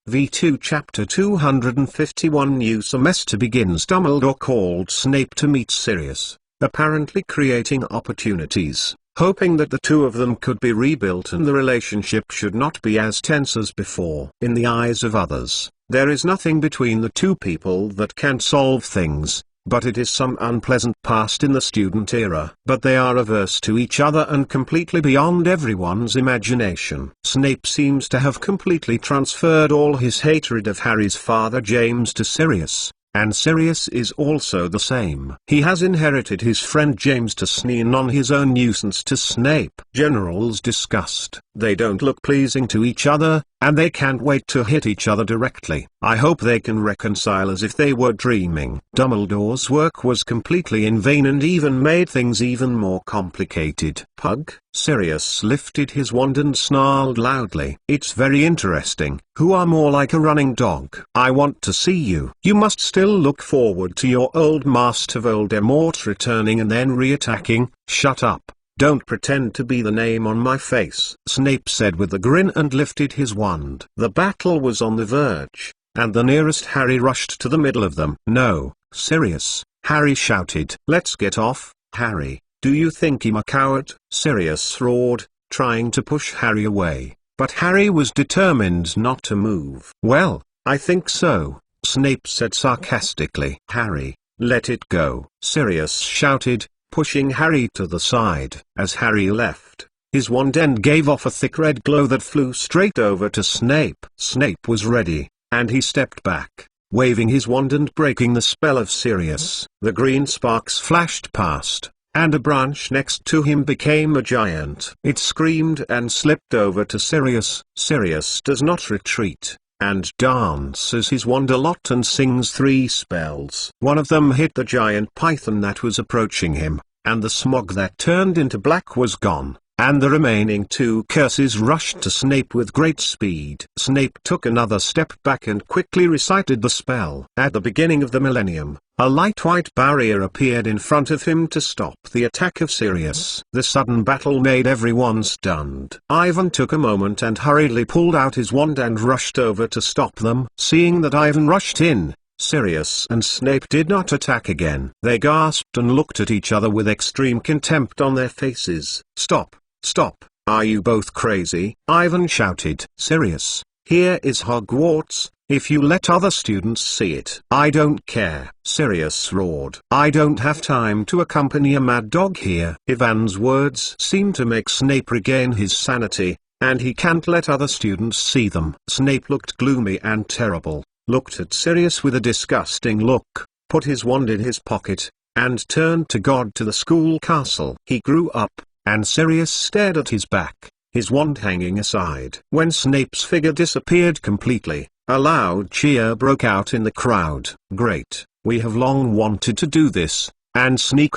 V2 Chapter 251 New semester begins. Dumbledore called Snape to meet Sirius, apparently creating opportunities, hoping that the two of them could be rebuilt and the relationship should not be as tense as before. In the eyes of others, there is nothing between the two people that can solve things, but it is some unpleasant past in the student era. But they are averse to each other and completely beyond everyone's imagination. Snape seems to have completely transferred all his hatred of Harry's father James to Sirius, and Sirius is also the same. He has inherited his friend James to sneer on his own nuisance to Snape. Generals discussed. They don't look pleasing to each other, and they can't wait to hit each other directly. I hope they can reconcile as if they were dreaming. Dumbledore's work was completely in vain and even made things even more complicated. Pug? Sirius lifted his wand and snarled loudly. It's very interesting. Who are more like a running dog? I want to see you. You must still look forward to your old master Voldemort returning and then re-attacking. Shut up. Don't pretend to be the name on my face, Snape said with a grin and lifted his wand. The battle was on the verge, and the nearest Harry rushed to the middle of them. No, Sirius, Harry shouted. Let's get off, Harry. Do you think I'm a coward? Sirius roared, trying to push Harry away, but Harry was determined not to move. Well, I think so, Snape said sarcastically. Harry, let it go, Sirius shouted, pushing Harry to the side. As Harry left, his wand end gave off a thick red glow that flew straight over to Snape. Snape was ready, and he stepped back, waving his wand and breaking the spell of Sirius. The green sparks flashed past, and a branch next to him became a giant. It screamed and slipped over to Sirius. Sirius does not retreat, and dances his wand a lot and sings 3 spells. One of them hit the giant python that was approaching him, and the smog that turned into black was gone, and the remaining 2 curses rushed to Snape with great speed. Snape took another step back and quickly recited the spell. At the beginning of the millennium, a light white barrier appeared in front of him to stop the attack of Sirius. The sudden battle made everyone stunned. Ivan took a moment and hurriedly pulled out his wand and rushed over to stop them. Seeing that Ivan rushed in, Sirius and Snape did not attack again. They gasped and looked at each other with extreme contempt on their faces. Stop, stop, are you both crazy? Ivan shouted. Sirius, here is Hogwarts. If you let other students see it, I don't care, Sirius roared. I don't have time to accompany a mad dog here. Ivan's words seemed to make Snape regain his sanity, and he can't let other students see them. Snape looked gloomy and terrible, looked at Sirius with a disgusting look, put his wand in his pocket, and turned to God to the school castle. He grew up, and Sirius stared at his back, his wand hanging aside. When Snape's figure disappeared completely, a loud cheer broke out in the crowd. Great, we have long wanted to do this, and sneak,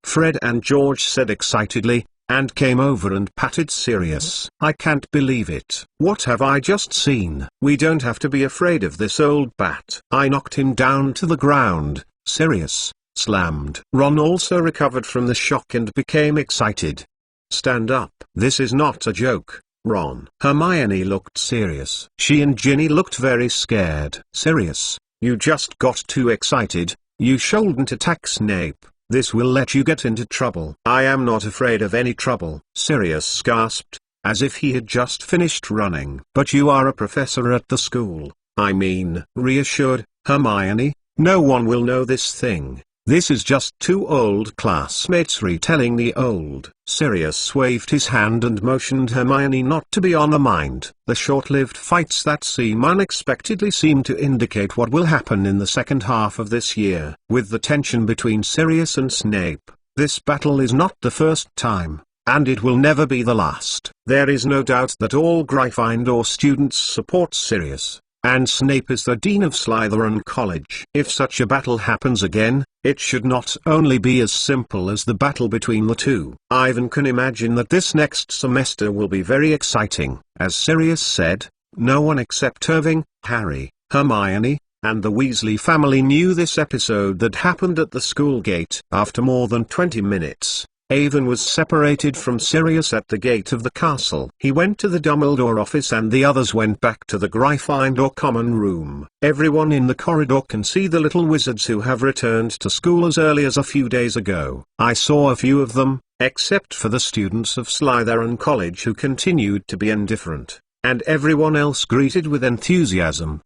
Fred and George said excitedly, and came over and patted Sirius. I can't believe it. What have I just seen? We don't have to be afraid of this old bat. I knocked him down to the ground. Sirius slammed. Ron also recovered from the shock and became excited. Stand up. This is not a joke, Ron. Hermione looked serious. She and Ginny looked very scared. Sirius, you just got too excited. You shouldn't attack Snape. This will let you get into trouble. I am not afraid of any trouble, Sirius gasped, as if he had just finished running. But you are a professor at the school. I mean, reassured Hermione, no one will know this thing. This is just 2 old classmates retelling the old. Sirius waved his hand and motioned Hermione not to be on the mind. The short-lived fights that seem unexpectedly seem to indicate what will happen in the second half of this year. With the tension between Sirius and Snape, this battle is not the first time, and it will never be the last. There is no doubt that all Gryffindor students support Sirius, and Snape is the Dean of Slytherin College. If such a battle happens again, it should not only be as simple as the battle between the two. Ivan can imagine that this next semester will be very exciting. As Sirius said, no one except Irving, Harry, Hermione, and the Weasley family knew this episode that happened at the school gate. After more than 20 minutes, Avon was separated from Sirius at the gate of the castle. He went to the Dumbledore office and the others went back to the Gryffindor common room. Everyone in the corridor can see the little wizards who have returned to school as early as a few days ago. I saw a few of them, except for the students of Slytherin College who continued to be indifferent, and everyone else greeted with enthusiasm.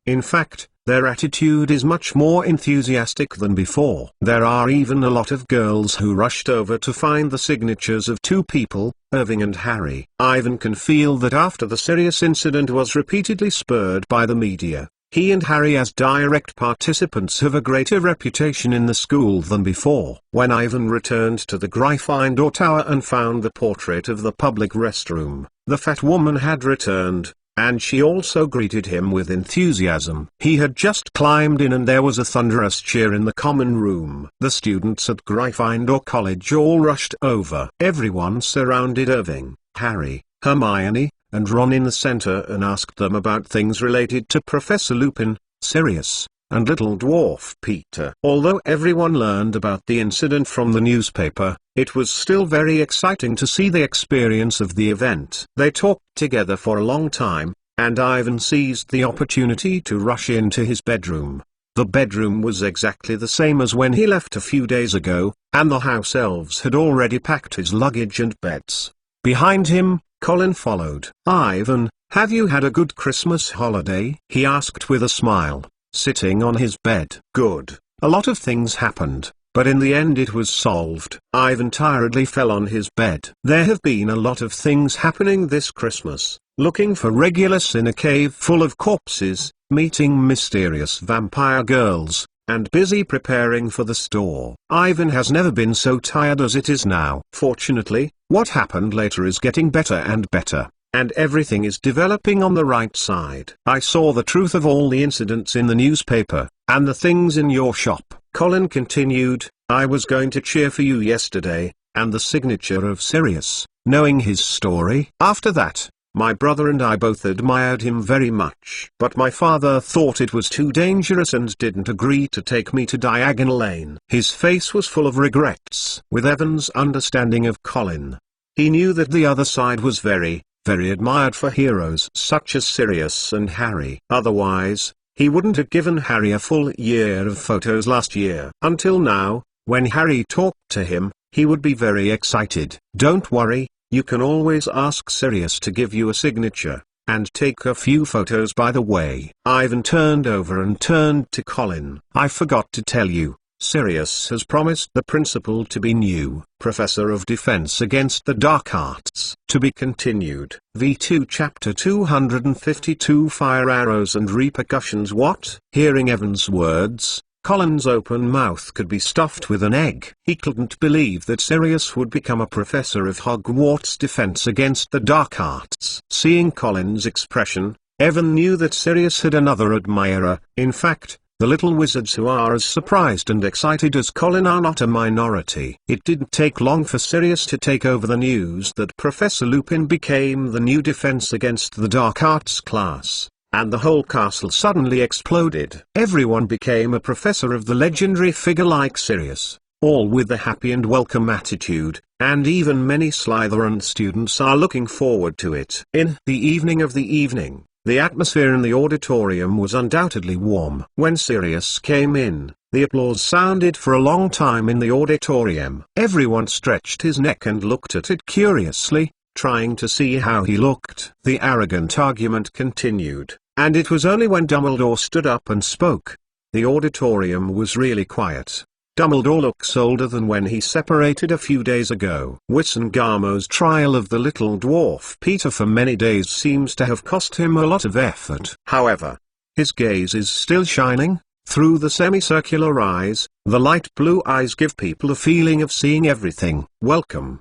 In fact, their attitude is much more enthusiastic than before. There are even a lot of girls who rushed over to find the signatures of two people, Irving and Harry. Ivan can feel that after the Sirius incident was repeatedly spurred by the media, he and Harry as direct participants have a greater reputation in the school than before. When Ivan returned to the Gryffindor Tower and found the portrait of the public restroom, the fat woman had returned, and she also greeted him with enthusiasm. He had just climbed in and there was a thunderous cheer in the common room. The students at Gryffindor College all rushed over. Everyone surrounded Irving, Harry, Hermione, and Ron in the center and asked them about things related to Professor Lupin, Sirius, and Little Dwarf Peter. Although everyone learned about the incident from the newspaper, it was still very exciting to see the experience of the event. They talked together for a long time, and Ivan seized the opportunity to rush into his bedroom. The bedroom was exactly the same as when he left a few days ago, and the house elves had already packed his luggage and beds. Behind him, Colin followed. "Ivan, have you had a good Christmas holiday?" he asked with a smile, sitting on his bed. "Good. A lot of things happened, but in the end it was solved." Ivan tiredly fell on his bed. "There have been a lot of things happening this Christmas. Looking for Regulus in a cave full of corpses, meeting mysterious vampire girls, and busy preparing for the store." Ivan has never been so tired as it is now. Fortunately, what happened later is getting better and better, and everything is developing on the right side. "I saw the truth of all the incidents in the newspaper, and the things in your shop," Colin continued. "I was going to cheer for you yesterday, and the signature of Sirius, knowing his story. After that, my brother and I both admired him very much. But my father thought it was too dangerous and didn't agree to take me to Diagon Lane." His face was full of regrets. With Evan's understanding of Colin, he knew that the other side was very admired for heroes such as Sirius and Harry. Otherwise, he wouldn't have given Harry a full year of photos last year. Until now, when Harry talked to him, he would be very excited. "Don't worry, you can always ask Sirius to give you a signature, and take a few photos by the way." Ivan turned over and turned to Colin. "I forgot to tell you, Sirius has promised the principal to be new Professor of Defense Against the Dark Arts." To be continued. V2 Chapter 252 Fire Arrows and Repercussions. What? Hearing Evan's words, Colin's open mouth could be stuffed with an egg. He couldn't believe that Sirius would become a professor of Hogwarts Defense Against the Dark Arts. Seeing Colin's expression, Evan knew that Sirius had another admirer. In fact, the little wizards who are as surprised and excited as Colin are not a minority. It didn't take long for Sirius to take over the news that Professor Lupin became the new Defense Against the Dark Arts class, and the whole castle suddenly exploded. Everyone became a professor of the legendary figure like Sirius, all with a happy and welcome attitude, and even many Slytherin students are looking forward to it. In the evening of the evening, the atmosphere in the auditorium was undoubtedly warm. When Sirius came in, the applause sounded for a long time in the auditorium. Everyone stretched his neck and looked at it curiously, trying to see how he looked. The arrogant argument continued, and it was only when Dumbledore stood up and spoke. The auditorium was really quiet. Dumbledore looks older than when he separated a few days ago. Wissengamo's trial of the little dwarf Peter for many days seems to have cost him a lot of effort. However, his gaze is still shining. Through the semicircular eyes, the light blue eyes give people a feeling of seeing everything. "Welcome,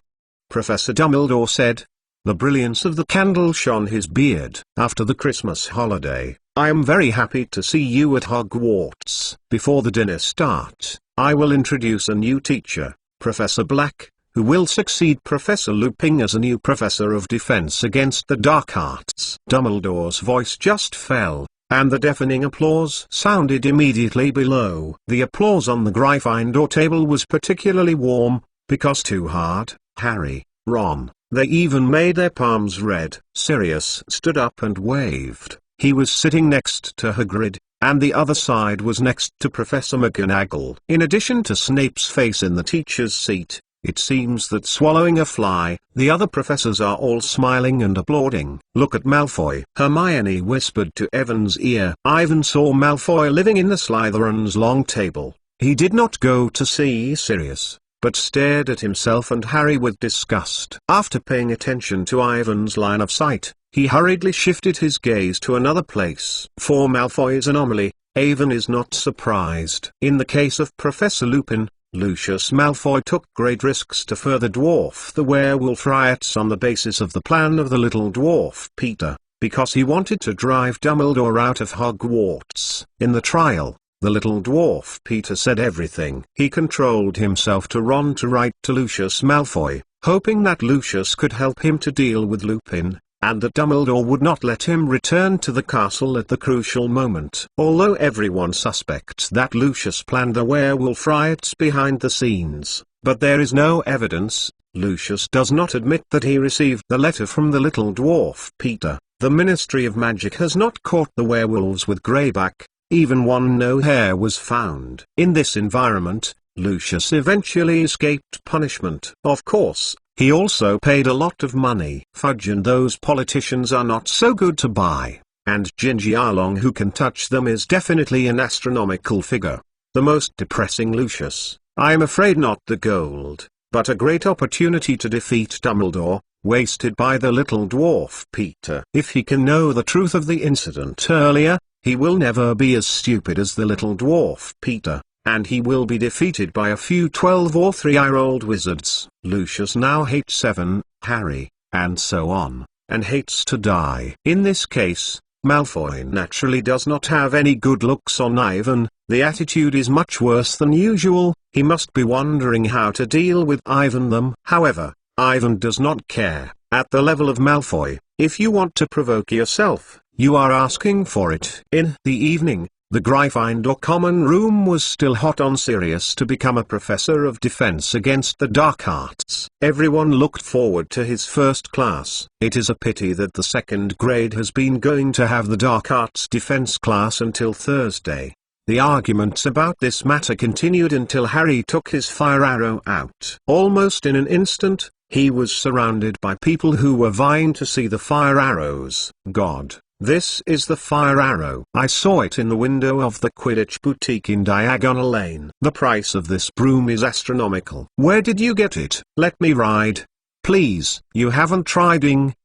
Professor Dumbledore said. The brilliance of the candle shone his beard. "After the Christmas holiday, I am very happy to see you at Hogwarts. Before the dinner starts, I will introduce a new teacher, Professor Black, who will succeed Professor Lupin as a new Professor of Defense Against the Dark Arts." Dumbledore's voice just fell, and the deafening applause sounded immediately below. The applause on the Gryffindor table was particularly warm, because too hard, Harry, Ron, they even made their palms red. Sirius stood up and waved. He was sitting next to Hagrid, and the other side was next to Professor McGonagall. In addition to Snape's face in the teacher's seat, it seems that swallowing a fly, the other professors are all smiling and applauding. "Look at Malfoy," Hermione whispered to Evan's ear. Ivan saw Malfoy living in the Slytherin's long table. He did not go to see Sirius, but stared at himself and Harry with disgust. After paying attention to Ivan's line of sight, he hurriedly shifted his gaze to another place. For Malfoy's anomaly, Ivan is not surprised. In the case of Professor Lupin, Lucius Malfoy took great risks to further dwarf the werewolf riots on the basis of the plan of the little dwarf Peter, because he wanted to drive Dumbledore out of Hogwarts. In the trial, the little dwarf Peter said everything. He controlled himself to Ron to write to Lucius Malfoy, hoping that Lucius could help him to deal with Lupin, and that Dumbledore would not let him return to the castle at the crucial moment. Although everyone suspects that Lucius planned the werewolf riots behind the scenes, but there is no evidence, Lucius does not admit that he received the letter from the little dwarf Peter. The Ministry of Magic has not caught the werewolves with Greyback, even one no hair was found. In this environment, Lucius eventually escaped punishment. Of course, he also paid a lot of money. Fudge and those politicians are not so good to buy, and Gingy Arlong who can touch them is definitely an astronomical figure. The most depressing Lucius, I am afraid not the gold, but a great opportunity to defeat Dumbledore, wasted by the little dwarf Peter. If he can know the truth of the incident earlier, he will never be as stupid as the little dwarf Peter, and he will be defeated by a few 12 or 3-year-old wizards. Lucius now hates Evan, Harry, and so on, and hates to die. In this case, Malfoy naturally does not have any good looks on Ivan. The attitude is much worse than usual. He must be wondering how to deal with Ivan. However, Ivan does not care. At the level of Malfoy, if you want to provoke yourself, you are asking for it. In the evening, the Gryffindor common room was still hot on Sirius to become a professor of defense against the dark arts. Everyone looked forward to his first class. It is a pity that the second grade has been going to have the dark arts defense class until Thursday. The arguments about this matter continued until Harry took his fire arrow out. Almost in an instant, he was surrounded by people who were vying to see the fire arrows. God. This is the fire arrow. I saw it in the window of the Quidditch boutique in Diagonal Lane. The price of this broom is astronomical. Where did you get it? Let me ride. Please. You haven't tried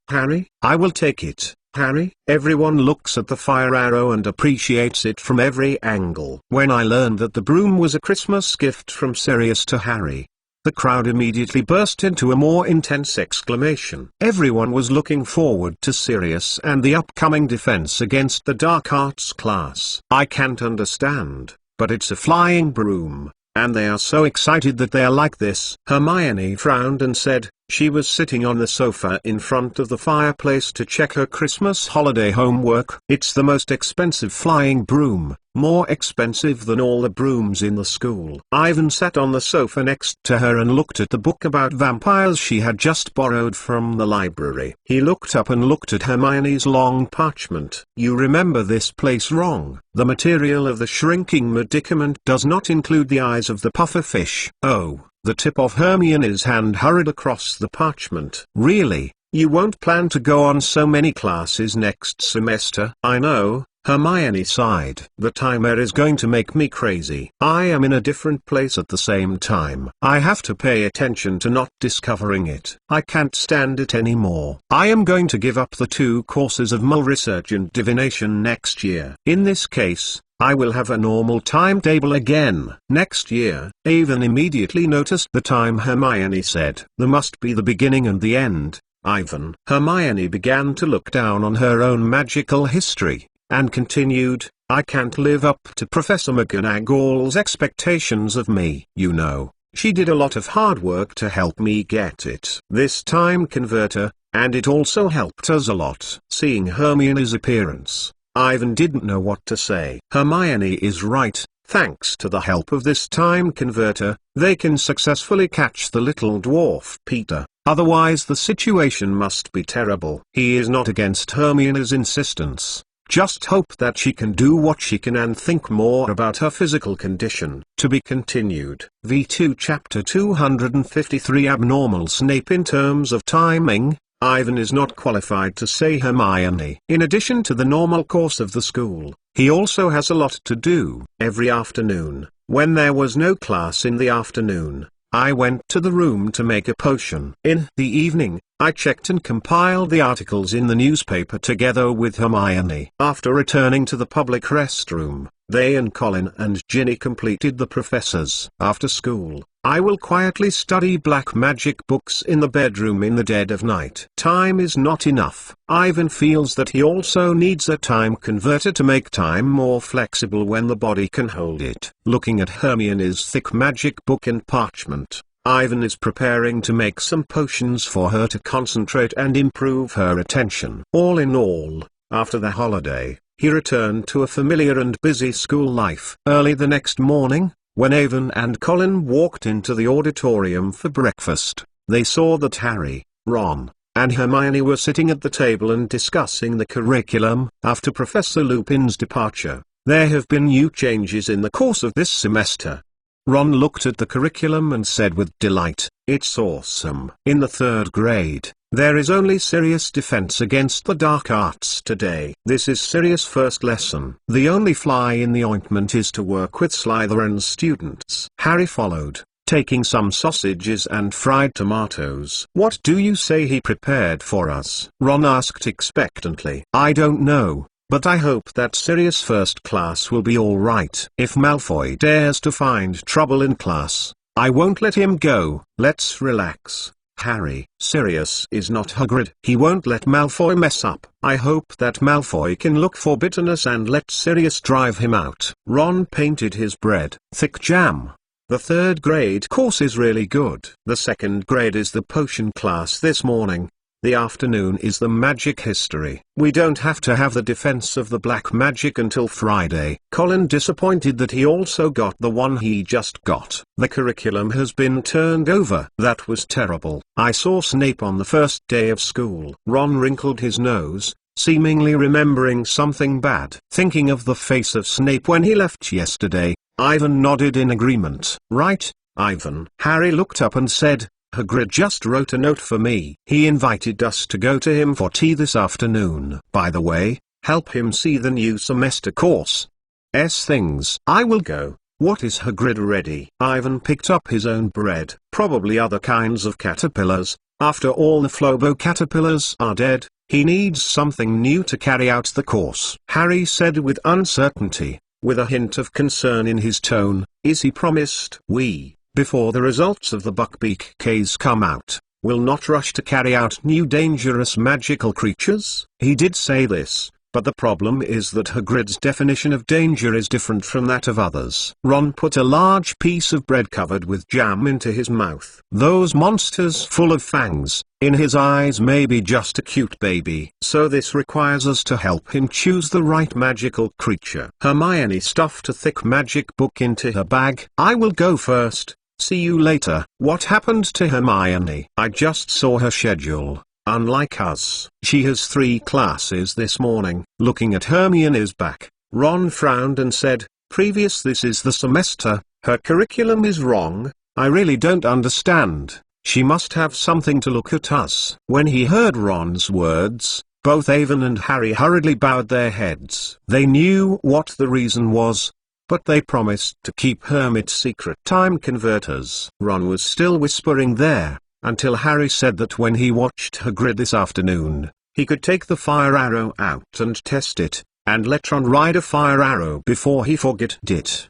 Harry? I will take it, Harry. Everyone looks at the fire arrow and appreciates it from every angle. When I learned that the broom was a Christmas gift from Sirius to Harry, the crowd immediately burst into a more intense exclamation. Everyone was looking forward to Sirius and the upcoming defense against the dark arts class. I can't understand, but it's a flying broom, and they are so excited that they are like this. Hermione frowned and said, she was sitting on the sofa in front of the fireplace to check her Christmas holiday homework. It's the most expensive flying broom, more expensive than all the brooms in the school. Ivan sat on the sofa next to her and looked at the book about vampires she had just borrowed from the library. He looked up and looked at Hermione's long parchment. You remember this place wrong. The material of the shrinking medicament does not include the eyes of the pufferfish. Oh. The tip of Hermione's hand hurried across the parchment. Really, you won't plan to go on so many classes next semester? I know, Hermione sighed. The timer is going to make me crazy. I am in a different place at the same time. I have to pay attention to not discovering it. I can't stand it anymore. I am going to give up the 2 courses of mole research and divination next year. In this case, I will have a normal timetable again. Next year. Ivan immediately noticed the time Hermione said. There must be the beginning and the end, Ivan. Hermione began to look down on her own magical history, and continued, I can't live up to Professor McGonagall's expectations of me. You know, she did a lot of hard work to help me get it. This time converter, and it also helped us a lot. Seeing Hermione's appearance, Ivan didn't know what to say. Hermione is right, Thanks to the help of this time converter, they can successfully catch the little dwarf Peter. Otherwise the situation must be terrible. He is not against Hermione's insistence. Just hope that she can do what she can and think more about her physical condition. To be continued. V2 Chapter 253 Abnormal Snape. In terms of timing, Ivan is not qualified to say Hermione. In addition to the normal course of the school, he also has a lot to do. Every afternoon, when there was no class in the afternoon, I went to the room to make a potion. In the evening, I checked and compiled the articles in the newspaper together with Hermione. After returning to the public restroom, they and Colin and Ginny completed the professors. After school, I will quietly study black magic books in the bedroom in the dead of night. Time is not enough. Ivan feels that he also needs a time converter to make time more flexible when the body can hold it. Looking at Hermione's thick magic book and parchment, Ivan is preparing to make some potions for her to concentrate and improve her attention. All in all, after the holiday, he returned to a familiar and busy school life. Early the next morning, when Ivan and Colin walked into the auditorium for breakfast, they saw that Harry, Ron, and Hermione were sitting at the table and discussing the curriculum. After Professor Lupin's departure, there have been new changes in the course of this semester. Ron looked at the curriculum and said with delight, "It's awesome." In the 3rd grade, there is only Sirius defense against the dark arts today. This is Sirius' first lesson. The only fly in the ointment is to work with Slytherin's students. Harry followed, taking some sausages and fried tomatoes. "What do you say he prepared for us?" Ron asked expectantly. "I don't know, but I hope that Sirius' first class will be all right. If Malfoy dares to find trouble in class, I won't let him go." "Let's relax, Harry. Sirius is not Hagrid. He won't let Malfoy mess up. I hope that Malfoy can look for bitterness and let Sirius drive him out." Ron painted his bread thick jam. The 3rd grade course is really good. The 2nd grade is the potion class this morning. The afternoon is the magic history. We don't have to have the defense of the black magic until Friday. Colin disappointed that he also got the one he just got. The curriculum has been turned over. That was terrible. I saw Snape on the first day of school. Ron wrinkled his nose, seemingly remembering something bad. Thinking of the face of Snape when he left yesterday, Ivan nodded in agreement. "Right, Ivan." Harry looked up and said, "Hagrid just wrote a note for me. He invited us to go to him for tea this afternoon. By the way, help him see the new semester course. Things. I will go." "What is Hagrid ready?" Ivan picked up his own bread. "Probably other kinds of caterpillars. After all the Flobo caterpillars are dead, he needs something new to carry out the course." Harry said with uncertainty, with a hint of concern in his tone, "Is he promised we, before the results of the Buckbeak case come out, will not rush to carry out new dangerous magical creatures?" He did say this, but the problem is that Hagrid's definition of danger is different from that of others. Ron put a large piece of bread covered with jam into his mouth. "Those monsters full of fangs, in his eyes may be just a cute baby. So this requires us to help him choose the right magical creature." Hermione stuffed a thick magic book into her bag. "I will go first. See you later." What happened to Hermione? I just saw her schedule. Unlike us, she has 3 classes this morning. Looking at Hermione's back, Ron frowned and said, This is the semester, her curriculum is wrong. I really don't understand. She must have something to look at us." When he heard Ron's words, both Ivan and Harry hurriedly bowed their heads. They knew what the reason was, but they promised to keep Hermit's secret. Time converters. Ron was still whispering there, until Harry said that when he watched Hagrid this afternoon, he could take the fire arrow out and test it, and let Ron ride a fire arrow before he forgot it.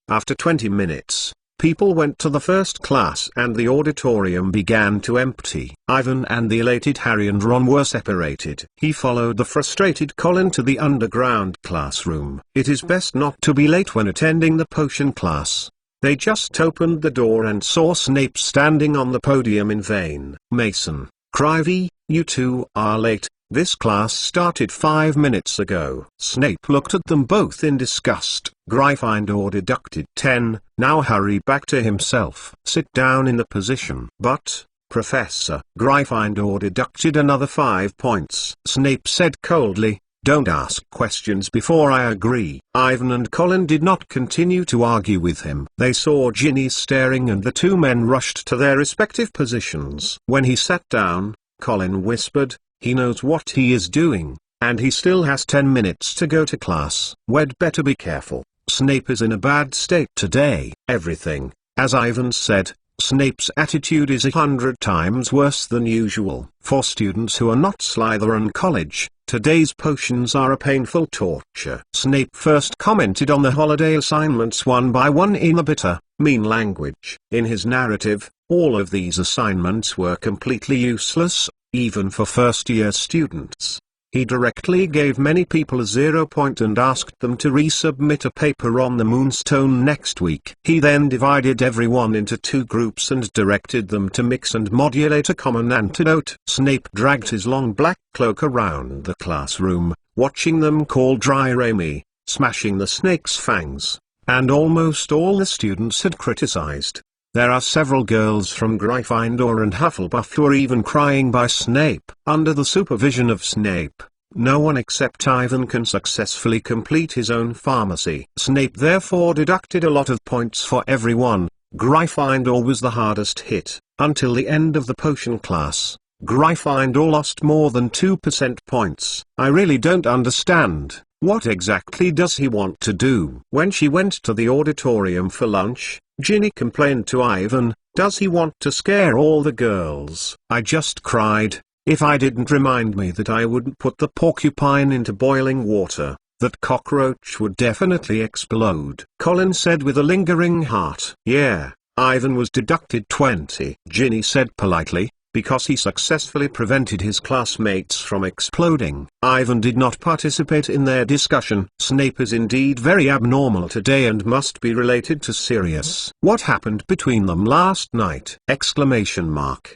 After 20 minutes, people went to the first class and the auditorium began to empty. Ivan and the elated Harry and Ron were separated. He followed the frustrated Colin to the underground classroom. It is best not to be late when attending the potion class. They just opened the door and saw Snape standing on the podium in vain. "Mason, Crivey, you two are late. This class started 5 minutes ago. Snape looked at them both in disgust. Gryffindor deducted 10, now hurry back to himself. Sit down in the position. But, Professor, Gryffindor deducted another 5 points. Snape said coldly, don't ask questions before I agree. Ivan and Colin did not continue to argue with him. They saw Ginny staring and the two men rushed to their respective positions. When he sat down, Colin whispered, he knows what he is doing, and he still has 10 minutes to go to class. We'd better be careful. Snape is in a bad state today. Everything, as Ivan said, Snape's attitude is 100 times worse than usual. For students who are not Slytherin College, today's potions are a painful torture. Snape first commented on the holiday assignments one by one in a bitter, mean language. In his narrative, all of these assignments were completely useless, even for first-year students. He directly gave many people a 0 point and asked them to resubmit a paper on the Moonstone next week. He then divided everyone into 2 groups and directed them to mix and modulate a common antidote. Snape dragged his long black cloak around the classroom, watching them call dry Raimi, smashing the snake's fangs, and almost all the students had criticized. There are several girls from Gryffindor and Hufflepuff who are even crying by Snape. Under the supervision of Snape, no one except Ivan can successfully complete his own pharmacy. Snape therefore deducted a lot of points for everyone. Gryffindor was the hardest hit. Until the end of the potion class, Gryffindor lost more than 2% points. I really don't understand. What exactly does he want to do? When she went to the auditorium for lunch, Ginny complained to Ivan, does he want to scare all the girls? I just cried. If I didn't remind me that I wouldn't put the porcupine into boiling water, that cockroach would definitely explode. Colin said with a lingering heart. Yeah, Ivan was deducted 20. Ginny said politely, because he successfully prevented his classmates from exploding. Ivan did not participate in their discussion. Snape is indeed very abnormal today and must be related to Sirius. What happened between them last night? Exclamation mark.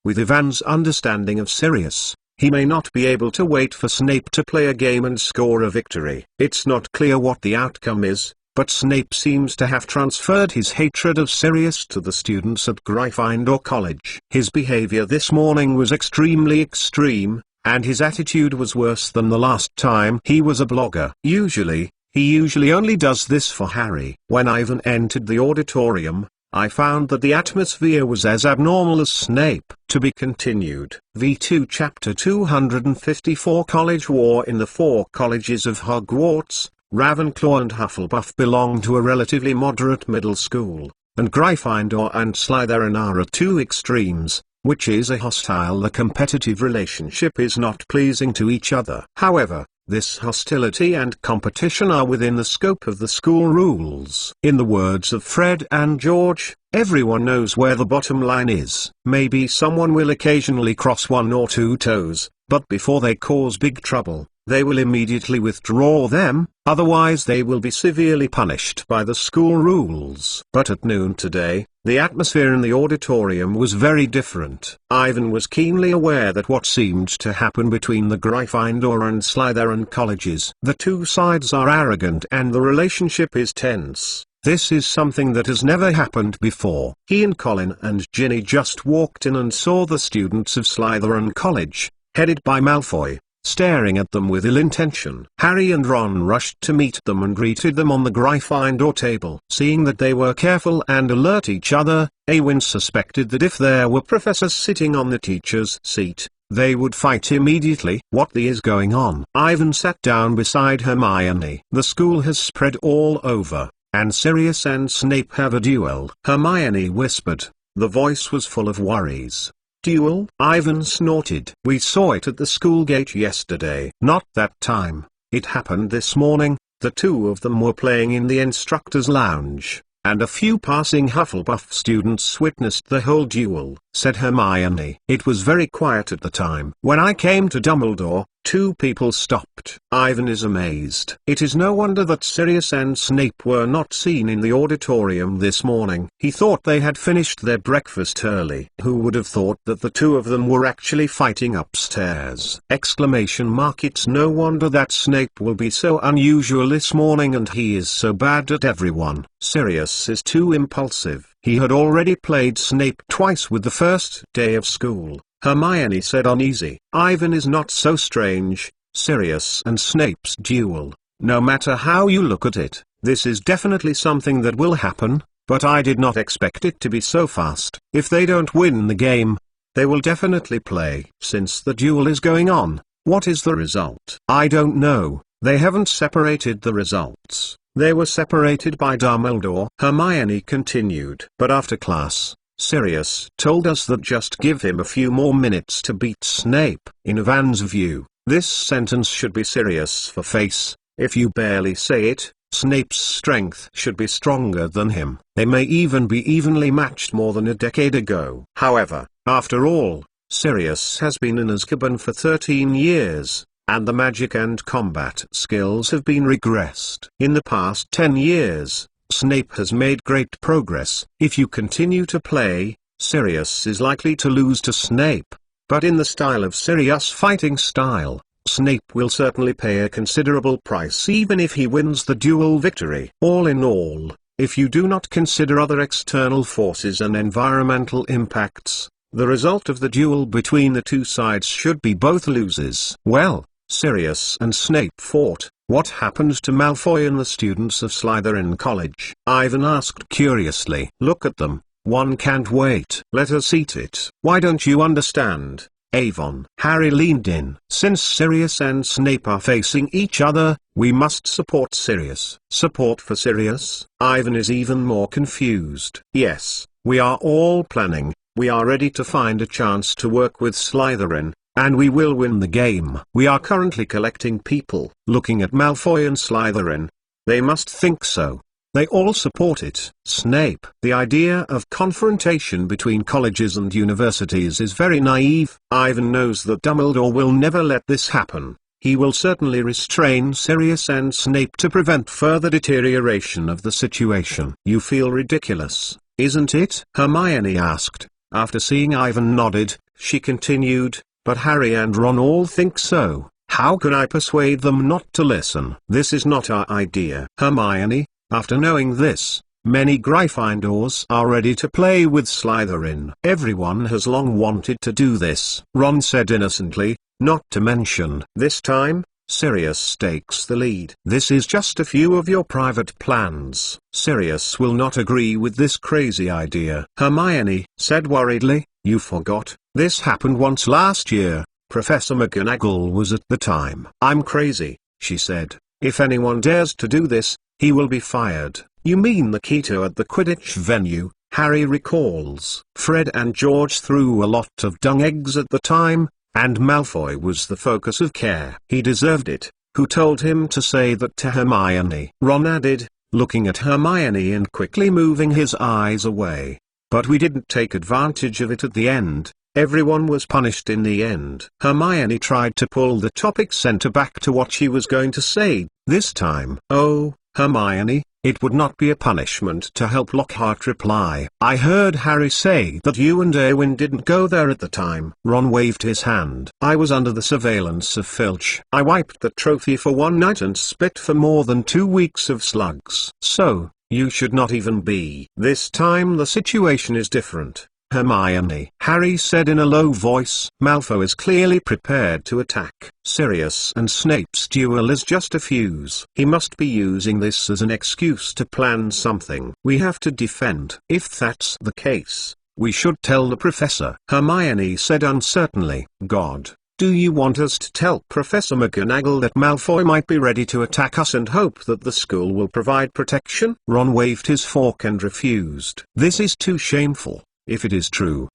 With Ivan's understanding of Sirius, he may not be able to wait for Snape to play a game and score a victory. It's not clear what the outcome is, but Snape seems to have transferred his hatred of Sirius to the students at Gryffindor College. His behavior this morning was extremely extreme, and his attitude was worse than the last time he was a blogger. He usually only does this for Harry. When Ivan entered the auditorium, I found that the atmosphere was as abnormal as Snape. To be continued. V2 Chapter 254 College War. In the 4 colleges of Hogwarts, Ravenclaw and Hufflepuff belong to a relatively moderate middle school, and Gryffindor and Slytherin are at 2 extremes, which is a hostile. The competitive relationship is not pleasing to each other. However, this hostility and competition are within the scope of the school rules. In the words of Fred and George, everyone knows where the bottom line is. Maybe someone will occasionally cross 1 or 2 toes, but before they cause big trouble, they will immediately withdraw them, otherwise they will be severely punished by the school rules. But at noon today, the atmosphere in the auditorium was very different. Ivan was keenly aware that what seemed to happen between the Gryffindor and Slytherin colleges. The 2 sides are arrogant and the relationship is tense. This is something that has never happened before. He and Colin and Ginny just walked in and saw the students of Slytherin College, headed by Malfoy, staring at them with ill intention. Harry and Ron rushed to meet them and greeted them on the Gryffindor table. Seeing that they were careful and alert each other, Awin suspected that if there were professors sitting on the teacher's seat, they would fight immediately. What the is going on? Ivan sat down beside Hermione. The school has spread all over, and Sirius and Snape have a duel. Hermione whispered. The voice was full of worries. Duel? Ivan snorted. We saw it at the school gate yesterday. Not that time. It happened this morning. The 2 of them were playing in the instructor's lounge, and a few passing Hufflepuff students witnessed the whole duel, said Hermione. It was very quiet at the time. When I came to Dumbledore, two people stopped. Ivan is amazed. It is no wonder that Sirius and Snape were not seen in the auditorium this morning. He thought they had finished their breakfast early. Who would have thought that the two of them were actually fighting upstairs? Exclamation mark. It's no wonder that Snape will be so unusual this morning, and he is so bad at everyone. Sirius is too impulsive. He had already played Snape twice with the first day of school. Hermione said uneasy. Ivan is not so strange. Sirius and Snape's duel. No matter how you look at it, this is definitely something that will happen, but I did not expect it to be so fast. If they don't win the game, they will definitely play. Since the duel is going on, what is the result? I don't know. They haven't separated the results. They were separated by Dumbledore. Hermione continued. But after class, Sirius told us that just give him a few more minutes to beat Snape. In Ivan's view, this sentence should be Sirius for face. If you barely say it, Snape's strength should be stronger than him. They may even be evenly matched more than a decade ago. However, after all, Sirius has been in Azkaban for 13 years, and the magic and combat skills have been regressed. In the past 10 years, Snape has made great progress. If you continue to play, Sirius is likely to lose to Snape. But in the style of Sirius' fighting style, Snape will certainly pay a considerable price even if he wins the duel victory. All in all, if you do not consider other external forces and environmental impacts, the result of the duel between the two sides should be both losers. Well, Sirius and Snape fought. What happened to Malfoy and the students of Slytherin College? Ivan asked curiously. Look at them. One can't wait. Let us eat it. Why don't you understand, Avon? Harry leaned in. Since Sirius and Snape are facing each other, we must support Sirius. Support for Sirius? Ivan is even more confused. Yes, we are all planning. We are ready to find a chance to work with Slytherin, and we will win the game. We are currently collecting people. Looking at Malfoy and Slytherin, they must think so. They all support it. Snape. The idea of confrontation between colleges and universities is very naive. Ivan knows that Dumbledore will never let this happen. He will certainly restrain Sirius and Snape to prevent further deterioration of the situation. You feel ridiculous, isn't it? Hermione asked. After seeing Ivan nodded, she continued, but Harry and Ron all think so. How can I persuade them not to listen? This is not our idea. Hermione, after knowing this, many Gryffindors are ready to play with Slytherin. Everyone has long wanted to do this, Ron said innocently, not to mention. This time, Sirius takes the lead. This is just a few of your private plans. Sirius will not agree with this crazy idea. Hermione said worriedly, you forgot, this happened once last year. Professor McGonagall was at the time. I'm crazy, she said. If anyone dares to do this, he will be fired. You mean the keto at the Quidditch venue? Harry recalls. Fred and George threw a lot of dung eggs at the time, and Malfoy was the focus of care. He deserved it. Who told him to say that to Hermione? Ron added, looking at Hermione and quickly moving his eyes away. But we didn't take advantage of it at the end. Everyone was punished in the end. Hermione tried to pull the topic center back to what she was going to say, this time. Oh, Hermione, it would not be a punishment to help Lockhart reply. I heard Harry say that you and Erwin didn't go there at the time. Ron waved his hand. I was under the surveillance of Filch. I wiped the trophy for one night and spit for more than 2 weeks of slugs. So, you should not even be. This time the situation is different, Hermione. Harry said in a low voice. Malfoy is clearly prepared to attack. Sirius and Snape's duel is just a fuse. He must be using this as an excuse to plan something. We have to defend. If that's the case, we should tell the professor. Hermione said uncertainly. God, do you want us to tell Professor McGonagall that Malfoy might be ready to attack us and hope that the school will provide protection? Ron waved his fork and refused. This is too shameful. If it is true,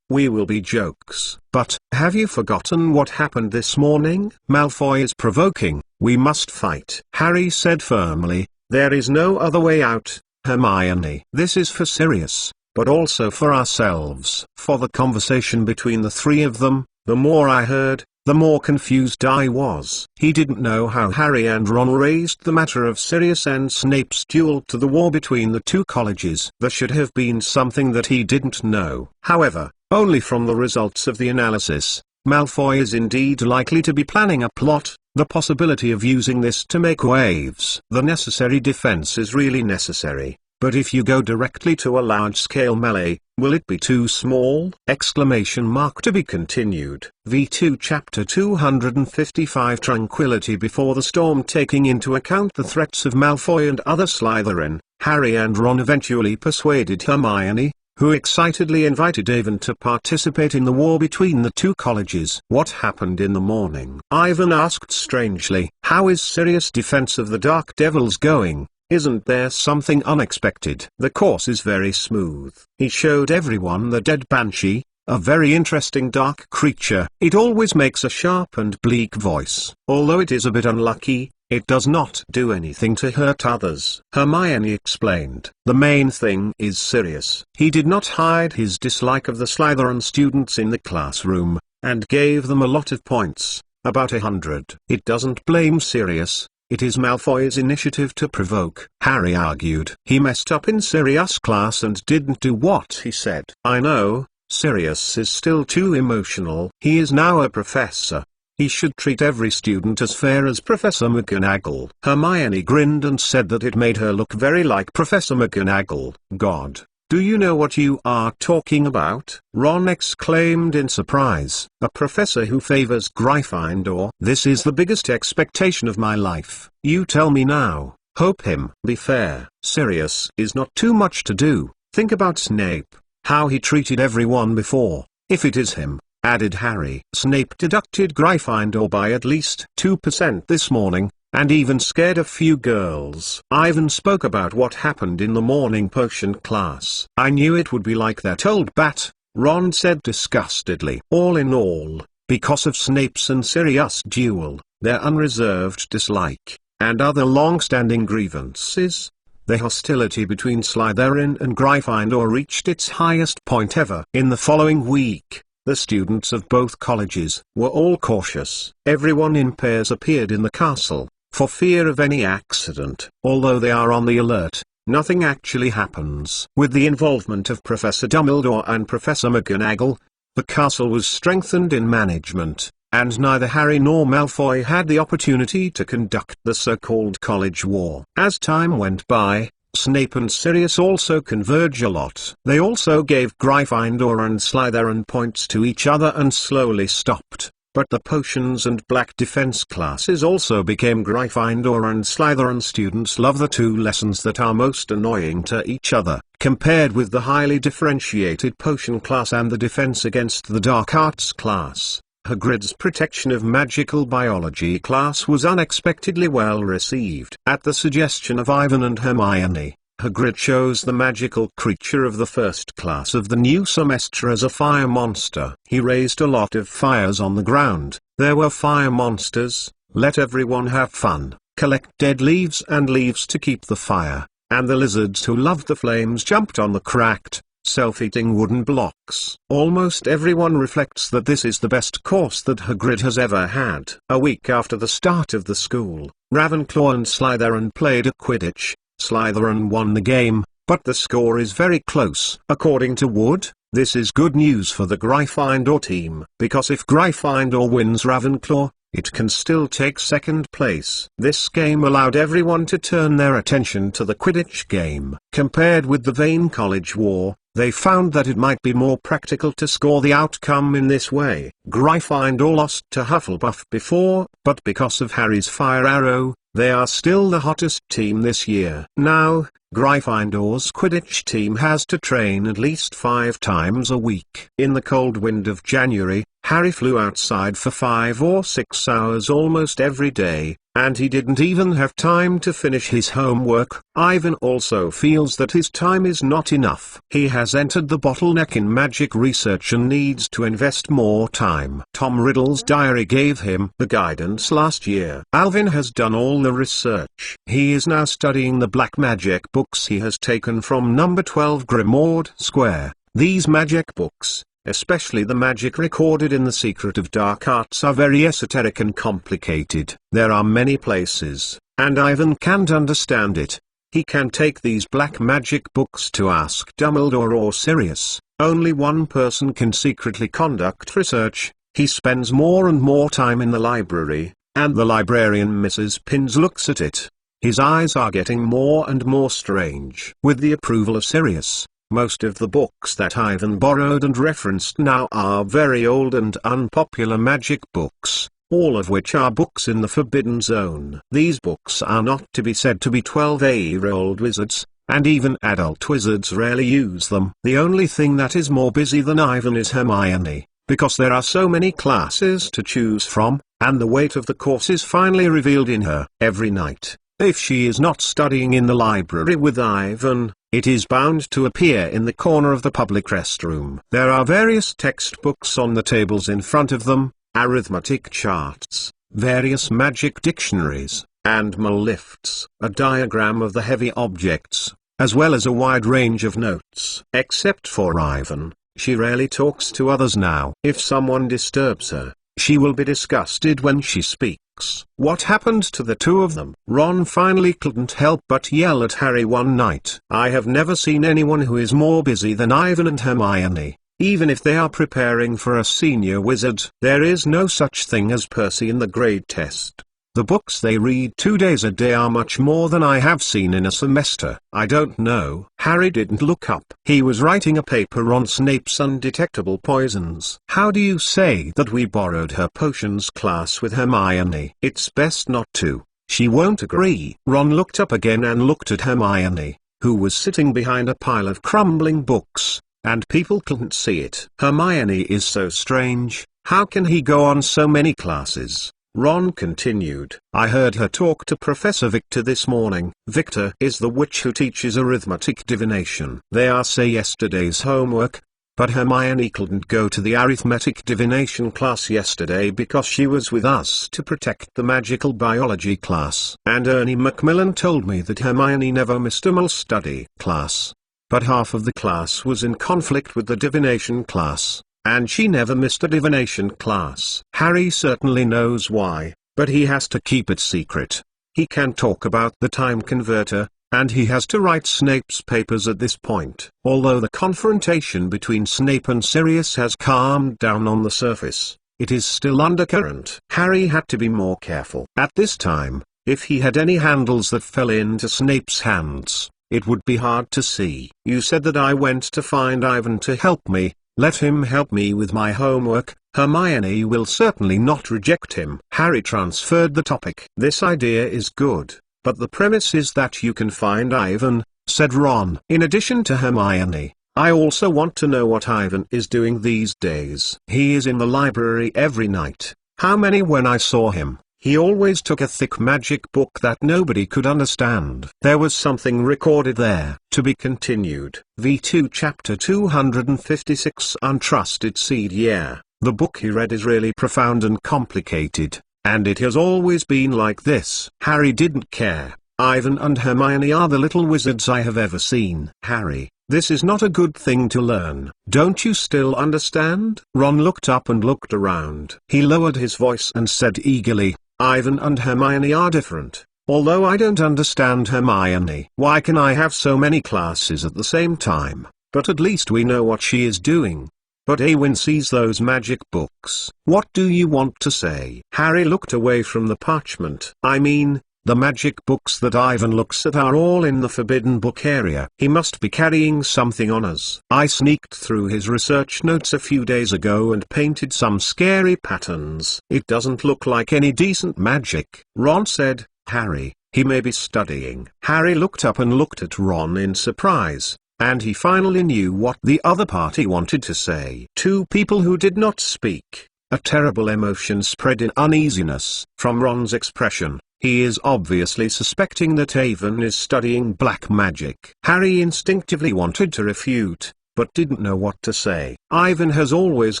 we will be jokes. But, have you forgotten what happened this morning? Malfoy is provoking. We must fight. Harry said firmly. There is no other way out, Hermione. This is for Sirius, but also for ourselves. For the conversation between the three of them, the more I heard, the more confused I was. He didn't know how Harry and Ron raised the matter of Sirius and Snape's duel to the war between the two colleges. There should have been something that he didn't know. However, only from the results of the analysis, Malfoy is indeed likely to be planning a plot, the possibility of using this to make waves. The necessary defense is really necessary, but if you go directly to a large-scale melee, will it be too small? To be continued. V2 Chapter 255 Tranquility Before the Storm. Taking into account the threats of Malfoy and other Slytherin, Harry and Ron eventually persuaded Hermione, who excitedly invited Ivan to participate in the war between the two colleges. What happened in the morning? Ivan asked strangely. How is Sirius' defense of the Dark Devils going? Isn't there something unexpected? The course is very smooth. He showed everyone the dead banshee, a very interesting dark creature. It always makes a sharp and bleak voice. Although it is a bit unlucky, it does not do anything to hurt others. Hermione explained. The main thing is Sirius. He did not hide his dislike of the Slytherin students in the classroom, and gave them a lot of points, about 100. It doesn't blame Sirius. It is Malfoy's initiative to provoke. Harry argued. He messed up in Sirius' class and didn't do what he said. I know, Sirius is still too emotional. He is now a professor. He should treat every student as fair as Professor McGonagall. Hermione grinned and said that it made her look very like Professor McGonagall. God, do you know what you are talking about? Ron exclaimed in surprise. A professor who favors Gryffindor. This is the biggest expectation of my life. You tell me now. Hope him. Be fair. Sirius is not too much to do. Think about Snape. How he treated everyone before. If it is him, added Harry. Snape deducted Gryffindor by at least 2% this morning, and even scared a few girls. Ivan spoke about what happened in the morning potion class. I knew it would be like that old bat, Ron said disgustedly. All in all, because of Snape's and Sirius' duel, their unreserved dislike, and other long-standing grievances, the hostility between Slytherin and Gryffindor reached its highest point ever. In the following week, the students of both colleges were all cautious. Everyone in pairs appeared in the castle, for fear of any accident. Although they are on the alert, nothing actually happens. With the involvement of Professor Dumbledore and Professor McGonagall, the castle was strengthened in management, and neither Harry nor Malfoy had the opportunity to conduct the so-called college war. As time went by, Snape and Sirius also converge a lot. They also gave Gryffindor and Slytherin points to each other and slowly stopped. But the potions and black defense classes also became Gryffindor and Slytherin students love the two lessons that are most annoying to each other, compared with the highly differentiated potion class and the defense against the dark arts class. Hagrid's protection of magical biology class was unexpectedly well received. At the suggestion of Ivan and Hermione, Hagrid chose the magical creature of the first class of the new semester as a fire monster. He raised a lot of fires on the ground. There were fire monsters, let everyone have fun, collect dead leaves and leaves to keep the fire, and the lizards who loved the flames jumped on the cracked, self-eating wooden blocks. Almost everyone reflects that this is the best course that Hagrid has ever had. A week after the start of the school, Ravenclaw and Slytherin played a Quidditch. Slytherin won the game, but the score is very close. According to Wood, this is good news for the Gryffindor team, because if Gryffindor wins Ravenclaw, it can still take second place. This game allowed everyone to turn their attention to the Quidditch game. Compared with the Vane College War, they found that it might be more practical to score the outcome in this way. Gryffindor lost to Hufflepuff before, but because of Harry's fire arrow, they are still the hottest team this year. Now, Gryffindor's Quidditch team has to train at least 5 times a week. In the cold wind of January, Harry flew outside for 5 or 6 hours almost every day, and he didn't even have time to finish his homework. Ivan also feels that his time is not enough. He has entered the bottleneck in magic research and needs to invest more time. Tom Riddle's diary gave him the guidance last year. Alvin has done all the research. He is now studying the black magic books he has taken from number 12 Grimoire Square. These magic books, especially the magic recorded in the Secret of Dark Arts, are very esoteric and complicated. There are many places, and Ivan can't understand it. He can take these black magic books to ask Dumbledore or Sirius. Only one person can secretly conduct research. He spends more and more time in the library, and the librarian Mrs. Pins looks at it. His eyes are getting more and more strange. With the approval of Sirius, most of the books that Ivan borrowed and referenced now are very old and unpopular magic books, all of which are books in the Forbidden Zone. These books are not to be said to be 12-year-old wizards, and even adult wizards rarely use them. The only thing that is more busy than Ivan is Hermione, because there are so many classes to choose from, and the weight of the course is finally revealed in her. Every night, if she is not studying in the library with Ivan, it is bound to appear in the corner of the public restroom. There are various textbooks on the tables in front of them, arithmetic charts, various magic dictionaries, and lifts, a diagram of the heavy objects, as well as a wide range of notes. Except for Ivan, she rarely talks to others now. If someone disturbs her, she will be disgusted when she speaks. What happened to the two of them? Ron finally couldn't help but yell at Harry one night. I have never seen anyone who is more busy than Ivan and Hermione. Even if they are preparing for a senior wizard, there is no such thing as Percy in the grade test. The books they read 2 days a day are much more than I have seen in a semester. I don't know. Harry didn't look up. He was writing a paper on Snape's undetectable poisons. How do you say that we borrowed her potions class with Hermione? It's best not to. She won't agree. Ron looked up again and looked at Hermione, who was sitting behind a pile of crumbling books, and people couldn't see it. Hermione is so strange. How can he go on so many classes? Ron continued. I heard her talk to Professor Victor this morning. Victor is the witch who teaches arithmetic divination. They are yesterday's homework, but Hermione couldn't go to the arithmetic divination class yesterday because she was with us to protect the magical biology class. And Ernie Macmillan told me that Hermione never missed a study class. But half of the class was in conflict with the divination class, and she never missed a divination class. Harry certainly knows why, but he has to keep it secret. He can talk about the time converter, and he has to write Snape's papers at this point. Although the confrontation between Snape and Sirius has calmed down on the surface, it is still undercurrent. Harry had to be more careful. At this time, if he had any handles that fell into Snape's hands, it would be hard to see. You said that I went to find Ivan to help me. Let him help me with my homework. Hermione will certainly not reject him. Harry transferred the topic. This idea is good, but the premise is that you can find Ivan, said Ron. In addition to Hermione, I also want to know what Ivan is doing these days. He is in the library every night. How many? When I saw him, he always took a thick magic book that nobody could understand. There was something recorded there. To be continued. V2 Chapter 256 Untrusted Seed. Yeah, the book he read is really profound and complicated, and it has always been like this. Harry didn't care. Ivan and Hermione are the little wizards I have ever seen. Harry, this is not a good thing to learn. Don't you still understand? Ron looked up and looked around. He lowered his voice and said eagerly, Ivan and Hermione are different. Although I don't understand Hermione. Why can I have so many classes at the same time? But at least we know what she is doing. But Awin sees those magic books. What do you want to say? Harry looked away from the parchment. I mean, the magic books that Ivan looks at are all in the forbidden book area. He must be carrying something on us. I sneaked through his research notes a few days ago and painted some scary patterns. It doesn't look like any decent magic. Ron said, Harry, he may be studying. Harry looked up and looked at Ron in surprise, and he finally knew what the other party wanted to say. Two people who did not speak. A terrible emotion spread in uneasiness. From Ron's expression, he is obviously suspecting that Ivan is studying black magic. Harry instinctively wanted to refute, but didn't know what to say. Ivan has always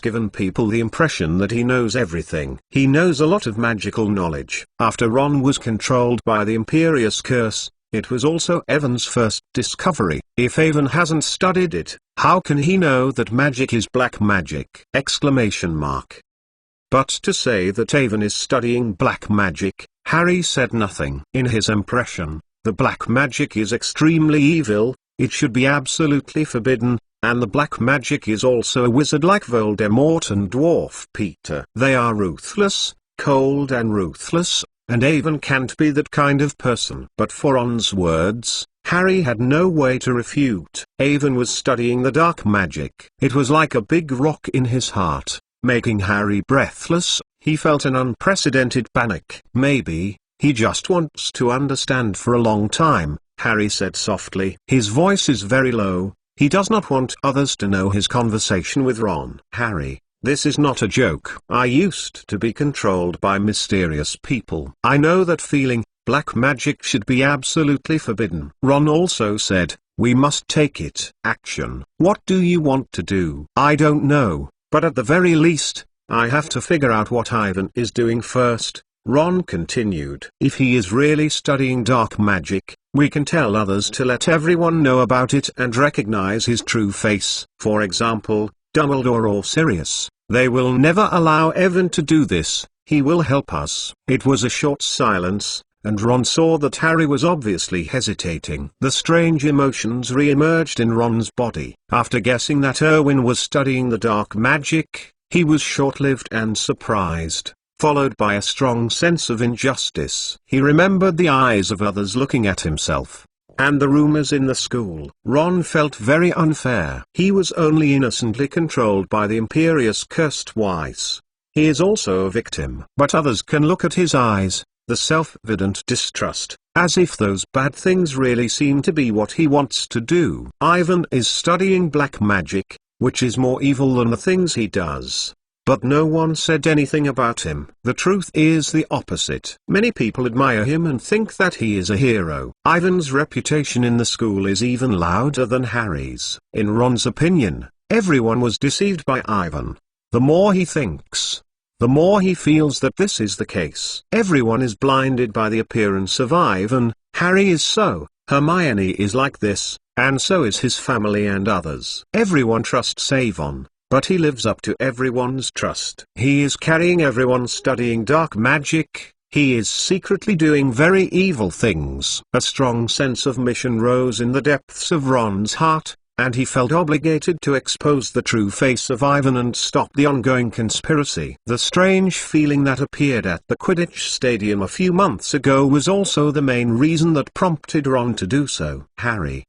given people the impression that he knows everything. He knows a lot of magical knowledge. After Ron was controlled by the Imperious Curse, It was also Evan's first discovery. If Evan hasn't studied it, how can he know that magic is black magic? Exclamation mark. But to say that Evan is studying black magic, Harry said nothing. In his impression, the black magic is extremely evil, it should be absolutely forbidden, and the black magic is also a wizard like Voldemort and Dwarf Peter. They are ruthless, cold and ruthless, and Evan can't be that kind of person. But for Ron's words, Harry had no way to refute. Evan was studying the dark magic. It was like a big rock in his heart, making Harry breathless. He felt an unprecedented panic. Maybe, he just wants to understand for a long time, Harry said softly. His voice is very low. He does not want others to know his conversation with Ron. Harry, this is not a joke. I used to be controlled by mysterious people. I know that feeling. Black magic should be absolutely forbidden. Ron also said, we must take it. Action. What do you want to do? I don't know, but at the very least, I have to figure out what Ivan is doing first. Ron continued. If he is really studying dark magic, we can tell others to let everyone know about it and recognize his true face. For example, Dumbledore or Sirius. They will never allow Evan to do this. He will help us. It was a short silence, and Ron saw that Harry was obviously hesitating. The strange emotions re-emerged in Ron's body. After guessing that Erwin was studying the dark magic, he was short-lived and surprised, followed by a strong sense of injustice. He remembered the eyes of others looking at himself, and the rumors in the school. Ron felt very unfair. He was only innocently controlled by the imperious cursed Weiss. He is also a victim. But others can look at his eyes, the self-evident distrust, as if those bad things really seem to be what he wants to do. Ivan is studying black magic, which is more evil than the things he does. But no one said anything about him. The truth is the opposite. Many people admire him and think that he is a hero. Ivan's reputation in the school is even louder than Harry's. In Ron's opinion, everyone was deceived by Ivan. The more he thinks, the more he feels that this is the case. Everyone is blinded by the appearance of Ivan. Harry is so, Hermione is like this, and so is his family and others. Everyone trusts Avon, but he lives up to everyone's trust. He is carrying everyone studying dark magic. He is secretly doing very evil things. A strong sense of mission rose in the depths of Ron's heart, and he felt obligated to expose the true face of Ivan and stop the ongoing conspiracy. The strange feeling that appeared at the Quidditch stadium a few months ago was also the main reason that prompted Ron to do so. Harry,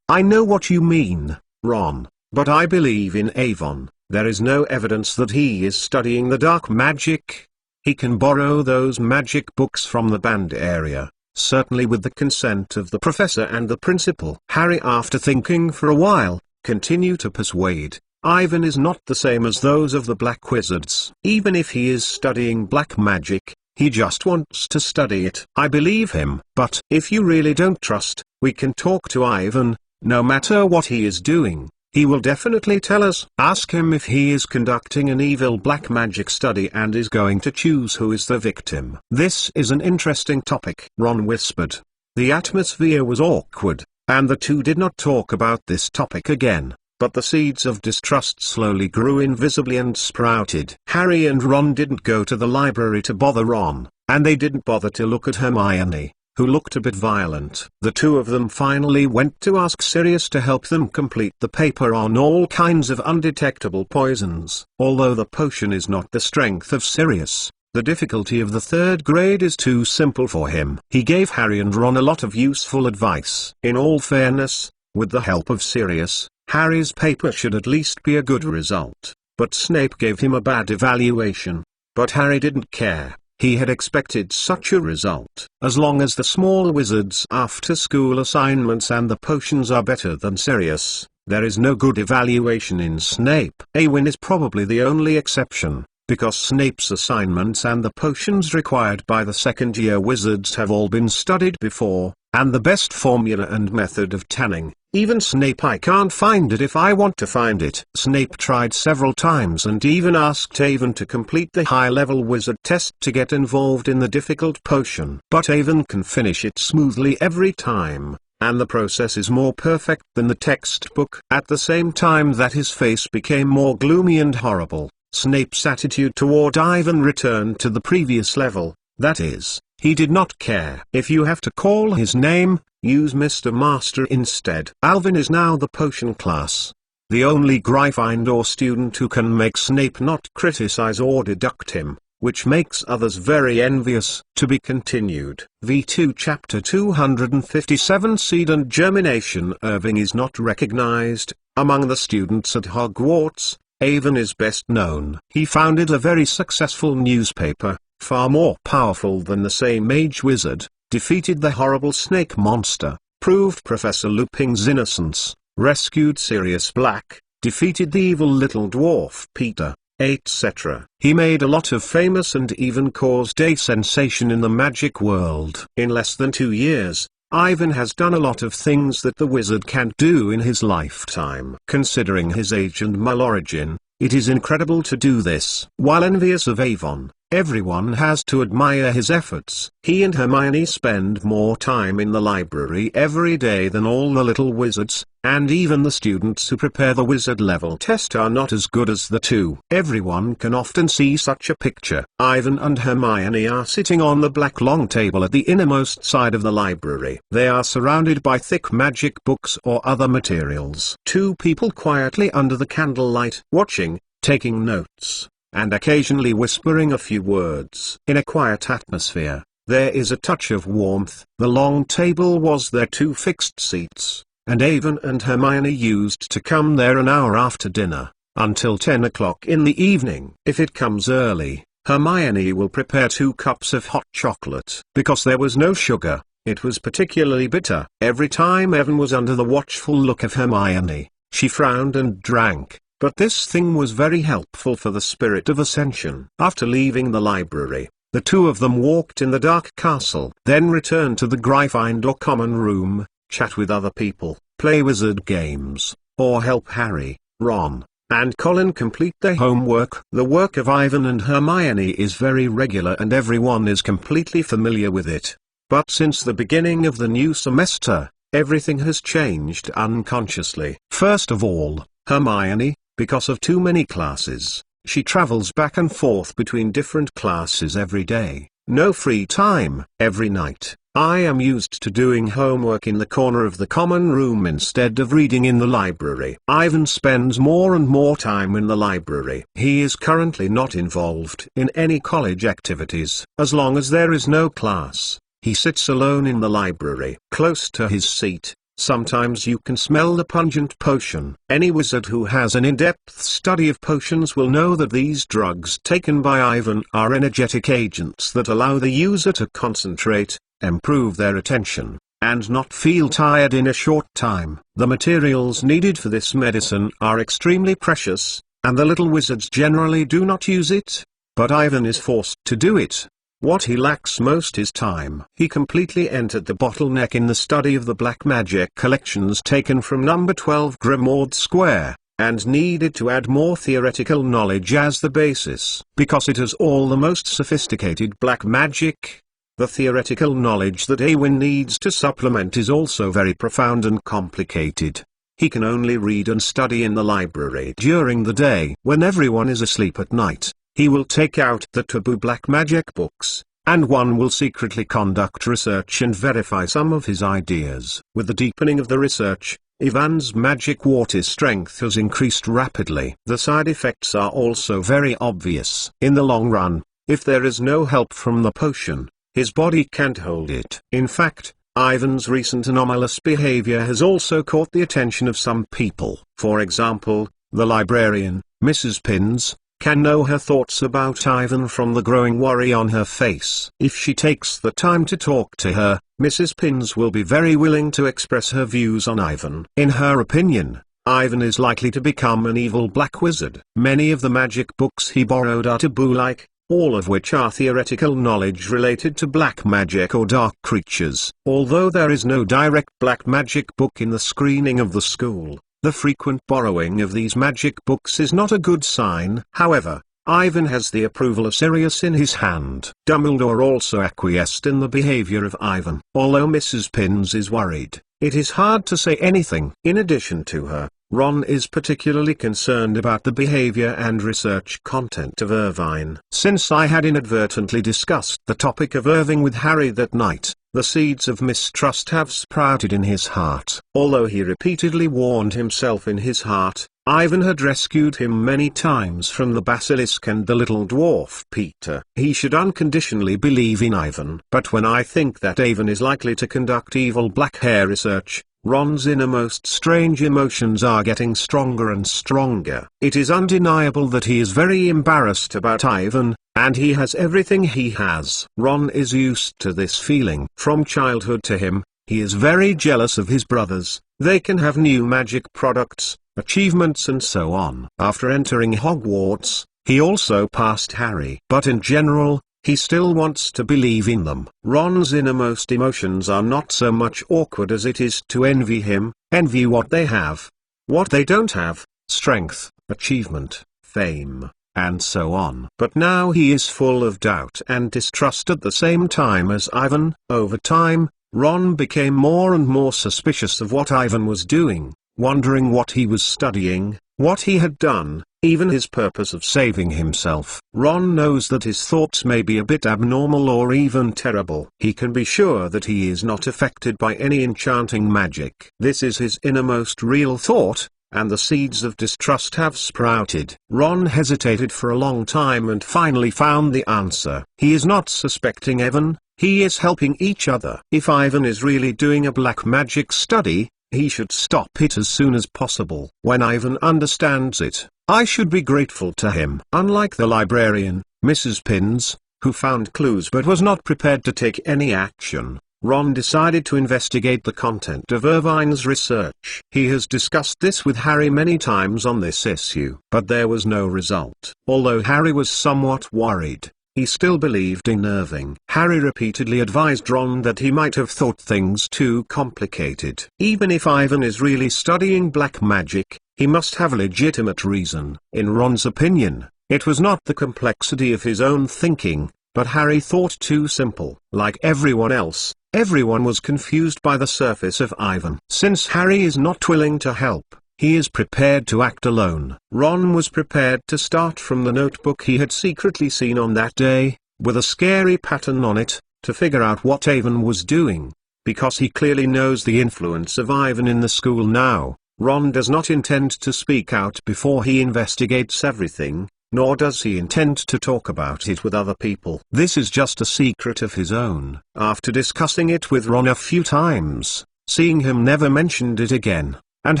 I know what you mean, Ron, but I believe in Avon. There is no evidence that he is studying the dark magic. He can borrow those magic books from the band area, certainly with the consent of the professor and the principal. Harry, after thinking for a while, continued to persuade. Ivan is not the same as those of the Black Wizards. Even if he is studying black magic, he just wants to study it. I believe him. But if you really don't trust, we can talk to Ivan. No matter what he is doing, he will definitely tell us. Ask him if he is conducting an evil black magic study and is going to choose who is the victim. This is an interesting topic, Ron whispered. The atmosphere was awkward, and the two did not talk about this topic again. But the seeds of distrust slowly grew invisibly and sprouted. Harry and Ron didn't go to the library to bother Ron, and they didn't bother to look at Hermione, who looked a bit violent. The two of them finally went to ask Sirius to help them complete the paper on all kinds of undetectable poisons. Although the potion is not the strength of Sirius, the difficulty of the third grade is too simple for him. He gave Harry and Ron a lot of useful advice. In all fairness, with the help of Sirius, Harry's paper should at least be a good result. But Snape gave him a bad evaluation. But Harry didn't care. He had expected such a result. As long as the small wizards' after-school assignments and the potions are better than Sirius, there is no good evaluation in Snape. Awin is probably the only exception, because Snape's assignments and the potions required by the second-year wizards have all been studied before, and the best formula and method of tanning, Even Snape, I can't find it if I want to find it. Snape tried several times and even asked Avon to complete the high-level wizard test to get involved in the difficult potion. But Avon can finish it smoothly every time, and the process is more perfect than the textbook. At the same time that his face became more gloomy and horrible, Snape's attitude toward Ivan returned to the previous level, that is, he did not care. If you have to call his name, use Mr. Master instead. Alvin is now the potion class. The only Gryffindor student who can make Snape not criticize or deduct him, which makes others very envious. To be continued. V2 Chapter 257 Seed and Germination. Irving is not recognized. Among the students at Hogwarts, Avon is best known. He founded a very successful newspaper, far more powerful than the same-age wizard, defeated the horrible snake monster, proved Professor Lupin's innocence, rescued Sirius Black, defeated the evil little dwarf Peter, etc. He made a lot of famous and even caused a sensation in the magic world. In less than 2 years, Ivan has done a lot of things that the wizard can't do in his lifetime. Considering his age and mal-origin, it is incredible to do this. While envious of Avon, everyone has to admire his efforts. He and Hermione spend more time in the library every day than all the little wizards, and even the students who prepare the wizard level test are not as good as the two. Everyone can often see such a picture. Ivan and Hermione are sitting on the black long table at the innermost side of the library. They are surrounded by thick magic books or other materials. Two people quietly under the candlelight, watching, taking notes, and occasionally whispering a few words. In a quiet atmosphere, there is a touch of warmth. The long table was their 2 fixed seats, and Avon and Hermione used to come there an hour after dinner, until 10 o'clock in the evening. If it comes early, Hermione will prepare 2 cups of hot chocolate. Because there was no sugar, it was particularly bitter. Every time Evan was under the watchful look of Hermione, she frowned and drank. But this thing was very helpful for the spirit of ascension. After leaving the library, the two of them walked in the dark castle, then returned to the Gryffindor common room, chat with other people, play wizard games, or help Harry, Ron, and Colin complete their homework. The work of Ivan and Hermione is very regular and everyone is completely familiar with it. But since the beginning of the new semester, everything has changed unconsciously. First of all, Hermione, because of too many classes, she travels back and forth between different classes every day. No free time. Every night, I am used to doing homework in the corner of the common room instead of reading in the library. Ivan spends more and more time in the library. He is currently not involved in any college activities. As long as there is no class, he sits alone in the library. Close to his seat, sometimes you can smell the pungent potion. Any wizard who has an in-depth study of potions will know that these drugs taken by Ivan are energetic agents that allow the user to concentrate, improve their attention, and not feel tired in a short time. The materials needed for this medicine are extremely precious, and the little wizards generally do not use it, but Ivan is forced to do it. What he lacks most is time. He completely entered the bottleneck in the study of the black magic collections taken from number 12 Grimmauld Square, and needed to add more theoretical knowledge as the basis. Because it has all the most sophisticated black magic, the theoretical knowledge that Awin needs to supplement is also very profound and complicated. He can only read and study in the library during the day. When everyone is asleep at night, he will take out the taboo black magic books, and one will secretly conduct research and verify some of his ideas. With the deepening of the research, Ivan's magic water strength has increased rapidly. The side effects are also very obvious. In the long run, if there is no help from the potion, his body can't hold it. In fact, Ivan's recent anomalous behavior has also caught the attention of some people. For example, the librarian, Mrs. Pins, can know her thoughts about Ivan from the growing worry on her face. If she takes the time to talk to her, Mrs. Pins will be very willing to express her views on Ivan. In her opinion, Ivan is likely to become an evil black wizard. Many of the magic books he borrowed are taboo-like, all of which are theoretical knowledge related to black magic or dark creatures. Although there is no direct black magic book in the screening of the school, the frequent borrowing of these magic books is not a good sign. However, Ivan has the approval of Sirius in his hand. Dumbledore also acquiesced in the behavior of Ivan. Although Mrs. Pins is worried, it is hard to say anything. In addition to her, Ron is particularly concerned about the behavior and research content of Irvine. Since I had inadvertently discussed the topic of Irving with Harry that night, the seeds of mistrust have sprouted in his heart. Although he repeatedly warned himself in his heart, Ivan had rescued him many times from the basilisk and the little dwarf Peter. He should unconditionally believe in Ivan. But when I think that Ivan is likely to conduct evil black hair research, Ron's innermost strange emotions are getting stronger and stronger. It is undeniable that he is very embarrassed about Ivan, and he has everything he has. Ron is used to this feeling. From childhood to him, he is very jealous of his brothers. They can have new magic products, achievements and so on. After entering Hogwarts, he also passed Harry. But in general, he still wants to believe in them. Ron's innermost emotions are not so much awkward as it is to envy him, envy what they have, what they don't have, strength, achievement, fame, and so on. But now he is full of doubt and distrust at the same time as Ivan. Over time, Ron became more and more suspicious of what Ivan was doing, wondering what he was studying, what he had done, even his purpose of saving himself. Ron knows that his thoughts may be a bit abnormal or even terrible. He can be sure that he is not affected by any enchanting magic. This is his innermost real thought, and the seeds of distrust have sprouted. Ron hesitated for a long time and finally found the answer. He is not suspecting Ivan, he is helping each other. If Ivan is really doing a black magic study, he should stop it as soon as possible. When Ivan understands it, I should be grateful to him. Unlike the librarian, Mrs. Pins, who found clues but was not prepared to take any action, Ron decided to investigate the content of Irvine's research. He has discussed this with Harry many times on this issue, but there was no result. Although Harry was somewhat worried, he still believed in Irving. Harry repeatedly advised Ron that he might have thought things too complicated. Even if Ivan is really studying black magic, he must have a legitimate reason. In Ron's opinion, it was not the complexity of his own thinking, but Harry thought too simple. Like everyone else, everyone was confused by the surface of Ivan. Since Harry is not willing to help, he is prepared to act alone. Ron was prepared to start from the notebook he had secretly seen on that day, with a scary pattern on it, to figure out what Ivan was doing. Because he clearly knows the influence of Ivan in the school now, Ron does not intend to speak out before he investigates everything, nor does he intend to talk about it with other people. This is just a secret of his own. After discussing it with Ron a few times, seeing him never mentioned it again, and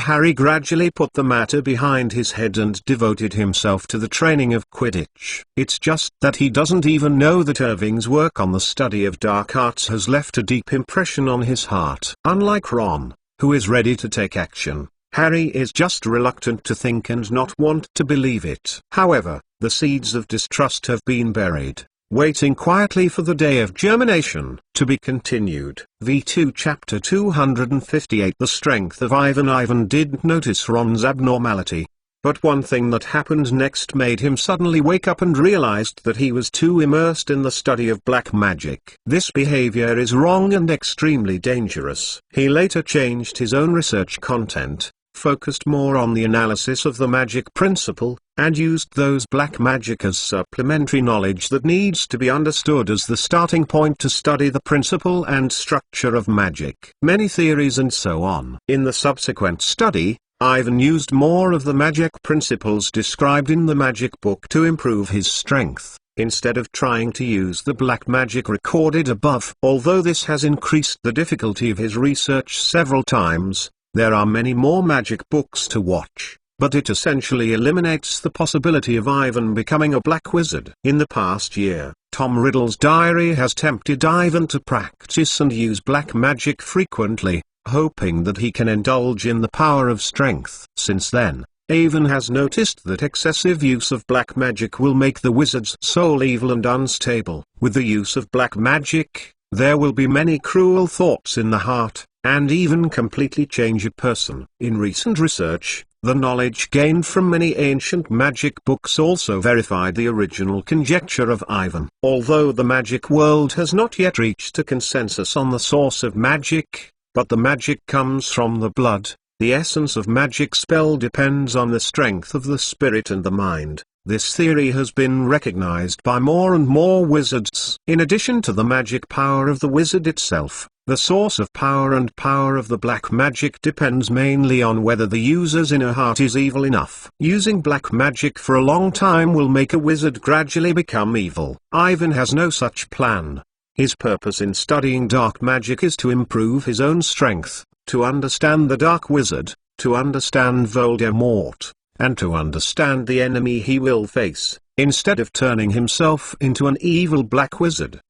Harry gradually put the matter behind his head and devoted himself to the training of Quidditch. It's just that he doesn't even know that Irving's work on the study of dark arts has left a deep impression on his heart. Unlike Ron, who is ready to take action, Harry is just reluctant to think and not want to believe it. However, the seeds of distrust have been buried, waiting quietly for the day of germination. To be continued. V2 Chapter 258. The strength of Ivan. Ivan didn't notice Ron's abnormality, but one thing that happened next made him suddenly wake up and realized that he was too immersed in the study of black magic. This behavior is wrong and extremely dangerous. He later changed his own research content, focused more on the analysis of the magic principle, and used those black magic as supplementary knowledge that needs to be understood as the starting point to study the principle and structure of magic, many theories and so on. In the subsequent study, Ivan used more of the magic principles described in the magic book to improve his strength, instead of trying to use the black magic recorded above. Although this has increased the difficulty of his research several times, there are many more magic books to watch, but it essentially eliminates the possibility of Ivan becoming a black wizard. In the past year, Tom Riddle's diary has tempted Ivan to practice and use black magic frequently, hoping that he can indulge in the power of strength. Since then, Avon has noticed that excessive use of black magic will make the wizard's soul evil and unstable. With the use of black magic, there will be many cruel thoughts in the heart, and even completely change a person. In recent research, the knowledge gained from many ancient magic books also verified the original conjecture of Ivan. Although the magic world has not yet reached a consensus on the source of magic, but the magic comes from the blood, the essence of magic spell depends on the strength of the spirit and the mind. This theory has been recognized by more and more wizards. In addition to the magic power of the wizard itself, the source of power and power of the black magic depends mainly on whether the user's inner heart is evil enough. Using black magic for a long time will make a wizard gradually become evil. Ivan has no such plan. His purpose in studying dark magic is to improve his own strength, to understand the dark wizard, to understand Voldemort, and to understand the enemy he will face, instead of turning himself into an evil black wizard.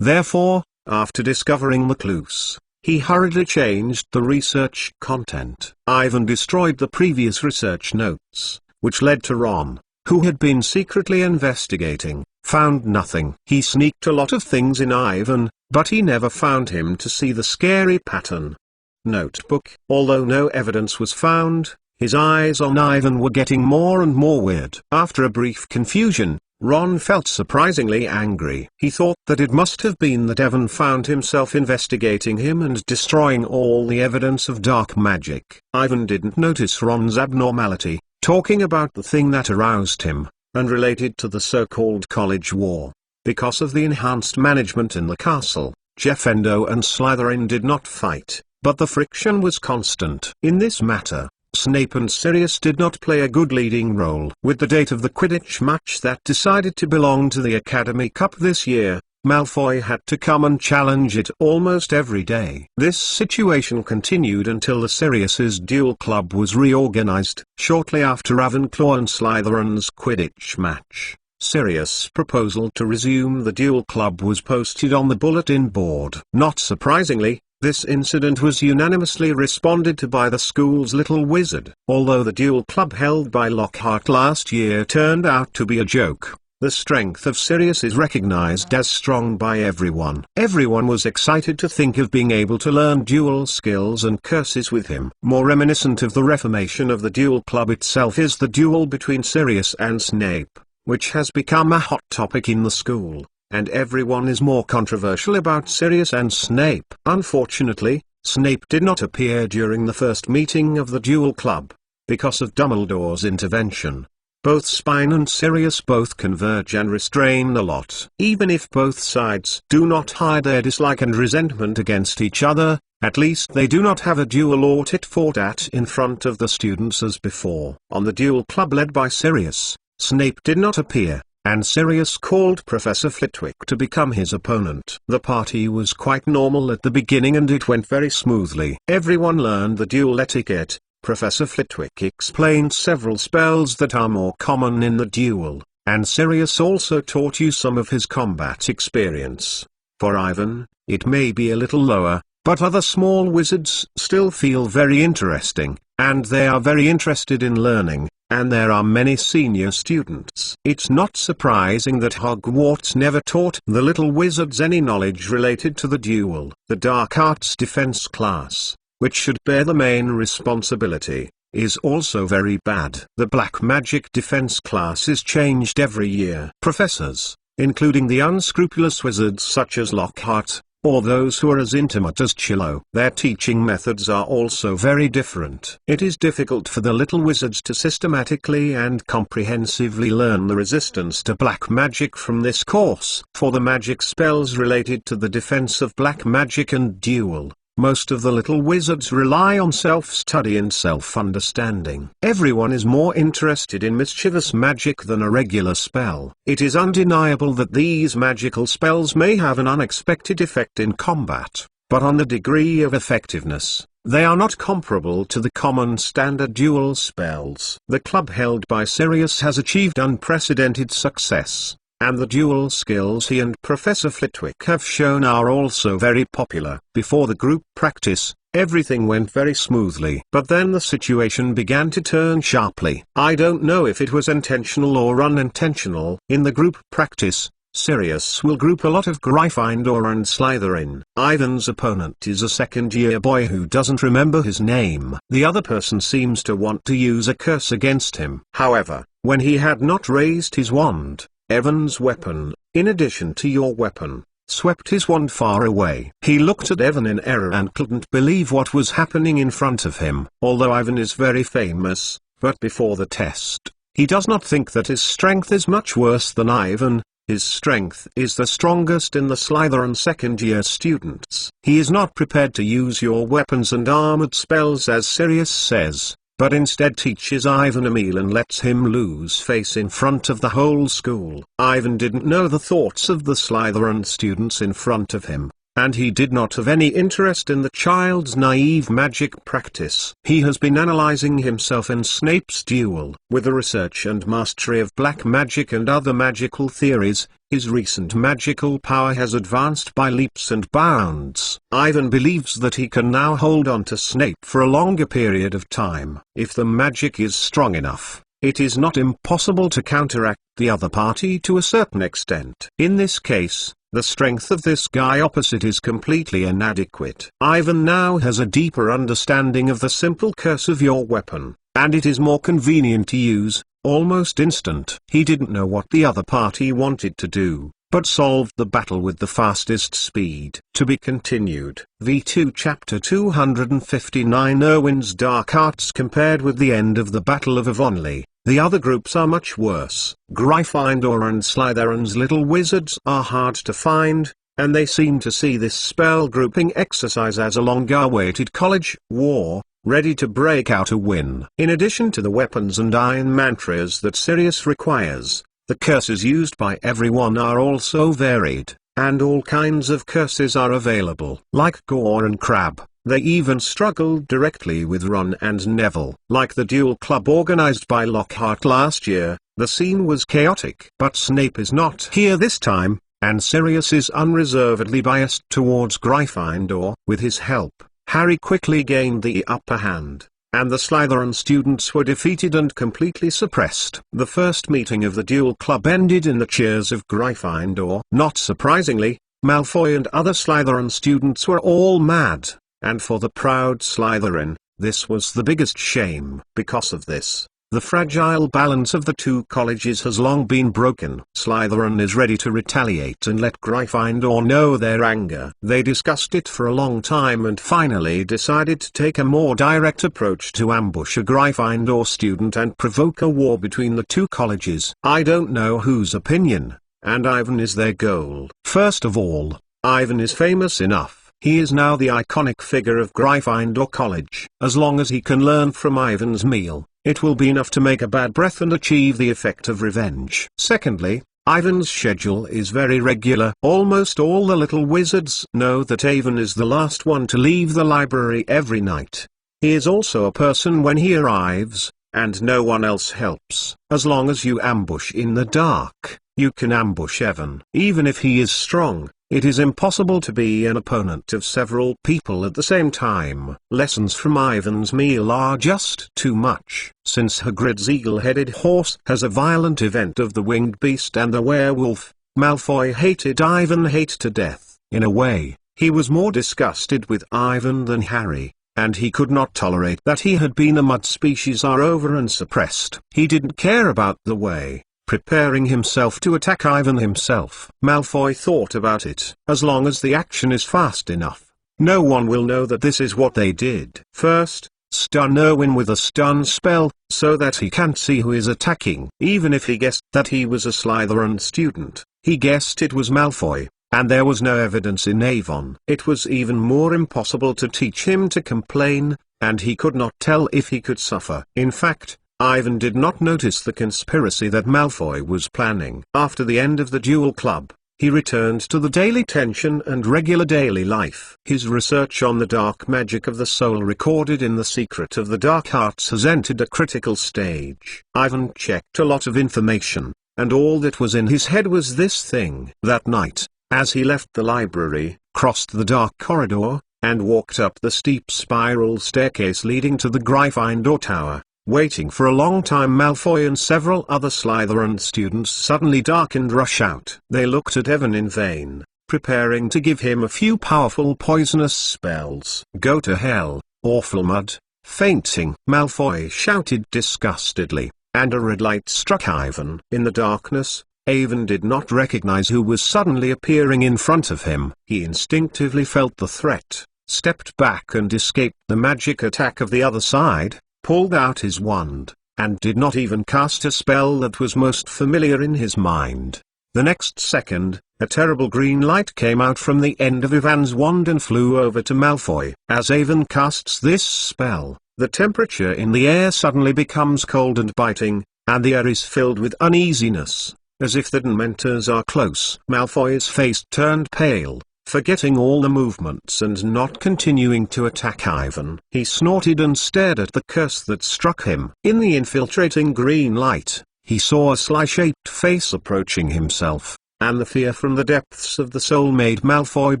Therefore, after discovering the clues, he hurriedly changed the research content. Ivan destroyed the previous research notes, which led to Ron, who had been secretly investigating, found nothing. He sneaked a lot of things in Ivan, but he never found him to see the scary pattern. Notebook. Although no evidence was found, his eyes on Ivan were getting more and more weird. After a brief confusion, Ron felt surprisingly angry. He thought that it must have been that Evan found himself investigating him and destroying all the evidence of dark magic. Ivan didn't notice Ron's abnormality, talking about the thing that aroused him, and related to the so-called college war. Because of the enhanced management in the castle, Gryffindor and Slytherin did not fight, but the friction was constant. In this matter, Snape and Sirius did not play a good leading role. With the date of the Quidditch match that decided to belong to the Academy Cup this year, Malfoy had to come and challenge it almost every day. This situation continued until the Sirius's duel club was reorganized. Shortly after Ravenclaw and Slytherin's Quidditch match, Sirius' proposal to resume the duel club was posted on the bulletin board. Not surprisingly, this incident was unanimously responded to by the school's little wizard. Although the duel club held by Lockhart last year turned out to be a joke, the strength of Sirius is recognized as strong by everyone. Everyone was excited to think of being able to learn duel skills and curses with him. More reminiscent of the reformation of the duel club itself is the duel between Sirius and Snape, which has become a hot topic in the school, and everyone is more controversial about Sirius and Snape. Unfortunately, Snape did not appear during the first meeting of the duel club, because of Dumbledore's intervention. Both Spine and Sirius both converge and restrain a lot. Even if both sides do not hide their dislike and resentment against each other, at least they do not have a duel or tit-for-tat in front of the students as before. On the duel club led by Sirius, Snape did not appear, and Sirius called Professor Flitwick to become his opponent. The party was quite normal at the beginning and it went very smoothly. Everyone learned the duel etiquette. Professor Flitwick explained several spells that are more common in the duel, and Sirius also taught you some of his combat experience. For Ivan, it may be a little lower, but other small wizards still feel very interesting, and they are very interested in learning, and there are many senior students. It's not surprising that Hogwarts never taught the little wizards any knowledge related to the duel. The Dark Arts Defense class, which should bear the main responsibility, is also very bad. The Black Magic Defense class is changed every year. Professors, including the unscrupulous wizards such as Lockhart, or those who are as intimate as Chillo, their teaching methods are also very different. It is difficult for the little wizards to systematically and comprehensively learn the resistance to black magic from this course. For the magic spells related to the defense of black magic and duel, most of the little wizards rely on self-study and self-understanding. Everyone is more interested in mischievous magic than a regular spell. It is undeniable that these magical spells may have an unexpected effect in combat, but on the degree of effectiveness, they are not comparable to the common standard duel spells. The club held by Sirius has achieved unprecedented success, and the duel skills he and Professor Flitwick have shown are also very popular. Before the group practice, Everything went very smoothly. But then the situation began to turn sharply. I don't know if it was intentional or unintentional. In the group practice, Sirius will group a lot of Gryffindor and Slytherin. Ivan's opponent is a second-year boy who doesn't remember his name. The other person seems to want to use a curse against him. However, when he had not raised his wand, Evan's weapon, in addition to your weapon, swept his wand far away. He looked at Evan in error and couldn't believe what was happening in front of him. Although Ivan is very famous, but before the test, he does not think that his strength is much worse than Ivan. His strength is the strongest in the Slytherin second-year students. He is not prepared to use your weapons and armored spells as Sirius says, but instead teaches Ivan a meal and lets him lose face in front of the whole school. Ivan didn't know the thoughts of the Slytherin students in front of him, and he did not have any interest in the child's naive magic practice. He has been analyzing himself in Snape's duel. With the research and mastery of black magic and other magical theories, his recent magical power has advanced by leaps and bounds. Ivan believes that he can now hold on to Snape for a longer period of time. If the magic is strong enough, it is not impossible to counteract the other party to a certain extent. In this case, the strength of this guy opposite is completely inadequate. Ivan now has a deeper understanding of the simple curse of your weapon, and it is more convenient to use, almost instant. He didn't know what the other party wanted to do, but solved the battle with the fastest speed. To be continued. V2 Chapter 259 Irwin's Dark Arts compared with the end of the Battle of Avonlea. The other groups are much worse. Gryffindor and Slytherin's little wizards are hard to find, and they seem to see this spell grouping exercise as a long-awaited college war, ready to break out a win. In addition to the weapons and iron mantras that Sirius requires, the curses used by everyone are also varied, and all kinds of curses are available. Like Gore and Crabbe, they even struggled directly with Ron and Neville. Like the duel club organized by Lockhart last year, the scene was chaotic. But Snape is not here this time, and Sirius is unreservedly biased towards Gryffindor. With his help, Harry quickly gained the upper hand, and the Slytherin students were defeated and completely suppressed. The first meeting of the duel club ended in the cheers of Gryffindor. Not surprisingly, Malfoy and other Slytherin students were all mad. And for the proud Slytherin, this was the biggest shame. Because of this, the fragile balance of the two colleges has long been broken. Slytherin is ready to retaliate and let Gryffindor know their anger. They discussed it for a long time and finally decided to take a more direct approach to ambush a Gryffindor student and provoke a war between the two colleges. I don't know whose opinion, and Ivan is their goal. First of all, Ivan is famous enough. He is now the iconic figure of Gryffindor College. As long as he can learn from Ivan's meal, it will be enough to make a bad breath and achieve the effect of revenge. Secondly, Ivan's schedule is very regular. Almost all the little wizards know that Ivan is the last one to leave the library every night. He is also a person when he arrives, and no one else helps. As long as you ambush in the dark, you can ambush Ivan. Even if he is strong, it is impossible to be an opponent of several people at the same time. Lessons from Ivan's meal are just too much. Since Hagrid's eagle-headed horse has a violent event of the winged beast and the werewolf, Malfoy hated Ivan to death. In a way, he was more disgusted with Ivan than Harry, and he could not tolerate that he had been a mud species are over and suppressed. He didn't care about the way. Preparing himself to attack Ivan himself. Malfoy thought about it. As long as the action is fast enough, no one will know that this is what they did. First, stun Irwin with a stun spell, so that he can't see who is attacking. Even if he guessed that he was a Slytherin student, he guessed it was Malfoy, and there was no evidence in Avon. It was even more impossible to teach him to complain, and he could not tell if he could suffer. In fact, Ivan did not notice the conspiracy that Malfoy was planning. After the end of the duel club, he returned to the daily tension and regular daily life. His research on the dark magic of the soul recorded in The Secret of the Dark Arts has entered a critical stage. Ivan checked a lot of information, and all that was in his head was this thing. That night, as he left the library, crossed the dark corridor, and walked up the steep spiral staircase leading to the Gryffindor Tower. Waiting for a long time, Malfoy and several other Slytherin students suddenly darkened rush out. They looked at Evan in vain, preparing to give him a few powerful poisonous spells. "Go to hell, awful mud, fainting!" Malfoy shouted disgustedly, and a red light struck Ivan. In the darkness, Ivan did not recognize who was suddenly appearing in front of him. He instinctively felt the threat, stepped back and escaped the magic attack of the other side, pulled out his wand, and did not even cast a spell that was most familiar in his mind. The next second, a terrible green light came out from the end of Ivan's wand and flew over to Malfoy. As Ivan casts this spell, the temperature in the air suddenly becomes cold and biting, and the air is filled with uneasiness, as if the Dementors are close. Malfoy's face turned pale, forgetting all the movements and not continuing to attack Ivan. He snorted and stared at the curse that struck him. In the infiltrating green light, he saw a sly-shaped face approaching himself, and the fear from the depths of the soul made Malfoy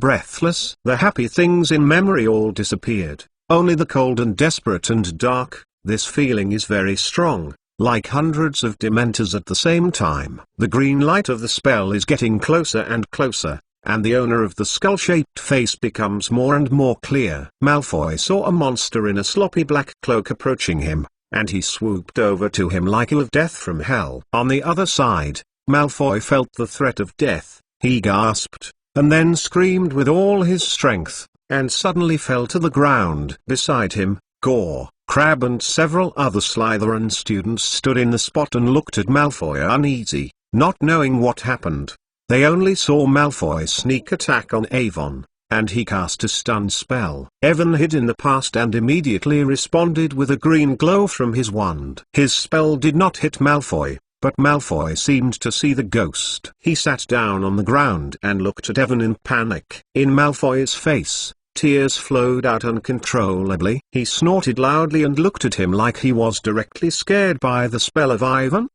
breathless. The happy things in memory all disappeared, only the cold and desperate and dark. This feeling is very strong, like hundreds of Dementors at the same time. The green light of the spell is getting closer and closer, and the owner of the skull-shaped face becomes more and more clear. Malfoy saw a monster in a sloppy black cloak approaching him, and he swooped over to him like of death from hell. On the other side, Malfoy felt the threat of death. He gasped, and then screamed with all his strength, and suddenly fell to the ground. Beside him, Gore, Crabbe and several other Slytherin students stood in the spot and looked at Malfoy uneasy, not knowing what happened. They only saw Malfoy sneak attack on Avon, and he cast a stun spell. Evan hid in the past and immediately responded with a green glow from his wand. His spell did not hit Malfoy, but Malfoy seemed to see the ghost. He sat down on the ground and looked at Evan in panic. In Malfoy's face, tears flowed out uncontrollably. He snorted loudly and looked at him like he was directly scared by the spell of Ivan!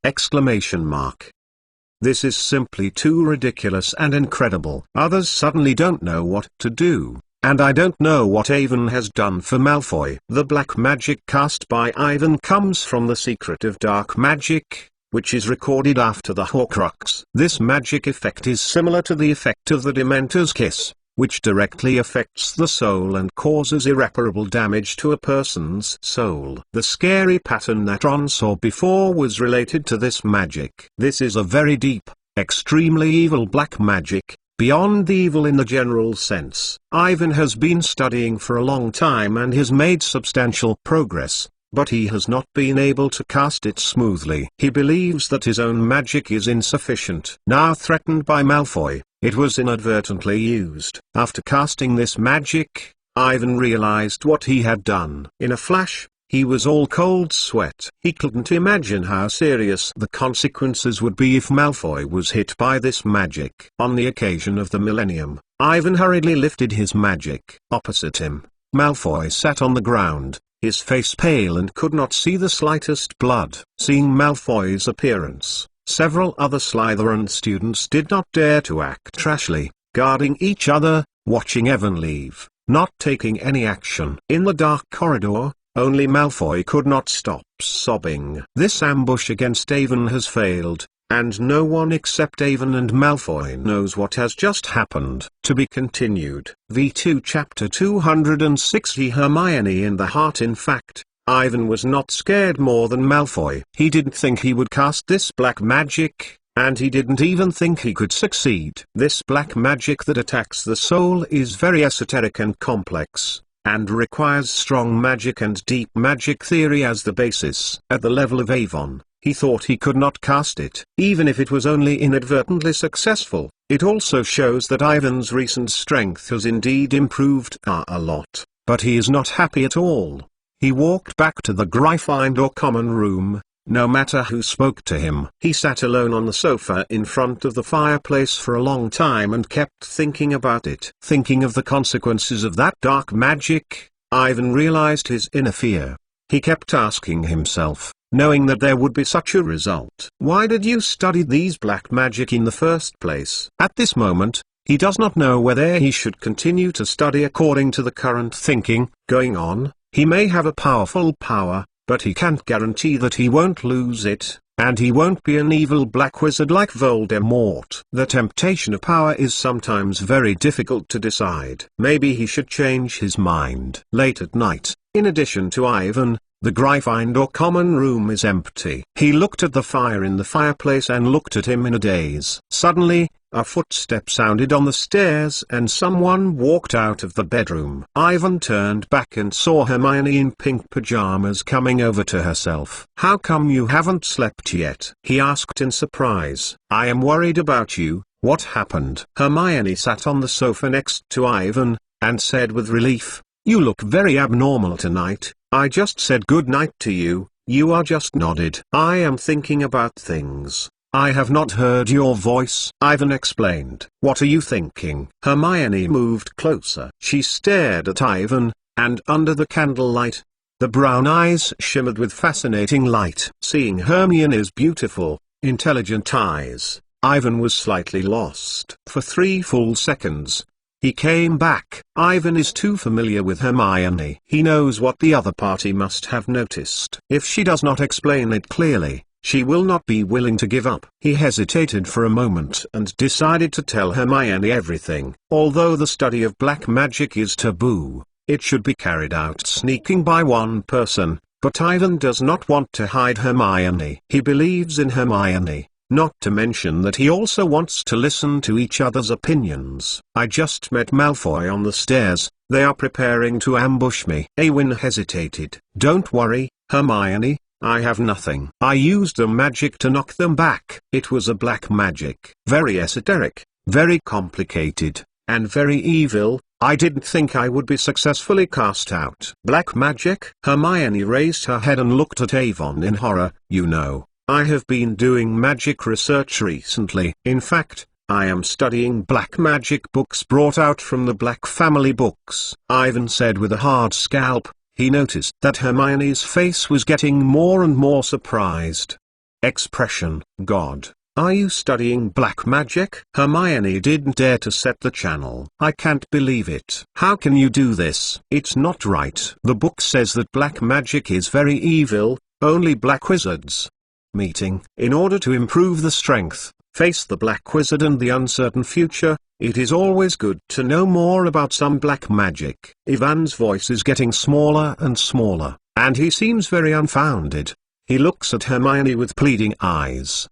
This is simply too ridiculous and incredible. Others suddenly don't know what to do, and I don't know what Ivan has done for Malfoy. The black magic cast by Ivan comes from the secret of dark magic, which is recorded after the Horcrux. This magic effect is similar to the effect of the Dementor's kiss, which directly affects the soul and causes irreparable damage to a person's soul. The scary pattern that Ron saw before was related to this magic. This is a very deep, extremely evil black magic, beyond the evil in the general sense. Ivan has been studying for a long time and has made substantial progress, but he has not been able to cast it smoothly. He believes that his own magic is insufficient. Now threatened by Malfoy, it was inadvertently used. After casting this magic, Ivan realized what he had done. In a flash, he was all cold sweat. He couldn't imagine how serious the consequences would be if Malfoy was hit by this magic. On the occasion of the millennium, Ivan hurriedly lifted his magic. Opposite him, Malfoy sat on the ground, his face pale and could not see the slightest blood. Seeing Malfoy's appearance, several other Slytherin students did not dare to act rashly, guarding each other, watching Evan leave, not taking any action. In the dark corridor, only Malfoy could not stop sobbing. This ambush against Evan has failed, and no one except Evan and Malfoy knows what has just happened. To be continued. V2 Chapter 260 Hermione in the Heart. In fact, Ivan was not scared more than Malfoy. He didn't think he would cast this black magic, and he didn't even think he could succeed. This black magic that attacks the soul is very esoteric and complex, and requires strong magic and deep magic theory as the basis. At the level of Avon, he thought he could not cast it. Even if it was only inadvertently successful, it also shows that Ivan's recent strength has indeed improved a lot. But he is not happy at all. He walked back to the Gryffindor common room, no matter who spoke to him. He sat alone on the sofa in front of the fireplace for a long time and kept thinking about it. Thinking of the consequences of that dark magic, Ivan realized his inner fear. He kept asking himself, knowing that there would be such a result, why did you study these black magic in the first place? At this moment, He does not know whether he should continue to study according to the current thinking going on. He may have a powerful power, but he can't guarantee that he won't lose it, and he won't be an evil black wizard like Voldemort. The temptation of power is sometimes very difficult to decide. Maybe he should change his mind. Late at night, in addition to Ivan, the Gryffindor common room is empty. He looked at the fire in the fireplace and looked at him in a daze. Suddenly, a footstep sounded on the stairs and someone walked out of the bedroom. Ivan turned back and saw Hermione in pink pajamas coming over to herself. "How come you haven't slept yet?" he asked in surprise. "I am worried about you. What happened?" Hermione sat on the sofa next to Ivan, and said with relief, "You look very abnormal tonight. I just said good night to you, you are just nodded." "I am thinking about things. I have not heard your voice," Ivan explained. "What are you thinking?" Hermione moved closer. She stared at Ivan, and under the candlelight, the brown eyes shimmered with fascinating light. Seeing Hermione's beautiful, intelligent eyes, Ivan was slightly lost. For 3 full seconds, he came back. Ivan is too familiar with Hermione. He knows what the other party must have noticed. If she does not explain it clearly, she will not be willing to give up. He hesitated for a moment and decided to tell Hermione everything. Although the study of black magic is taboo, it should be carried out sneaking by one person, but Ivan does not want to hide Hermione. He believes in Hermione. Not to mention that he also wants to listen to each other's opinions. "I just met Malfoy on the stairs, they are preparing to ambush me." Eowyn hesitated. "Don't worry, Hermione, I have nothing. I used a magic to knock them back." It was a black magic. Very esoteric, very complicated, and very evil. "I didn't think I would be successfully cast out." "Black magic?" Hermione raised her head and looked at Avon in horror. "You know, I have been doing magic research recently. In fact, I am studying black magic books brought out from the Black family books," Ivan said with a hard scalp. He noticed that Hermione's face was getting more and more surprised. Expression. "God, are you studying black magic?" Hermione didn't dare to set the channel. "I can't believe it. How can you do this? It's not right. The book says that black magic is very evil, only black wizards." Meeting. In order to improve the strength, face the black wizard and the uncertain future, it is always good to know more about some black magic. Ivan's voice is getting smaller and smaller, and he seems very unfounded. He looks at Hermione with pleading eyes.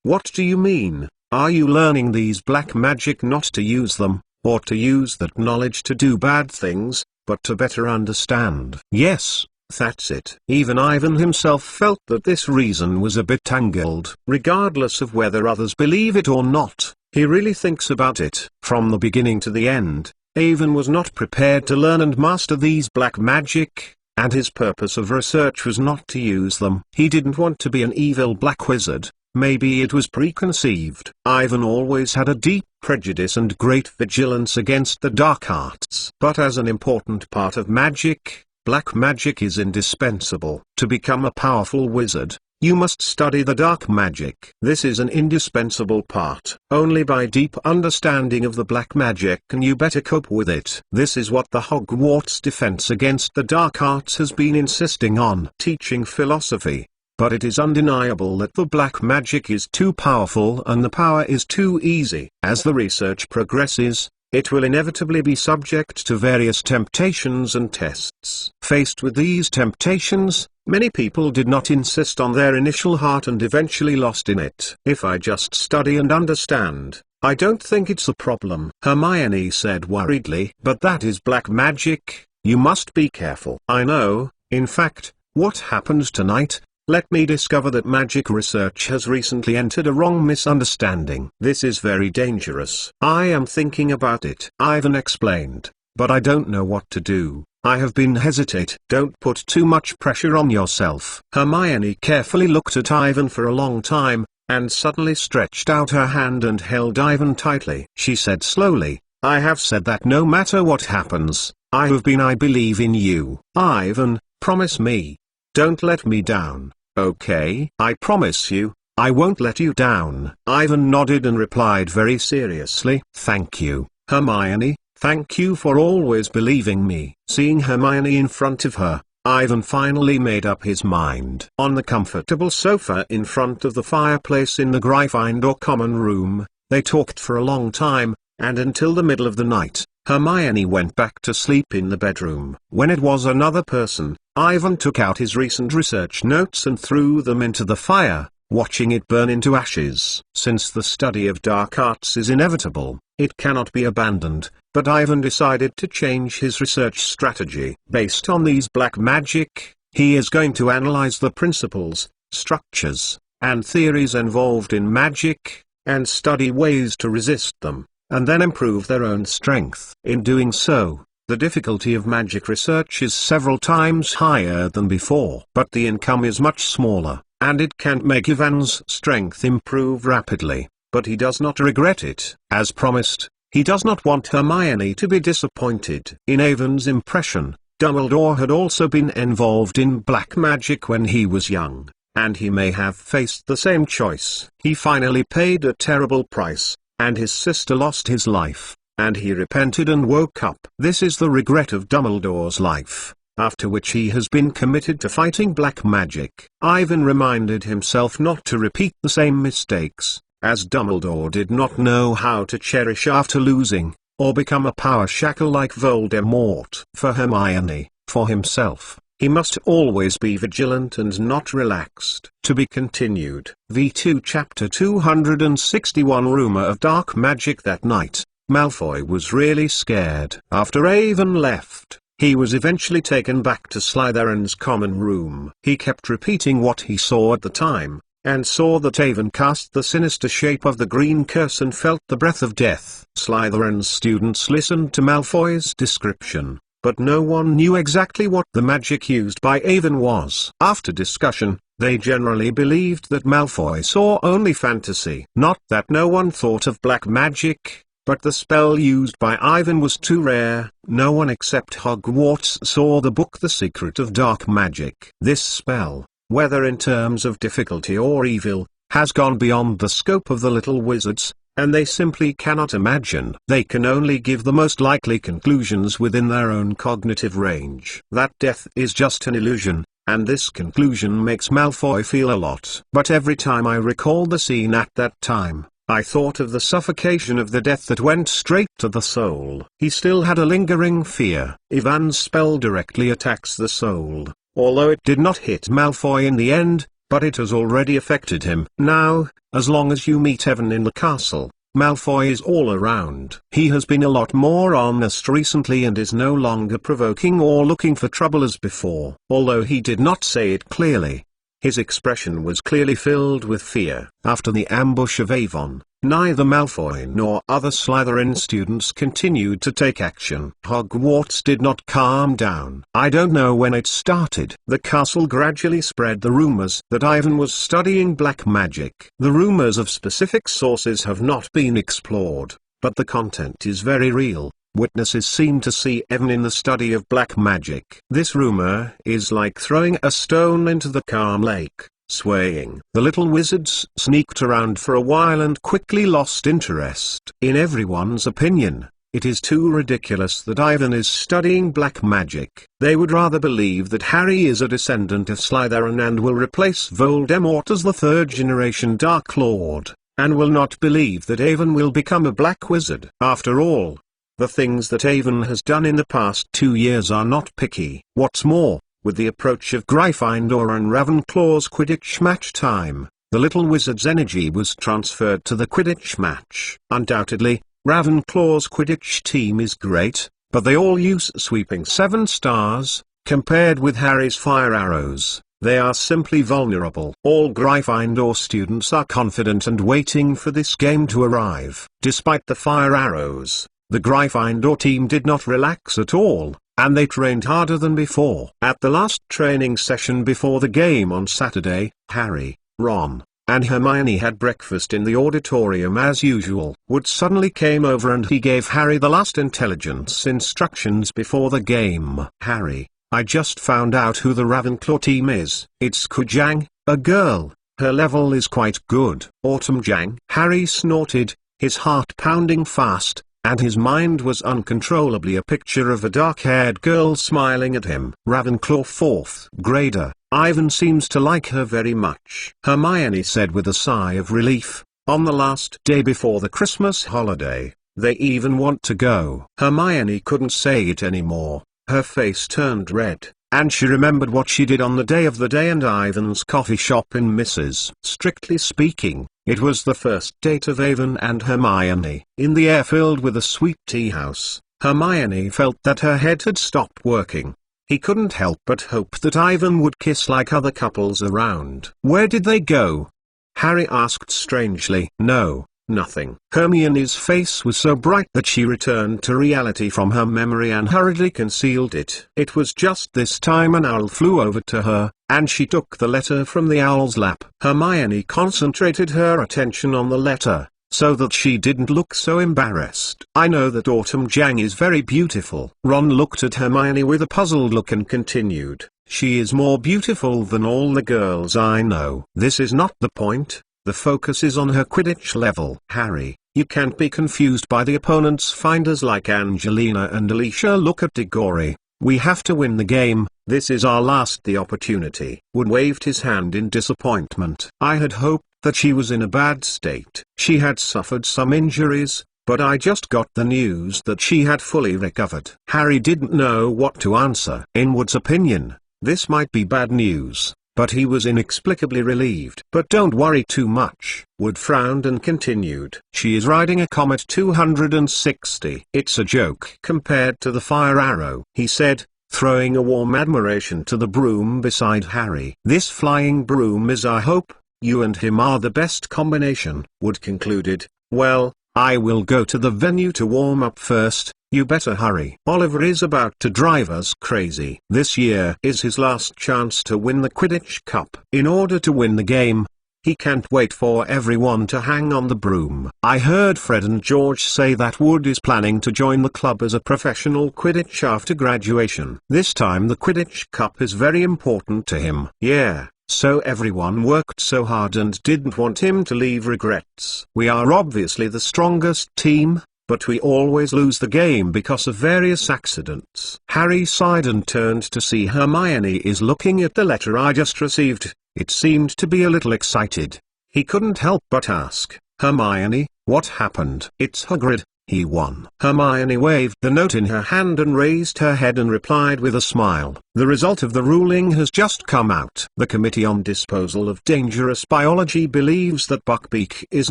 "What do you mean? Are you learning these black magic not to use them, or to use that knowledge to do bad things, but to better understand?" "Yes. That's it." Even Ivan himself felt that this reason was a bit tangled. Regardless of whether others believe it or not, he really thinks about it. From the beginning to the end, Ivan was not prepared to learn and master these black magic, and his purpose of research was not to use them. He didn't want to be an evil black wizard. Maybe it was preconceived. Ivan always had a deep prejudice and great vigilance against the dark arts. But as an important part of magic, black magic is indispensable. To become a powerful wizard, you must study the dark magic. This is an indispensable part. Only by deep understanding of the black magic can you better cope with it. This is what the Hogwarts Defense Against the Dark Arts has been insisting on. Teaching philosophy. But it is undeniable that the black magic is too powerful and the power is too easy. As the research progresses, it will inevitably be subject to various temptations and tests. Faced with these temptations, many people did not insist on their initial heart and eventually lost in it. "If I just study and understand, I don't think it's a problem," Hermione said worriedly. "But that is black magic, you must be careful." "I know. In fact, what happened tonight? Let me discover that magic research has recently entered a wrong misunderstanding. This is very dangerous." "I am thinking about it," Ivan explained, "but I don't know what to do. I have been hesitate." "Don't put too much pressure on yourself." Hermione carefully looked at Ivan for a long time, and suddenly stretched out her hand and held Ivan tightly. She said slowly, "I have said that no matter what happens, I believe in you. Ivan, promise me. Don't let me down. Okay?" "I promise you, I won't let you down." Ivan nodded and replied very seriously, "Thank you, Hermione, thank you for always believing me." Seeing Hermione in front of her, Ivan finally made up his mind. On the comfortable sofa in front of the fireplace in the Gryffindor common room, they talked for a long time, and until the middle of the night. Hermione went back to sleep in the bedroom. When it was another person, Ivan took out his recent research notes and threw them into the fire, watching it burn into ashes. Since the study of dark arts is inevitable, it cannot be abandoned, but Ivan decided to change his research strategy. Based on these black magic, he is going to analyze the principles, structures, and theories involved in magic, and study ways to resist them, and then improve their own strength. In doing so, the difficulty of magic research is several times higher than before. But the income is much smaller, and it can make Ivan's strength improve rapidly, but he does not regret it. As promised, he does not want Hermione to be disappointed. In Ivan's impression, Dumbledore had also been involved in black magic when he was young, and he may have faced the same choice. He finally paid a terrible price, and his sister lost his life, and he repented and woke up. This is the regret of Dumbledore's life, after which he has been committed to fighting black magic. Ivan reminded himself not to repeat the same mistakes, as Dumbledore did not know how to cherish after losing, or become a power shackle like Voldemort. For Hermione, for himself, he must always be vigilant and not relaxed. To be continued. V2 Chapter 261 Rumor of Dark Magic. That night, Malfoy was really scared. After Ivan left, he was eventually taken back to Slytherin's common room. He kept repeating what he saw at the time, and saw that Ivan cast the sinister shape of the green curse and felt the breath of death. Slytherin's students listened to Malfoy's description, but no one knew exactly what the magic used by Ivan was. After discussion, they generally believed that Malfoy saw only fantasy. Not that no one thought of black magic, but the spell used by Ivan was too rare. No one except Hogwarts saw the book The Secret of Dark Magic. This spell, whether in terms of difficulty or evil, has gone beyond the scope of the little wizards, and they simply cannot imagine. They can only give the most likely conclusions within their own cognitive range. That death is just an illusion, and this conclusion makes Malfoy feel a lot. But every time I recall the scene at that time, I thought of the suffocation of the death that went straight to the soul. He still had a lingering fear. Ivan's spell directly attacks the soul, although it did not hit Malfoy in the end, but it has already affected him. Now, as long as you meet Evan in the castle, Malfoy is all around. He has been a lot more honest recently and is no longer provoking or looking for trouble as before. Although he did not say it clearly, his expression was clearly filled with fear. After the ambush of Avon, neither Malfoy nor other Slytherin students continued to take action. Hogwarts did not calm down. I don't know when it started. The castle gradually spread the rumors that Ivan was studying black magic. The rumors of specific sources have not been explored, but the content is very real. Witnesses seem to see Ivan in the study of black magic. This rumor is like throwing a stone into the calm lake, swaying. The little wizards sneaked around for a while and quickly lost interest. In everyone's opinion, it is too ridiculous that Ivan is studying black magic. They would rather believe that Harry is a descendant of Slytherin and will replace Voldemort as the third-generation Dark Lord, and will not believe that Ivan will become a black wizard. After all, the things that Ivan has done in the past 2 years are not picky. What's more, with the approach of Gryffindor and Ravenclaw's Quidditch match time, the little wizard's energy was transferred to the Quidditch match. Undoubtedly, Ravenclaw's Quidditch team is great, but they all use sweeping 7 stars. Compared with Harry's fire arrows, they are simply vulnerable. All Gryffindor students are confident and waiting for this game to arrive. Despite the fire arrows, the Gryffindor team did not relax at all, and they trained harder than before. At the last training session before the game on Saturday, Harry, Ron, and Hermione had breakfast in the auditorium as usual. Wood suddenly came over and he gave Harry the last intelligence instructions before the game. "Harry, I just found out who the Ravenclaw team is. It's Kujang, a girl. Her level is quite good. Autumn. Harry snorted, his heart pounding fast, and his mind was uncontrollably a picture of a dark-haired girl smiling at him. Ravenclaw 4th grader. Ivan seems to like her very much, Hermione said with a sigh of relief. On the last day before the Christmas holiday, they even want to go. Hermione couldn't say it anymore. Her face turned red, and she remembered what she did on the day and Ivan's coffee shop in Mrs. Strictly speaking, it was the first date of Ivan and Hermione. In the air filled with a sweet tea house, Hermione felt that her head had stopped working. He couldn't help but hope that Ivan would kiss like other couples around. Where did they go? Harry asked strangely. No, nothing. Hermione's face was so bright that she returned to reality from her memory and hurriedly concealed it. It was just this time an owl flew over to her, and she took the letter from the owl's lap. Hermione concentrated her attention on the letter, so that she didn't look so embarrassed. I know that Autumn is very beautiful. Ron looked at Hermione with a puzzled look and continued, she is more beautiful than all the girls I know. This is not the point. The focus is on her Quidditch level. Harry, you can't be confused by the opponent's finders like Angelina and Alicia. Look at Diggory. We have to win the game. This is our last opportunity. Wood waved his hand in disappointment. I had hoped that she was in a bad state. She had suffered some injuries, but I just got the news that she had fully recovered. Harry didn't know what to answer. In Wood's opinion, this might be bad news, but he was inexplicably relieved. But don't worry too much. Wood frowned and continued. She is riding a Comet 260. It's a joke compared to the Fire Arrow, he said, throwing a warm admiration to the broom beside Harry. This flying broom is our hope. You and him are the best combination. Wood concluded. Well, I will go to the venue to warm up first. You better hurry. Oliver is about to drive us crazy. This year is his last chance to win the Quidditch Cup. In order to win the game, he can't wait for everyone to hang on the broom. I heard Fred and George say that Wood is planning to join the club as a professional Quidditch after graduation. This time the Quidditch Cup is very important to him. Yeah. So everyone worked so hard and didn't want him to leave regrets. We are obviously the strongest team, but we always lose the game because of various accidents. Harry sighed and turned to see Hermione is looking at the letter I just received. It seemed to be a little excited. He couldn't help but ask, Hermione, what happened? It's Hagrid. He won. Hermione waved the note in her hand and raised her head and replied with a smile. The result of the ruling has just come out. The Committee on Disposal of Dangerous Biology believes that Buckbeak is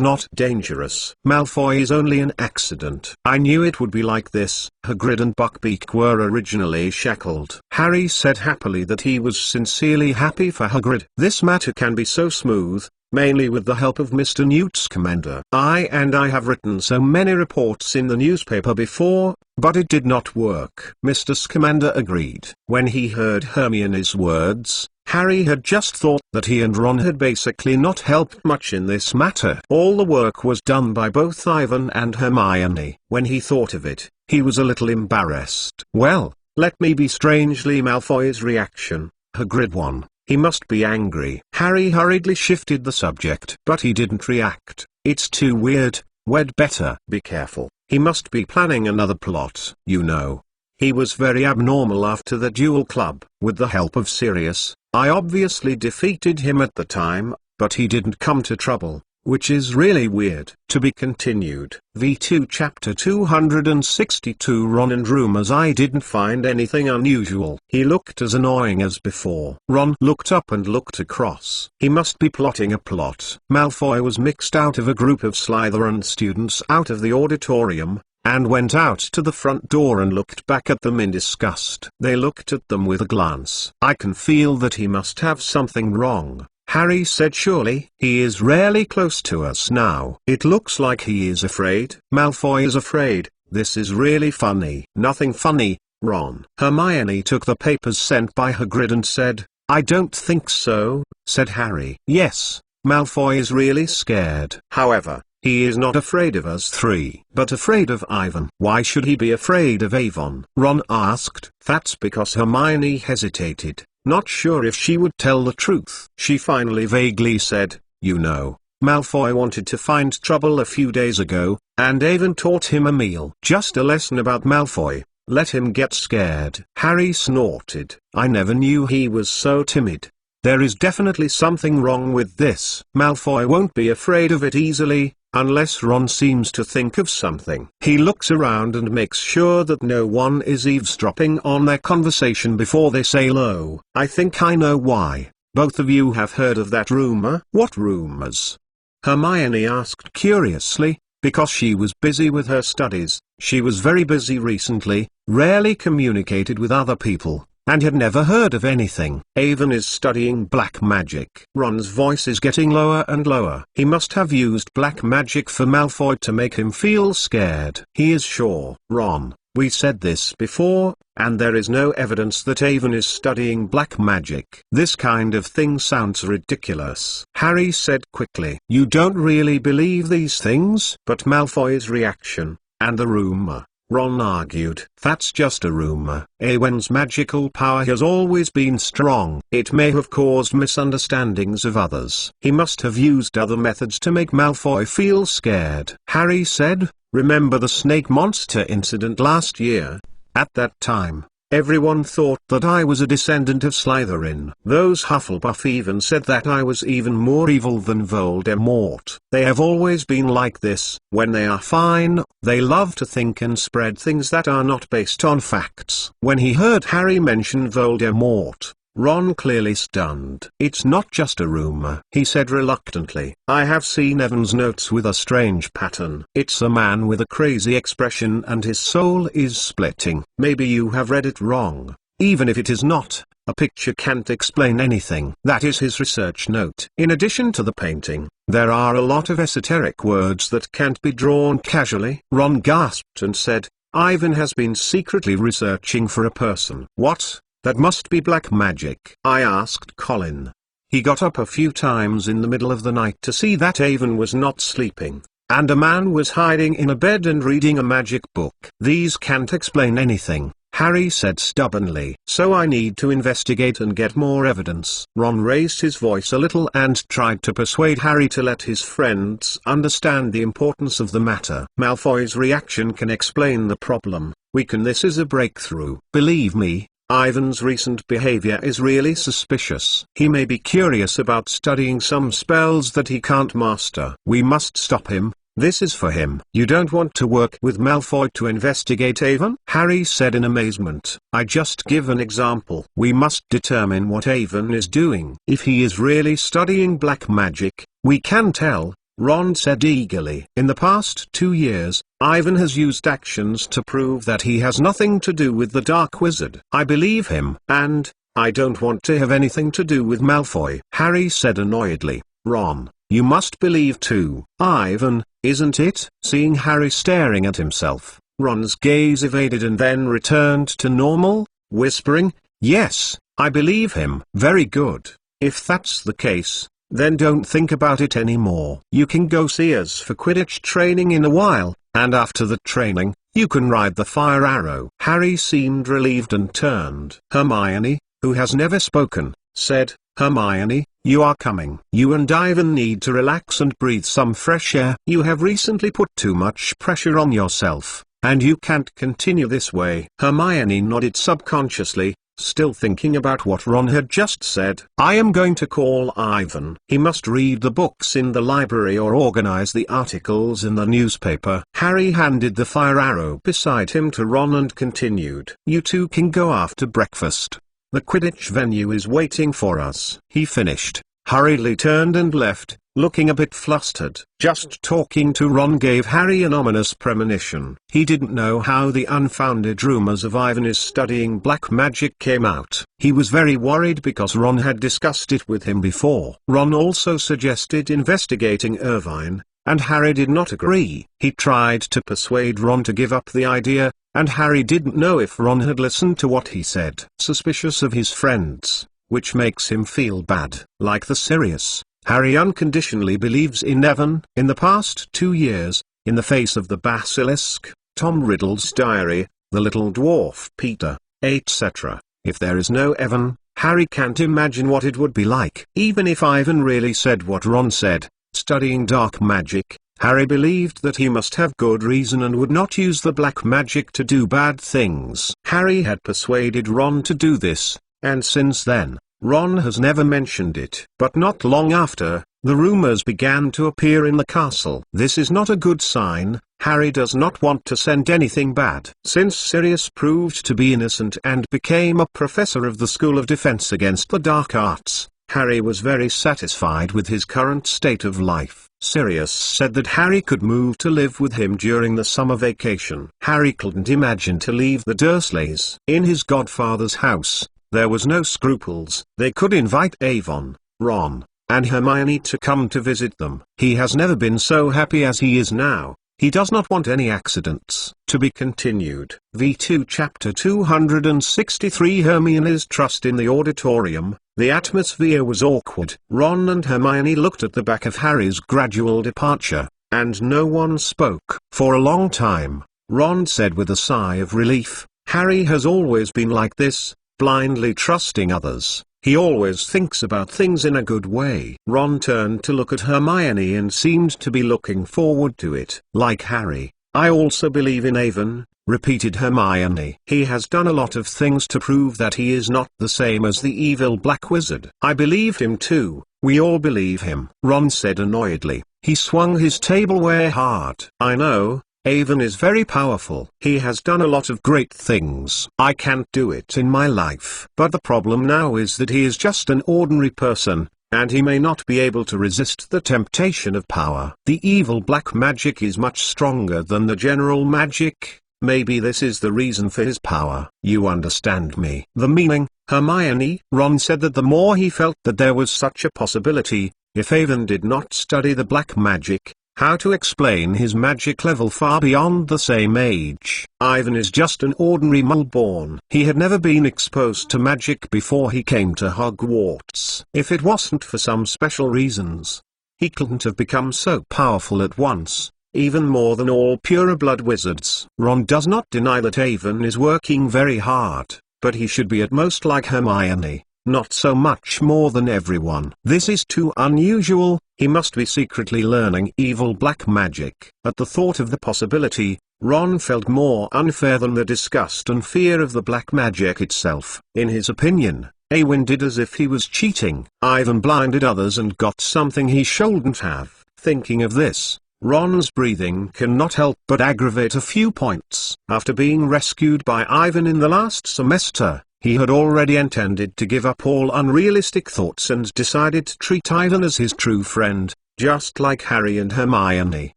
not dangerous. Malfoy is only an accident. I knew it would be like this. Hagrid and Buckbeak were originally shackled. Harry said happily that he was sincerely happy for Hagrid. This matter can be so smooth, mainly with the help of Mr. Newt Scamander. I have written so many reports in the newspaper before, but it did not work. Mr. Scamander agreed. When he heard Hermione's words, Harry had just thought that he and Ron had basically not helped much in this matter. All the work was done by both Ivan and Hermione. When he thought of it, he was a little embarrassed. Well, let me be strangely Malfoy's reaction. Hagrid won. He must be angry. Harry hurriedly shifted the subject. But he didn't react. It's too weird. We'd better be careful. He must be planning another plot. You know. He was very abnormal after the duel club. With the help of Sirius, I obviously defeated him at the time, but he didn't come to trouble, which is really weird. To be continued. V2 Chapter 262 Ron and Rumors. I didn't find anything unusual. He looked as annoying as before. Ron looked up and looked across. He must be plotting a plot. Malfoy was mixed out of a group of Slytherin students out of the auditorium, and went out to the front door and looked back at them in disgust. They looked at them with a glance. I can feel that he must have something wrong, Harry said. Surely. He is rarely close to us now. It looks like he is afraid. Malfoy is afraid. This is really funny. Nothing funny, Ron. Hermione took the papers sent by Hagrid and said, I don't think so, said Harry. Yes, Malfoy is really scared. However, he is not afraid of us three, but afraid of Ivan. Why should he be afraid of Avon? Ron asked. That's because Hermione hesitated. not sure if she would tell the truth. She finally vaguely said, "You know, Malfoy wanted to find trouble a few days ago, and Avon taught him a meal. Just a lesson about Malfoy. Let him get scared." Harry snorted. "I never knew he was so timid. There is definitely something wrong with this. Malfoy won't be afraid of it easily, unless Ron seems to think of something." He looks around and makes sure that no one is eavesdropping on their conversation before they say hello. "I think I know why. Both of you have heard of that rumor." "What rumors?" Hermione asked curiously, because she was busy with her studies. She was very busy recently, rarely communicated with other people, and had never heard of anything. "Avon is studying black magic." Ron's voice is getting lower and lower. "He must have used black magic for Malfoy to make him feel scared." He is sure. "Ron, we said this before, and there is no evidence that Avon is studying black magic. This kind of thing sounds ridiculous," Harry said quickly. "You don't really believe these things?" "But Malfoy's reaction, and the rumor," Ron argued. "That's just a rumor. Avon's magical power has always been strong. It may have caused misunderstandings of others. He must have used other methods to make Malfoy feel scared." Harry said, "Remember the snake monster incident last year? At that time, everyone thought that I was a descendant of Slytherin. Those Hufflepuff even said that I was even more evil than Voldemort. They have always been like this. When they are fine, they love to think and spread things that are not based on facts." When he heard Harry mention Voldemort, Ron clearly stunned. "It's not just a rumor," he said reluctantly. "I have seen Evan's notes with a strange pattern. It's a man with a crazy expression and his soul is splitting. Maybe you have read it wrong. Even if it is not, a picture can't explain anything." That is his research note. In addition to the painting, there are a lot of esoteric words that can't be drawn casually. Ron gasped and said, "Ivan has been secretly researching for a person." "What? That must be black magic," I asked Colin. He got up a few times in the middle of the night to see that Avon was not sleeping, and a man was hiding in a bed and reading a magic book. "These can't explain anything," Harry said stubbornly. "So I need to investigate and get more evidence." Ron raised his voice a little and tried to persuade Harry to let his friends understand the importance of the matter. "Malfoy's reaction can explain the problem. This is a breakthrough. Believe me, Ivan's recent behavior is really suspicious. He may be curious about studying some spells that he can't master. We must stop him. This is for him." "You don't want to work with Malfoy to investigate Avon?" Harry said in amazement. "I just give an example. We must determine what Avon is doing. If he is really studying black magic, we can tell," Ron said eagerly. "In the past 2 years, Ivan has used actions to prove that he has nothing to do with the Dark Wizard. I believe him. And, I don't want to have anything to do with Malfoy," Harry said annoyedly. "Ron, you must believe too. Ivan, isn't it?" Seeing Harry staring at himself, Ron's gaze evaded and then returned to normal, whispering, "Yes, I believe him." "Very good. If that's the case, then don't think about it anymore. You can go see us for Quidditch training in a while, and after the training, you can ride the fire arrow." Harry seemed relieved and turned. Hermione, who has never spoken, said, "Hermione, you are coming. You and Ivan need to relax and breathe some fresh air. You have recently put too much pressure on yourself, and you can't continue this way." Hermione nodded subconsciously, still thinking about what Ron had just said. "I am going to call Ivan. He must read the books in the library or organize the articles in the newspaper." Harry handed the fire arrow beside him to Ron and continued. "You two can go after breakfast. The Quidditch venue is waiting for us." He finished, hurriedly turned and left, looking a bit flustered. Just talking to Ron gave Harry an ominous premonition. He didn't know how the unfounded rumors of Ivan is studying black magic came out. He was very worried because Ron had discussed it with him before. Ron also suggested investigating Irvine, and Harry did not agree. He tried to persuade Ron to give up the idea, and Harry didn't know if Ron had listened to what he said. Suspicious of his friends, which makes him feel bad. Like the Sirius, Harry unconditionally believes in Evan. In the past 2 years, in the face of the basilisk, Tom Riddle's diary, the little dwarf Peter, etc., if there is no Evan, Harry can't imagine what it would be like. Even if Ivan really said what Ron said, studying dark magic, Harry believed that he must have good reason and would not use the black magic to do bad things. Harry had persuaded Ron to do this, and since then, Ron has never mentioned it. But not long after, the rumors began to appear in the castle. This is not a good sign. Harry does not want to send anything bad. Since Sirius proved to be innocent and became a professor of the School of Defense Against the Dark Arts, Harry was very satisfied with his current state of life. Sirius said that Harry could move to live with him during the summer vacation. Harry couldn't imagine to leave the Dursleys. In his godfather's house, there was no scruples. They could invite Avon, Ron, and Hermione to come to visit them. He has never been so happy as he is now. He does not want any accidents. To be continued. V2 Chapter 263 Hermione's trust in the auditorium. The atmosphere was awkward. Ron and Hermione looked at the back of Harry's gradual departure, and no one spoke. For a long time, Ron said with a sigh of relief, "Harry has always been like this, blindly trusting others. He always thinks about things in a good way." Ron turned to look at Hermione and seemed to be looking forward to it. "Like Harry, I also believe in Avon," repeated Hermione. "He has done a lot of things to prove that he is not the same as the evil black wizard." "I believed him too, we all believe him," Ron said annoyedly. He swung his tableware hard. "I know. Avon is very powerful. He has done a lot of great things. I can't do it in my life. But the problem now is that he is just an ordinary person, and he may not be able to resist the temptation of power. The evil black magic is much stronger than the general magic. Maybe this is the reason for his power. You understand me?" "The meaning, Hermione?" Ron said that the more he felt that there was such a possibility, if Avon did not study the black magic, how to explain his magic level far beyond the same age. Ivan is just an ordinary mole-born. He had never been exposed to magic before he came to Hogwarts. If it wasn't for some special reasons, he couldn't have become so powerful at once, even more than all pureblood wizards. Ron does not deny that Avon is working very hard, but he should be at most like Hermione, not so much more than everyone. This is too unusual. He must be secretly learning evil black magic. At the thought of the possibility, Ron felt more unfair than the disgust and fear of the black magic itself. In his opinion, Awin did as if he was cheating. Ivan blinded others and got something he shouldn't have. Thinking of this, Ron's breathing cannot help but aggravate a few points. After being rescued by Ivan in the last semester, he had already intended to give up all unrealistic thoughts and decided to treat Ivan as his true friend, just like Harry and Hermione.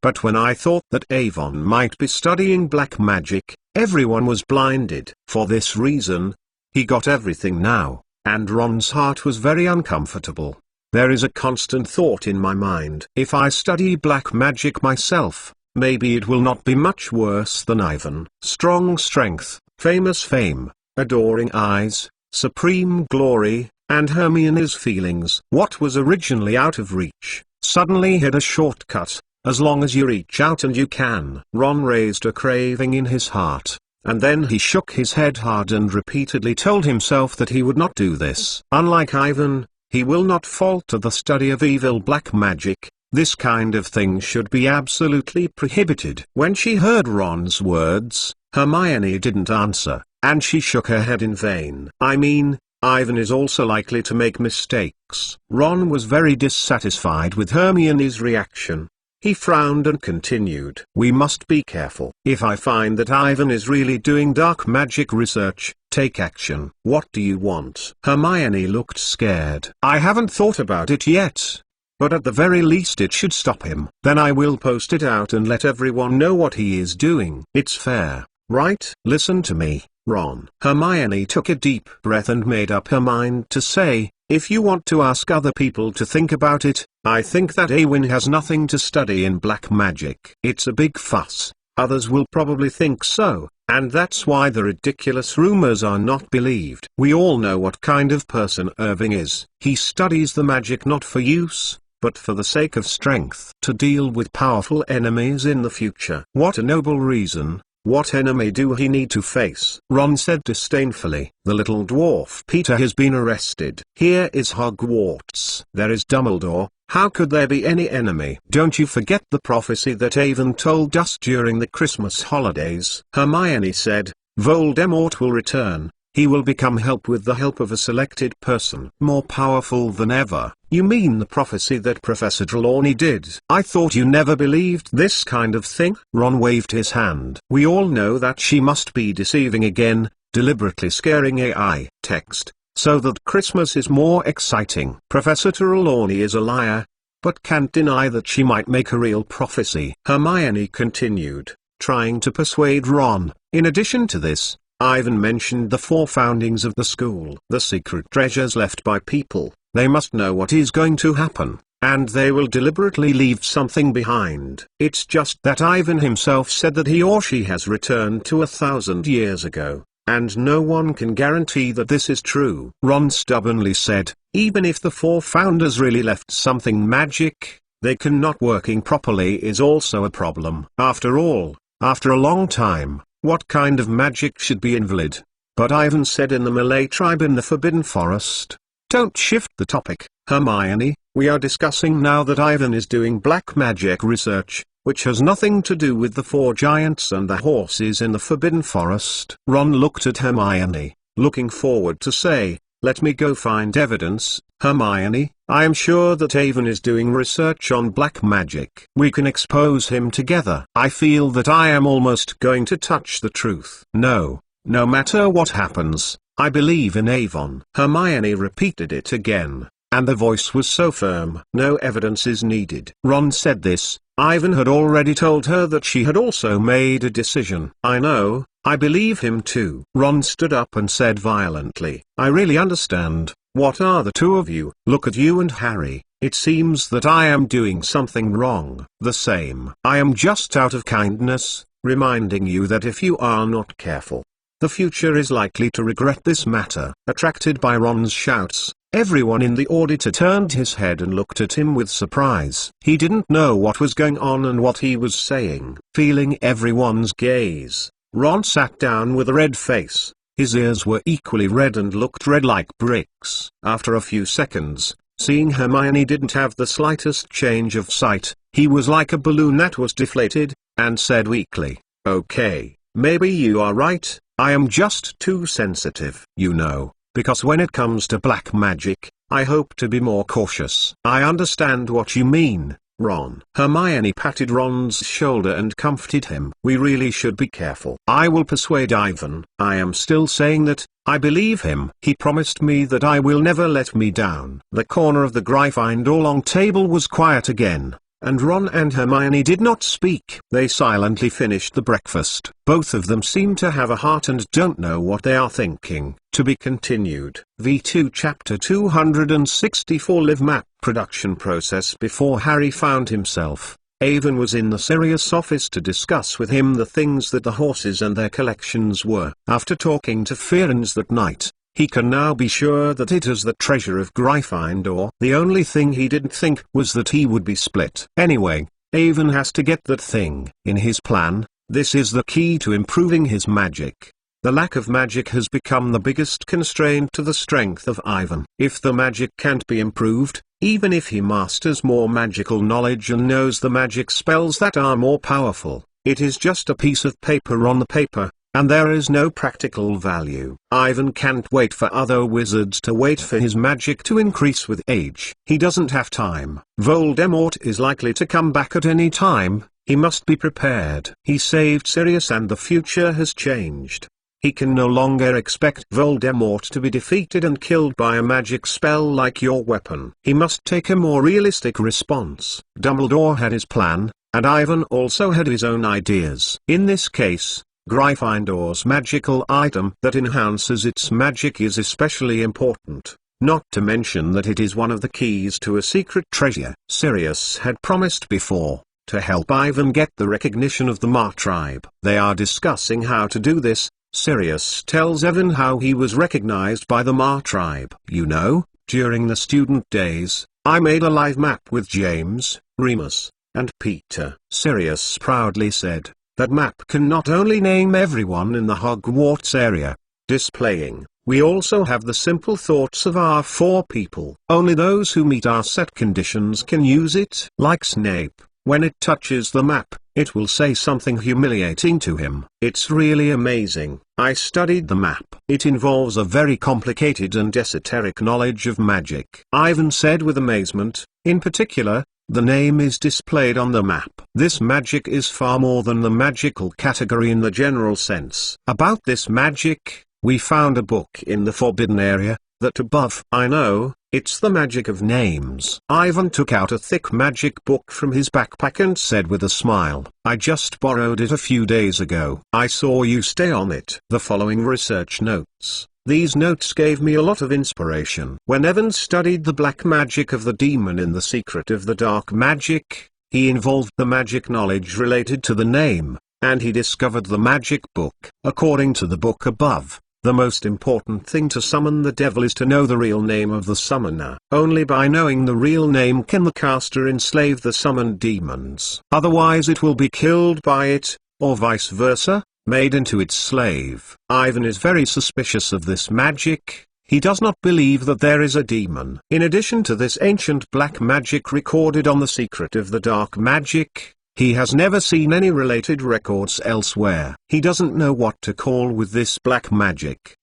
But when I thought that Avon might be studying black magic, everyone was blinded. For this reason, he got everything now, and Ron's heart was very uncomfortable. There is a constant thought in my mind. If I study black magic myself, maybe it will not be much worse than Ivan. Strong strength, famous fame, adoring eyes, supreme glory, and Hermione's feelings. What was originally out of reach, suddenly had a shortcut, as long as you reach out and you can. Ron raised a craving in his heart, and then he shook his head hard and repeatedly told himself that he would not do this. Unlike Ivan, he will not fall to the study of evil black magic. This kind of thing should be absolutely prohibited. When she heard Ron's words, Hermione didn't answer, and she shook her head in vain. "I mean, Ivan is also likely to make mistakes." Ron was very dissatisfied with Hermione's reaction. He frowned and continued, "We must be careful. If I find that Ivan is really doing dark magic research, take action." "What do you want?" Hermione looked scared. "I haven't thought about it yet. But at the very least it should stop him. Then I will post it out and let everyone know what he is doing. It's fair, right?" "Listen to me, Ron." Hermione took a deep breath and made up her mind to say, "If you want to ask other people to think about it, I think that Awin has nothing to study in black magic. It's a big fuss. Others will probably think so, and that's why the ridiculous rumors are not believed. We all know what kind of person Irving is. He studies the magic not for use, but for the sake of strength, to deal with powerful enemies in the future." "What a noble reason," What enemy do he need to face? Ron said disdainfully. The little dwarf Peter has been arrested. Here is Hogwarts. There is Dumbledore. How could there be any enemy? Don't you forget the prophecy that Avon told us during the Christmas holidays? Hermione said, Voldemort will return. He will become help with the help of a selected person. More powerful than ever. You mean the prophecy that Professor Trelawney did? I thought you never believed this kind of thing. Ron waved his hand. We all know that she must be deceiving again, deliberately scaring AI text, so that Christmas is more exciting. Professor Trelawney is a liar, but can't deny that she might make a real prophecy. Hermione continued, trying to persuade Ron. In addition to this, Ivan mentioned the 4 foundings of the school. The secret treasures left by people. They must know what is going to happen, and they will deliberately leave something behind. It's just that Ivan himself said that he or she has returned to 1,000 years ago, and no one can guarantee that this is true. Ron stubbornly said, even if the 4 founders really left something magic, they cannot working properly is also a problem. After all, after a long time, what kind of magic should be invalid? But Ivan said in the Malay tribe in the Forbidden Forest. Don't shift the topic, Hermione. We are discussing now that Ivan is doing black magic research, which has nothing to do with the 4 giants and the horses in the Forbidden Forest. Ron looked at Hermione, looking forward to say, let me go find evidence. Hermione, I am sure that Ivan is doing research on black magic. We can expose him together. I feel that I am almost going to touch the truth. No matter what happens, I believe in Avon. Hermione repeated it again, and the voice was so firm. No evidence is needed. Ron said this. Ivan had already told her that she had also made a decision. I know, I believe him too. Ron stood up and said violently, I really understand. What are the 2 of you? Look at you and Harry. It seems that I am doing something wrong. The same. I am just out of kindness, reminding you that if you are not careful, the future is likely to regret this matter. Attracted by Ron's shouts, everyone in the auditor turned his head and looked at him with surprise. He didn't know what was going on and what he was saying. Feeling everyone's gaze, Ron sat down with a red face. His ears were equally red and looked red like bricks. After a few seconds, seeing Hermione didn't have the slightest change of sight, he was like a balloon that was deflated, and said weakly, okay, maybe you are right, I am just too sensitive. You know, because when it comes to black magic, I hope to be more cautious. I understand what you mean, Ron. Hermione patted Ron's shoulder and comforted him. We really should be careful. I will persuade Ivan. I am still saying that, I believe him. He promised me that I will never let me down. The corner of the Gryffindor long table was quiet again, and Ron and Hermione did not speak. They silently finished the breakfast. Both of them seem to have a heart and don't know what they are thinking. To be continued. V2 Chapter 264 Live Map Production Process. Before Harry found himself, Avon was in the Sirius office to discuss with him the things that the horses and their collections were. After talking to Firenze that night, he can now be sure that it is the treasure of Gryffindor. The only thing he didn't think was that he would be split. Anyway, Avon has to get that thing. In his plan, this is the key to improving his magic. The lack of magic has become the biggest constraint to the strength of Ivan. If the magic can't be improved, even if he masters more magical knowledge and knows the magic spells that are more powerful, it is just a piece of paper on the paper, and there is no practical value. Ivan can't wait for other wizards to wait for his magic to increase with age. He doesn't have time. Voldemort is likely to come back at any time. He must be prepared. He saved Sirius and the future has changed. He can no longer expect Voldemort to be defeated and killed by a magic spell like your weapon. He must take a more realistic response. Dumbledore had his plan, and Ivan also had his own ideas. In this case, Gryffindor's magical item that enhances its magic is especially important, not to mention that it is one of the keys to a secret treasure. Sirius had promised before, to help Ivan get the recognition of the Ma tribe. They are discussing how to do this. Sirius tells Evan how he was recognized by the Ma tribe. You know, during the student days, I made a live map with James, Remus, and Peter. Sirius proudly said, That map can not only name everyone in the Hogwarts area displaying, we also have the simple thoughts of our 4 people. Only those who meet our set conditions can use it. Like Snape, when it touches the map, it will say something humiliating to him. It's really amazing. I studied the map. It involves a very complicated and esoteric knowledge of magic. Ivan said with amazement. In particular, the name is displayed on the map. This magic is far more than the magical category in the general sense. About this magic, we found a book in the forbidden area, that above. I know, it's the magic of names. Ivan took out a thick magic book from his backpack and said with a smile, I just borrowed it a few days ago. I saw you stay on it. The following research notes. These notes gave me a lot of inspiration. When Evan studied the black magic of the demon in The Secret of the Dark Magic, he involved the magic knowledge related to the name, and he discovered the magic book. According to the book above, the most important thing to summon the devil is to know the real name of the summoner. Only by knowing the real name can the caster enslave the summoned demons. Otherwise it will be killed by it, or vice versa, made into its slave. Ivan is very suspicious of this magic. He does not believe that there is a demon. In addition to this ancient black magic recorded on The Secret of the Dark Magic, he has never seen any related records elsewhere. He doesn't know what to call with this black magic!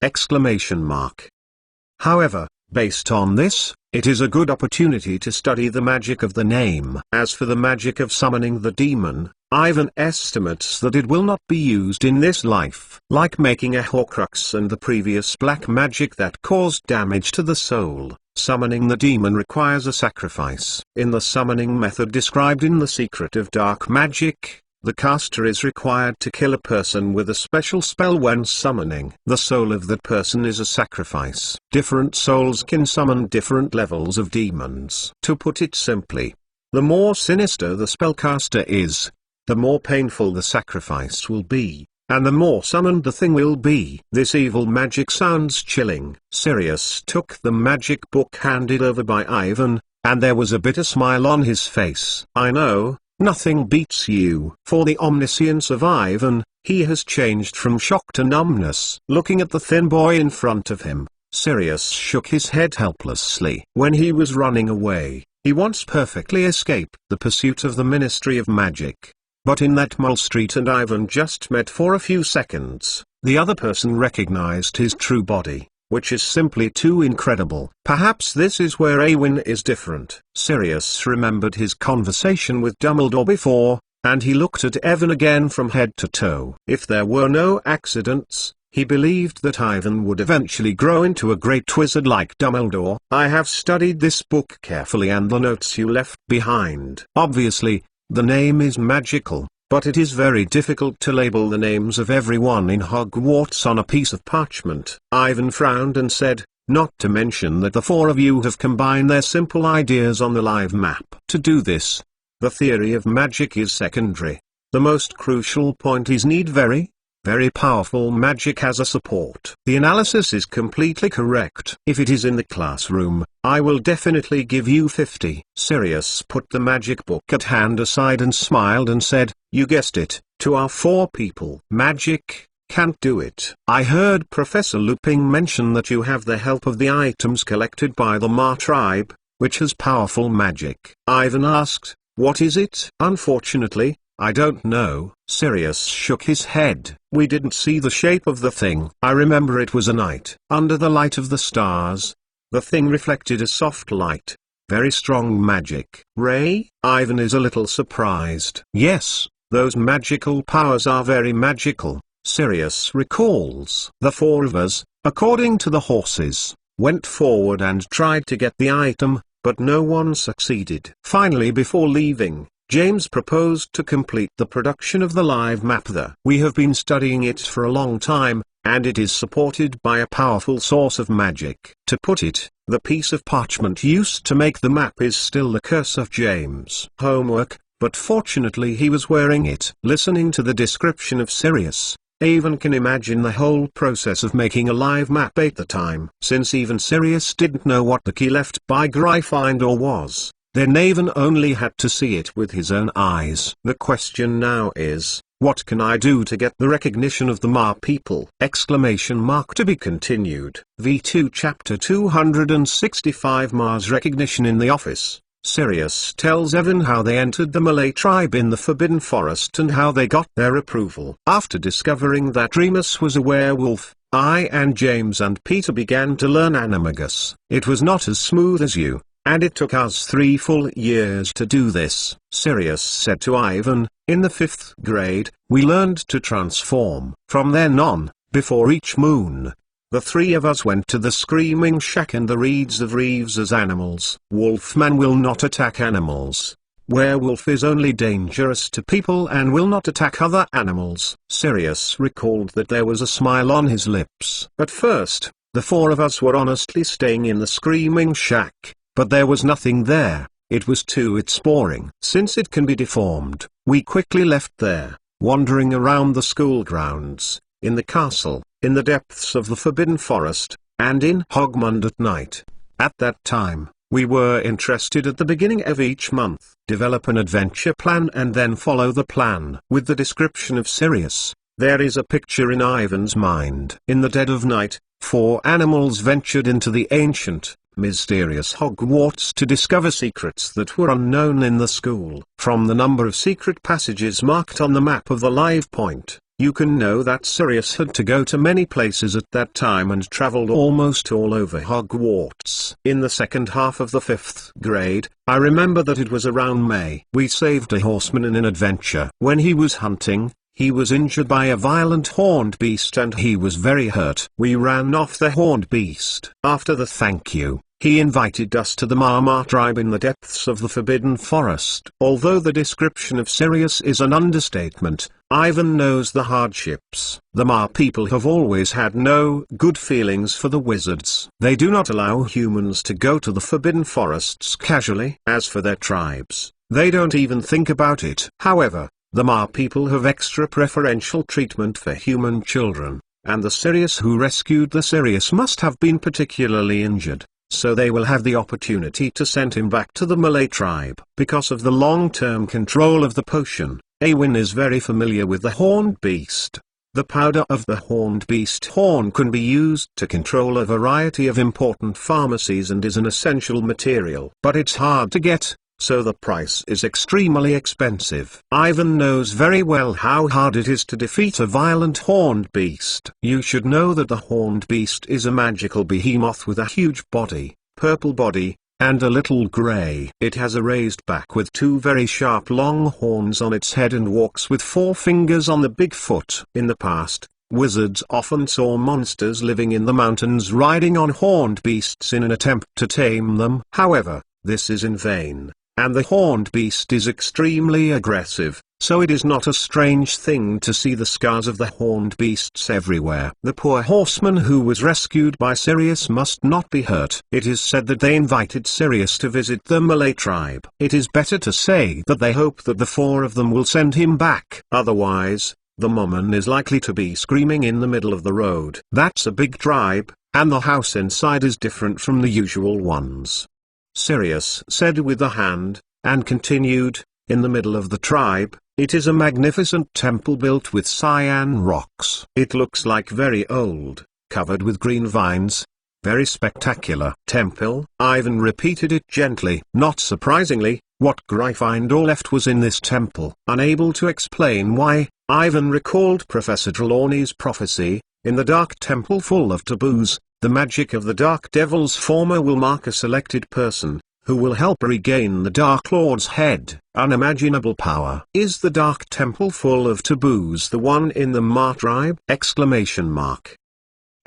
However, based on this, it is a good opportunity to study the magic of the name. As for the magic of summoning the demon, Ivan estimates that it will not be used in this life. Like making a Horcrux and the previous black magic that caused damage to the soul, summoning the demon requires a sacrifice. In the summoning method described in The Secret of Dark Magic, the caster is required to kill a person with a special spell when summoning. The soul of that person is a sacrifice. Different souls can summon different levels of demons. To put it simply, the more sinister the spellcaster is, the more painful the sacrifice will be, and the more summoned the thing will be. This evil magic sounds chilling. Sirius took the magic book handed over by Ivan, and there was a bitter smile on his face. I know, nothing beats you. For the omniscience of Ivan, he has changed from shock to numbness. Looking at the thin boy in front of him, Sirius shook his head helplessly. When he was running away, he once perfectly escaped the pursuit of the Ministry of Magic. But in that Mole Street and Ivan just met for a few seconds, the other person recognized his true body, which is simply too incredible. Perhaps this is where Awin is different. Sirius remembered his conversation with Dumbledore before, and he looked at Evan again from head to toe. If there were no accidents, he believed that Ivan would eventually grow into a great wizard like Dumbledore. I have studied this book carefully and the notes you left behind. Obviously, the name is magical, but it is very difficult to label the names of everyone in Hogwarts on a piece of parchment. Ivan frowned and said, not to mention that the 4 of you have combined their simple ideas on the live map. To do this, the theory of magic is secondary. The most crucial point is need very powerful magic as a support. The analysis is completely correct. If it is in the classroom, I will definitely give you 50. Sirius put the magic book at hand aside and smiled and said, you guessed it, to our 4 people. Magic can't do it. I heard Professor Lupin mention that you have the help of the items collected by the Ma tribe, which has powerful magic. Ivan asked, what is it? Unfortunately, I don't know. Sirius shook his head. We didn't see the shape of the thing. I remember it was a night. Under the light of the stars, the thing reflected a soft light. Very strong magic. Ray? Ivan is a little surprised. Yes, those magical powers are very magical. Sirius recalls. The 4 of us, according to the horses, went forward and tried to get the item, but no one succeeded. Finally, before leaving, James proposed to complete the production of the live map. We have been studying it for a long time, and it is supported by a powerful source of magic. To put it, the piece of parchment used to make the map is still the curse of James' homework, but fortunately he was wearing it. Listening to the description of Sirius, Avon can imagine the whole process of making a live map at the time. Since even Sirius didn't know what the key left by Gryffindor was, then Avon only had to see it with his own eyes. The question now is, What can I do to get the recognition of the Ma people? Exclamation mark. To be continued. V2 Chapter 265 Ma's recognition in the office. Sirius tells Evan how they entered the Malay tribe in the Forbidden Forest and how they got their approval. After discovering that Remus was a werewolf, I and James and Peter began to learn Animagus. It was not as smooth as you, and it took us 3 full years to do this. Sirius said to Ivan, in the 5th grade, we learned to transform. From then on, before each moon, the 3 of us went to the Screaming Shack and the Reeds of Reeves as animals. Wolfman will not attack animals. Werewolf is only dangerous to people and will not attack other animals. Sirius recalled that there was a smile on his lips. At first, the 4 of us were honestly staying in the Screaming Shack, but there was nothing there. It was it's boring. Since it can be deformed, we quickly left there, wandering around the school grounds, in the castle, in the depths of the Forbidden Forest, and in Hogmund at night. At that time, we were interested at the beginning of each month. Develop an adventure plan and then follow the plan. With the description of Sirius, there is a picture in Ivan's mind. In the dead of night, 4 animals ventured into the ancient, mysterious Hogwarts to discover secrets that were unknown in the school. From the number of secret passages marked on the map of the live point, you can know that Sirius had to go to many places at that time and traveled almost all over Hogwarts. In the second half of the 5th grade, I remember that it was around May. We saved a horseman in an adventure. When he was hunting, he was injured by a violent horned beast and he was very hurt. We ran off the horned beast. After the thank you, he invited us to the Ma tribe in the depths of the Forbidden Forest. Although the description of Sirius is an understatement, Ivan knows the hardships. The Ma people have always had no good feelings for the wizards. They do not allow humans to go to the Forbidden Forests casually. As for their tribes, they don't even think about it. However, the Ma people have extra preferential treatment for human children, and the Sirius who rescued the Sirius must have been particularly injured. So they will have the opportunity to send him back to the Malay tribe. Because of the long-term control of the potion, Awin is very familiar with the horned beast. The powder of the horned beast horn can be used to control a variety of important pharmacies and is an essential material. But it's hard to get, so the price is extremely expensive. Ivan knows very well how hard it is to defeat a violent horned beast. You should know that the horned beast is a magical behemoth with a huge body, purple body, and a little grey. It has a raised back with 2 very sharp long horns on its head and walks with 4 fingers on the big foot. In the past, wizards often saw monsters living in the mountains riding on horned beasts in an attempt to tame them. However, this is in vain. And the horned beast is extremely aggressive, so it is not a strange thing to see the scars of the horned beasts everywhere. The poor horseman who was rescued by Sirius must not be hurt. It is said that they invited Sirius to visit the Malay tribe. It is better to say that they hope that the 4 of them will send him back. Otherwise, the Momon is likely to be screaming in the middle of the road. That's a big tribe, and the house inside is different from the usual ones. Sirius said with a hand, and continued, in the middle of the tribe, it is a magnificent temple built with cyan rocks. It looks like very old, covered with green vines. Very spectacular. Temple? Ivan repeated it gently. Not surprisingly, what Gryffindor left was in this temple. Unable to explain why, Ivan recalled Professor Trelawney's prophecy, in the dark temple full of taboos, the magic of the Dark Devil's former will mark a selected person, who will help regain the Dark Lord's head. Unimaginable power. Is the Dark Temple full of taboos the one in the Ma tribe? Exclamation mark.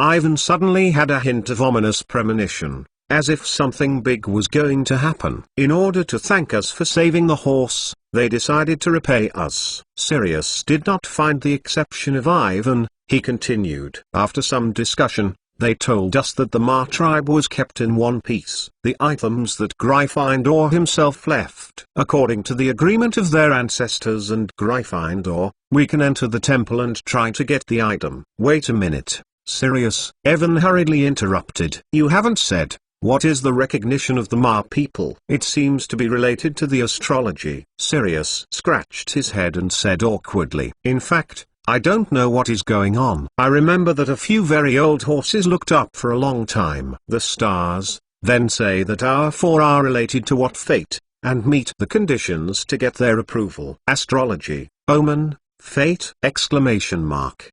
Ivan suddenly had a hint of ominous premonition, as if something big was going to happen. In order to thank us for saving the horse, they decided to repay us. Sirius did not find the exception of Ivan. He continued. After some discussion, they told us that the Ma tribe was kept in one piece. The items that Gryffindor himself left. According to the agreement of their ancestors and Gryffindor, we can enter the temple and try to get the item. Wait a minute, Sirius, Evan hurriedly interrupted. You haven't said, What is the recognition of the Ma people? It seems to be related to the astrology. Sirius scratched his head and said awkwardly, "In fact, I don't know what is going on. I remember that a few very old horses looked up for a long time the stars, then say that our four are related to what fate, and meet the conditions to get their approval. Astrology, omen, fate! Exclamation mark.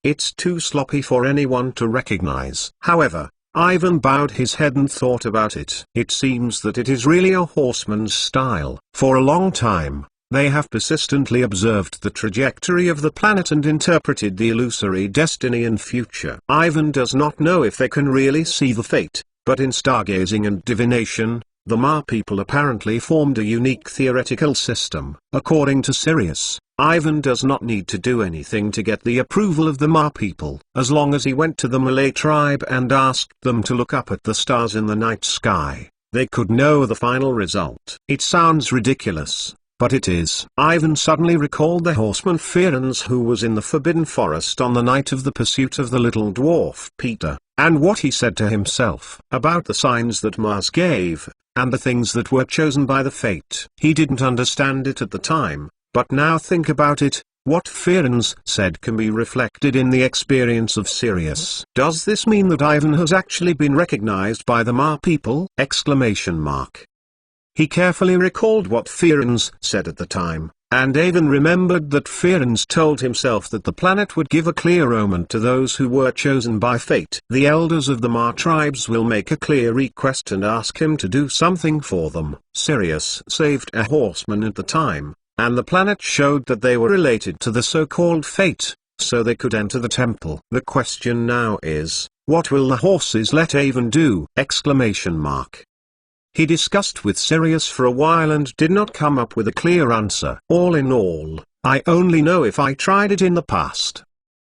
It's too sloppy for anyone to recognize." However, Ivan bowed his head and thought about it. It seems that it is really a horseman's style. For a long time, they have persistently observed the trajectory of the planet and interpreted the illusory destiny and future. Ivan does not know if they can really see the fate, but in stargazing and divination, the Ma people apparently formed a unique theoretical system. According to Sirius, Ivan does not need to do anything to get the approval of the Ma people. As long as he went to the Malay tribe and asked them to look up at the stars in the night sky, they could know the final result. It sounds ridiculous, but it is. Ivan suddenly recalled the horseman Ferenz who was in the Forbidden Forest on the night of the pursuit of the little dwarf Peter, and what he said to himself about the signs that Mars gave, and the things that were chosen by the fate. He didn't understand it at the time, but now think about it, what Ferenz said can be reflected in the experience of Sirius. Does this mean that Ivan has actually been recognized by the Ma people? Exclamation mark. He carefully recalled what Ferenz said at the time, and Ivan remembered that Ferenz told himself that the planet would give a clear omen to those who were chosen by fate. The elders of the Ma tribes will make a clear request and ask him to do something for them. Sirius saved a horseman at the time, and the planet showed that they were related to the so-called fate, so they could enter the temple. The question now is, what will the horses let Ivan do? Exclamation mark. He discussed with Sirius for a while and did not come up with a clear answer. All in all, I only know if I tried it in the past.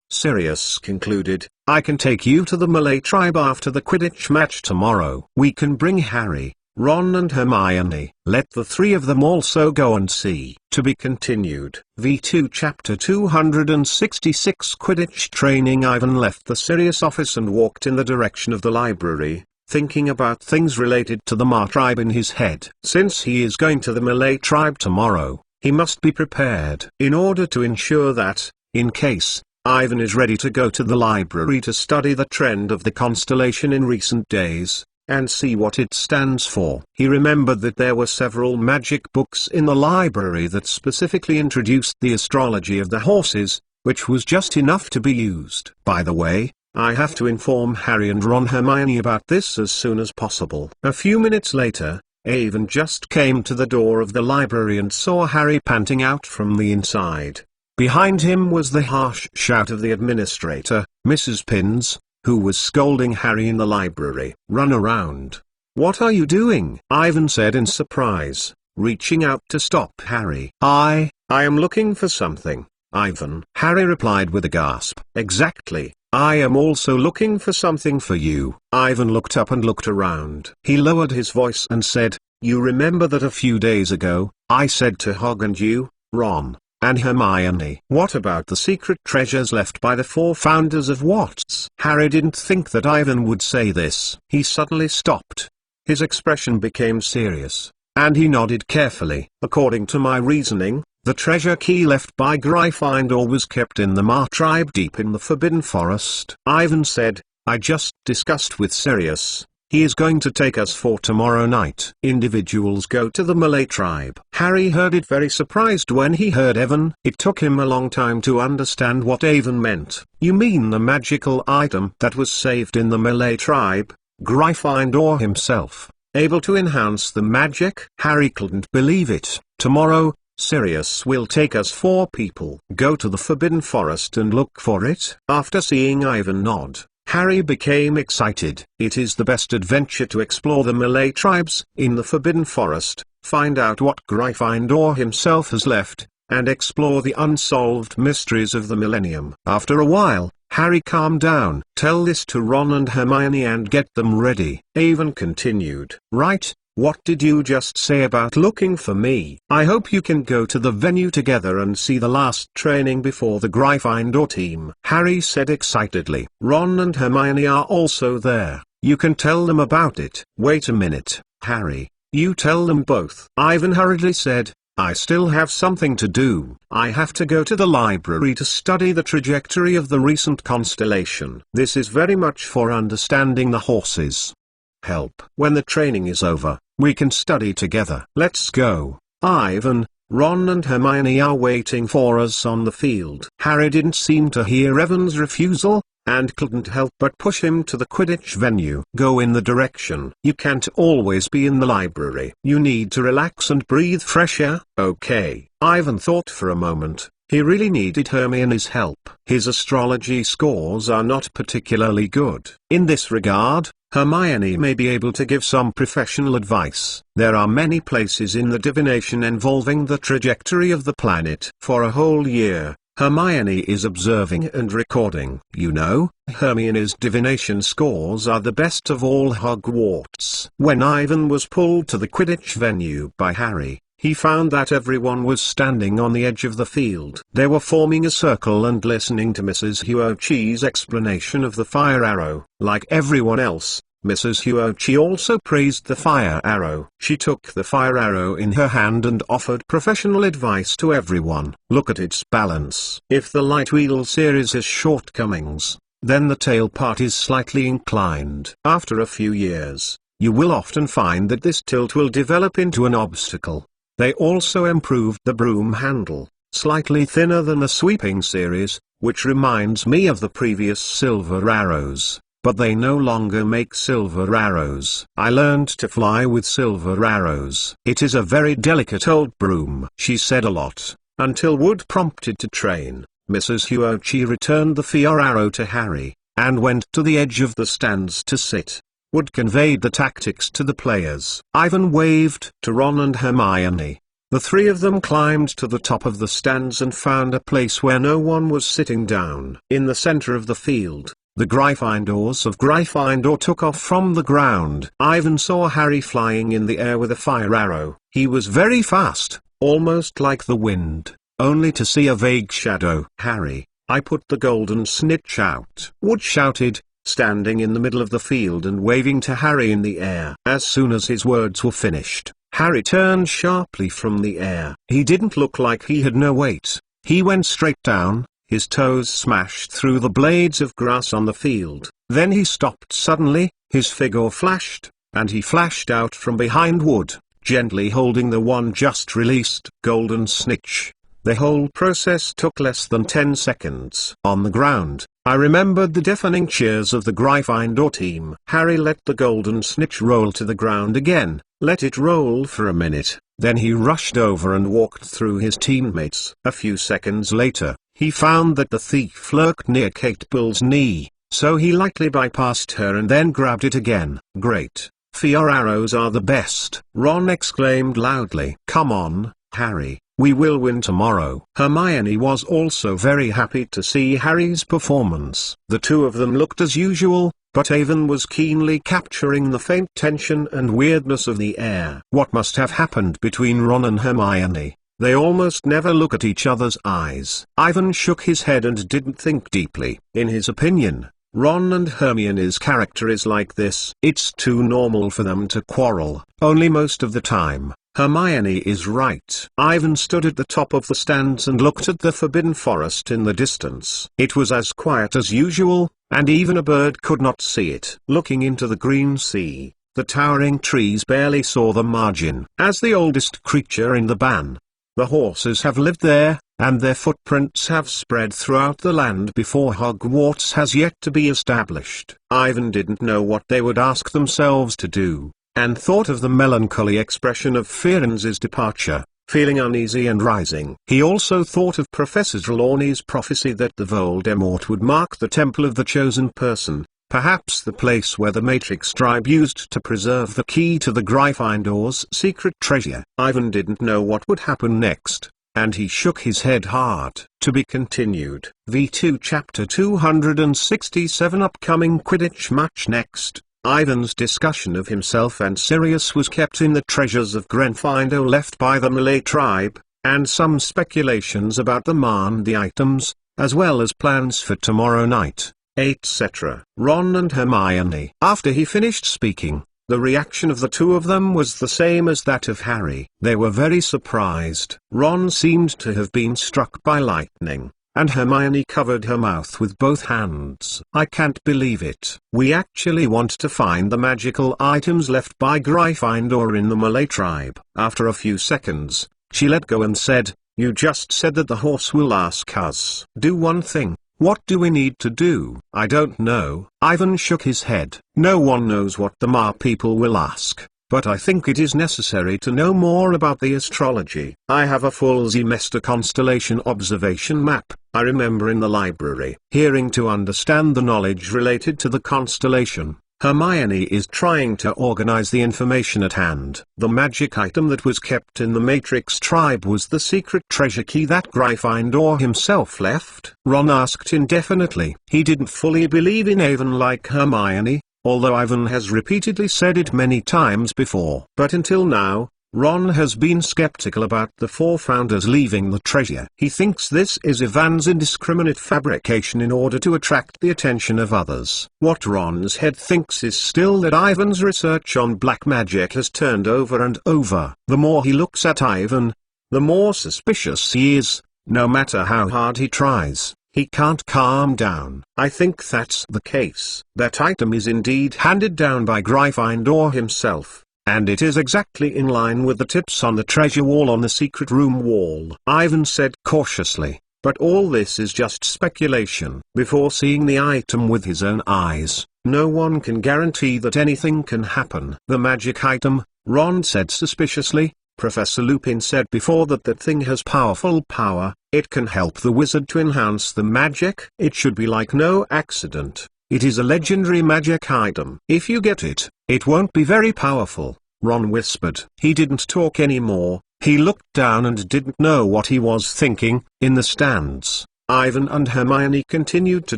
Sirius concluded, I can take you to the Malay tribe after the Quidditch match tomorrow. We can bring Harry, Ron and Hermione. Let the three of them also go and see. To be continued. V2 Chapter 266 Quidditch Training. Ivan left the Sirius office and walked in the direction of the library, thinking about things related to the Ma tribe in his head. Since he is going to the Malay tribe tomorrow, he must be prepared. In order to ensure that, in case, Ivan is ready to go to the library to study the trend of the constellation in recent days, and see what it stands for. He remembered that there were several magic books in the library that specifically introduced the astrology of the horses, which was just enough to be used. By the way, I have to inform Harry and Ron Hermione about this as soon as possible. A few minutes later, Ivan just came to the door of the library and saw Harry panting out from the inside. Behind him was the harsh shout of the administrator, Mrs. Pins, who was scolding Harry in the library. Run around. What are you doing? Ivan said in surprise, reaching out to stop Harry. I am looking for something, Ivan. Harry replied with a gasp. Exactly. I am also looking for something for you. Ivan looked up and looked around. He lowered his voice and said, you remember that a few days ago, I said to Hog and you, Ron, and Hermione. What about the secret treasures left by the four founders of Watts? Harry didn't think that Ivan would say this. He suddenly stopped. His expression became serious, and he nodded carefully. According to my reasoning, the treasure key left by Gryffindor was kept in the Ma tribe deep in the Forbidden Forest. Ivan said, I just discussed with Sirius. He is going to take us for tomorrow night. Individuals go to the Malay tribe. Harry heard it very surprised when he heard Ivan. It took him a long time to understand what Ivan meant. You mean the magical item that was saved in the Malay tribe, Gryffindor himself, able to enhance the magic? Harry couldn't believe it. Tomorrow, Sirius will take us four people. Go to the Forbidden Forest and look for it. After seeing Ivan nod, Harry became excited. It is the best adventure to explore the Malay tribes in the Forbidden Forest, find out what Gryffindor himself has left, and explore the unsolved mysteries of the millennium. After a while, Harry calmed down. Tell this to Ron and Hermione and get them ready. Ivan continued. Right. What did you just say about looking for me? I hope you can go to the venue together and see the last training before the Gryffindor team. Harry said excitedly. Ron and Hermione are also there. You can tell them about it. Wait a minute, Harry. You tell them both. Ivan hurriedly said, I still have something to do. I have to go to the library to study the trajectory of the recent constellation. This is very much for understanding the horses. Help. When the training is over, we can study together. Let's go. Ivan, Ron and Hermione are waiting for us on the field. Harry didn't seem to hear Evan's refusal, and couldn't help but push him to the Quidditch venue. Go in the direction. You can't always be in the library. You need to relax and breathe fresh air. Okay. Ivan thought for a moment. He really needed Hermione's help. His astrology scores are not particularly good. In this regard, Hermione may be able to give some professional advice. There are many places in the divination involving the trajectory of the planet. For a whole year, Hermione is observing and recording. You know, Hermione's divination scores are the best of all Hogwarts. When Ivan was pulled to the Quidditch venue by Harry, he found that everyone was standing on the edge of the field. They were forming a circle and listening to Mrs. Huochi's explanation of the fire arrow. Like everyone else, Mrs. Huochi also praised the fire arrow. She took the fire arrow in her hand and offered professional advice to everyone. Look at its balance. If the light wheel series has shortcomings, then the tail part is slightly inclined. After a few years, you will often find that this tilt will develop into an obstacle. They also improved the broom handle, slightly thinner than the sweeping series, which reminds me of the previous silver arrows, but they no longer make silver arrows. I learned to fly with silver arrows. It is a very delicate old broom. She said a lot, until Wood prompted to train. Mrs. Huochi returned the fire arrow to Harry, and went to the edge of the stands to sit. Wood conveyed the tactics to the players. Ivan waved to Ron and Hermione. The three of them climbed to the top of the stands and found a place where no one was sitting down. In the center of the field, the Gryffindors of Gryffindor took off from the ground. Ivan saw Harry flying in the air with a fire arrow. He was very fast, almost like the wind, only to see a vague shadow. Harry, I put the golden snitch out. Wood shouted, standing in the middle of the field and waving to Harry in the air. As soon as his words were finished, Harry turned sharply from the air. He didn't look like he had no weight. He went straight down, his toes smashed through the blades of grass on the field. Then he stopped suddenly, his figure flashed, and he flashed out from behind Wood, gently holding the one just released golden snitch. The whole process took less than 10 seconds. On the ground, I remembered the deafening cheers of the Gryffindor team. Harry let the golden snitch roll to the ground again, let it roll for a minute, then he rushed over and walked through his teammates. A few seconds later, he found that the thief lurked near Kate Bull's knee, so he lightly bypassed her and then grabbed it again. Great. Fire arrows are the best. Ron exclaimed loudly. Come on, Harry. We will win tomorrow. Hermione was also very happy to see Harry's performance. The two of them looked as usual, but Ivan was keenly capturing the faint tension and weirdness of the air. What must have happened between Ron and Hermione? They almost never look at each other's eyes. Ivan shook his head and didn't think deeply. In his opinion, Ron and Hermione's character is like this. It's too normal for them to quarrel. Only most of the time, Hermione is right. Ivan stood at the top of the stands and looked at the Forbidden Forest in the distance. It was as quiet as usual, and even a bird could not see it. Looking into the green sea, the towering trees barely saw the margin. As the oldest creature in the ban, the horses have lived there, and their footprints have spread throughout the land before Hogwarts has yet to be established. Ivan didn't know what they would ask themselves to do, and thought of the melancholy expression of Firenze's departure, feeling uneasy and rising. He also thought of Professor Trelawney's prophecy that the Voldemort would mark the Temple of the Chosen Person, perhaps the place where the Matrix tribe used to preserve the key to the Gryffindor's secret treasure. Ivan didn't know what would happen next, and he shook his head hard. To be continued. V2 Chapter 267 Upcoming Quidditch match. Next, Ivan's discussion of himself and Sirius was kept in the treasures of Gryffindor left by the Malay tribe, and some speculations about the man the items, as well as plans for tomorrow night. etc. Ron and Hermione. After he finished speaking, the reaction of the two of them was the same as that of Harry. They were very surprised. Ron seemed to have been struck by lightning, and Hermione covered her mouth with both hands. I can't believe it. We actually want to find the magical items left by Gryffindor in the Malay tribe. After a few seconds, she let go and said, "You just said that the horse will ask us. Do one thing. What do we need to do?" "I don't know." Ivan shook his head. "No one knows what the Ma people will ask, but I think it is necessary to know more about the astrology. I have a full semester constellation observation map, I remember in the library." Hearing to understand the knowledge related to the constellation, Hermione is trying to organize the information at hand. The magic item that was kept in the Matrix tribe was the secret treasure key that Gryffindor himself left. Ron asked indefinitely. He didn't fully believe in Ivan like Hermione, although Ivan has repeatedly said it many times before. But until now, Ron has been skeptical about the four founders leaving the treasure. He thinks this is Ivan's indiscriminate fabrication in order to attract the attention of others. What Ron's head thinks is still that Ivan's research on black magic has turned over and over. The more he looks at Ivan, the more suspicious he is. No matter how hard he tries, he can't calm down. I think that's the case. That item is indeed handed down by Gryffindor himself, and it is exactly in line with the tips on the treasure wall on the secret room wall. Ivan said cautiously, but all this is just speculation. Before seeing the item with his own eyes, no one can guarantee that anything can happen. The magic item, Ron said suspiciously. Professor Lupin said before that that thing has powerful power. It can help the wizard to enhance the magic. It should be like no accident. It is a legendary magic item. If you get it, it won't be very powerful, Ron whispered. He didn't talk anymore. He looked down and didn't know what he was thinking. In the stands, Ivan and Hermione continued to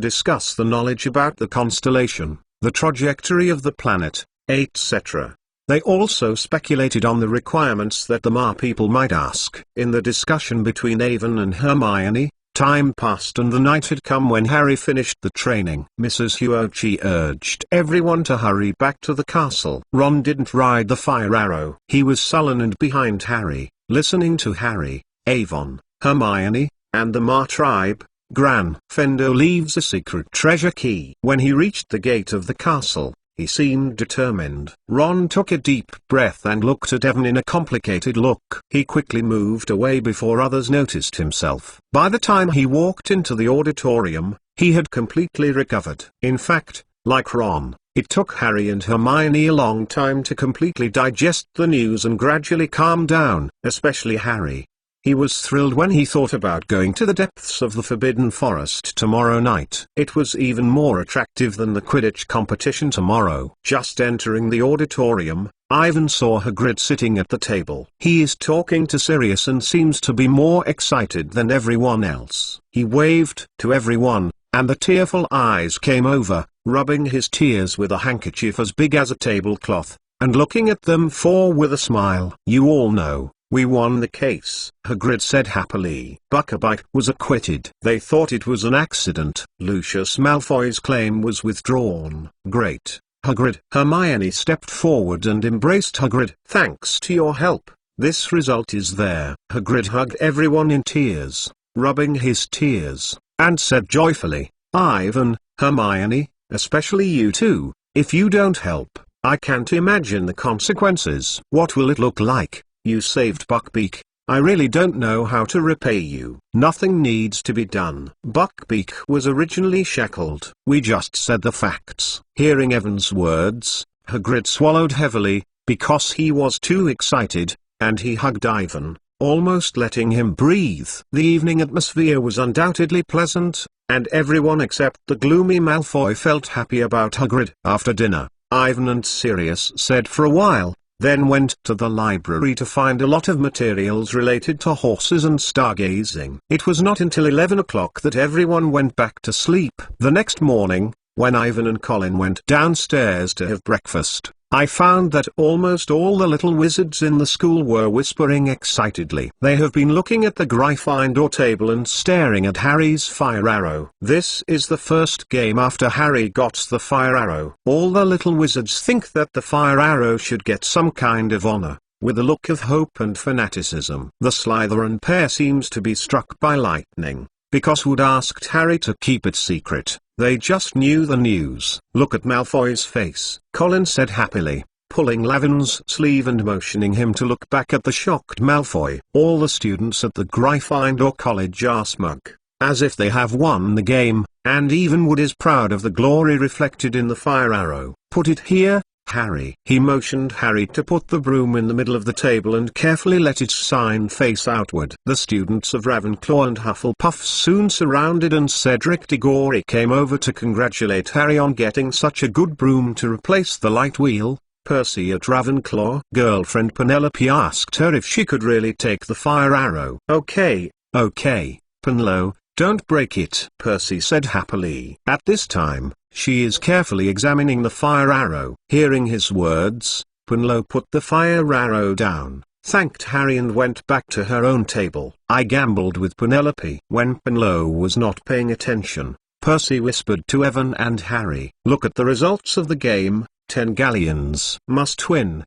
discuss the knowledge about the constellation, the trajectory of the planet, etc. They also speculated on the requirements that the Ma people might ask. In the discussion between Ivan and Hermione, time passed and the night had come when Harry finished the training. Mrs. Huochi urged everyone to hurry back to the castle. Ron didn't ride the fire arrow. He was sullen and behind Harry, listening to Harry, Avon, Hermione, and the Ma tribe. Gran Fendo leaves a secret treasure key. When he reached the gate of the castle, he seemed determined. Ron took a deep breath and looked at Evan in a complicated look. He quickly moved away before others noticed himself. By the time he walked into the auditorium, he had completely recovered. In fact, like Ron, it took Harry and Hermione a long time to completely digest the news and gradually calm down, especially Harry. He was thrilled when he thought about going to the depths of the Forbidden Forest tomorrow night. It was even more attractive than the Quidditch competition tomorrow. Just entering the auditorium, Ivan saw Hagrid sitting at the table. He is talking to Sirius and seems to be more excited than everyone else. He waved to everyone, and the tearful eyes came over, rubbing his tears with a handkerchief as big as a tablecloth, and looking at them four with a smile. "You all know, we won the case," Hagrid said happily. Buckabite was acquitted. They thought it was an accident. Lucius Malfoy's claim was withdrawn. "Great, Hagrid." Hermione stepped forward and embraced Hagrid. "Thanks to your help, this result is there." Hagrid hugged everyone in tears, rubbing his tears, and said joyfully, "Ivan, Hermione, especially you two, if you don't help, I can't imagine the consequences. What will it look like? You saved Buckbeak. I really don't know how to repay you." "Nothing needs to be done. Buckbeak was originally shackled. We just said the facts." Hearing Evan's words, Hagrid swallowed heavily, because he was too excited, and he hugged Ivan, almost letting him breathe. The evening atmosphere was undoubtedly pleasant, and everyone except the gloomy Malfoy felt happy about Hagrid. After dinner, Ivan and Sirius said for a while, then went to the library to find a lot of materials related to horses and stargazing. It was not until 11 o'clock that everyone went back to sleep. The next morning, when Ivan and Colin went downstairs to have breakfast, I found that almost all the little wizards in the school were whispering excitedly. They have been looking at the Gryffindor table and staring at Harry's fire arrow. This is the first game after Harry got the fire arrow. All the little wizards think that the fire arrow should get some kind of honor, with a look of hope and fanaticism. The Slytherin pair seems to be struck by lightning, because Wood asked Harry to keep it secret. They just knew the news. Look at Malfoy's face, Colin said happily, pulling Lavin's sleeve and motioning him to look back at the shocked Malfoy. All the students at the Gryffindor College are smug, as if they have won the game, and even Wood is proud of the glory reflected in the fire arrow. Put it here, Harry. He motioned Harry to put the broom in the middle of the table and carefully let its sign face outward. The students of Ravenclaw and Hufflepuff soon surrounded, and Cedric Diggory came over to congratulate Harry on getting such a good broom to replace the light wheel. Percy at Ravenclaw girlfriend Penelope asked her if she could really take the fire arrow. Okay, Penlo, don't break it, Percy said happily. At this time, she is carefully examining the fire arrow. Hearing his words, Penlo put the fire arrow down, thanked Harry and went back to her own table. I gambled with Penelope. When Penlo was not paying attention, Percy whispered to Evan and Harry, look at the results of the game, 10 galleons. Must win,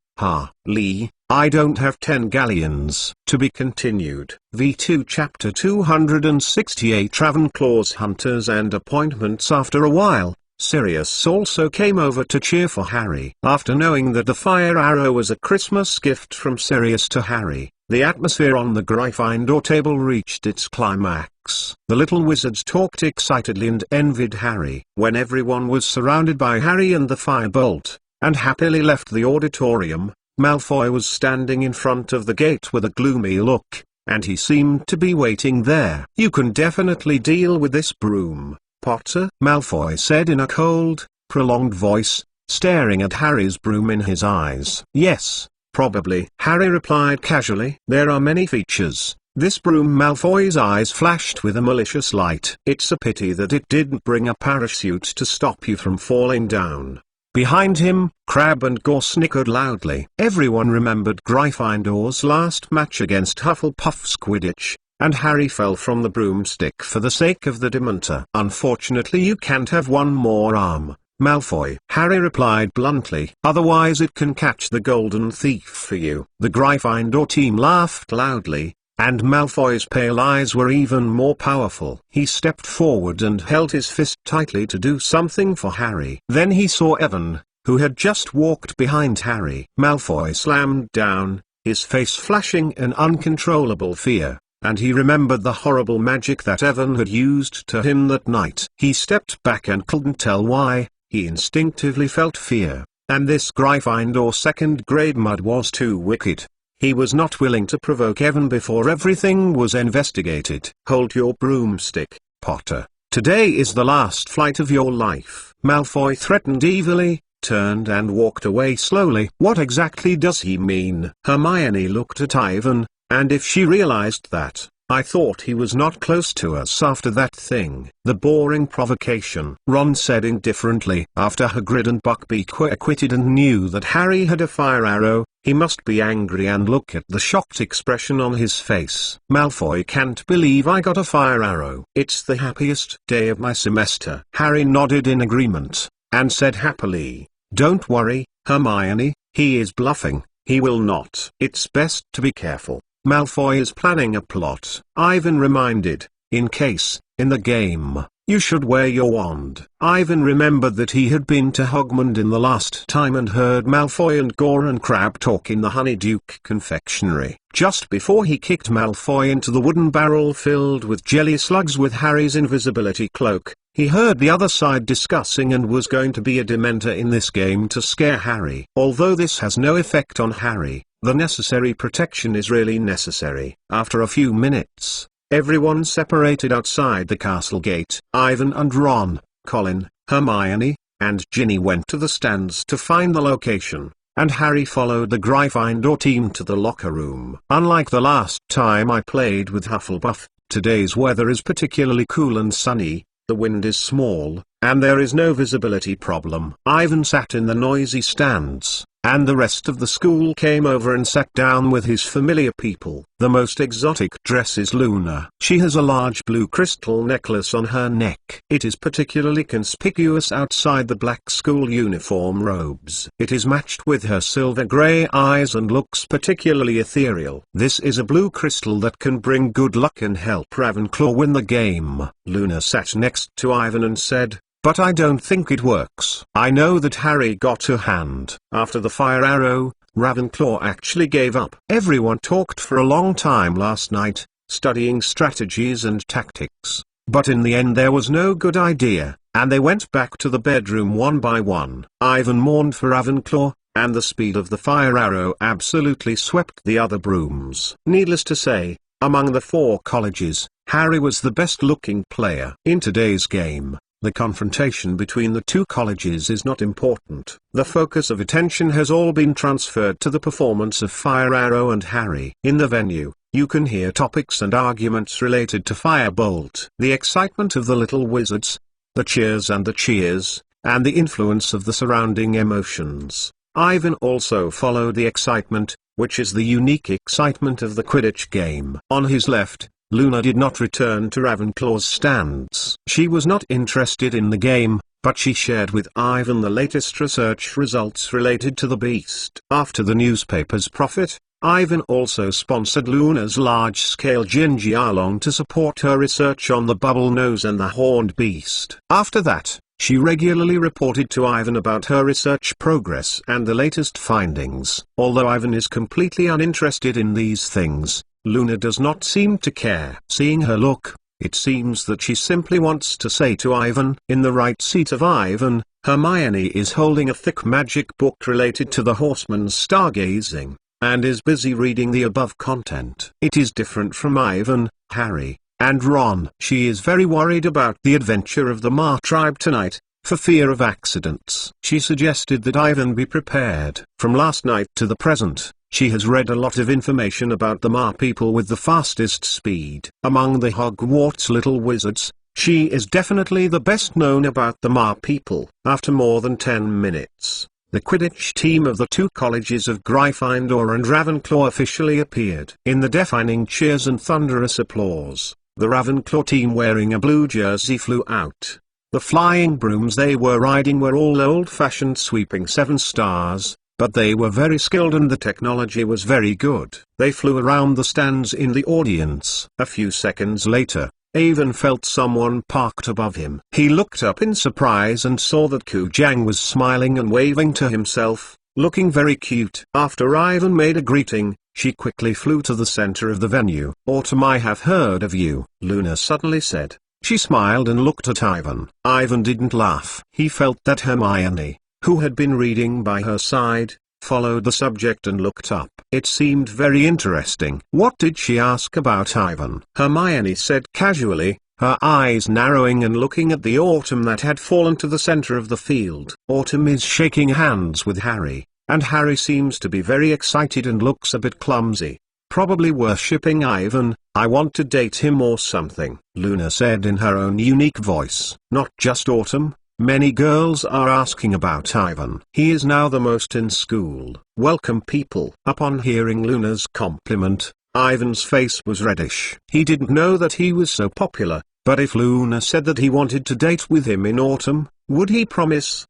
Lee, I don't have 10 galleons. To be continued. V2 Chapter 268 Ravenclaw's Hunters and Appointments. After a while, Sirius also came over to cheer for Harry. After knowing that the fire arrow was a Christmas gift from Sirius to Harry, the atmosphere on the Gryffindor table reached its climax. The little wizards talked excitedly and envied Harry. When everyone was surrounded by Harry and the firebolt, and happily left the auditorium, Malfoy was standing in front of the gate with a gloomy look, and he seemed to be waiting there. You can definitely deal with this broom, Potter, Malfoy said in a cold, prolonged voice, staring at Harry's broom in his eyes. Yes, probably, Harry replied casually. There are many features. This broom. Malfoy's eyes flashed with a malicious light. It's a pity that it didn't bring a parachute to stop you from falling down. Behind him, Crabbe and Gore snickered loudly. Everyone remembered Gryffindor's last match against Hufflepuff's Quidditch, and Harry fell from the broomstick for the sake of the Dementor. Unfortunately, you can't have one more arm, Malfoy. Harry replied bluntly. Otherwise it can catch the golden thief for you. The Gryffindor team laughed loudly, and Malfoy's pale eyes were even more powerful. He stepped forward and held his fist tightly to do something for Harry. Then he saw Evan, who had just walked behind Harry. Malfoy slammed down, his face flashing an uncontrollable fear, and he remembered the horrible magic that Evan had used to him that night. He stepped back and couldn't tell why. He instinctively felt fear, and this Gryffindor second grade mud was too wicked. He was not willing to provoke Evan before everything was investigated. Hold your broomstick, Potter. Today is the last flight of your life. Malfoy threatened evilly, turned and walked away slowly. What exactly does he mean? Hermione looked at Ivan, and if she realized that, I thought he was not close to us after that thing. The boring provocation, Ron said indifferently. After Hagrid and Buckbeak were acquitted and knew that Harry had a fire arrow, he must be angry, and look at the shocked expression on his face. Malfoy can't believe I got a fire arrow. It's the happiest day of my semester. Harry nodded in agreement, and said happily, don't worry, Hermione, he is bluffing, he will not. It's best to be careful. Malfoy is planning a plot. Ivan reminded, in the game, you should wear your wand. Ivan remembered that he had been to Hogmanay in the last time and heard Malfoy and Gore and Crabbe talk in the Honeydew confectionery. Just before he kicked Malfoy into the wooden barrel filled with jelly slugs with Harry's invisibility cloak, he heard the other side discussing and was going to be a Dementor in this game to scare Harry. Although this has no effect on Harry, the necessary protection is really necessary. After a few minutes, everyone separated outside the castle gate. Ivan and Ron, Colin, Hermione, and Ginny went to the stands to find the location, and Harry followed the Gryffindor team to the locker room. Unlike the last time I played with Hufflepuff, today's weather is particularly cool and sunny, the wind is small, and there is no visibility problem. Ivan sat in the noisy stands, and the rest of the school came over and sat down with his familiar people. The most exotic dress is Luna. She has a large blue crystal necklace on her neck. It is particularly conspicuous outside the black school uniform robes. It is matched with her silver grey eyes and looks particularly ethereal. This is a blue crystal that can bring good luck and help Ravenclaw win the game. Luna sat next to Ivan and said, "But I don't think it works. I know that Harry got her hand." After the fire arrow, Ravenclaw actually gave up. Everyone talked for a long time last night, studying strategies and tactics. But in the end there was no good idea, and they went back to the bedroom one by one. Ivan mourned for Ravenclaw, and the speed of the fire arrow absolutely swept the other brooms. Needless to say, among the 4 colleges, Harry was the best-looking player. In today's game, the confrontation between the 2 colleges is not important. The focus of attention has all been transferred to the performance of Fire Arrow and Harry. In the venue, you can hear topics and arguments related to Firebolt, the excitement of the little wizards, the cheers, and the influence of the surrounding emotions. Ivan also followed the excitement, which is the unique excitement of the Quidditch game. On his left, Luna did not return to Ravenclaw's stands. She was not interested in the game, but she shared with Ivan the latest research results related to the beast. After the newspaper's profit, Ivan also sponsored Luna's large-scale Gingy-along to support her research on the bubble nose and the horned beast. After that, she regularly reported to Ivan about her research progress and the latest findings. Although Ivan is completely uninterested in these things, Luna does not seem to care. Seeing her look, it seems that she simply wants to say to Ivan. In the right seat of Ivan, Hermione is holding a thick magic book related to the Horseman's stargazing, and is busy reading the above content. It is different from Ivan, Harry, and Ron. She is very worried about the adventure of the Ma tribe tonight, for fear of accidents. She suggested that Ivan be prepared. From last night to the present, she has read a lot of information about the Ma people with the fastest speed. Among the Hogwarts little wizards, she is definitely the best known about the Ma people. After more than 10 minutes, the Quidditch team of the 2 colleges of Gryffindor and Ravenclaw officially appeared. In the deafening cheers and thunderous applause, the Ravenclaw team wearing a blue jersey flew out. The flying brooms they were riding were all old-fashioned sweeping 7 stars, but they were very skilled and the technology was very good. They flew around the stands in the audience. A few seconds later, Ivan felt someone parked above him. He looked up in surprise and saw that Kujang was smiling and waving to himself, looking very cute. After Ivan made a greeting, she quickly flew to the center of the venue. "Autumn, I have heard of you," Luna suddenly said. She smiled and looked at Ivan. Ivan didn't laugh. He felt that Hermione, who had been reading by her side, followed the subject and looked up. It seemed very interesting. What did she ask about Ivan? Hermione said casually, her eyes narrowing and looking at the Autumn that had fallen to the center of the field. Autumn is shaking hands with Harry, and Harry seems to be very excited and looks a bit clumsy. Probably worshipping Ivan. "I want to date him or something," Luna said in her own unique voice. Not just Autumn. Many girls are asking about Ivan. He is now the most in school. Welcome people. Upon hearing Luna's compliment, Ivan's face was reddish. He didn't know that he was so popular, but if Luna said that he wanted to date with him in autumn, would he promise?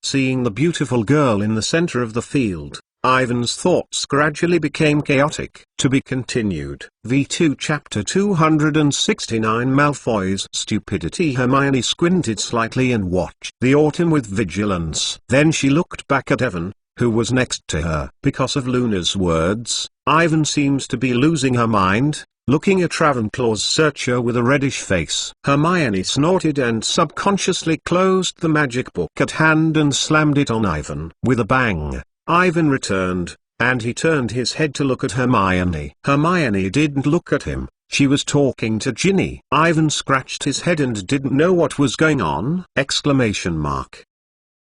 Seeing the beautiful girl in the center of the field, Ivan's thoughts gradually became chaotic. To be continued. V2 Chapter 269 Malfoy's Stupidity. Hermione squinted slightly and watched the Autumn with vigilance. Then she looked back at Evan, who was next to her. Because of Luna's words, Ivan seems to be losing her mind, looking at Ravenclaw's searcher with a reddish face. Hermione snorted and subconsciously closed the magic book at hand and slammed it on Ivan. With a bang, Ivan returned, and he turned his head to look at Hermione. Hermione didn't look at him. She was talking to Ginny. Ivan scratched his head and didn't know what was going on.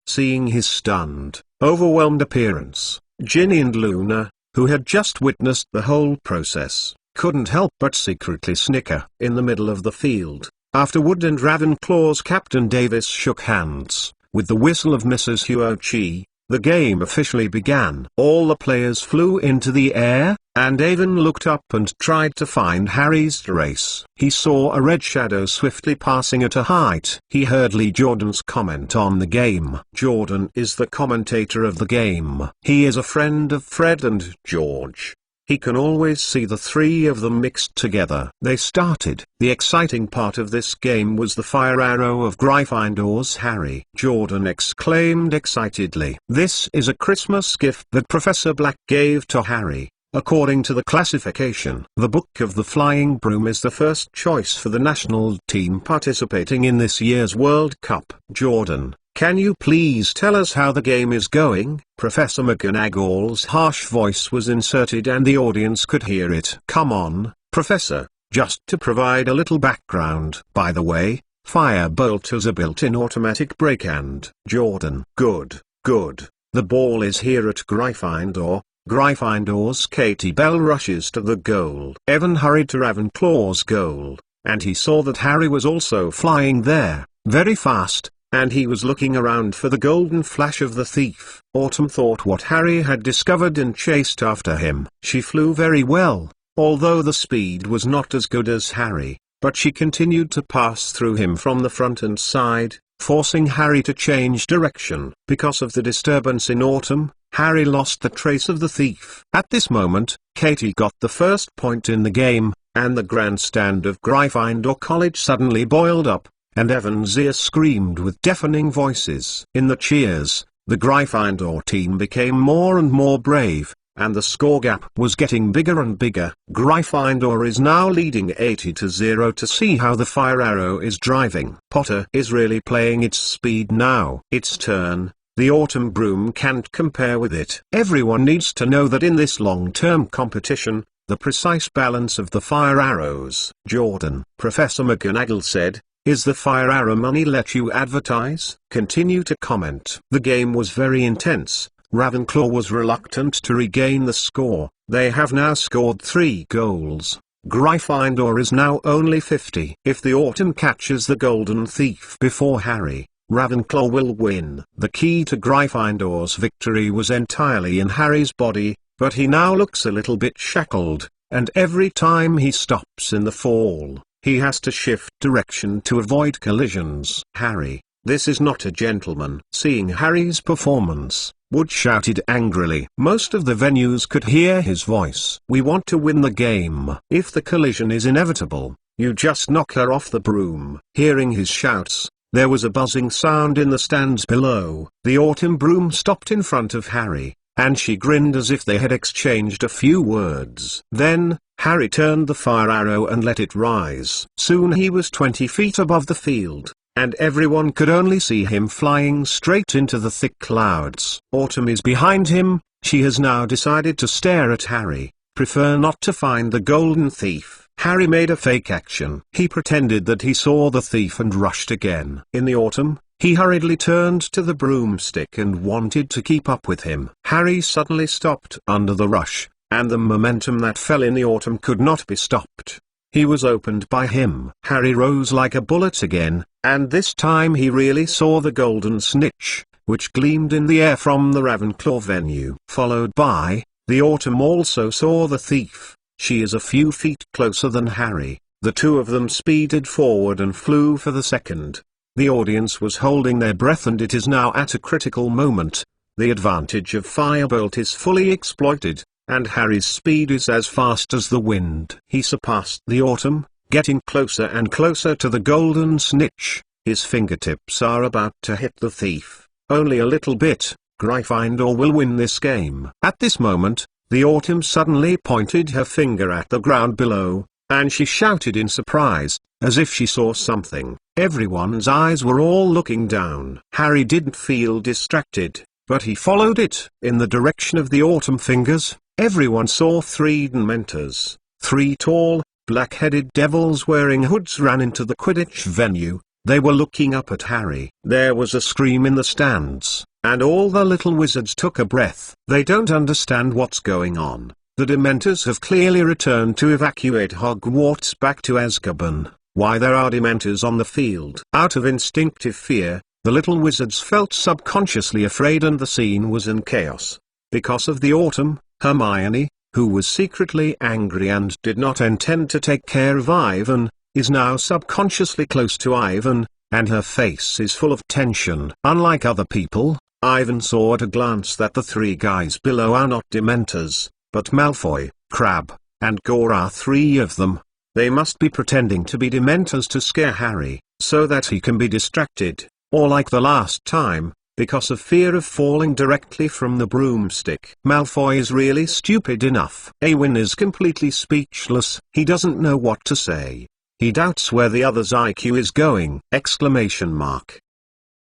Seeing his stunned, overwhelmed appearance, Ginny and Luna, who had just witnessed the whole process, couldn't help but secretly snicker. In the middle of the field, after Wood and Ravenclaw's Captain Davis shook hands, with the whistle of Mrs. Huochi, The game officially began. All the players flew into the air, and Avon looked up and tried to find Harry's trace. He saw a red shadow swiftly passing at a height. He heard Lee Jordan's comment on the game. Jordan is the commentator of the game. He is a friend of Fred and George. He can always see the three of them mixed together. They started. The exciting part of this game was the fire arrow of Gryffindor's Harry. Jordan exclaimed excitedly. "This is a Christmas gift that Professor Black gave to Harry. According to the classification, the Book of the Flying Broom is the first choice for the national team participating in this year's World Cup." Jordan, can you please tell us how the game is going? Professor McGonagall's harsh voice was inserted and the audience could hear it. Come on, Professor, just to provide a little background. By the way, Firebolt has a built-in automatic brake and Jordan. Good, good. The ball is here at Gryffindor. Gryffindor's Katie Bell rushes to the goal. Evan hurried to Ravenclaw's goal, and he saw that Harry was also flying there, very fast, and he was looking around for the golden flash of the thief. Autumn thought what Harry had discovered and chased after him. She flew very well, although the speed was not as good as Harry, but she continued to pass through him from the front and side, forcing Harry to change direction. Because of the disturbance in Autumn, Harry lost the trace of the thief. At this moment, Katie got the first point in the game, and the grandstand of Gryffindor College suddenly boiled up, and Evan's ear screamed with deafening voices. In the cheers, the Gryffindor team became more and more brave, and the score gap was getting bigger and bigger. Gryffindor is now leading 80-0 to see how the fire arrow is driving. Potter is really playing its speed now. Its turn. The autumn broom can't compare with it. Everyone needs to know that in this long-term competition, the precise balance of the fire arrows. Jordan, Professor McGonagall said, is the fire arrow money let you advertise? Continue to comment. The game was very intense. Ravenclaw was reluctant to regain the score. They have now scored 3 goals. Gryffindor is now only 50. If the autumn catches the golden thief before Harry, Ravenclaw will win. The key to Gryffindor's victory was entirely in Harry's body, but he now looks a little bit shackled, and every time he stops in the fall, he has to shift direction to avoid collisions. Harry, this is not a gentleman. Seeing Harry's performance, Wood shouted angrily. Most of the venues could hear his voice. We want to win the game. If the collision is inevitable, you just knock her off the broom. Hearing his shouts, there was a buzzing sound in the stands below. The autumn broom stopped in front of Harry, and she grinned as if they had exchanged a few words. Then, Harry turned the fire arrow and let it rise. Soon he was 20 feet above the field, and everyone could only see him flying straight into the thick clouds. Autumn is behind him. She has now decided to stare at Harry, prefer not to find the golden thief. Harry made a fake action. He pretended that he saw the thief and rushed again. In the autumn, he hurriedly turned to the broomstick and wanted to keep up with him. Harry suddenly stopped under the rush, and the momentum that fell in the autumn could not be stopped. He was opened by him. Harry rose like a bullet again, and this time he really saw the golden snitch, which gleamed in the air from the Ravenclaw venue. Followed by, the autumn also saw the thief. She is a few feet closer than Harry. The two of them speeded forward and flew for the second. The audience was holding their breath, and it is now at a critical moment. The advantage of Firebolt is fully exploited, and Harry's speed is as fast as the wind. He surpassed the autumn, getting closer and closer to the golden snitch. His fingertips are about to hit the thief. Only a little bit. Gryffindor will win this game. At this moment, the autumn suddenly pointed her finger at the ground below, and she shouted in surprise, as if she saw something. Everyone's eyes were all looking down. Harry didn't feel distracted, but he followed it in the direction of the autumn fingers. Everyone saw 3 Dementors. 3 tall, black-headed devils wearing hoods ran into the Quidditch venue. They were looking up at Harry. There was a scream in the stands, and all the little wizards took a breath. They don't understand what's going on. The Dementors have clearly returned to evacuate Hogwarts back to Azkaban. Why there are Dementors on the field? Out of instinctive fear, The little wizards felt subconsciously afraid and the scene was in chaos. Because of the autumn, Hermione, who was secretly angry and did not intend to take care of Ivan, is now subconsciously close to Ivan, and her face is full of tension. Unlike other people, Ivan saw at a glance that the three guys below are not Dementors, but Malfoy, Crabbe, and Gore are three of them. They must be pretending to be Dementors to scare Harry, so that he can be distracted, or like the last time, because of fear of falling directly from the broomstick. Malfoy is really stupid enough. Awin is completely speechless. He doesn't know what to say. He doubts where the other's IQ is going!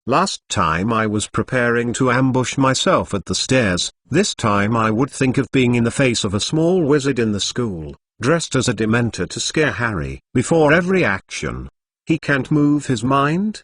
Last time I was preparing to ambush myself at the stairs. This time I would think of being in the face of a small wizard in the school, dressed as a Dementor to scare Harry. Before every action, he can't move his mind!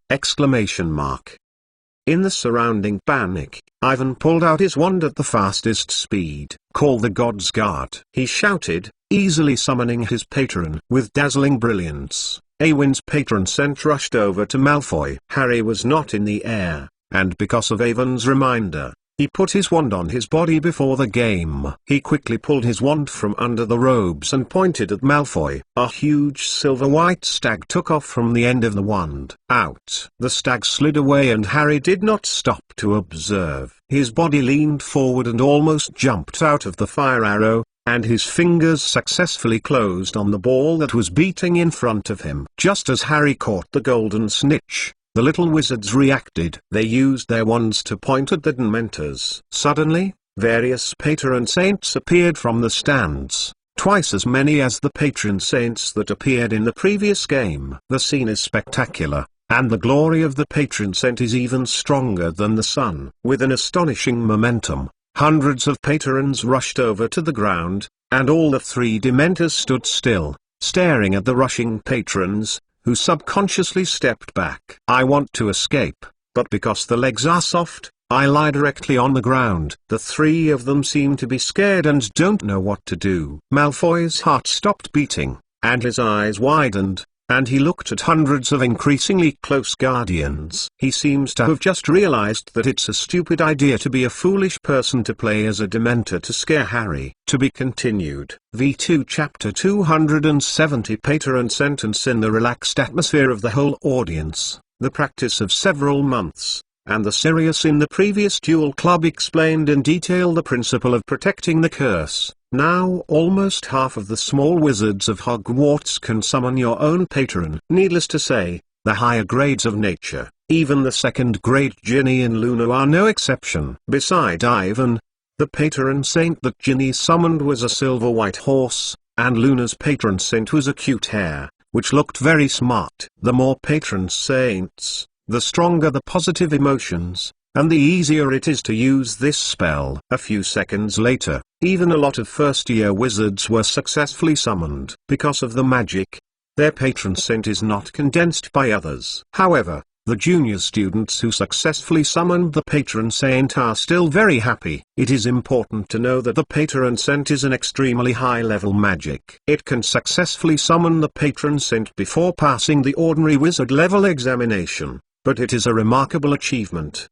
In the surrounding panic, Ivan pulled out his wand at the fastest speed. "Call the God's Guard!" he shouted, easily summoning his patron. With dazzling brilliance, Awin's patron scent rushed over to Malfoy. Harry was not in the air, and because of Avon's reminder, he put his wand on his body before the game. He quickly pulled his wand from under the robes and pointed at Malfoy. A huge silver-white stag took off from the end of the wand. Out! The stag slid away and Harry did not stop to observe. His body leaned forward and almost jumped out of the fire arrow, and his fingers successfully closed on the ball that was beating in front of him. Just as Harry caught the golden snitch, the little wizards reacted. They used their wands to point at the Dementors. Suddenly, various patron saints appeared from the stands, twice as many as the patron saints that appeared in the previous game. The scene is spectacular, and the glory of the patron saint is even stronger than the sun. With an astonishing momentum, hundreds of patrons rushed over to the ground, and all the three Dementors stood still, staring at the rushing patrons, who subconsciously stepped back. I want to escape, but because the legs are soft, I lie directly on the ground. The three of them seem to be scared and don't know what to do. Malfoy's heart stopped beating, and his eyes widened, and he looked at hundreds of increasingly close guardians. He seems to have just realized that it's a stupid idea to be a foolish person to play as a Dementor to scare Harry. To be continued. V2 Chapter 270 Patron Sentence. In the relaxed atmosphere of the whole audience, the practice of several months, and the Sirius in the previous duel club explained in detail the principle of protecting the curse. Now almost half of the small wizards of Hogwarts can summon your own patron. Needless to say, the higher grades of nature, even the second-grade Ginny and Luna are no exception. Beside Ivan, the patron saint that Ginny summoned was a silver-white horse, and Luna's patron saint was a cute hare, which looked very smart. The more patron saints, the stronger the positive emotions, and the easier it is to use this spell. A few seconds later, even a lot of first-year wizards were successfully summoned. Because of the magic, their patron saint is not condensed by others. However, the junior students who successfully summoned the patron saint are still very happy. It is important to know that the patron saint is an extremely high-level magic. It can successfully summon the patron saint before passing the ordinary wizard level examination, but it is a remarkable achievement.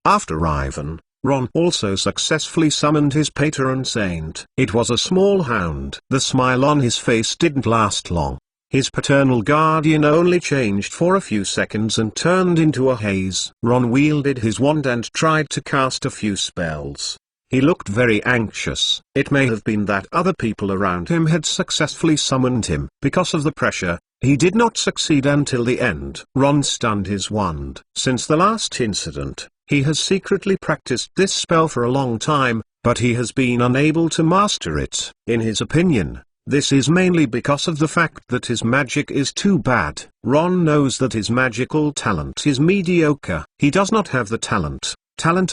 After Ivan, Ron also successfully summoned his patron saint. It was a small hound. The smile on his face didn't last long. His paternal guardian only changed for a few seconds and turned into a haze. Ron wielded his wand and tried to cast a few spells. He looked very anxious. It may have been that other people around him had successfully summoned him. Because of the pressure, he did not succeed until the end. Ron stunned his wand. Since the last incident, he has secretly practiced this spell for a long time, but he has been unable to master it. In his opinion, this is mainly because of the fact that his magic is too bad. Ron knows that his magical talent is mediocre. He does not have the talent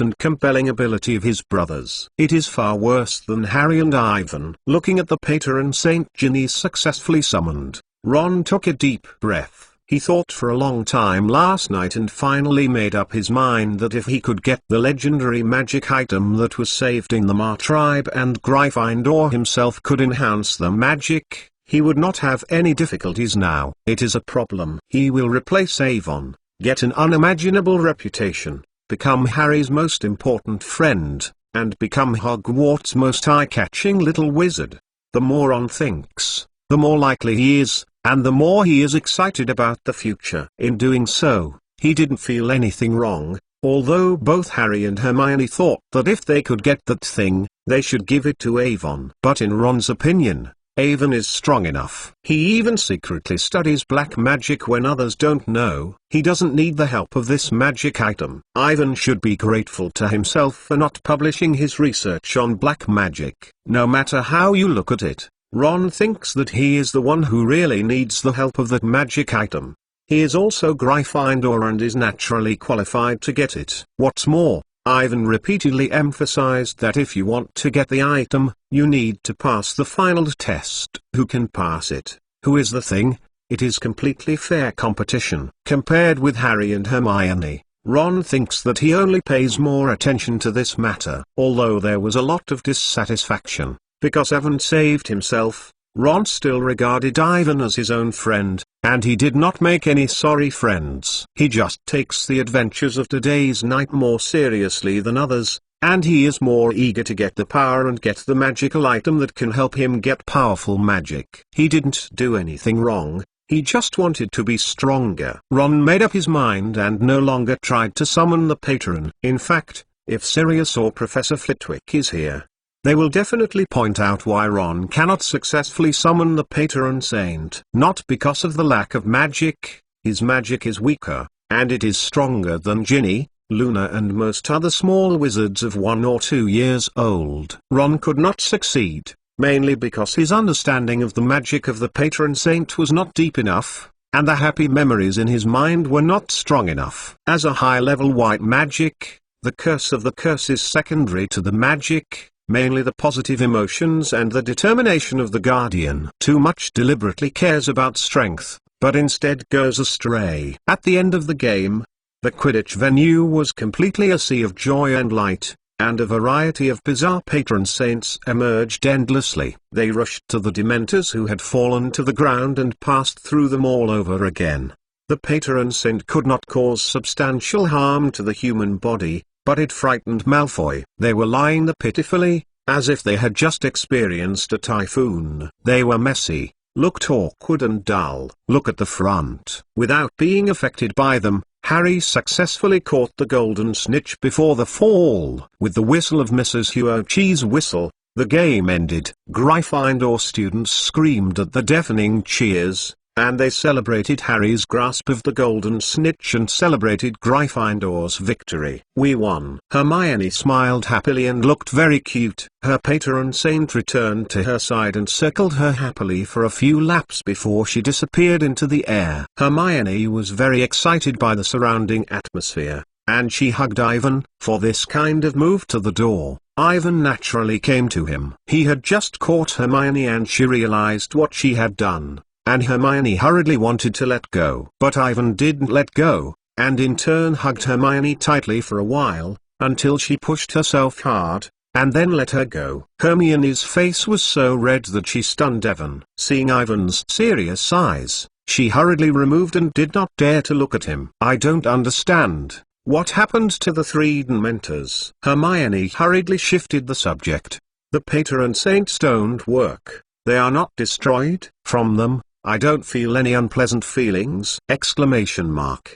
and compelling ability of his brothers. It is far worse than Harry and Ivan. Looking at the patron saint Ginny successfully summoned, Ron took a deep breath. He thought for a long time last night and finally made up his mind that if he could get the legendary magic item that was saved in the Mar tribe and Gryffindor himself could enhance the magic, he would not have any difficulties now. It is a problem. He will replace Avon, get an unimaginable reputation, become Harry's most important friend, and become Hogwarts' most eye-catching little wizard. The more Ron thinks, the more likely he is, and the more he is excited about the future. In doing so, he didn't feel anything wrong, although both Harry and Hermione thought that if they could get that thing, they should give it to Avon. But in Ron's opinion, Avon is strong enough. He even secretly studies black magic when others don't know. He doesn't need the help of this magic item. Ivan should be grateful to himself for not publishing his research on black magic. No matter how you look at it, Ron thinks that he is the one who really needs the help of that magic item. He is also Gryffindor and is naturally qualified to get it. What's more, Ivan repeatedly emphasized that if you want to get the item, you need to pass the final test. Who can pass it? Who is the thing? It is completely fair competition. Compared with Harry and Hermione, Ron thinks that he only pays more attention to this matter. Although there was a lot of dissatisfaction, because Ivan saved himself, Ron still regarded Ivan as his own friend, and he did not make any sorry friends. He just takes the adventures of today's night more seriously than others, and he is more eager to get the power and get the magical item that can help him get powerful magic. He didn't do anything wrong, he just wanted to be stronger. Ron made up his mind and no longer tried to summon the patron. In fact, if Sirius or Professor Flitwick is here, they will definitely point out why Ron cannot successfully summon the patron saint. Not because of the lack of magic, his magic is weaker, and it is stronger than Ginny, Luna and most other small wizards of 1 or 2 years old. Ron could not succeed, mainly because his understanding of the magic of the patron saint was not deep enough, and the happy memories in his mind were not strong enough. As a high-level white magic, the curse of the curse is secondary to the magic, mainly the positive emotions and the determination of the guardian. Too much deliberately cares about strength, but instead goes astray. At the end of the game, the Quidditch venue was completely a sea of joy and light, and a variety of bizarre patron saints emerged endlessly. They rushed to the Dementors who had fallen to the ground and passed through them all over again. The patron saint could not cause substantial harm to the human body, but it frightened Malfoy. They were lying there pitifully, as if they had just experienced a typhoon. They were messy, looked awkward and dull. Look at the front. Without being affected by them, Harry successfully caught the golden snitch before the fall. With the whistle of Mrs. Huochee's whistle, the game ended. Gryffindor students screamed at the deafening cheers, and they celebrated Harry's grasp of the golden snitch and celebrated Gryffindor's victory. We won. Hermione smiled happily and looked very cute. Her patron saint returned to her side and circled her happily for a few laps before she disappeared into the air. Hermione was very excited by the surrounding atmosphere, and she hugged Ivan. For this kind of move to the door, Ivan naturally came to him. He had just caught Hermione and she realized what she had done, and Hermione hurriedly wanted to let go. But Ivan didn't let go, and in turn hugged Hermione tightly for a while, until she pushed herself hard, and then let her go. Hermione's face was so red that she stunned Ivan. Seeing Ivan's serious eyes, she hurriedly removed and did not dare to look at him. I don't understand. What happened to the 3 Dementors? Hermione hurriedly shifted the subject. The patron saints don't work. They are not destroyed. From them, I don't feel any unpleasant feelings! Exclamation mark.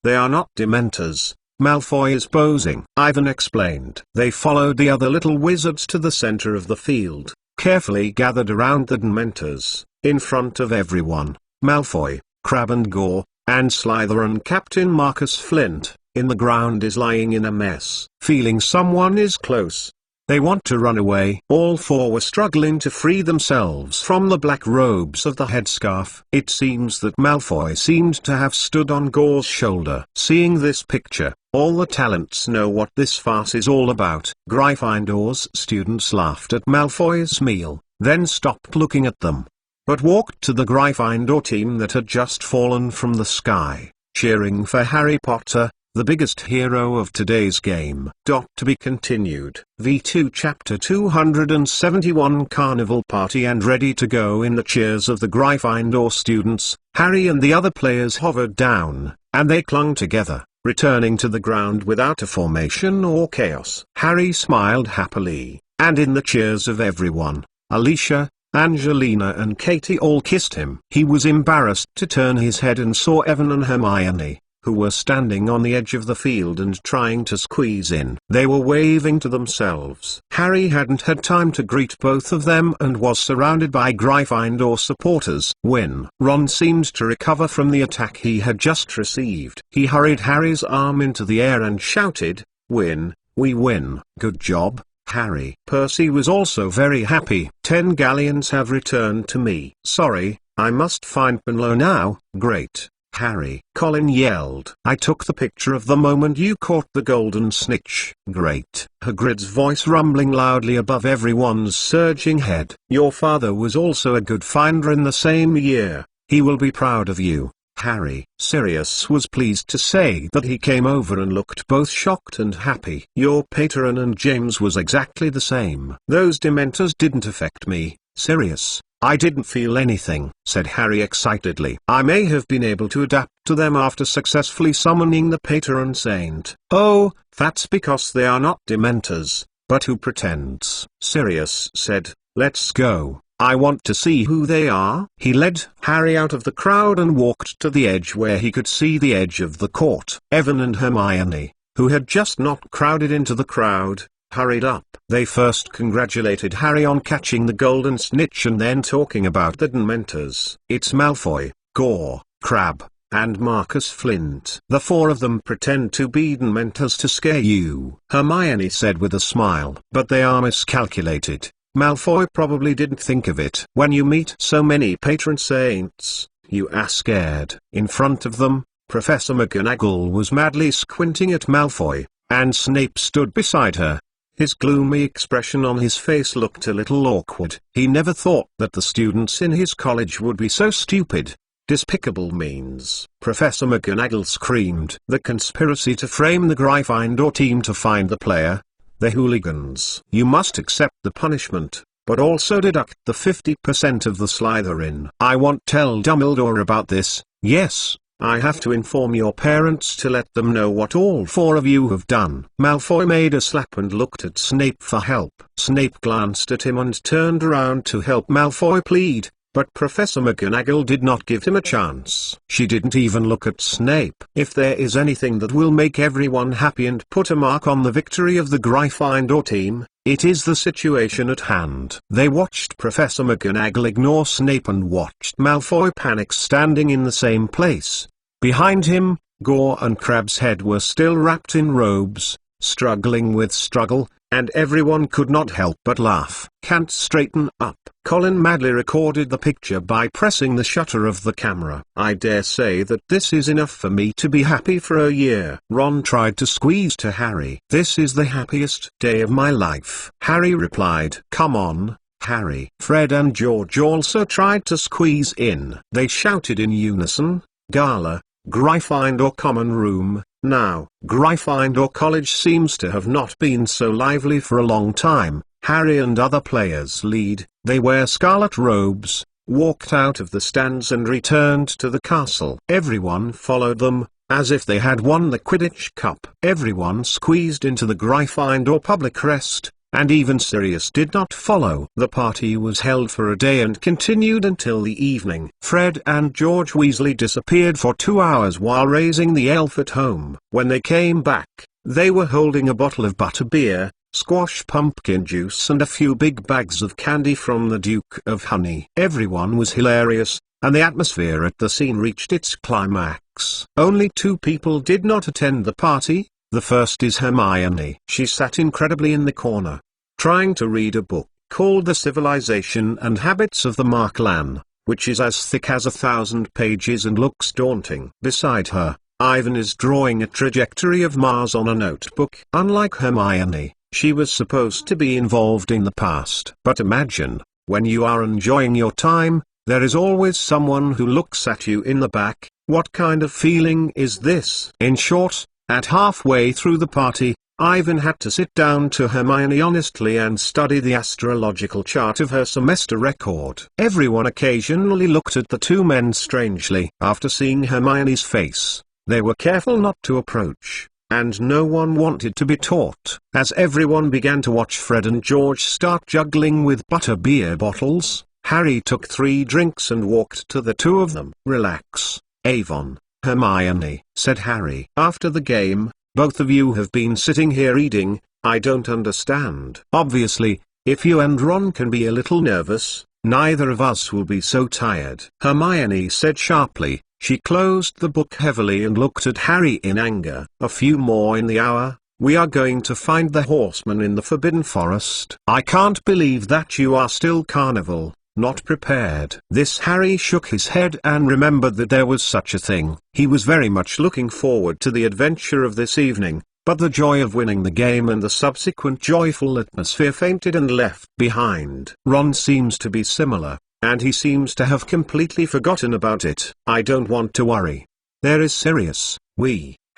They are not Dementors. Malfoy is posing, Ivan explained. They followed the other little wizards to the center of the field, carefully gathered around the Dementors. In front of everyone, Malfoy, Crabbe and Gore, and Slytherin Captain Marcus Flint, in the ground is lying in a mess. Feeling someone is close, they want to run away. All 4 were struggling to free themselves from the black robes of the headscarf. It seems that Malfoy seemed to have stood on Gore's shoulder. Seeing this picture, all the talents know what this farce is all about. Gryffindor's students laughed at Malfoy's meal, then stopped looking at them, but walked to the Gryffindor team that had just fallen from the sky, cheering for Harry Potter. the biggest hero of today's game. To be continued. V2 Chapter 271 Carnival Party and ready to go. In the cheers of the Gryffindor students, Harry and the other players hovered down, and they clung together, returning to the ground without a formation or chaos. Harry smiled happily, and in the cheers of everyone, Alicia, Angelina and Katie all kissed him. He was embarrassed to turn his head and saw Evan and Hermione, who were standing on the edge of the field and trying to squeeze in. They were waving to themselves. Harry hadn't had time to greet both of them and was surrounded by Gryffindor supporters. Ron seemed to recover from the attack he had just received. He hurried Harry's arm into the air and shouted, "Win, we win." "Good job, Harry." Percy was also very happy. 10 galleons have returned to me. "Sorry, I must find Pinlo now." "Great, Harry," Colin yelled. "I took the picture of the moment you caught the golden snitch." "Great." Hagrid's voice rumbling loudly above everyone's surging head. "Your father was also a good finder in the same year. He will be proud of you, Harry." Sirius was pleased to say that he came over and looked both shocked and happy. "Your patron and James was exactly the same." "Those Dementors didn't affect me, Sirius. I didn't feel anything," said Harry excitedly. "I may have been able to adapt to them after successfully summoning the Patron Saint." "Oh, that's because they are not Dementors, but who pretends?" Sirius said. "Let's go. I want to see who they are." He led Harry out of the crowd and walked to the edge where he could see the edge of the court. Evan and Hermione, who had just not crowded into the crowd, hurried up. They first congratulated Harry on catching the golden snitch and then talking about the Dementors. "It's Malfoy, Gore, Crabbe, and Marcus Flint. The 4 of them pretend to be Dementors to scare you," Hermione said with a smile. "But they are miscalculated. Malfoy probably didn't think of it. When you meet so many patron saints, you are scared." In front of them, Professor McGonagall was madly squinting at Malfoy, and Snape stood beside her. His gloomy expression on his face looked a little awkward. He never thought that the students in his college would be so stupid. "Despicable means!" Professor McGonagall screamed. "The conspiracy to frame the Gryffindor team to find the player, the hooligans. You must accept the punishment, but also deduct the 50% of the Slytherin. I won't tell Dumbledore about this. Yes, I have to inform your parents to let them know what all 4 of you have done." Malfoy made a slap and looked at Snape for help. Snape glanced at him and turned around to help Malfoy plead, but Professor McGonagall did not give him a chance. She didn't even look at Snape. "If there is anything that will make everyone happy and put a mark on the victory of the Gryffindor team, it is the situation at hand." They watched Professor McGonagall ignore Snape and watched Malfoy panic standing in the same place. Behind him, Gore and Crabbe's head were still wrapped in robes, struggling with struggle, and everyone could not help but laugh. "Can't straighten up." Colin madly recorded the picture by pressing the shutter of the camera. "I dare say that this is enough for me to be happy for a year." Ron tried to squeeze to Harry. "This is the happiest day of my life," Harry replied. "Come on, Harry." Fred and George also tried to squeeze in. They shouted in unison, "Gala, Gryffindor Common Room, now." Gryffindor College seems to have not been so lively for a long time. Harry and other players lead. They wear scarlet robes, walked out of the stands and returned to the castle. Everyone followed them, as if they had won the Quidditch Cup. Everyone squeezed into the Gryffindor public rest, and even Sirius did not follow. The party was held for a day and continued until the evening. Fred and George Weasley disappeared for 2 hours while raising the elf at home. When they came back, they were holding a bottle of butterbeer, squash pumpkin juice and a few big bags of candy from the Duke of Honey. Everyone was hilarious, and the atmosphere at the scene reached its climax. Only 2 people did not attend the party. The first is Hermione. She sat incredibly in the corner, trying to read a book called The Civilization and Habits of the Marklan, which is as thick as 1,000 pages and looks daunting. Beside her, Ivan is drawing a trajectory of Mars on a notebook. Unlike Hermione, she was supposed to be involved in the past. But imagine, when you are enjoying your time, there is always someone who looks at you in the back. What kind of feeling is this? In short, At halfway through the party, Ivan had to sit down to Hermione honestly and study the astrological chart of her semester record. Everyone occasionally looked at the two men strangely. After seeing Hermione's face, they were careful not to approach, and no one wanted to be taught. As everyone began to watch Fred and George start juggling with butterbeer bottles, Harry took 3 drinks and walked to the two of them. "Relax, Avon, Hermione," said Harry. "After the game, both of you have been sitting here reading. I don't understand." "Obviously, if you and Ron can be a little nervous, neither of us will be so tired," Hermione said sharply. She closed the book heavily and looked at Harry in anger. "A few more in the hour, we are going to find the horseman in the Forbidden Forest. I can't believe that you are still Carnival, not prepared." Harry shook his head and remembered that there was such a thing. He was very much looking forward to the adventure of this evening, but the joy of winning the game and the subsequent joyful atmosphere fainted and left behind. Ron seems to be similar, and he seems to have completely forgotten about it. "I don't want to worry. There is Sirius,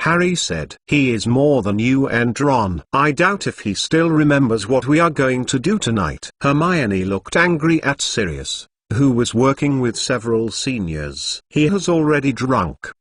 Harry said. "He is more than you and Ron. I doubt if he still remembers what we are going to do tonight." Hermione looked angry at Sirius, who was working with several seniors. "He has already drunk.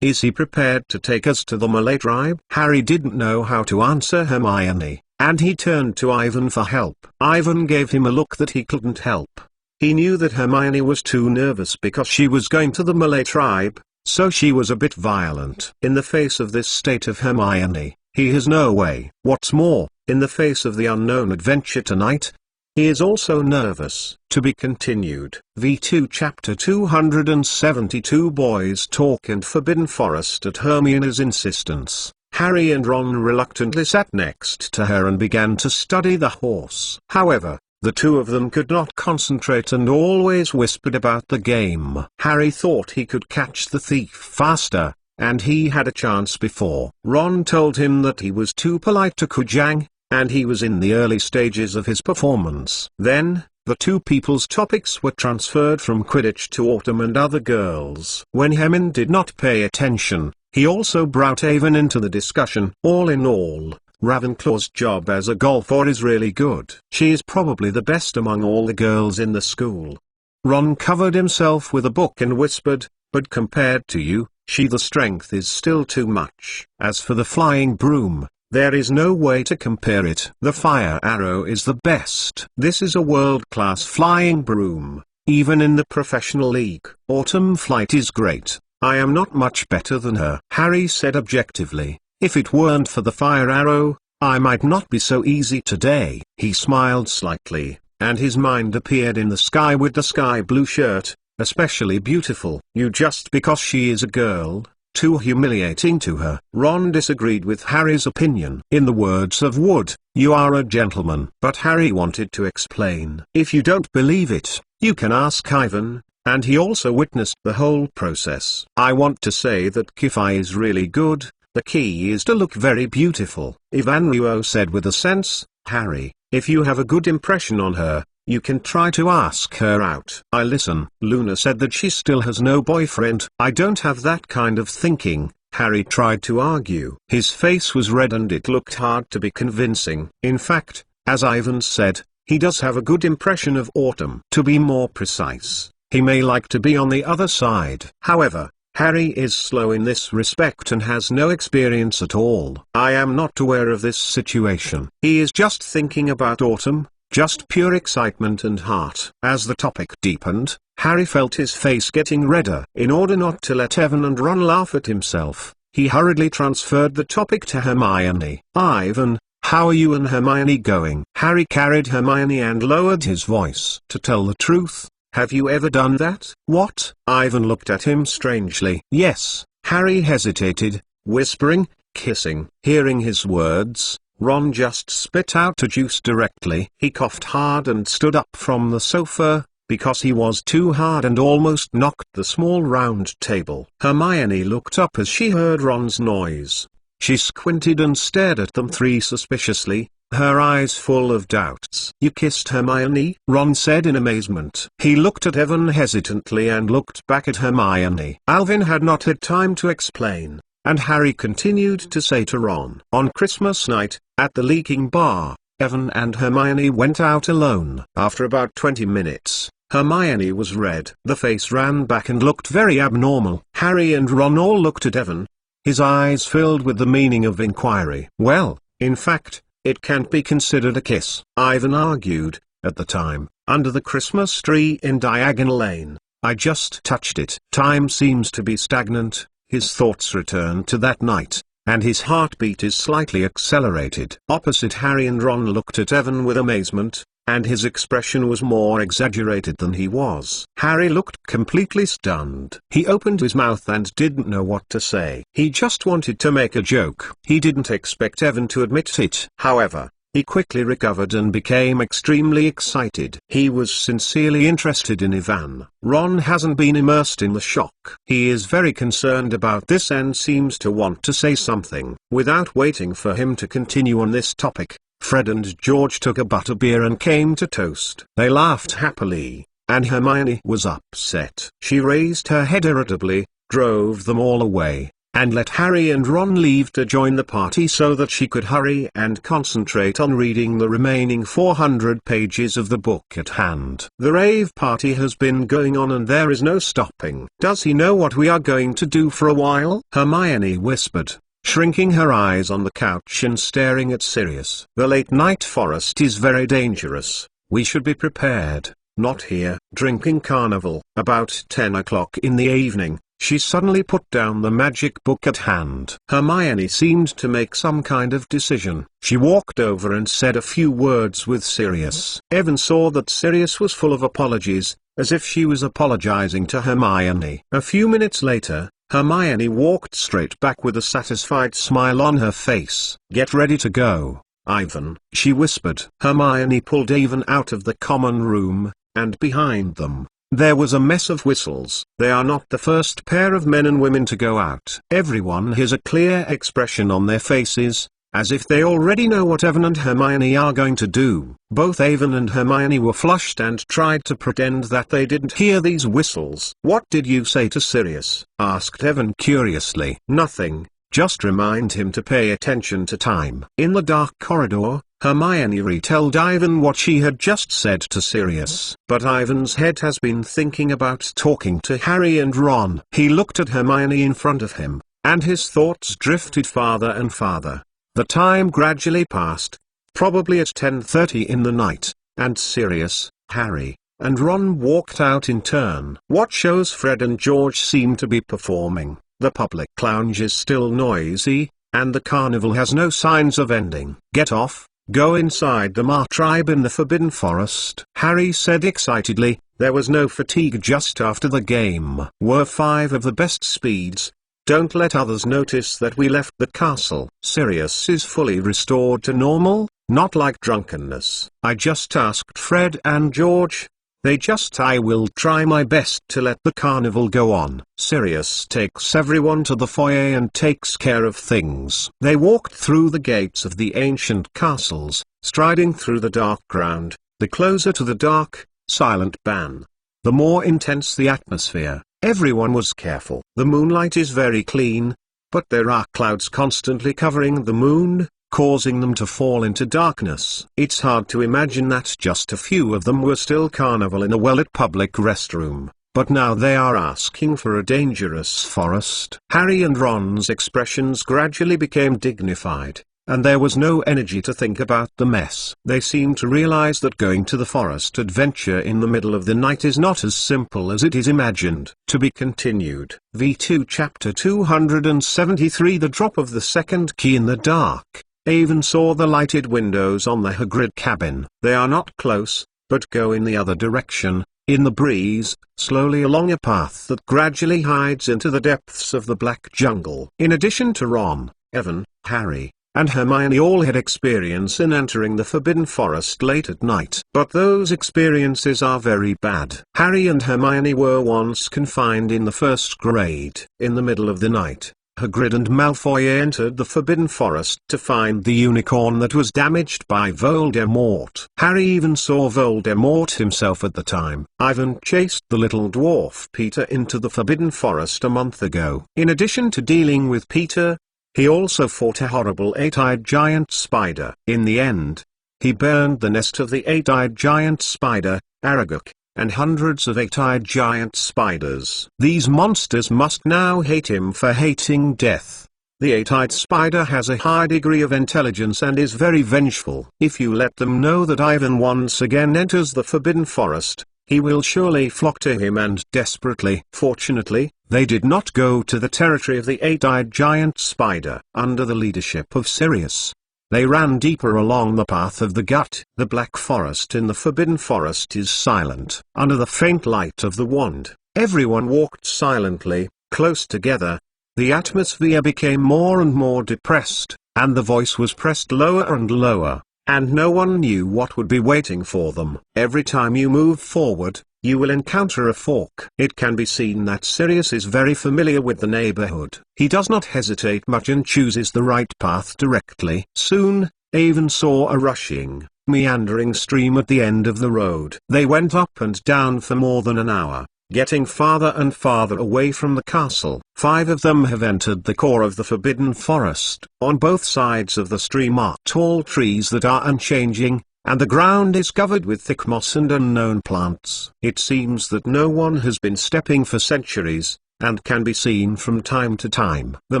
Is he prepared to take us to the Malay tribe?" Harry didn't know how to answer Hermione, and he turned to Ivan for help. Ivan gave him a look that he couldn't help. He knew that Hermione was too nervous because she was going to the Malay tribe, so she was a bit violent. In the face of this state of Hermione, he has no way. What's more, in the face of the unknown adventure tonight, he is also nervous. To be continued. V2 Chapter 272 Boys Talk and Forbidden Forest. At Hermione's insistence, Harry and Ron reluctantly sat next to her and began to study the horse. However, the two of them could not concentrate and always whispered about the game. Harry thought he could catch the thief faster, and he had a chance before. Ron told him that he was too polite to Kujang, and he was in the early stages of his performance. Then, the two people's topics were transferred from Quidditch to Autumn and other girls. When Hermione did not pay attention, he also brought Avon into the discussion. All in all, Ravenclaw's job as a golfer is really good. She is probably the best among all the girls in the school. Ron covered himself with a book and whispered, "But compared to you, the strength is still too much. As for the flying broom, there is no way to compare it. The fire arrow is the best. This is a world-class flying broom, even in the professional league. Autumn flight is great. I am not much better than her," Harry said objectively. "If it weren't for the fire arrow, I might not be so easy today." He smiled slightly, and his mind appeared in the sky with the sky blue shirt, especially beautiful. "You just because she is a girl, too humiliating to her." Ron disagreed with Harry's opinion. "In the words of Wood, you are a gentleman." But Harry wanted to explain. "If you don't believe it, you can ask Ivan, and he also witnessed the whole process. I want to say that Kifai is really good. The key is to look very beautiful." Ivan Ruo said with a sense, "Harry, if you have a good impression on her, you can try to ask her out." Listen. Luna said that she still has no boyfriend. "I don't have that kind of thinking," Harry tried to argue. His face was red and it looked hard to be convincing. In fact, as Ivan said, he does have a good impression of Autumn. To be more precise, he may like to be on the other side. However, Harry is slow in this respect and has no experience at all. I am not aware of this situation. He is just thinking about Autumn, just pure excitement and heart. As the topic deepened, Harry felt his face getting redder. In order not to let Evan and Ron laugh at himself, he hurriedly transferred the topic to Hermione. "Ivan, how are you and Hermione going?" Harry carried Hermione and lowered his voice. "To tell the truth, have you ever done that?" "What?" Ivan looked at him strangely. "Yes." Harry hesitated, whispering, "Kissing." Hearing his words, Ron just spit out the juice directly. He coughed hard and stood up from the sofa, because he was too hard and almost knocked the small round table. Hermione looked up as she heard Ron's noise. She squinted and stared at them three suspiciously, her eyes full of doubts. "You kissed Hermione?" Ron said in amazement. He looked at Evan hesitantly and looked back at Hermione. Alvin had not had time to explain. and Harry continued to say to Ron. On Christmas night, at the leaking bar, Evan and Hermione went out alone. After about 20 minutes, Hermione was red. The face ran back and looked very abnormal. Harry and Ron all looked at Evan. His eyes filled with the meaning of inquiry. Well, in fact, it can't be considered a kiss, Ivan argued. At the time, under the Christmas tree in Diagonal Lane, I just touched it. Time seems to be stagnant. His thoughts return to that night, and his heartbeat is slightly accelerated. Opposite Harry and Ron looked at Evan with amazement, and his expression was more exaggerated than he was. Harry looked completely stunned. He opened his mouth and didn't know what to say. He just wanted to make a joke. He didn't expect Evan to admit it. However, he quickly recovered and became extremely excited. He was sincerely interested in Ivan. Ron hasn't been immersed in the shock. He is very concerned about this and seems to want to say something. Without waiting for him to continue on this topic, Fred and George took a butterbeer and came to toast. They laughed happily, and Hermione was upset. She raised her head irritably, drove them all away, and let Harry and Ron leave to join the party so that she could hurry and concentrate on reading the remaining 400 pages of the book at hand. The rave party has been going on and there is no stopping. Does he know what we are going to do for a while? Hermione whispered, shrinking her eyes on the couch and staring at Sirius. The late-night forest is very dangerous. We should be prepared. Not here. Drinking carnival. About 10 o'clock in the evening, she suddenly put down the magic book at hand. Hermione seemed to make some kind of decision. She walked over and said a few words with Sirius. Evan saw that Sirius was full of apologies, as if she was apologizing to Hermione. A few minutes later, Hermione walked straight back with a satisfied smile on her face. Get ready to go, Ivan, she whispered. Hermione pulled Ivan out of the common room, and behind them, there was a mess of whistles. They are not the first pair of men and women to go out. Everyone has a clear expression on their faces, as if they already know what Evan and Hermione are going to do. Both Evan and Hermione were flushed and tried to pretend that they didn't hear these whistles. What did you say to Sirius? Asked Evan curiously. Nothing, just remind him to pay attention to time. In the dark corridor, Hermione retold Ivan what she had just said to Sirius. But Ivan's head has been thinking about talking to Harry and Ron. He looked at Hermione in front of him, and his thoughts drifted farther and farther. The time gradually passed, probably at 10:30 in the night, and Sirius, Harry, and Ron walked out in turn. What shows Fred and George seem to be performing? The public lounge is still noisy, and the carnival has no signs of ending. Get off, go inside the Mar tribe in the Forbidden Forest, Harry said excitedly. There was no fatigue just after the game. We're 5 of the best speeds. Don't let others notice that we left the castle. Sirius is fully restored to normal, not like drunkenness. I just asked Fred and George. I will try my best to let the carnival go on. Sirius takes everyone to the foyer and takes care of things. They walked through the gates of the ancient castles, striding through the dark ground. The closer to the dark, silent ban, the more intense the atmosphere. Everyone was careful. The moonlight is very clean, but there are clouds constantly covering the moon, causing them to fall into darkness. It's hard to imagine that just a few of them were still carnival in a well-lit public restroom, but now they are asking for a dangerous forest. Harry and Ron's expressions gradually became dignified, and there was no energy to think about the mess. They seemed to realize that going to the forest adventure in the middle of the night is not as simple as it is imagined. To be continued. V2 Chapter 273 The Drop of the Second Key in the Dark. Avon saw the lighted windows on the Hagrid cabin. They are not close, but go in the other direction, in the breeze, slowly along a path that gradually hides into the depths of the black jungle. In addition to Ron, Evan, Harry, and Hermione all had experience in entering the Forbidden Forest late at night. But those experiences are very bad. Harry and Hermione were once confined in the first grade. In the middle of the night, Hagrid and Malfoy entered the Forbidden Forest to find the unicorn that was damaged by Voldemort. Harry even saw Voldemort himself at the time. Ivan chased the little dwarf Peter into the Forbidden Forest a month ago. In addition to dealing with Peter, he also fought a horrible eight-eyed giant spider. In the end, he burned the nest of the eight-eyed giant spider, Aragog, and hundreds of eight-eyed giant spiders. These monsters must now hate him for hating death. The eight-eyed spider has a high degree of intelligence and is very vengeful. If you let them know that Ivan once again enters the Forbidden Forest, he will surely flock to him and desperately. Fortunately, they did not go to the territory of the eight-eyed giant spider. Under the leadership of Sirius, they ran deeper along the path of the gut. The Black Forest in the Forbidden Forest is silent. Under the faint light of the wand, everyone walked silently, close together. The atmosphere became more and more depressed, and the voice was pressed lower and lower, and no one knew what would be waiting for them. Every time you move forward, you will encounter a fork. It can be seen that Sirius is very familiar with the neighborhood. He does not hesitate much and chooses the right path directly. Soon, Avon saw a rushing, meandering stream at the end of the road. They went up and down for more than an hour, getting farther and farther away from the castle. 5 of them have entered the core of the Forbidden Forest. On both sides of the stream are tall trees that are unchanging, and the ground is covered with thick moss and unknown plants. It seems that no one has been stepping for centuries, and can be seen from time to time. The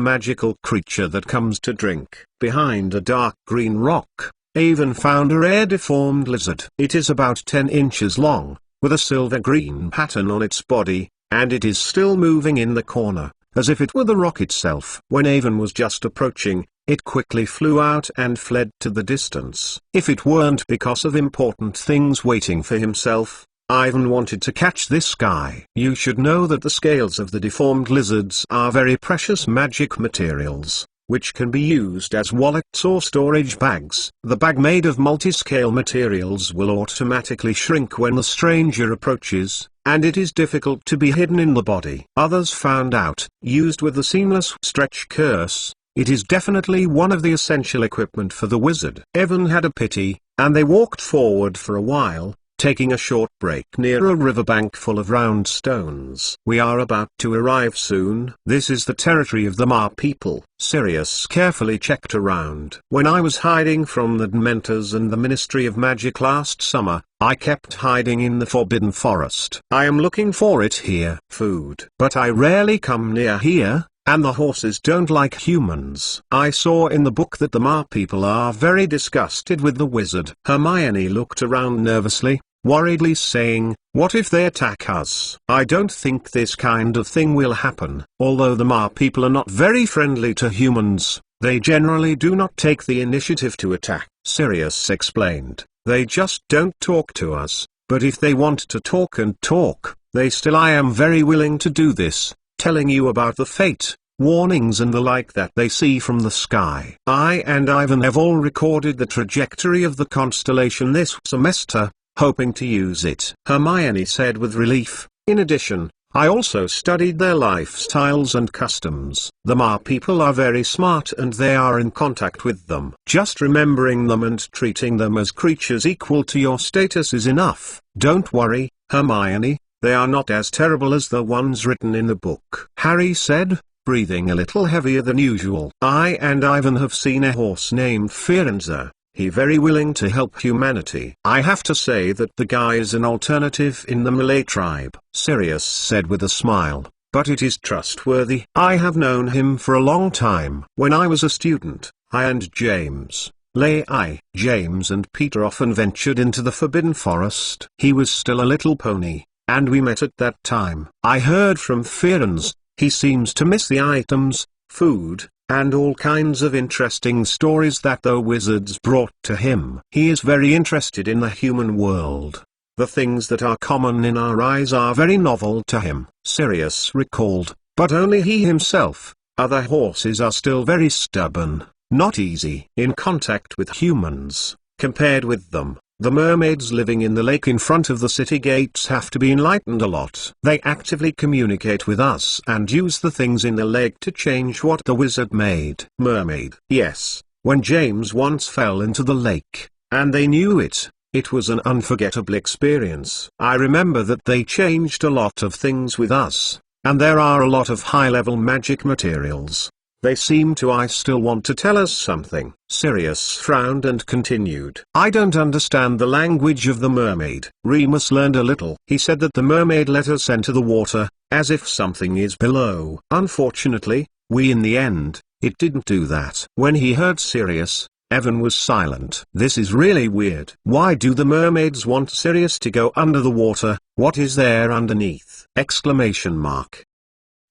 magical creature that comes to drink. Behind a dark green rock, Avon found a rare deformed lizard. It is about 10 inches long, with a silver-green pattern on its body, and it is still moving in the corner, as if it were the rock itself. When Avon was just approaching, it quickly flew out and fled to the distance. If it weren't because of important things waiting for himself, Ivan wanted to catch this guy. You should know that the scales of the deformed lizards are very precious magic materials, which can be used as wallets or storage bags. The bag made of multi-scale materials will automatically shrink when the stranger approaches, and it is difficult to be hidden in the body. Others found out, used with the seamless stretch curse, it is definitely one of the essential equipment for the wizard. Evan had a pity, and they walked forward for a while, taking a short break near a riverbank full of round stones. We are about to arrive soon. This is the territory of the Ma people. Sirius carefully checked around. When I was hiding from the Dementors and the Ministry of Magic last summer, I kept hiding in the Forbidden Forest. I am looking for it here. Food. But I rarely come near here, and the horses don't like humans. I saw in the book that the Ma people are very disgusted with the wizard. Hermione looked around nervously, worriedly saying, "What if they attack us?" I don't think this kind of thing will happen. Although the Ma people are not very friendly to humans, they generally do not take the initiative to attack. Sirius explained, "They just don't talk to us, but if they want to talk and talk, they still. I am very willing to do this, telling you about the fate, warnings and the like that they see from the sky. I and Ivan have all recorded the trajectory of the constellation this semester, hoping to use it," Hermione said with relief. "In addition, I also studied their lifestyles and customs. The Ma people are very smart and they are in contact with them. Just remembering them and treating them as creatures equal to your status is enough. Don't worry, Hermione, they are not as terrible as the ones written in the book," Harry said, breathing a little heavier than usual. "I and Ivan have seen a horse named Firenze. He very willing to help humanity. I have to say that the guy is an alternative in the Malay tribe," Sirius said with a smile, "but it is trustworthy. I have known him for a long time. When I was a student, I and James and Peter often ventured into the Forbidden Forest. He was still a little pony, and we met at that time. I heard from Firenze, he seems to miss the items, food, and all kinds of interesting stories that the wizards brought to him. He is very interested in the human world. The things that are common in our eyes are very novel to him," Sirius recalled, "but only he himself. Other horses are still very stubborn, not easy in contact with humans. Compared with them, The mermaids living in the lake in front of the city gates have to be enlightened a lot. They actively communicate with us and use the things in the lake to change what the wizard made. Mermaid. Yes, when James once fell into the lake, and they knew it, it was an unforgettable experience. I remember that they changed a lot of things with us, and there are a lot of high-level magic materials. They seem to I still want to tell us something. Sirius frowned and continued. I don't understand the language of the mermaid. Remus learned a little. He said that the mermaid let us enter the water, as if something is below. Unfortunately, in the end, it didn't do that. When he heard Sirius, Evan was silent. This is really weird. Why do the mermaids want Sirius to go under the water? What is there underneath? Exclamation mark.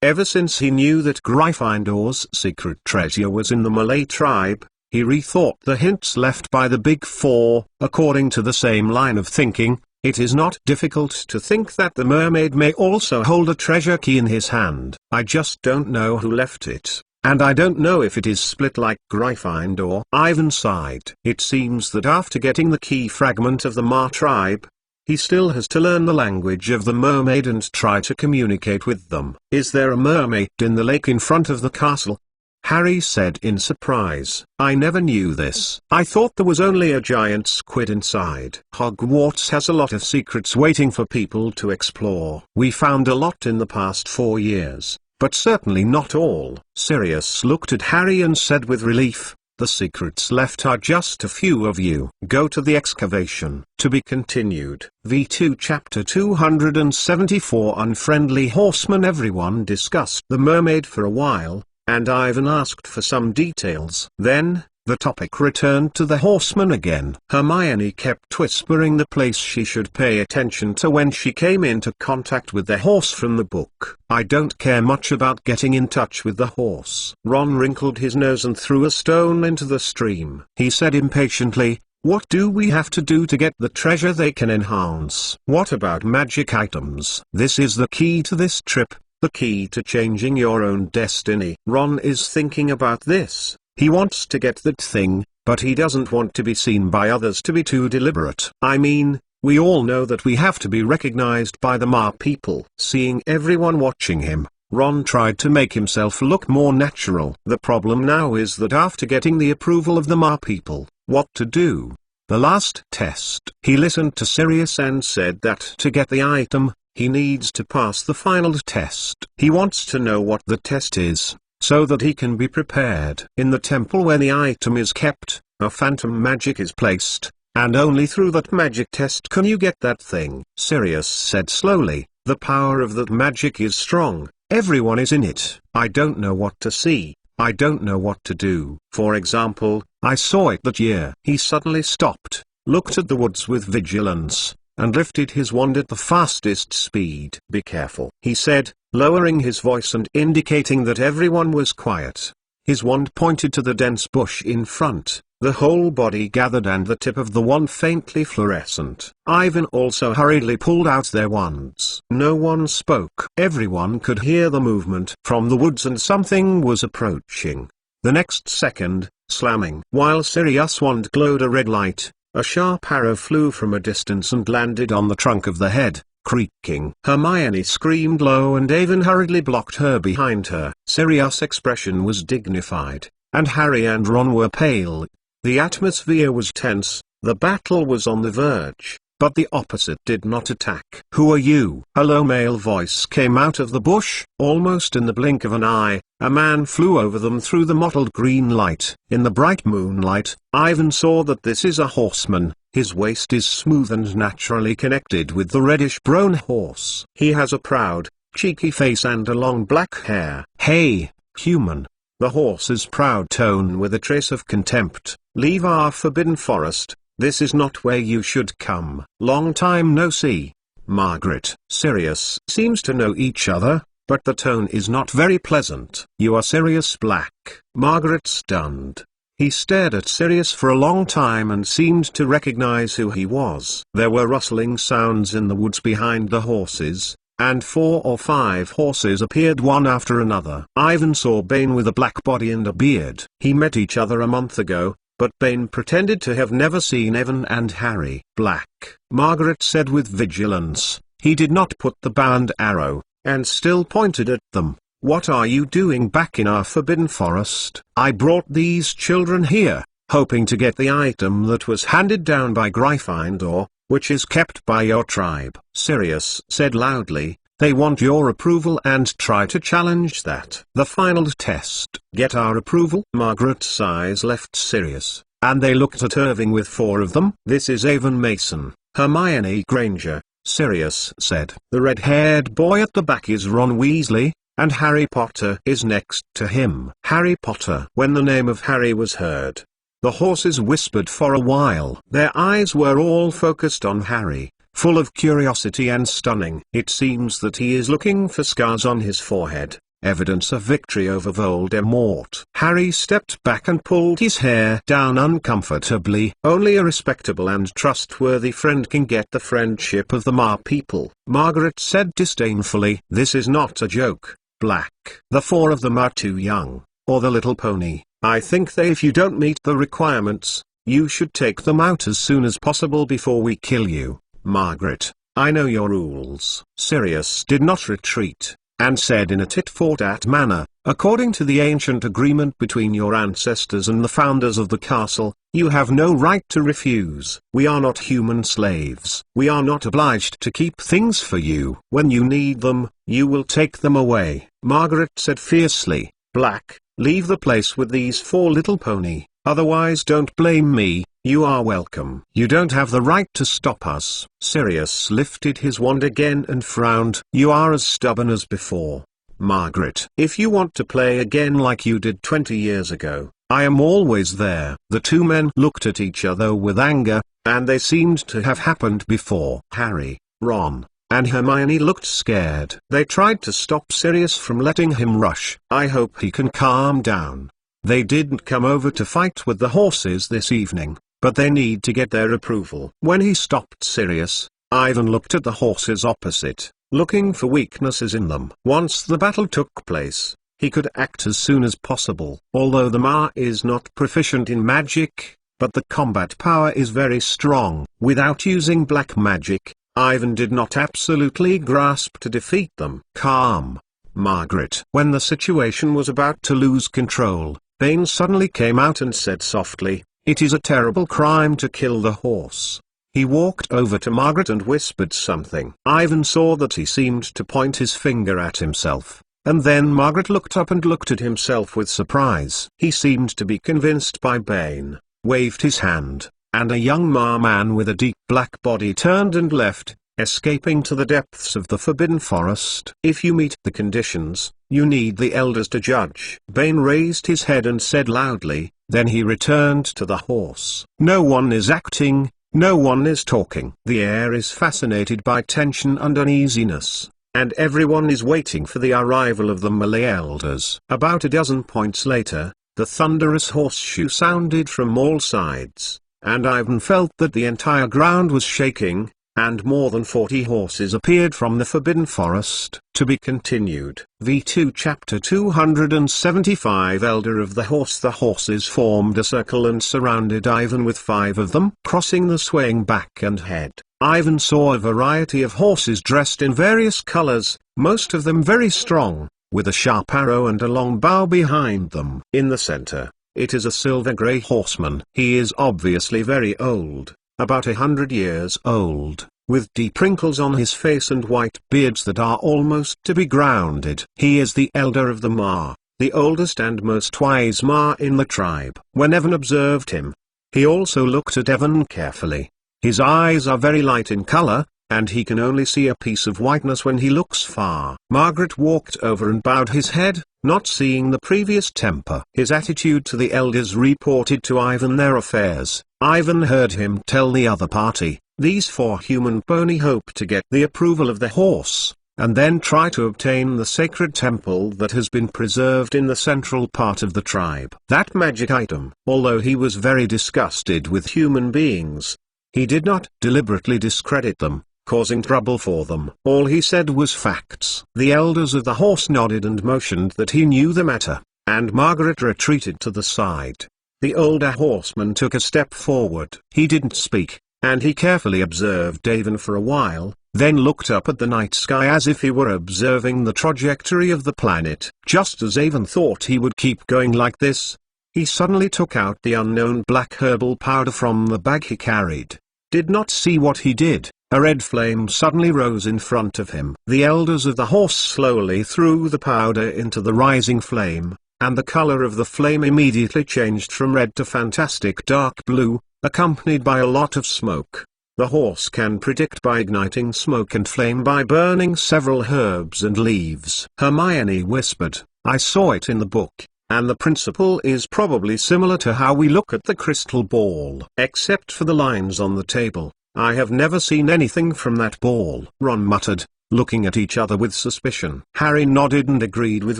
Ever since he knew that Gryffindor's secret treasure was in the Malay tribe, he rethought the hints left by the Big Four. According to the same line of thinking, it is not difficult to think that the mermaid may also hold a treasure key in his hand. I just don't know who left it, and I don't know if it is split like Gryffindor. Ivan sighed. It seems that after getting the key fragment of the Ma tribe, he still has to learn the language of the mermaid and try to communicate with them. Is there a mermaid in the lake in front of the castle? Harry said in surprise. I never knew this. I thought there was only a giant squid inside. Hogwarts has a lot of secrets waiting for people to explore. We found a lot in the past 4 years, but certainly not all. Sirius looked at Harry and said with relief, the secrets left are just a few of you. Go to the excavation. To be continued. V2 Chapter 274 Unfriendly Horsemen. Everyone discussed the mermaid for a while, and Ivan asked for some details. Then, the topic returned to the horsemen again. Hermione kept whispering the place she should pay attention to when she came into contact with the horse from the book. I don't care much about getting in touch with the horse. Ron wrinkled his nose and threw a stone into the stream. He said impatiently, what do we have to do to get the treasure they can enhance? What about magic items? This is the key to this trip, the key to changing your own destiny. Ron is thinking about this. He wants to get that thing, but he doesn't want to be seen by others to be too deliberate. I mean, we all know that we have to be recognized by the Ma people. Seeing everyone watching him, Ron tried to make himself look more natural. The problem now is that after getting the approval of the Ma people, what to do? The last test. He listened to Sirius and said that to get the item, he needs to pass the final test. He wants to know what the test is, so that he can be prepared. In the temple where the item is kept, a phantom magic is placed, and only through that magic test can you get that thing. Sirius said slowly, the power of that magic is strong, everyone is in it. I don't know what to see, I don't know what to do. For example, I saw it that year. He suddenly stopped, looked at the woods with vigilance, and lifted his wand at the fastest speed. Be careful, he said, lowering his voice and indicating that everyone was quiet. His wand pointed to the dense bush in front, the whole body gathered and the tip of the wand faintly fluorescent. Ivan also hurriedly pulled out their wands. No one spoke. Everyone could hear the movement from the woods and something was approaching. The next second, slamming. While Sirius' wand glowed a red light, a sharp arrow flew from a distance and landed on the trunk of the head, creaking. Hermione screamed low and Avon hurriedly blocked her behind her. Sirius' expression was dignified, and Harry and Ron were pale. The atmosphere was tense, the battle was on the verge, but the opposite did not attack. Who are you? A low male voice came out of the bush. Almost in the blink of an eye, a man flew over them through the mottled green light. In the bright moonlight, Ivan saw that this is a horseman. His waist is smooth and naturally connected with the reddish-brown horse. He has a proud, cheeky face and a long black hair. Hey, human. The horse's proud tone with a trace of contempt. Leave our forbidden forest. This is not where you should come. Long time no see. Margaret. Sirius seems to know each other, but the tone is not very pleasant. You are Sirius Black. Margaret stunned. He stared at Sirius for a long time and seemed to recognize who he was. There were rustling sounds in the woods behind the horses, and 4 or 5 horses appeared one after another. Ivan saw Bane with a black body and a beard. He met each other a month ago, but Bane pretended to have never seen Evan and Harry. Black, Margaret said with vigilance. He did not put the bow and arrow, and still pointed at them. What are you doing back in our forbidden forest? I brought these children here, hoping to get the item that was handed down by Gryffindor, which is kept by your tribe. Sirius said loudly, they want your approval and try to challenge that. The final test. Get our approval? Margaret's eyes left Sirius, and they looked at Irving with four of them. This is Avon Mason, Hermione Granger, Sirius said. The red-haired boy at the back is Ron Weasley, and Harry Potter is next to him. Harry Potter. When the name of Harry was heard, the horses whispered for a while. Their eyes were all focused on Harry, full of curiosity and stunning. It seems that he is looking for scars on his forehead, evidence of victory over Voldemort. Harry stepped back and pulled his hair down uncomfortably. Only a respectable and trustworthy friend can get the friendship of the Ma people. Margaret said disdainfully, this is not a joke, Black. The four of them are too young, or the little pony. I think that if you don't meet the requirements, you should take them out as soon as possible before we kill you. Margaret, I know your rules. Sirius did not retreat, and said in a tit-for-tat manner, according to the ancient agreement between your ancestors and the founders of the castle, you have no right to refuse. We are not human slaves. We are not obliged to keep things for you. When you need them, you will take them away. Margaret said fiercely, Black, leave the place with these four little pony, otherwise don't blame me. You are welcome. You don't have the right to stop us. Sirius lifted his wand again and frowned. You are as stubborn as before, Margaret. If you want to play again like you did 20 years ago, I am always there. The two men looked at each other with anger, and they seemed to have happened before. Harry, Ron, and Hermione looked scared. They tried to stop Sirius from letting him rush. I hope he can calm down. They didn't come over to fight with the horses this evening, but they need to get their approval. When he stopped Sirius, Ivan looked at the horses opposite, looking for weaknesses in them. Once the battle took place, he could act as soon as possible. Although the Ma is not proficient in magic, but the combat power is very strong. Without using black magic, Ivan did not absolutely grasp to defeat them. Calm, Margaret. When the situation was about to lose control, Bane suddenly came out and said softly, it is a terrible crime to kill the horse. He walked over to Margaret and whispered something. Ivan saw that he seemed to point his finger at himself, and then Margaret looked up and looked at himself with surprise. He seemed to be convinced by Bane, waved his hand, and a young man with a deep black body turned and left, escaping to the depths of the Forbidden Forest. If you meet the conditions, you need the elders to judge. Bane raised his head and said loudly, then he returned to the horse. No one is acting, no one is talking. The air is fascinated by tension and uneasiness, and everyone is waiting for the arrival of the Malay elders. About a dozen points later, the thunderous horseshoe sounded from all sides, and Ivan felt that the entire ground was shaking, and more than 40 horses appeared from the Forbidden Forest. To be continued. V2 Chapter 275 Elder of the Horse. The horses formed a circle and surrounded Ivan with 5 of them. Crossing the swaying back and head, Ivan saw a variety of horses dressed in various colors, most of them very strong, with a sharp arrow and a long bow behind them. In the center, it is a silver-gray horseman. He is obviously very old, about 100 years old, with deep wrinkles on his face and white beards that are almost to be grounded. He is the elder of the Ma, the oldest and most wise Ma in the tribe. When Evan observed him, he also looked at Evan carefully. His eyes are very light in color, and he can only see a piece of whiteness when he looks far. Margaret walked over and bowed his head, not seeing the previous temper. His attitude to the elders reported to Ivan their affairs. Ivan heard him tell the other party, these 4 human pony hope to get the approval of the horse, and then try to obtain the sacred temple that has been preserved in the central part of the tribe. That magic item. Although he was very disgusted with human beings, he did not deliberately discredit them, causing trouble for them. All he said was facts. The elders of the horse nodded and motioned that he knew the matter, and Margaret retreated to the side. The older horseman took a step forward. He didn't speak, and he carefully observed Avon for a while, then looked up at the night sky as if he were observing the trajectory of the planet. Just as Avon thought he would keep going like this, he suddenly took out the unknown black herbal powder from the bag he carried. Did not see what he did. A red flame suddenly rose in front of him. The elders of the horse slowly threw the powder into the rising flame, and the color of the flame immediately changed from red to fantastic dark blue, accompanied by a lot of smoke. The horse can predict by igniting smoke and flame by burning several herbs and leaves. Hermione whispered, "I saw it in the book, and the principle is probably similar to how we look at the crystal ball. Except for the lines on the table, I have never seen anything from that ball." Ron muttered, looking at each other with suspicion. Harry nodded and agreed with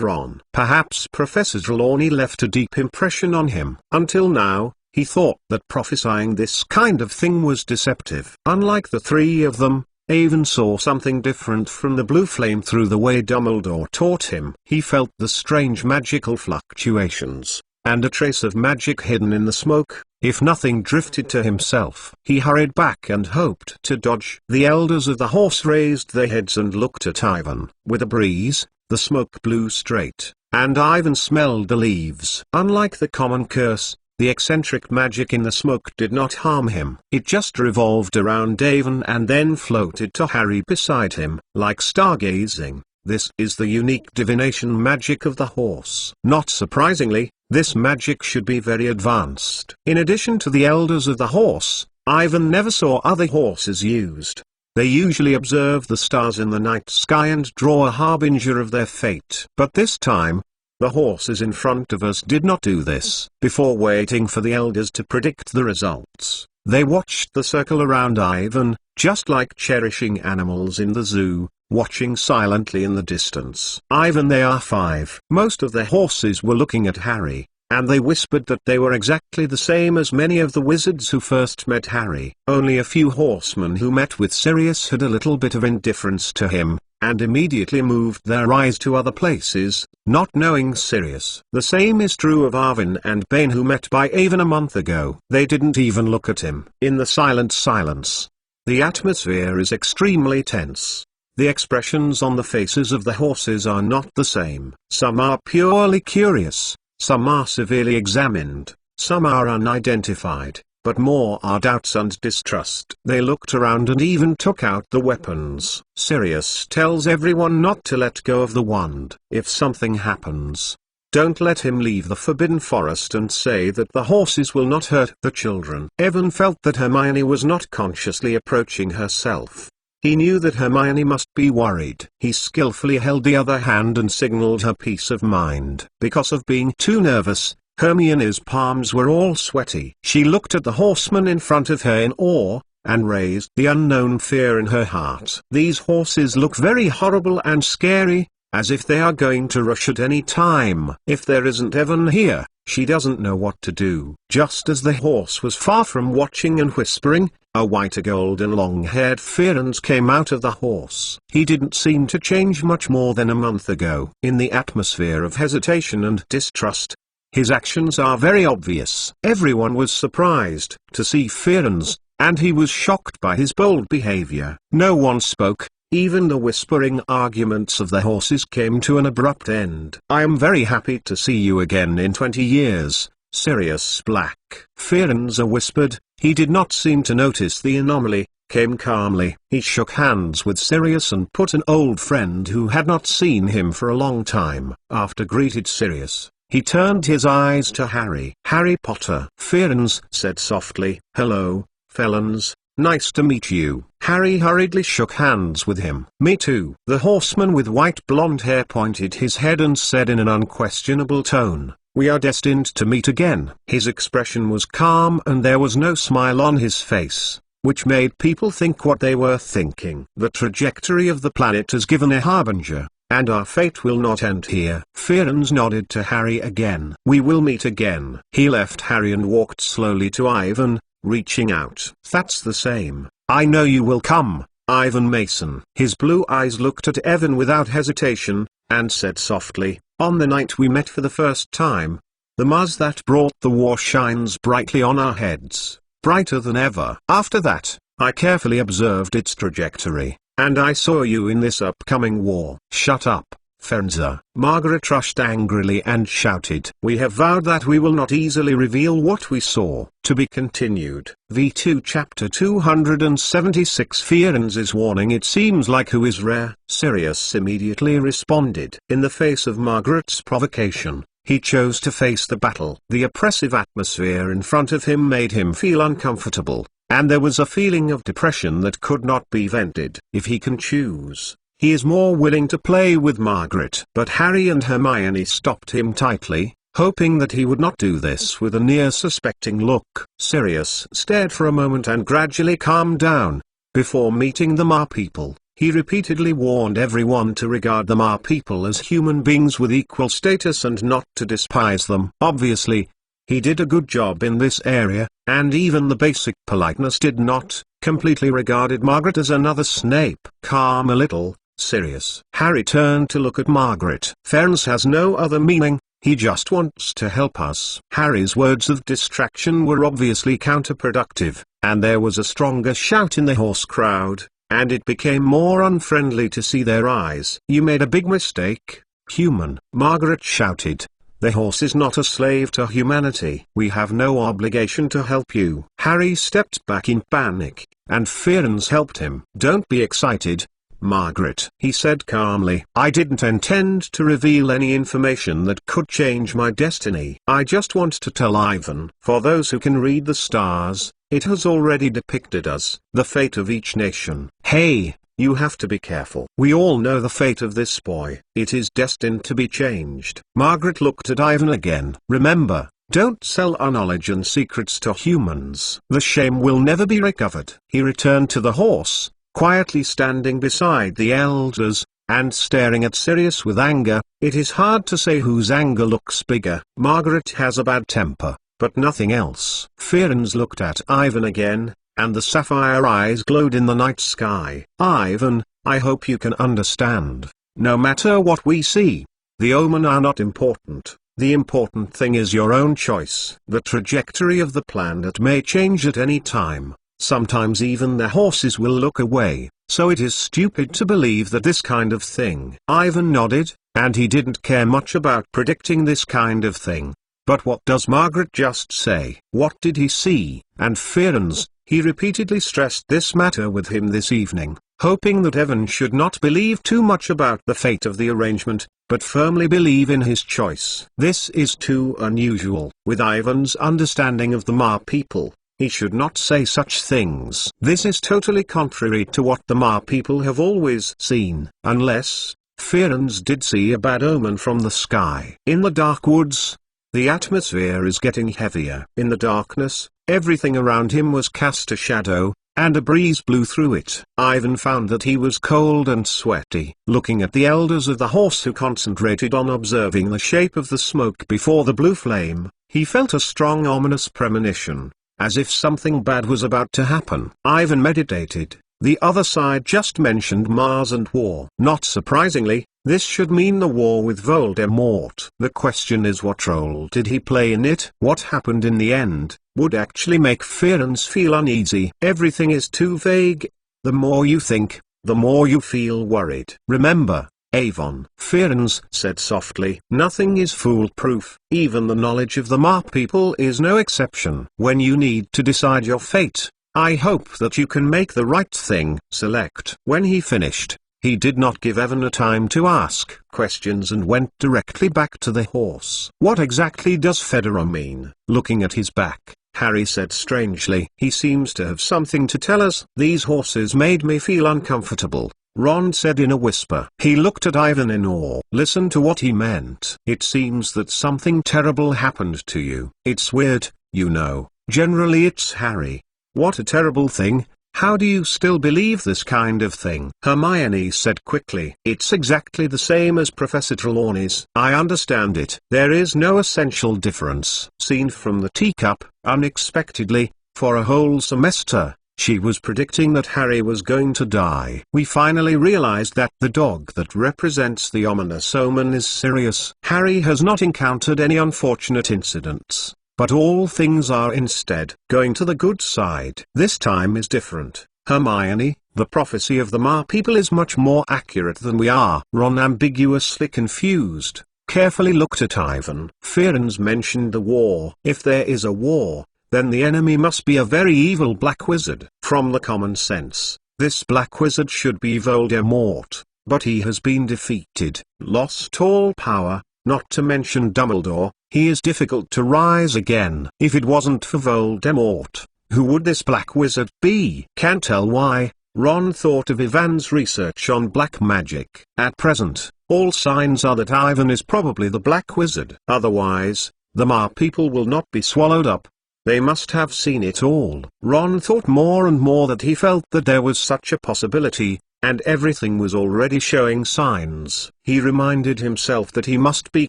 Ron. Perhaps Professor Trelawney left a deep impression on him. Until now, he thought that prophesying this kind of thing was deceptive. Unlike the three of them, Avon saw something different from the blue flame through the way Dumbledore taught him. He felt the strange magical fluctuations, and a trace of magic hidden in the smoke. If nothing drifted to himself, he hurried back and hoped to dodge. The elders of the horse raised their heads and looked at Ivan. With a breeze, the smoke blew straight, and Ivan smelled the leaves. Unlike the common curse, the eccentric magic in the smoke did not harm him. It just revolved around Avon and then floated to Harry beside him, like stargazing. This is the unique divination magic of the horse. Not surprisingly, this magic should be very advanced. In addition to the elders of the horse, Ivan never saw other horses used. They usually observe the stars in the night sky and draw a harbinger of their fate. But this time, the horses in front of us did not do this. Before waiting for the elders to predict the results, they watched the circle around Ivan, just like cherishing animals in the zoo, watching silently in the distance. "Ivan, they are 5. Most of the horses were looking at Harry, and they whispered that they were exactly the same as many of the wizards who first met Harry. Only a few horsemen who met with Sirius had a little bit of indifference to him, and immediately moved their eyes to other places, not knowing Sirius. The same is true of Arvin and Bane, who met by Avon a month ago. They didn't even look at him." In the silent silence, the atmosphere is extremely tense. The expressions on the faces of the horses are not the same. Some are purely curious, some are severely examined, some are unidentified, but more are doubts and distrust. They looked around and even took out the weapons. Sirius tells everyone not to let go of the wand. If something happens, don't let him leave the Forbidden Forest and say that the horses will not hurt the children. Evan felt that Hermione was not consciously approaching herself. He knew that Hermione must be worried. He skillfully held the other hand and signaled her peace of mind. Because of being too nervous, Hermione's palms were all sweaty. She looked at the horseman in front of her in awe, and raised the unknown fear in her heart. These horses look very horrible and scary, as if they are going to rush at any time. If there isn't Evan here, she doesn't know what to do. Just as the horse was far from watching and whispering, a white, golden, long-haired Ferenz came out of the horse. He didn't seem to change much more than a month ago. In the atmosphere of hesitation and distrust, his actions are very obvious. Everyone was surprised to see Ferenz, and he was shocked by his bold behavior. No one spoke. Even the whispering arguments of the horses came to an abrupt end. "I am very happy to see you again in 20 years, Sirius Black." Firenze whispered. He did not seem to notice the anomaly, came calmly. He shook hands with Sirius and put an old friend who had not seen him for a long time. After greeted Sirius, he turned his eyes to Harry. "Harry Potter." Firenze said softly. "Hello, felons. Nice to meet you." Harry hurriedly shook hands with him. "Me too." The horseman with white blonde hair pointed his head and said in an unquestionable tone, "We are destined to meet again." His expression was calm and there was no smile on his face, which made people think what they were thinking. "The trajectory of the planet has given a harbinger, and our fate will not end here." Firenze nodded to Harry again. "We will meet again." He left Harry and walked slowly to Ivan, reaching out. "That's the same. I know you will come, Ivan Mason." His blue eyes looked at Evan without hesitation, and said softly, "On the night we met for the first time, The Mars that brought the war shines brightly on our heads, brighter than ever. After that, I carefully observed its trajectory, and I saw you in this upcoming war. Shut up, Fernza. Margaret rushed angrily and shouted. We have vowed that we will not easily reveal what we saw. To be continued. V2 Chapter 276 Fearens's warning. It seems like who is rare. Sirius immediately responded. In the face of Margaret's provocation, he chose to face the battle. The oppressive atmosphere in front of him made him feel uncomfortable, and there was a feeling of depression that could not be vented. If he can choose, he is more willing to play with Margaret. But Harry and Hermione stopped him tightly, hoping that he would not do this with a near-suspecting look. Sirius stared for a moment and gradually calmed down. Before meeting the Mar people, he repeatedly warned everyone to regard the Mar people as human beings with equal status and not to despise them. Obviously, he did a good job in this area, and even the basic politeness did not completely regarded Margaret as another Snape. Calm a little, Sirius. Harry turned to look at Margaret. Ferns has no other meaning, he just wants to help us. Harry's words of distraction were obviously counterproductive, and there was a stronger shout in the horse crowd, and it became more unfriendly to see their eyes. You made a big mistake, human. Margaret shouted. The horse is not a slave to humanity. We have no obligation to help you. Harry stepped back in panic, and Fearens helped him. Don't be excited, Margaret, he said calmly. I didn't intend to reveal any information that could change my destiny. I just want to tell Ivan. For those who can read the stars, it has already depicted us, the fate of each nation. Hey, you have to be careful. We all know the fate of this boy. It is destined to be changed. Margaret looked at Ivan again. Remember, don't sell our knowledge and secrets to humans. The shame will never be recovered. He returned to the horse, quietly standing beside the elders, and staring at Sirius with anger. It is hard to say whose anger looks bigger. Margaret has a bad temper, but nothing else. Fearens looked at Ivan again, and the sapphire eyes glowed in the night sky. Ivan, I hope you can understand. No matter what we see, the omen are not important. The important thing is your own choice. The trajectory of the planet may change at any time. Sometimes even the horses will look away, so it is stupid to believe that this kind of thing. Ivan nodded, and he didn't care much about predicting this kind of thing. But what does Margaret just say? What did he see? And Fearens, he repeatedly stressed this matter with him this evening, hoping that Evan should not believe too much about the fate of the arrangement, but firmly believe in his choice. This is too unusual. With Ivan's understanding of the Mar people, he should not say such things. This is totally contrary to what the Mar people have always seen. Unless, Fearens did see a bad omen from the sky. In the dark woods, the atmosphere is getting heavier. In the darkness, everything around him was cast a shadow, and a breeze blew through it. Ivan found that he was cold and sweaty. Looking at the elders of the horse who concentrated on observing the shape of the smoke before the blue flame, he felt a strong ominous premonition, as if something bad was about to happen. Ivan meditated. The other side just mentioned Mars and war. Not surprisingly, this should mean the war with Voldemort. The question is, what role did he play in it? What happened in the end would actually make Fearens feel uneasy. Everything is too vague. The more you think, the more you feel worried. Remember, Avon, Fearens said softly, nothing is foolproof. Even the knowledge of the Mar people is no exception. When you need to decide your fate, I hope that you can make the right thing. Select. When he finished, he did not give Evan a time to ask questions and went directly back to the horse. What exactly does Fedora mean? Looking at his back, Harry said strangely. He seems to have something to tell us. These horses made me feel uncomfortable, Ron said in a whisper. He looked at Ivan in awe. Listen to what he meant. It seems that something terrible happened to you. It's weird, you know. Generally it's Harry. What a terrible thing. How do you still believe this kind of thing? Hermione said quickly. It's exactly the same as Professor Trelawney's. I understand it. There is no essential difference. Seen from the teacup, unexpectedly, for a whole semester, She was predicting that Harry was going to die. We finally realized that the dog that represents the ominous omen is Sirius. Harry has not encountered any unfortunate incidents, but all things are instead going to the good side. This time is different. Hermione, the prophecy of the Mar people is much more accurate than we are. Ron, ambiguously confused, carefully looked at Ivan. Firenze mentioned the war. If there is a war, then the enemy must be a very evil black wizard. From the common sense, this black wizard should be Voldemort, but he has been defeated, lost all power, not to mention Dumbledore. He is difficult to rise again. If it wasn't for Voldemort, who would this black wizard be? Can't tell why. Ron thought of Ivan's research on black magic. At present, all signs are that Ivan is probably the black wizard. Otherwise, the Mar people will not be swallowed up. They must have seen it all. Ron thought more and more that he felt that there was such a possibility, and everything was already showing signs. He reminded himself that he must be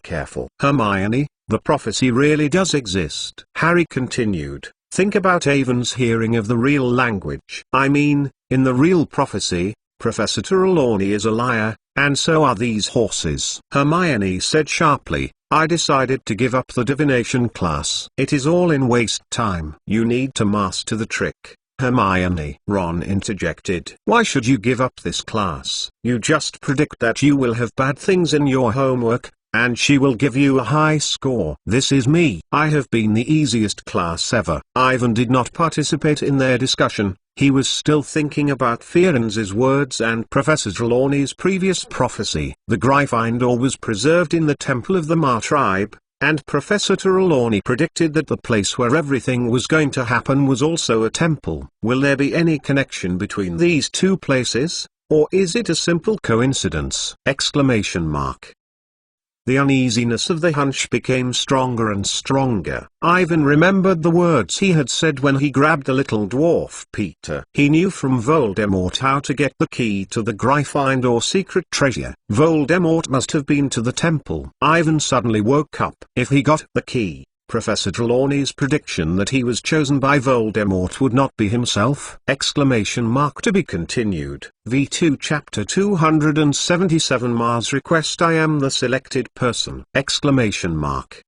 careful. Hermione, the prophecy really does exist. Harry continued, think about Ivan's hearing of the real language. I mean, in the real prophecy, Professor Trelawney is a liar, and so are these horses. Hermione said sharply, I decided to give up the divination class. It is all in waste time. You need to master the trick, Hermione. Ron interjected. Why should you give up this class? You just predict that you will have bad things in your homework, and she will give you a high score. This is me. I have been the easiest class ever. Ivan did not participate in their discussion. He was still thinking about Firenze's words and Professor Trelawney's previous prophecy. The Gryffindor was preserved in the Temple of the Mar tribe, and Professor Trelawney predicted that the place where everything was going to happen was also a temple. Will there be any connection between these two places, or is it a simple coincidence? Exclamation mark. The uneasiness of the hunch became stronger and stronger. Ivan remembered the words he had said when he grabbed the little dwarf Peter. He knew from Voldemort how to get the key to the Gryffindor secret treasure. Voldemort must have been to the temple. Ivan suddenly woke up. If he got the key, Professor Trelawney's prediction that he was chosen by Voldemort would not be himself. Exclamation mark. To be continued. V2 Chapter 277 Mars Request. I am the selected person. Exclamation mark.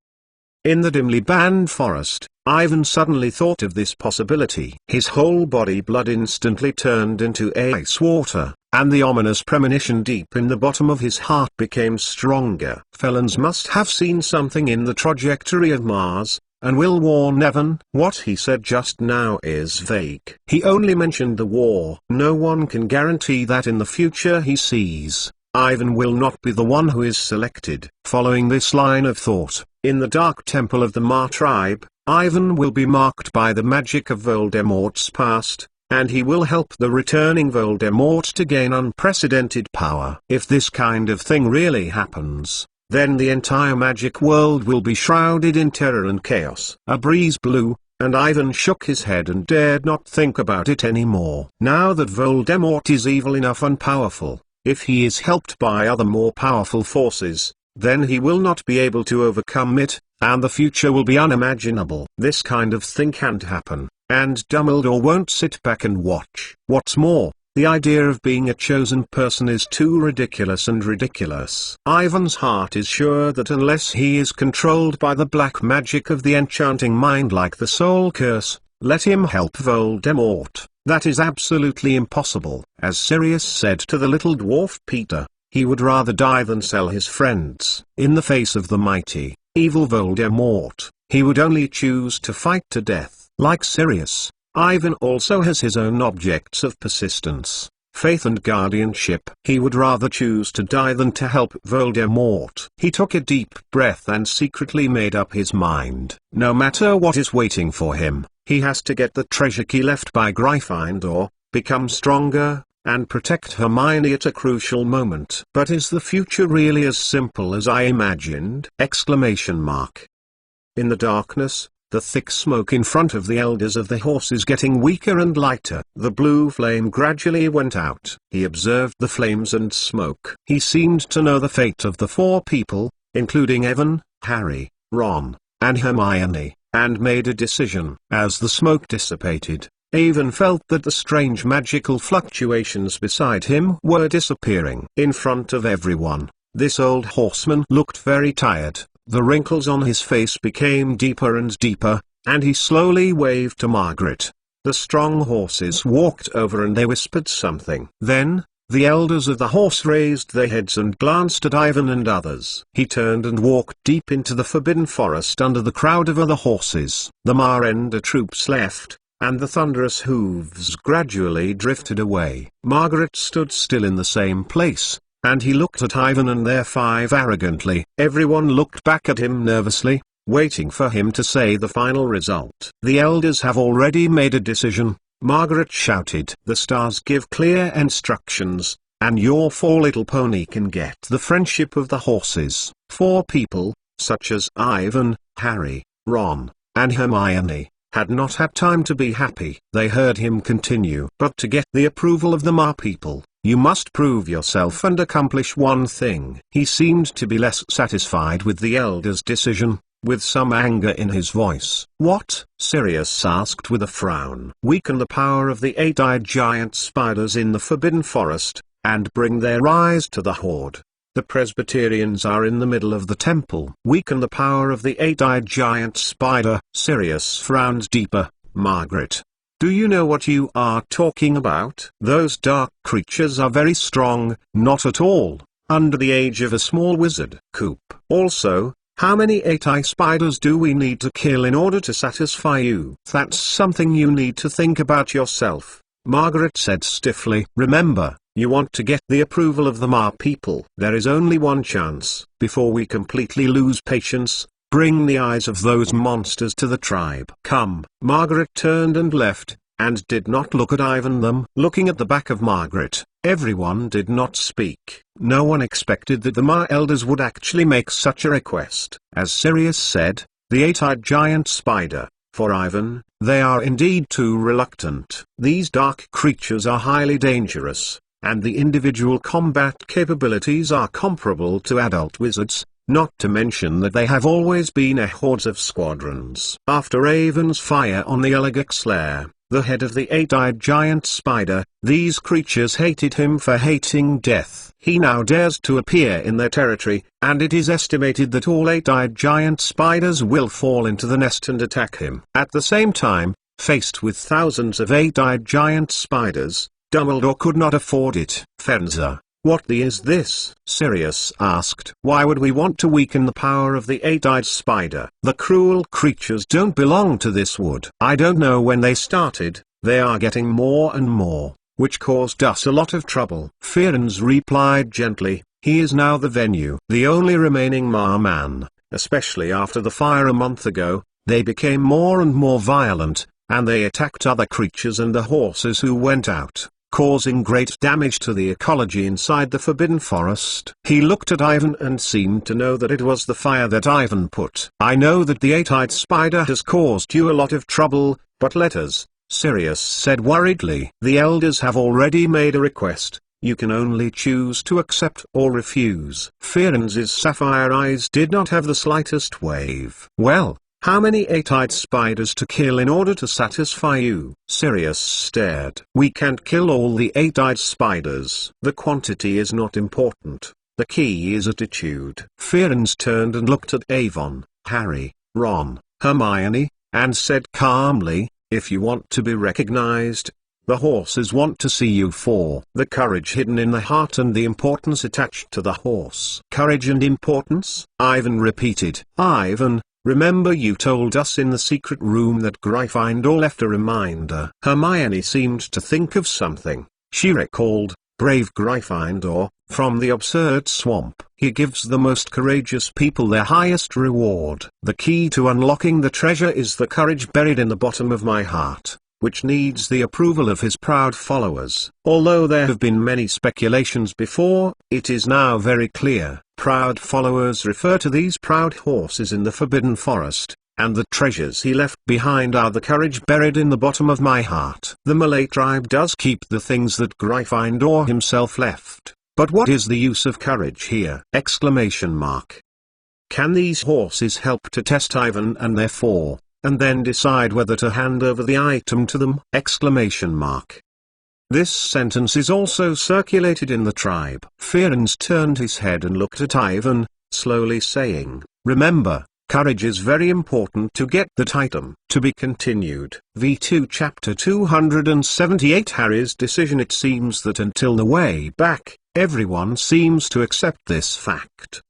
In the dimly banned forest, Ivan suddenly thought of this possibility. His whole body blood instantly turned into ice water, and the ominous premonition deep in the bottom of his heart became stronger. Felons must have seen something in the trajectory of Mars, and will warn Evan. What he said just now is vague. He only mentioned the war. No one can guarantee that in the future he sees, Ivan will not be the one who is selected. Following this line of thought, in the Dark Temple of the Mar tribe, Ivan will be marked by the magic of Voldemort's past, and he will help the returning Voldemort to gain unprecedented power. If this kind of thing really happens, then the entire magic world will be shrouded in terror and chaos. A breeze blew, and Ivan shook his head and dared not think about it anymore. Now that Voldemort is evil enough and powerful, if he is helped by other more powerful forces, then he will not be able to overcome it, and the future will be unimaginable. This kind of thing can't happen, and Dumbledore won't sit back and watch. What's more, the idea of being a chosen person is too ridiculous and ridiculous. Ivan's heart is sure that unless he is controlled by the black magic of the enchanting mind like the soul curse, let him help Voldemort. That is absolutely impossible. As Sirius said to the little dwarf Peter, he would rather die than sell his friends. In the face of the mighty, evil Voldemort, he would only choose to fight to death. Like Sirius, Ivan also has his own objects of persistence, faith and guardianship. He would rather choose to die than to help Voldemort. He took a deep breath and secretly made up his mind. No matter what is waiting for him, he has to get the treasure key left by Gryffindor, become stronger, and protect Hermione at a crucial moment. But is the future really as simple as I imagined? Exclamation mark. In the darkness, the thick smoke in front of the elders of the horse is getting weaker and lighter. The blue flame gradually went out. He observed the flames and smoke. He seemed to know the fate of the four people, including Evan, Harry, Ron, and Hermione, and made a decision. As the smoke dissipated, Ivan felt that the strange magical fluctuations beside him were disappearing. In front of everyone, this old horseman looked very tired. The wrinkles on his face became deeper and deeper, and he slowly waved to Margaret. The strong horses walked over and they whispered something. Then, the elders of the horse raised their heads and glanced at Ivan and others. He turned and walked deep into the forbidden forest under the crowd of other horses. The Marenda troops left, and the thunderous hooves gradually drifted away. Margaret stood still in the same place, and he looked at Ivan and their five arrogantly. Everyone looked back at him nervously, waiting for him to say the final result. "The elders have already made a decision," Margaret shouted. "The stars give clear instructions, and your four little pony can get the friendship of the horses." Four people, such as Ivan, Harry, Ron, and Hermione, had not had time to be happy. They heard him continue. "But to get the approval of the Mar people, you must prove yourself and accomplish one thing." He seemed to be less satisfied with the elders' decision, with some anger in his voice. "What?" Sirius asked with a frown. "Weaken the power of the eight-eyed giant spiders in the Forbidden Forest, and bring their eyes to the Horde. The Presbyterians are in the middle of the temple." "Weaken the power of the eight-eyed giant spider." Sirius frowned deeper. "Margaret, do you know what you are talking about? Those dark creatures are very strong." "Not at all. Under the age of a small wizard." "Coop. Also, how many eight-eye spiders do we need to kill in order to satisfy you?" "That's something you need to think about yourself," Margaret said stiffly. "Remember, you want to get the approval of the Mar people. There is only one chance. Before we completely lose patience, bring the eyes of those monsters to the tribe." "Come." Margaret turned and left, and did not look at Ivan them. Looking at the back of Margaret, everyone did not speak. No one expected that the Mar elders would actually make such a request. As Sirius said, the eight-eyed giant spider, for Ivan, they are indeed too reluctant. These dark creatures are highly dangerous, and the individual combat capabilities are comparable to adult wizards, not to mention that they have always been a horde of squadrons. After Ivan's fire on the Elegax lair, the head of the eight-eyed giant spider, these creatures hated him for hating death. He now dares to appear in their territory, and it is estimated that all eight-eyed giant spiders will fall into the nest and attack him. At the same time, faced with thousands of eight-eyed giant spiders, Dumbledore could not afford it. "Fenza, what the is this?" Sirius asked. "Why would we want to weaken the power of the eight-eyed spider? The cruel creatures don't belong to this wood. I don't know when they started, they are getting more and more, which caused us a lot of trouble." Ferenz replied gently, "He is now the venue. The only remaining Mar man, especially after the fire a month ago. They became more and more violent, and they attacked other creatures and the horses who went out, causing great damage to the ecology inside the Forbidden Forest." He looked at Ivan and seemed to know that it was the fire that Ivan put. "I know that the eight-eyed spider has caused you a lot of trouble, but let us," Sirius said worriedly. "The elders have already made a request. You can only choose to accept or refuse." Ferenz's sapphire eyes did not have the slightest wave. "Well, how many eight-eyed spiders to kill in order to satisfy you?" Sirius stared. "We can't kill all the eight-eyed spiders. The quantity is not important. The key is attitude." Ferenz turned and looked at Avon, Harry, Ron, Hermione, and said calmly, "If you want to be recognized, the horses want to see you for the courage hidden in the heart and the importance attached to the horse." "Courage and importance?" Ivan repeated. "Ivan, remember you told us in the secret room that Gryffindor left a reminder." Hermione seemed to think of something. She recalled, "Brave Gryffindor, from the absurd swamp. He gives the most courageous people their highest reward. The key to unlocking the treasure is the courage buried in the bottom of my heart, which needs the approval of his proud followers." Although there have been many speculations before, it is now very clear. Proud followers refer to these proud horses in the Forbidden Forest, and the treasures he left behind are the courage buried in the bottom of my heart. The Malay tribe does keep the things that Gryffindor himself left, but what is the use of courage here? Exclamation mark. Can these horses help to test Ivan and therefore, and then decide whether to hand over the item to them! This sentence is also circulated in the tribe. Ferenz turned his head and looked at Ivan, slowly saying, "Remember, courage is very important to get that item." To be continued. V2 Chapter 278 Harry's decision. It seems that until the way back, everyone seems to accept this fact.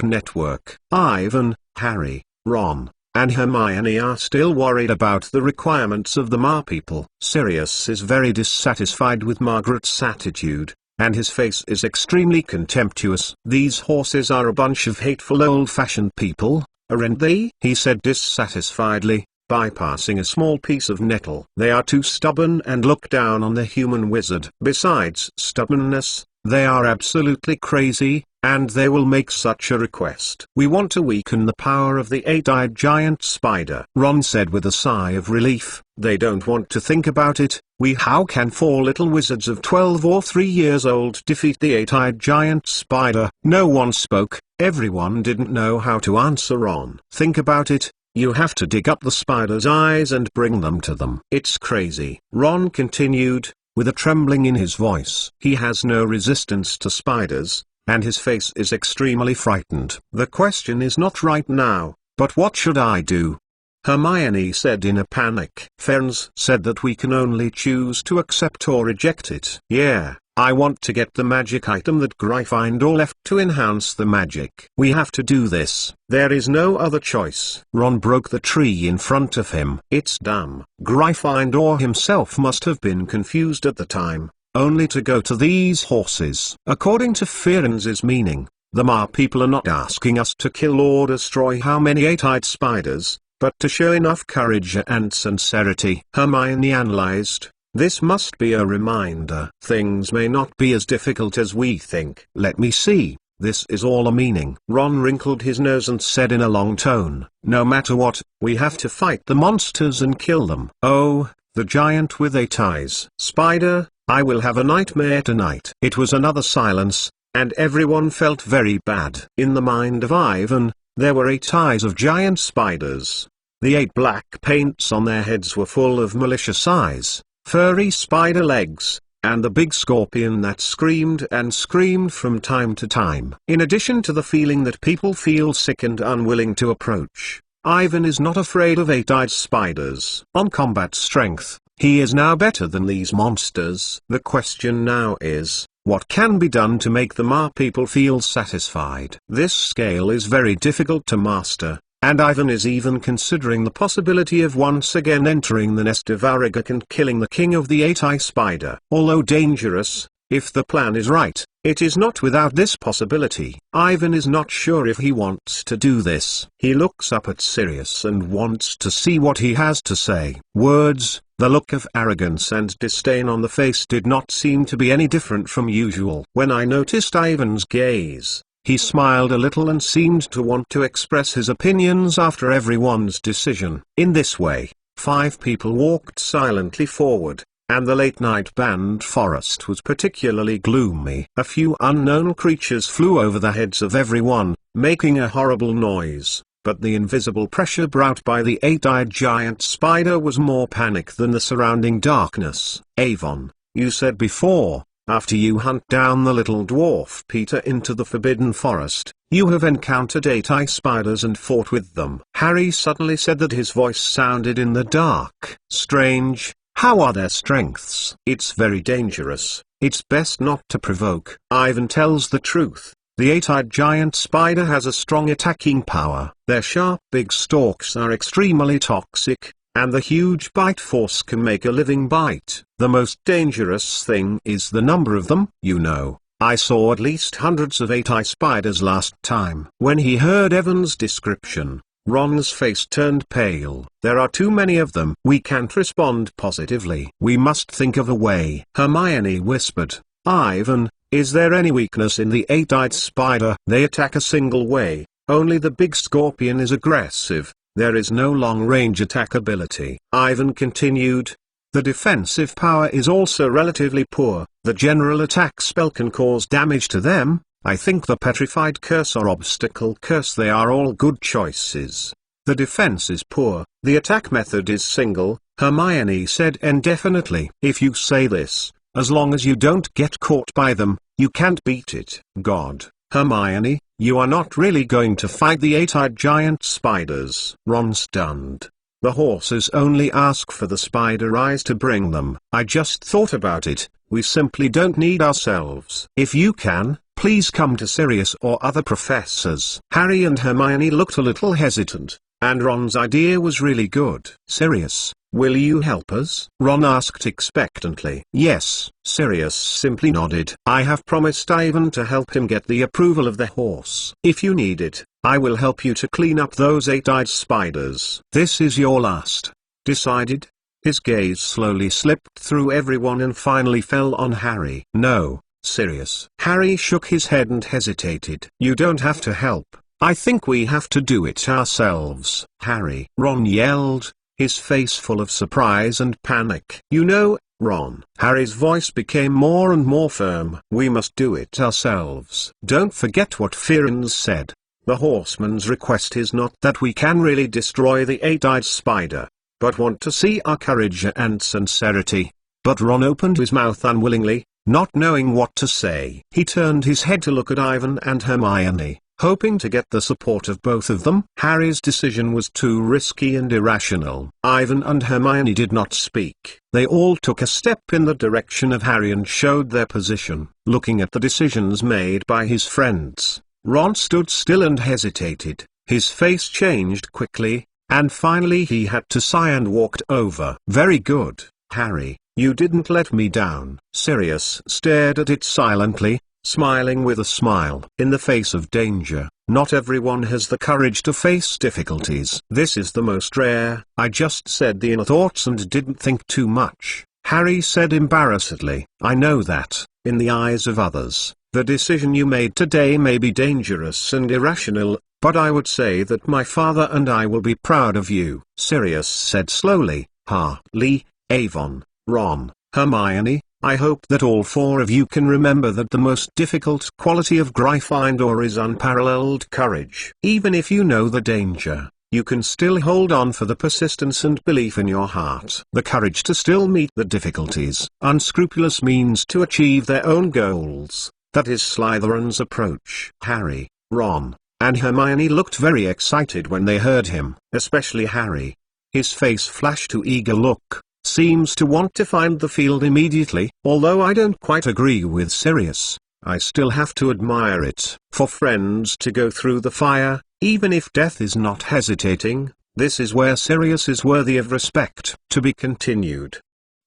Network. Ivan, Harry, Ron, and Hermione are still worried about the requirements of the Marpeople. Sirius is very dissatisfied with Margaret's attitude, and his face is extremely contemptuous. "These horses are a bunch of hateful old-fashioned people, aren't they?" he said dissatisfiedly, bypassing a small piece of nettle. "They are too stubborn and look down on the human wizard. Besides stubbornness, they are absolutely crazy, and they will make such a request. We want to weaken the power of the eight-eyed giant spider," Ron said with a sigh of relief. "They don't want to think about it. How can 4 little wizards of 12 or 3 years old defeat the eight-eyed giant spider?" No one spoke. Everyone didn't know how to answer Ron. "Think about it. You have to dig up the spider's eyes and bring them to them." "It's crazy," Ron continued, with a trembling in his voice. He has no resistance to spiders, and his face is extremely frightened. "The question is not right now, but what should I do?" Hermione said in a panic. Ferenz said that we can only choose to accept or reject it. "Yeah, I want to get the magic item that Gryffindor left to enhance the magic. We have to do this. There is no other choice." Ron broke the tree in front of him. "It's dumb." Gryffindor himself must have been confused at the time, only to go to these horses. According to Ferenz's meaning, the Marpeople are not asking us to kill or destroy how many eight-eyed spiders, but to show enough courage and sincerity. Hermione analyzed. This must be a reminder. Things may not be as difficult as we think. "Let me see, this is all a meaning." Ron wrinkled his nose and said in a long tone, "No matter what, we have to fight the monsters and kill them." "Oh, the giant with 8 eyes." "Spider, I will have a nightmare tonight." It was another silence, and everyone felt very bad. In the mind of Ivan, there were 8 eyes of giant spiders. The 8 black paints on their heads were full of malicious eyes, furry spider legs, and the big scorpion that screamed and screamed from time to time. In addition to the feeling that people feel sick and unwilling to approach, Ivan is not afraid of 8-eyed spiders. On combat strength, he is now better than these monsters. The question now is, what can be done to make the Marpeople feel satisfied? This scale is very difficult to master, and Ivan is even considering the possibility of once again entering the nest of Aragog and killing the king of the 8-eye spider. Although dangerous, if the plan is right, it is not without this possibility. Ivan is not sure if he wants to do this. He looks up at Sirius and wants to see what he has to say. Words, the look of arrogance and disdain on the face did not seem to be any different from usual. When I noticed Ivan's gaze, he smiled a little and seemed to want to express his opinions after everyone's decision. In this way, 5 people walked silently forward, and the late-night band forest was particularly gloomy. A few unknown creatures flew over the heads of everyone, making a horrible noise, but the invisible pressure brought by the 8-eyed giant spider was more panic than the surrounding darkness. "Avon, you said before, after you hunt down the little dwarf Peter into the Forbidden Forest, you have encountered 8-eye spiders and fought with them." Harry suddenly said that his voice sounded in the dark. "Strange. How are their strengths?" "It's very dangerous. It's best not to provoke." Ivan tells the truth. The 8-eyed giant spider has a strong attacking power. Their sharp big stalks are extremely toxic, and the huge bite force can make a living bite. The most dangerous thing is the number of them. "You know, I saw at least hundreds of 8-eye spiders last time." When he heard Evan's description, Ron's face turned pale. "There are too many of them. We can't respond positively. We must think of a way." Hermione whispered, "Ivan, is there any weakness in the 8-eyed spider?" "They attack a single way. Only the big scorpion is aggressive. There is no long-range attack ability." Ivan continued, "The defensive power is also relatively poor. The general attack spell can cause damage to them. I think the petrified curse or obstacle curse, they are all good choices." The defense is poor, the attack method is single, Hermione said indefinitely. If you say this, as long as you don't get caught by them, you can't beat it. God, Hermione, you are not really going to fight the eight-eyed giant spiders. Ron stunned. The horses only ask for the spider eyes to bring them. I just thought about it, we simply don't need ourselves. If you can, please come to Sirius or other professors. Harry and Hermione looked a little hesitant, and Ron's idea was really good. Sirius, will you help us? Ron asked expectantly. Yes, Sirius simply nodded. I have promised Ivan to help him get the approval of the horse. If you need it, I will help you to clean up those eight-eyed spiders. This is your last. Decided? His gaze slowly slipped through everyone and finally fell on Harry. No, Sirius. Harry shook his head and hesitated. You don't have to help. I think we have to do it ourselves. Harry. Ron yelled, his face full of surprise and panic. You know, Ron. Harry's voice became more and more firm. We must do it ourselves. Don't forget what Firenze said. The horseman's request is not that we can really destroy the eight-eyed spider, but want to see our courage and sincerity. But Ron opened his mouth unwillingly, not knowing what to say. He turned his head to look at Ivan and Hermione, hoping to get the support of both of them. Harry's decision was too risky and irrational. Ivan and Hermione did not speak. They all took a step in the direction of Harry and showed their position, looking at the decisions made by his friends. Ron stood still and hesitated, his face changed quickly, and finally he had to sigh and walked over. Very good, Harry, you didn't let me down. Sirius stared at it silently, smiling with a smile. In the face of danger, not everyone has the courage to face difficulties. This is the most rare. I just said the inner thoughts and didn't think too much, Harry said embarrassedly. I know that, in the eyes of others, the decision you made today may be dangerous and irrational, but I would say that my father and I will be proud of you. Sirius said slowly. Hartley, Avon, Ron, Hermione, I hope that all four of you can remember that the most difficult quality of Gryffindor is unparalleled courage. Even if you know the danger, you can still hold on for the persistence and belief in your heart. The courage to still meet the difficulties. Unscrupulous means to achieve their own goals. That is Slytherin's approach. Harry, Ron, and Hermione looked very excited when they heard him, especially Harry. His face flashed to eager look, seems to want to find the field immediately. Although I don't quite agree with Sirius, I still have to admire it. For friends to go through the fire, even if death is not hesitating, this is where Sirius is worthy of respect. To be continued.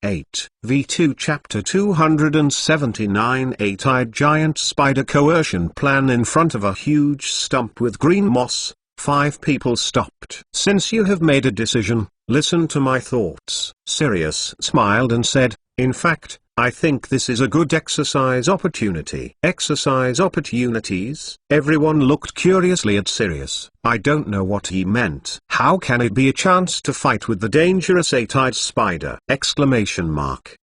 8. V2 Chapter 279 Eight-Eyed Giant Spider Coercion Plan. In front of a huge stump with green moss, 5 people stopped. Since you have made a decision, listen to my thoughts. Sirius smiled and said, in fact, I think this is a good exercise opportunity. Exercise opportunities? Everyone looked curiously at Sirius. I don't know what he meant. How can it be a chance to fight with the dangerous eight-eyed spider? Exclamation mark.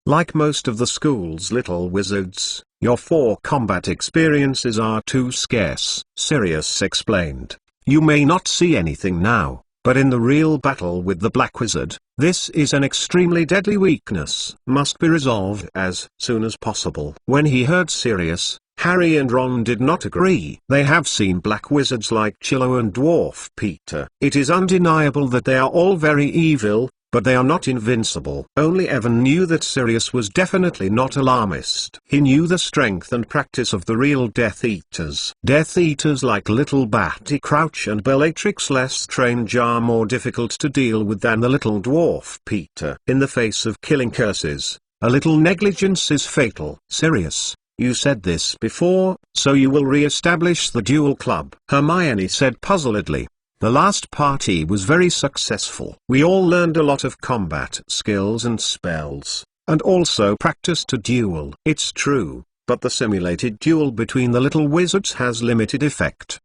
Like most of the school's little wizards, your 4 combat experiences are too scarce, Sirius explained. You may not see anything now, but in the real battle with the Black Wizard, this is an extremely deadly weakness. Must be resolved as soon as possible. When he heard Sirius, Harry and Ron did not agree. They have seen black wizards like Chillo and Dwarf Peter. It is undeniable that they are all very evil, but they are not invincible. Only Evan knew that Sirius was definitely not alarmist. He knew the strength and practice of the real Death Eaters. Death Eaters like little Barty Crouch and Bellatrix Lestrange are more difficult to deal with than the little Dwarf Peter. In the face of killing curses, a little negligence is fatal. Sirius, you said this before, so you will re-establish the duel club? Hermione said puzzledly. The last party was very successful. We all learned a lot of combat skills and spells, and also practiced to duel. It's true, but the simulated duel between the little wizards has limited effect.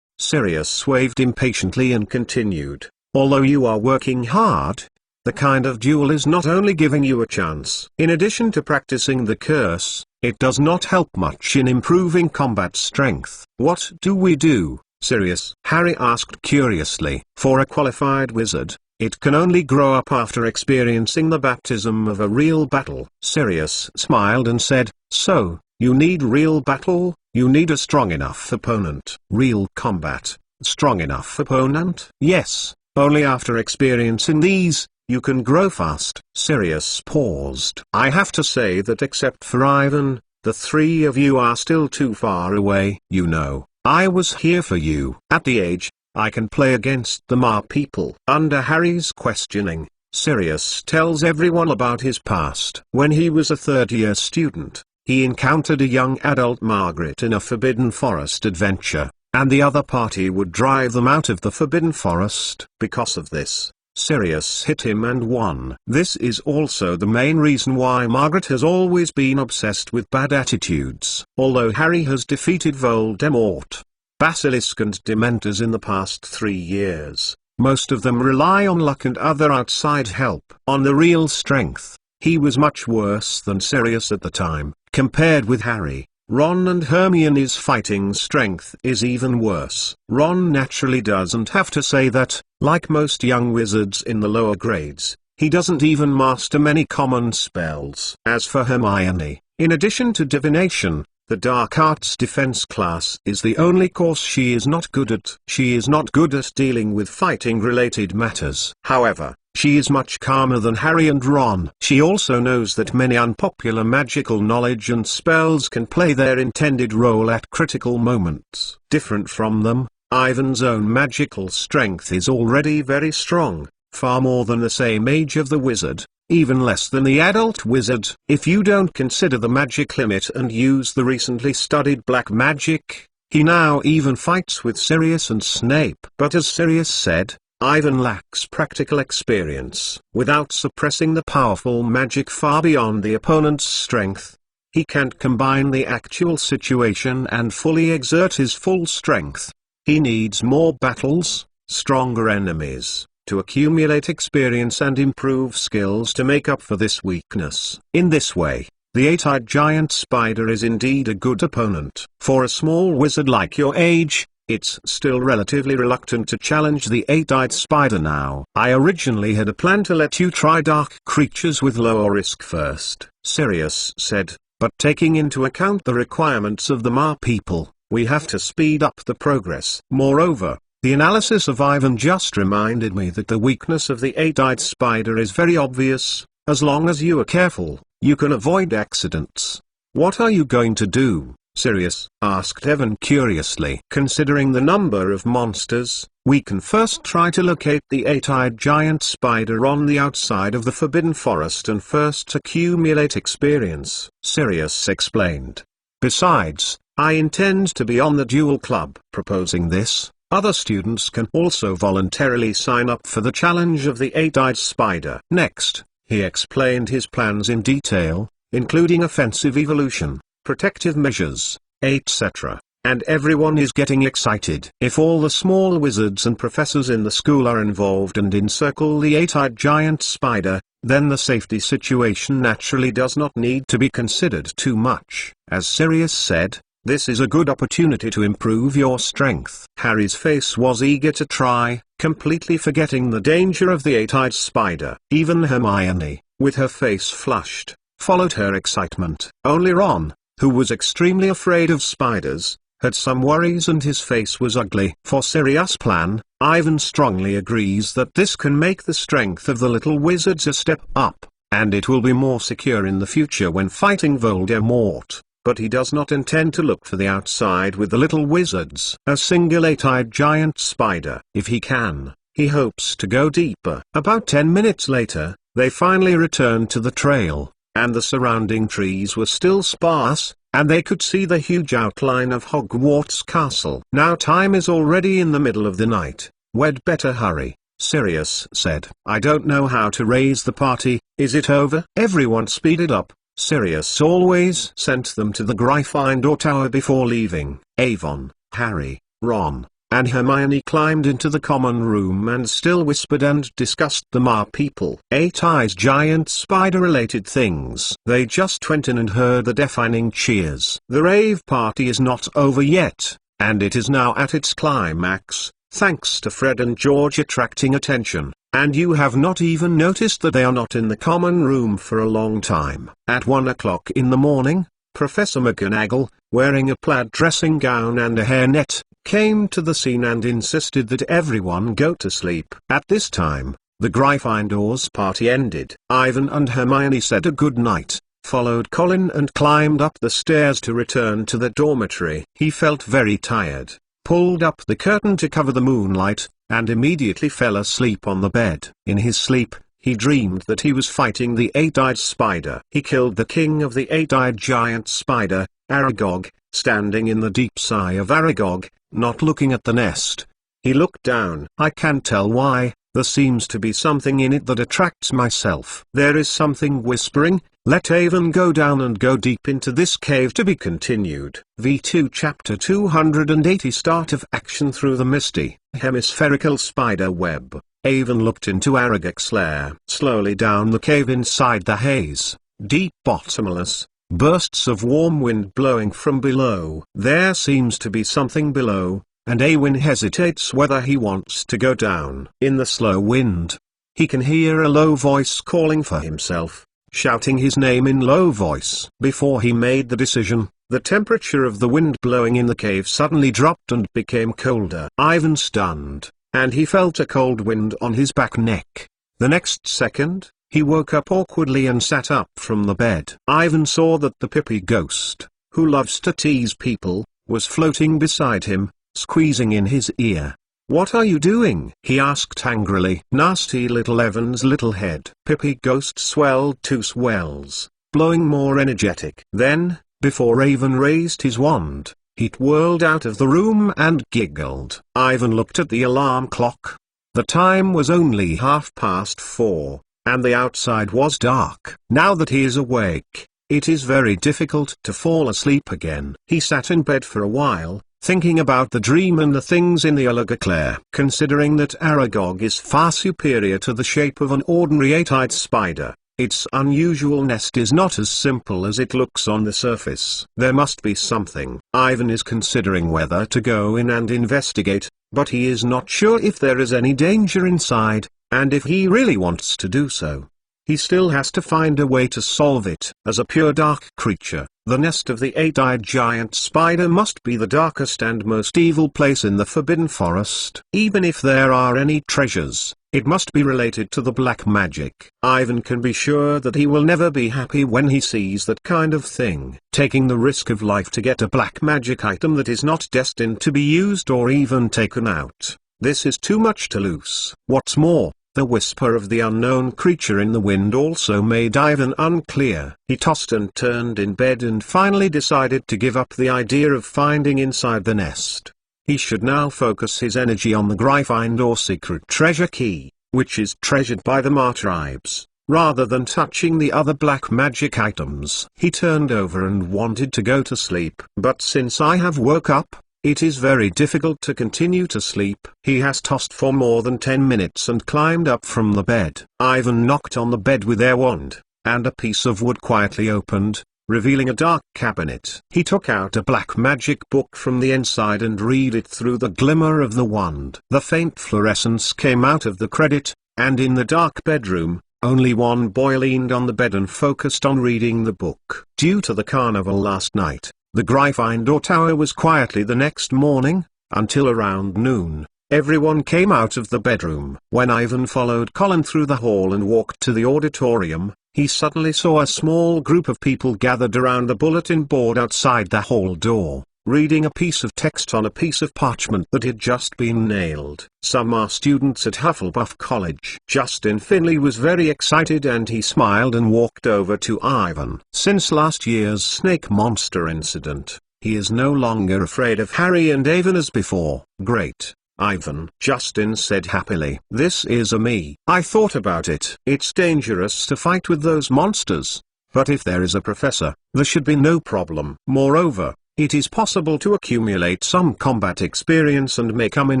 Sirius waved impatiently and continued, although you are working hard, the kind of duel is not only giving you a chance. In addition to practicing the curse, it does not help much in improving combat strength. What do we do? Sirius? Harry asked curiously. For a qualified wizard, it can only grow up after experiencing the baptism of a real battle. Sirius smiled and said, so, you need real battle, you need a strong enough opponent. Real combat, strong enough opponent? Yes, only after experiencing these, you can grow fast. Sirius paused. I have to say that except for Ivan, the three of you are still too far away. You know, I was here for you. At the age, I can play against the Ma people. Under Harry's questioning, Sirius tells everyone about his past. When he was a third-year student, he encountered a young adult Margaret in a Forbidden Forest adventure, and the other party would drive them out of the Forbidden Forest. Because of this, Sirius hit him and won. This is also the main reason why Margaret has always been obsessed with bad attitudes. Although Harry has defeated Voldemort, Basilisk and Dementors in the past 3 years, most of them rely on luck and other outside help. On the real strength, he was much worse than Sirius at the time. Compared with Harry, Ron and Hermione's fighting strength is even worse. Ron naturally doesn't have to say that, like most young wizards in the lower grades, he doesn't even master many common spells. As for Hermione, in addition to divination, the Dark Arts Defense class is the only course she is not good at. She is not good at dealing with fighting-related matters. However, she is much calmer than Harry and Ron. She also knows that many unpopular magical knowledge and spells can play their intended role at critical moments. Different from them, Ivan's own magical strength is already very strong, far more than the same age of the wizard, even less than the adult wizard. If you don't consider the magic limit and use the recently studied black magic, he now even fights with Sirius and Snape. But as Sirius said, Ivan lacks practical experience. Without suppressing the powerful magic far beyond the opponent's strength, he can't combine the actual situation and fully exert his full strength. He needs more battles, stronger enemies, to accumulate experience and improve skills to make up for this weakness. In this way, the eight-eyed giant spider is indeed a good opponent. For a small wizard like your age, it's still relatively reluctant to challenge the eight-eyed spider now. I originally had a plan to let you try dark creatures with lower risk first, Sirius said, but taking into account the requirements of the Ma people, we have to speed up the progress. Moreover, the analysis of Ivan just reminded me that the weakness of the eight-eyed spider is very obvious. As long as you are careful, you can avoid accidents. What are you going to do? Sirius asked Evan curiously. Considering the number of monsters, we can first try to locate the eight-eyed giant spider on the outside of the Forbidden Forest and first accumulate experience, Sirius explained. Besides, I intend to be on the duel club. Proposing this, other students can also voluntarily sign up for the challenge of the eight-eyed spider. Next, he explained his plans in detail, including offensive evolution, protective measures, etc. And everyone is getting excited. If all the small wizards and professors in the school are involved and encircle the eight-eyed giant spider, then the safety situation naturally does not need to be considered too much. As Sirius said, this is a good opportunity to improve your strength. Harry's face was eager to try, completely forgetting the danger of the eight-eyed spider. Even Hermione, with her face flushed, followed her excitement. Only Ron, who was extremely afraid of spiders, had some worries and his face was ugly. For Sirius' plan, Ivan strongly agrees that this can make the strength of the little wizards a step up, and it will be more secure in the future when fighting Voldemort. But he does not intend to look for the outside with the little wizards. A single eight-eyed giant spider. If he can, he hopes to go deeper. About 10 minutes later, they finally returned to the trail, and the surrounding trees were still sparse, and they could see the huge outline of Hogwarts Castle. Now time is already in the middle of the night. We'd better hurry, Sirius said. I don't know how to raise the party. Is it over? Everyone speeded up. Sirius always sent them to the Gryffindor Tower before leaving. Avon, Harry, Ron, and Hermione climbed into the common room and still whispered and discussed the Ma people. Eight-eyed giant spider-related things. They just went in and heard the deafening cheers. The rave party is not over yet, and it is now at its climax, thanks to Fred and George attracting attention, and you have not even noticed that they are not in the common room for a long time. At 1 o'clock in the morning, Professor McGonagall, wearing a plaid dressing gown and a hairnet, came to the scene and insisted that everyone go to sleep. At this time, the Gryffindors party ended. Ivan and Hermione said a good night, followed Colin and climbed up the stairs to return to the dormitory. He felt very tired, pulled up the curtain to cover the moonlight, and immediately fell asleep on the bed. In his sleep, he dreamed that he was fighting the eight-eyed spider. He killed the king of the eight-eyed giant spider, Aragog, standing in the deep sigh of Aragog, not looking at the nest. He looked down. I can't tell why, there seems to be something in it that attracts myself. There is something whispering, let Avon go down and go deep into this cave. To be continued. V2 Chapter 280 Start of action through the misty, hemispherical spider web. Avon looked into Aragog's lair. Slowly down the cave inside the haze, deep bottomless, bursts of warm wind blowing from below. There seems to be something below, and Awin hesitates whether he wants to go down. In the slow wind, he can hear a low voice calling for himself, shouting his name in low voice. Before he made the decision, the temperature of the wind blowing in the cave suddenly dropped and became colder. Ivan stunned, and he felt a cold wind on his back neck. The next second, he woke up awkwardly and sat up from the bed. Ivan saw that the Pippy ghost, who loves to tease people, was floating beside him, squeezing in his ear. "What are you doing?" he asked angrily. Nasty little Evan's little head. Pippy ghost swelled to swells, blowing more energetic. Then, before Ivan raised his wand, he whirled out of the room and giggled. Ivan looked at the alarm clock. The time was only 4:30, and the outside was dark. Now that he is awake, it is very difficult to fall asleep again. He sat in bed for a while, thinking about the dream and the things in the Alagaclair. Considering that Aragog is far superior to the shape of an ordinary eight-eyed spider, its unusual nest is not as simple as it looks on the surface. There must be something. Ivan is considering whether to go in and investigate, but he is not sure if there is any danger inside, and if he really wants to do so. He still has to find a way to solve it. As a pure dark creature, the nest of the eight-eyed giant spider must be the darkest and most evil place in the Forbidden Forest. Even if there are any treasures, it must be related to the black magic. Ivan can be sure that he will never be happy when he sees that kind of thing. Taking the risk of life to get a black magic item that is not destined to be used or even taken out, this is too much to lose. What's more, the whisper of the unknown creature in the wind also made Ivan unclear. He tossed and turned in bed and finally decided to give up the idea of finding inside the nest. He should now focus his energy on the Gryffindor secret treasure key, which is treasured by the Martribes, rather than touching the other black magic items. He turned over and wanted to go to sleep. But since I have woke up, it is very difficult to continue to sleep. He has tossed for more than 10 minutes and climbed up from the bed. Ivan knocked on the bed with their wand, and a piece of wood quietly opened, revealing a dark cabinet. He took out a black magic book from the inside and read it through the glimmer of the wand. The faint fluorescence came out of the credit, and in the dark bedroom, only one boy leaned on the bed and focused on reading the book. Due to the carnival last night, the Gryffindor Tower was quietly the next morning, until around noon. Everyone came out of the bedroom. When Ivan followed Colin through the hall and walked to the auditorium, he suddenly saw a small group of people gathered around the bulletin board outside the hall door, reading a piece of text on a piece of parchment that had just been nailed. Some are students at Hufflepuff College. Justin Finley was very excited and he smiled and walked over to Ivan. Since last year's snake monster incident, he is no longer afraid of Harry and Avon as before. "Great, Ivan," Justin said happily. "This is me. I thought about it. It's dangerous to fight with those monsters, but if there is a professor, there should be no problem. Moreover, it is possible to accumulate some combat experience and may come in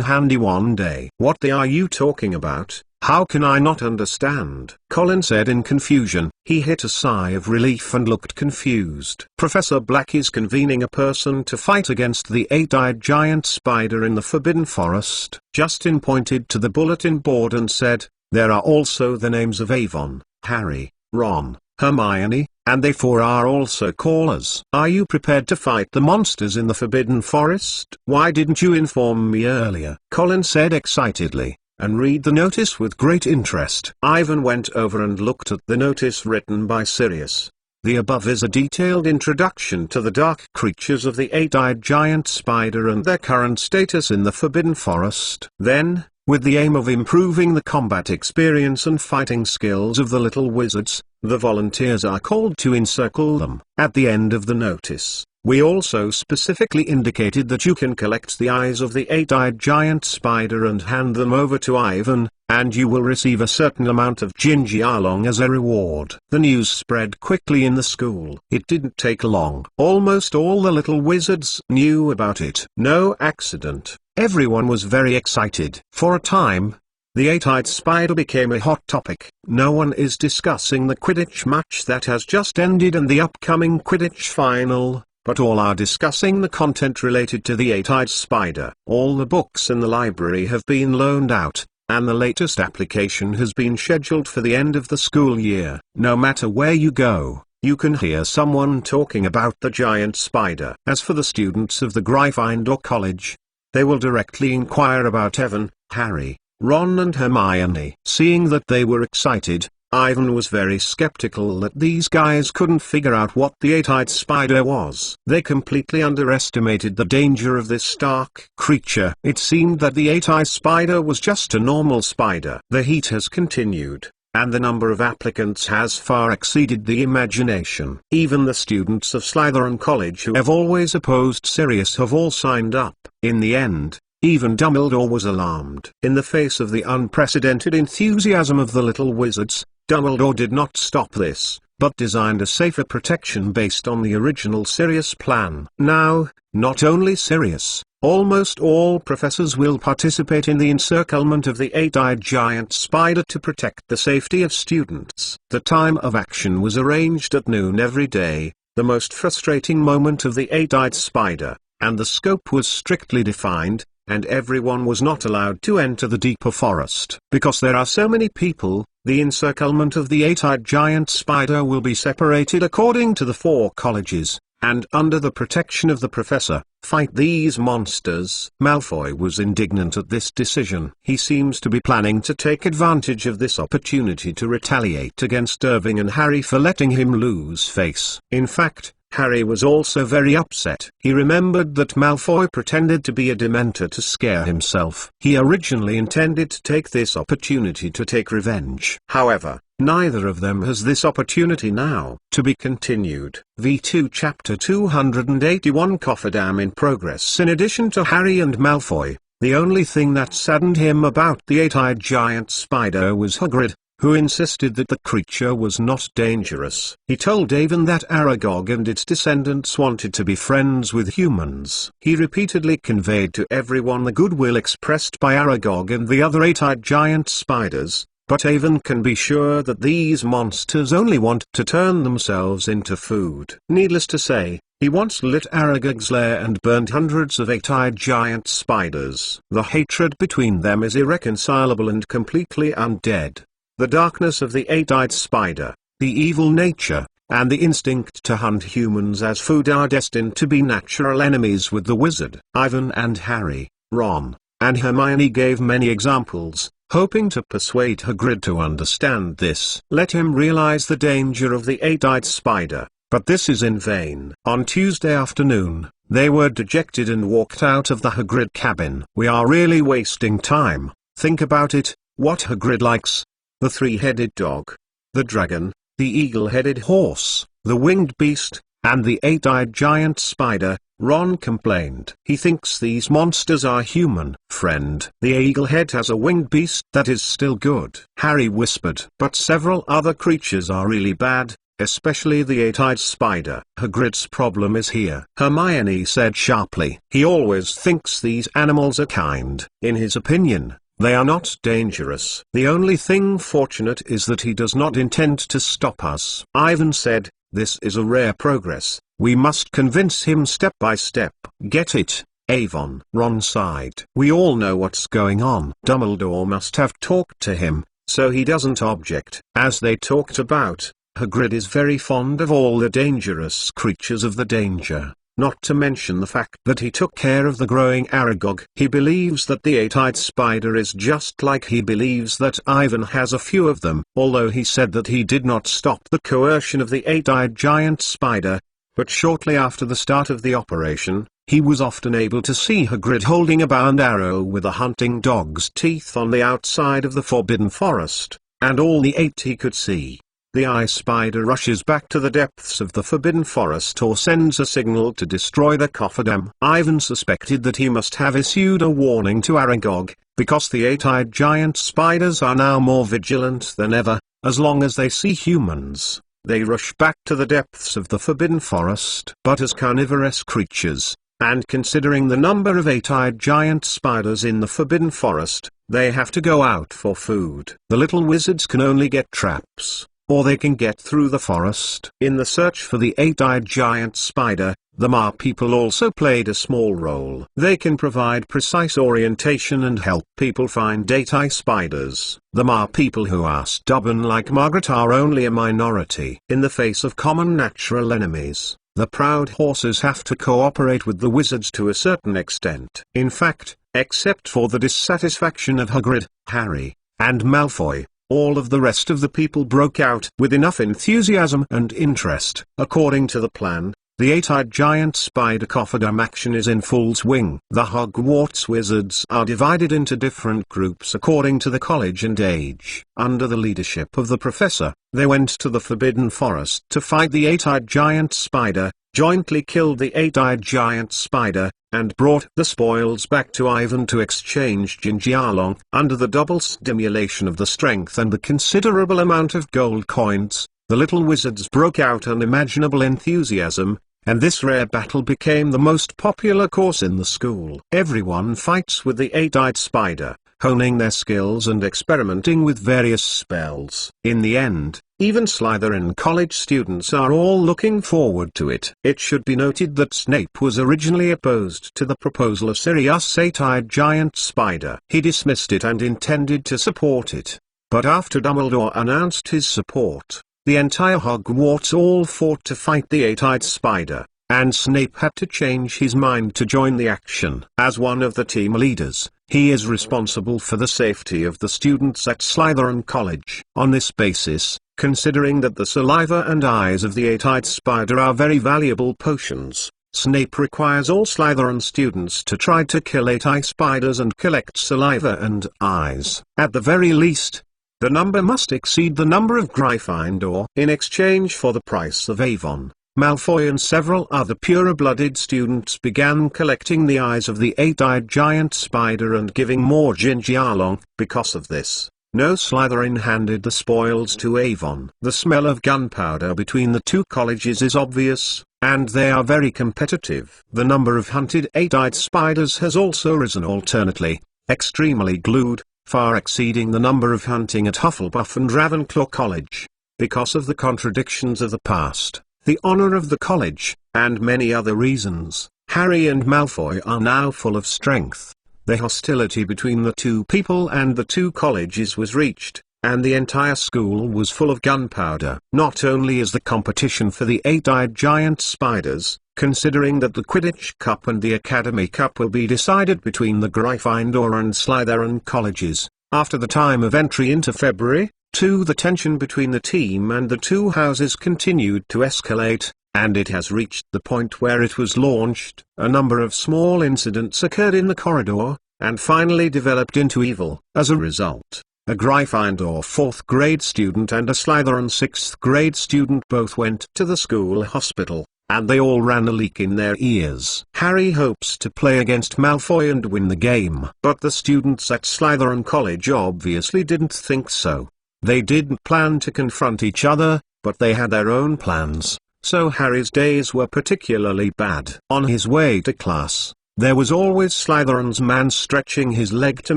handy one day." "What are you talking about, How can I not understand? Colin said in confusion. He hit a sigh of relief and looked confused. Professor Black is convening a person to fight against the eight-eyed giant spider in the Forbidden Forest. Justin pointed to the bulletin board and said, there are also the names of Avon, Harry, Ron, Hermione, and they four are also callers. Are you prepared to fight the monsters in the Forbidden Forest? Why didn't you inform me earlier? Colin said excitedly, and read the notice with great interest. Ivan went over and looked at the notice written by Sirius. The above is a detailed introduction to the dark creatures of the eight-eyed giant spider and their current status in the Forbidden Forest. Then, with the aim of improving the combat experience and fighting skills of the little wizards, the volunteers are called to encircle them. At the end of the notice, we also specifically indicated that you can collect the eyes of the eight-eyed giant spider and hand them over to Ivan, and you will receive a certain amount of Jinjialong as a reward. The news spread quickly in the school. It didn't take long. Almost all the little wizards knew about it. No accident. Everyone was very excited. For a time, the eight-eyed spider became a hot topic. No one is discussing the Quidditch match that has just ended and the upcoming Quidditch final, but all are discussing the content related to the eight-eyed spider. All the books in the library have been loaned out, and the latest application has been scheduled for the end of the school year. No matter where you go, you can hear someone talking about the giant spider. As for the students of the Gryffindor College, they will directly inquire about Evan, Harry, Ron and Hermione. Seeing that they were excited, Ivan was very skeptical that these guys couldn't figure out what the eight-eyed spider was. They completely underestimated the danger of this dark creature. It seemed that the eight-eyed spider was just a normal spider. The heat has continued, and the number of applicants has far exceeded the imagination. Even the students of Slytherin College who have always opposed Sirius have all signed up. In the end, even Dumbledore was alarmed. In the face of the unprecedented enthusiasm of the little wizards, Dumbledore did not stop this, but designed a safer protection based on the original Sirius plan. Now, not only Sirius, almost all professors will participate in the encirclement of the eight-eyed giant spider to protect the safety of students. The time of action was arranged at noon every day, the most frustrating moment of the eight-eyed spider, and the scope was strictly defined, and everyone was not allowed to enter the deeper forest. Because there are so many people, the encirclement of the eight-eyed giant spider will be separated according to the four colleges, and under the protection of the professor, fight these monsters. Malfoy was indignant at this decision. He seems to be planning to take advantage of this opportunity to retaliate against Irving and Harry for letting him lose face. In fact, Harry was also very upset. He remembered that Malfoy pretended to be a Dementor to scare himself. He originally intended to take this opportunity to take revenge. However, neither of them has this opportunity now. To be continued. V2 Chapter 281 Cofferdam in progress. In addition to Harry and Malfoy, the only thing that saddened him about the eight-eyed giant spider was Hagrid, who insisted that the creature was not dangerous. He told Avon that Aragog and its descendants wanted to be friends with humans. He repeatedly conveyed to everyone the goodwill expressed by Aragog and the other eight-eyed giant spiders, but Avon can be sure that these monsters only want to turn themselves into food. Needless to say, he once lit Aragog's lair and burned hundreds of eight-eyed giant spiders. The hatred between them is irreconcilable and completely undead. The darkness of the eight-eyed spider, the evil nature, and the instinct to hunt humans as food are destined to be natural enemies with the wizard. Ivan and Harry, Ron, and Hermione gave many examples, hoping to persuade Hagrid to understand this. Let him realize the danger of the eight-eyed spider, but this is in vain. On Tuesday afternoon, they were dejected and walked out of the Hagrid cabin. We are really wasting time. Think about it, what Hagrid likes. The three-headed dog, the dragon, the eagle-headed horse, the winged beast, and the eight-eyed giant spider, Ron complained. He thinks these monsters are human. Friend, the eaglehead has a winged beast that is still good. Harry whispered. But several other creatures are really bad, especially the eight-eyed spider. Hagrid's problem is here. Hermione said sharply. He always thinks these animals are kind. In his opinion, They are not dangerous. The only thing fortunate is that he does not intend to stop us. Ivan said, "This is a rare progress. We must convince him step by step." "Get it, Avon?" Ron sighed. "We all know what's going on." Dumbledore must have talked to him, so he doesn't object. As they talked about, Hagrid is very fond of all the dangerous creatures of the danger, not to mention the fact that he took care of the growing Aragog. He believes that the eight-eyed spider is just like he believes that Ivan has a few of them, although he said that he did not stop the coercion of the eight-eyed giant spider. But shortly after the start of the operation, he was often able to see Hagrid holding a bow and arrow with a hunting dog's teeth on the outside of the Forbidden Forest, and all the eight he could see. The eye spider rushes back to the depths of the Forbidden Forest or sends a signal to destroy the cofferdam. Ivan suspected that he must have issued a warning to Aragog, because the eight-eyed giant spiders are now more vigilant than ever. As long as they see humans, they rush back to the depths of the Forbidden Forest. But as carnivorous creatures, and considering the number of eight-eyed giant spiders in the Forbidden Forest, they have to go out for food. The little wizards can only get traps, or they can get through the forest. In the search for the eight-eyed giant spider, the Ma people also played a small role. They can provide precise orientation and help people find eight-eyed spiders. The Ma people who are stubborn like Margaret are only a minority. In the face of common natural enemies, the proud horses have to cooperate with the wizards to a certain extent. In fact, except for the dissatisfaction of Hagrid, Harry, and Malfoy, all of the rest of the people broke out with enough enthusiasm and interest. According to the plan, the eight-eyed giant spider cofferdam action is in full swing. The Hogwarts wizards are divided into different groups according to the college and age. Under the leadership of the professor, they went to the Forbidden Forest to fight the eight-eyed giant spider, jointly killed the eight-eyed giant spider, and brought the spoils back to Ivan to exchange Jinjialong. Under the double stimulation of the strength and the considerable amount of gold coins, the little wizards broke out unimaginable enthusiasm, and this rare battle became the most popular course in the school. Everyone fights with the eight-eyed spider, honing their skills and experimenting with various spells. In the end, even Slytherin college students are all looking forward to it. It should be noted that Snape was originally opposed to the proposal of Sirius' eight-eyed giant spider. He dismissed it and intended to support it. But after Dumbledore announced his support, the entire Hogwarts all fought to fight the eight-eyed spider, and Snape had to change his mind to join the action. As one of the team leaders, he is responsible for the safety of the students at Slytherin College. On this basis, considering that the saliva and eyes of the eight-eyed spider are very valuable potions, Snape requires all Slytherin students to try to kill eight-eyed spiders and collect saliva and eyes. At the very least, the number must exceed the number of Gryffindor. In exchange for the price of Avon, Malfoy and several other pure-blooded students began collecting the eyes of the eight-eyed giant spider and giving more Jinjialong. Because of this, no Slytherin handed the spoils to Avon. The smell of gunpowder between the two colleges is obvious, and they are very competitive. The number of hunted eight-eyed spiders has also risen alternately, extremely glued, far exceeding the number of hunting at Hufflepuff and Ravenclaw College. Because of the contradictions of the past, the honor of the college, and many other reasons, Harry and Malfoy are now full of strength. The hostility between the two people and the two colleges was reached, and the entire school was full of gunpowder. Not only is the competition for the eight-eyed giant spiders, considering that the Quidditch Cup and the Academy Cup will be decided between the Gryffindor and Slytherin colleges, after the time of entry into February, too, the tension between the team and the two houses continued to escalate, and it has reached the point where it was launched. A number of small incidents occurred in the corridor, and finally developed into evil. As a result, a Gryffindor 4th grade student and a Slytherin 6th grade student both went to the school hospital, and they all ran a leak in their ears. Harry hopes to play against Malfoy and win the game. But the students at Slytherin College obviously didn't think so. They didn't plan to confront each other, but they had their own plans, so Harry's days were particularly bad. On his way to class, There was always Slytherin's man stretching his leg to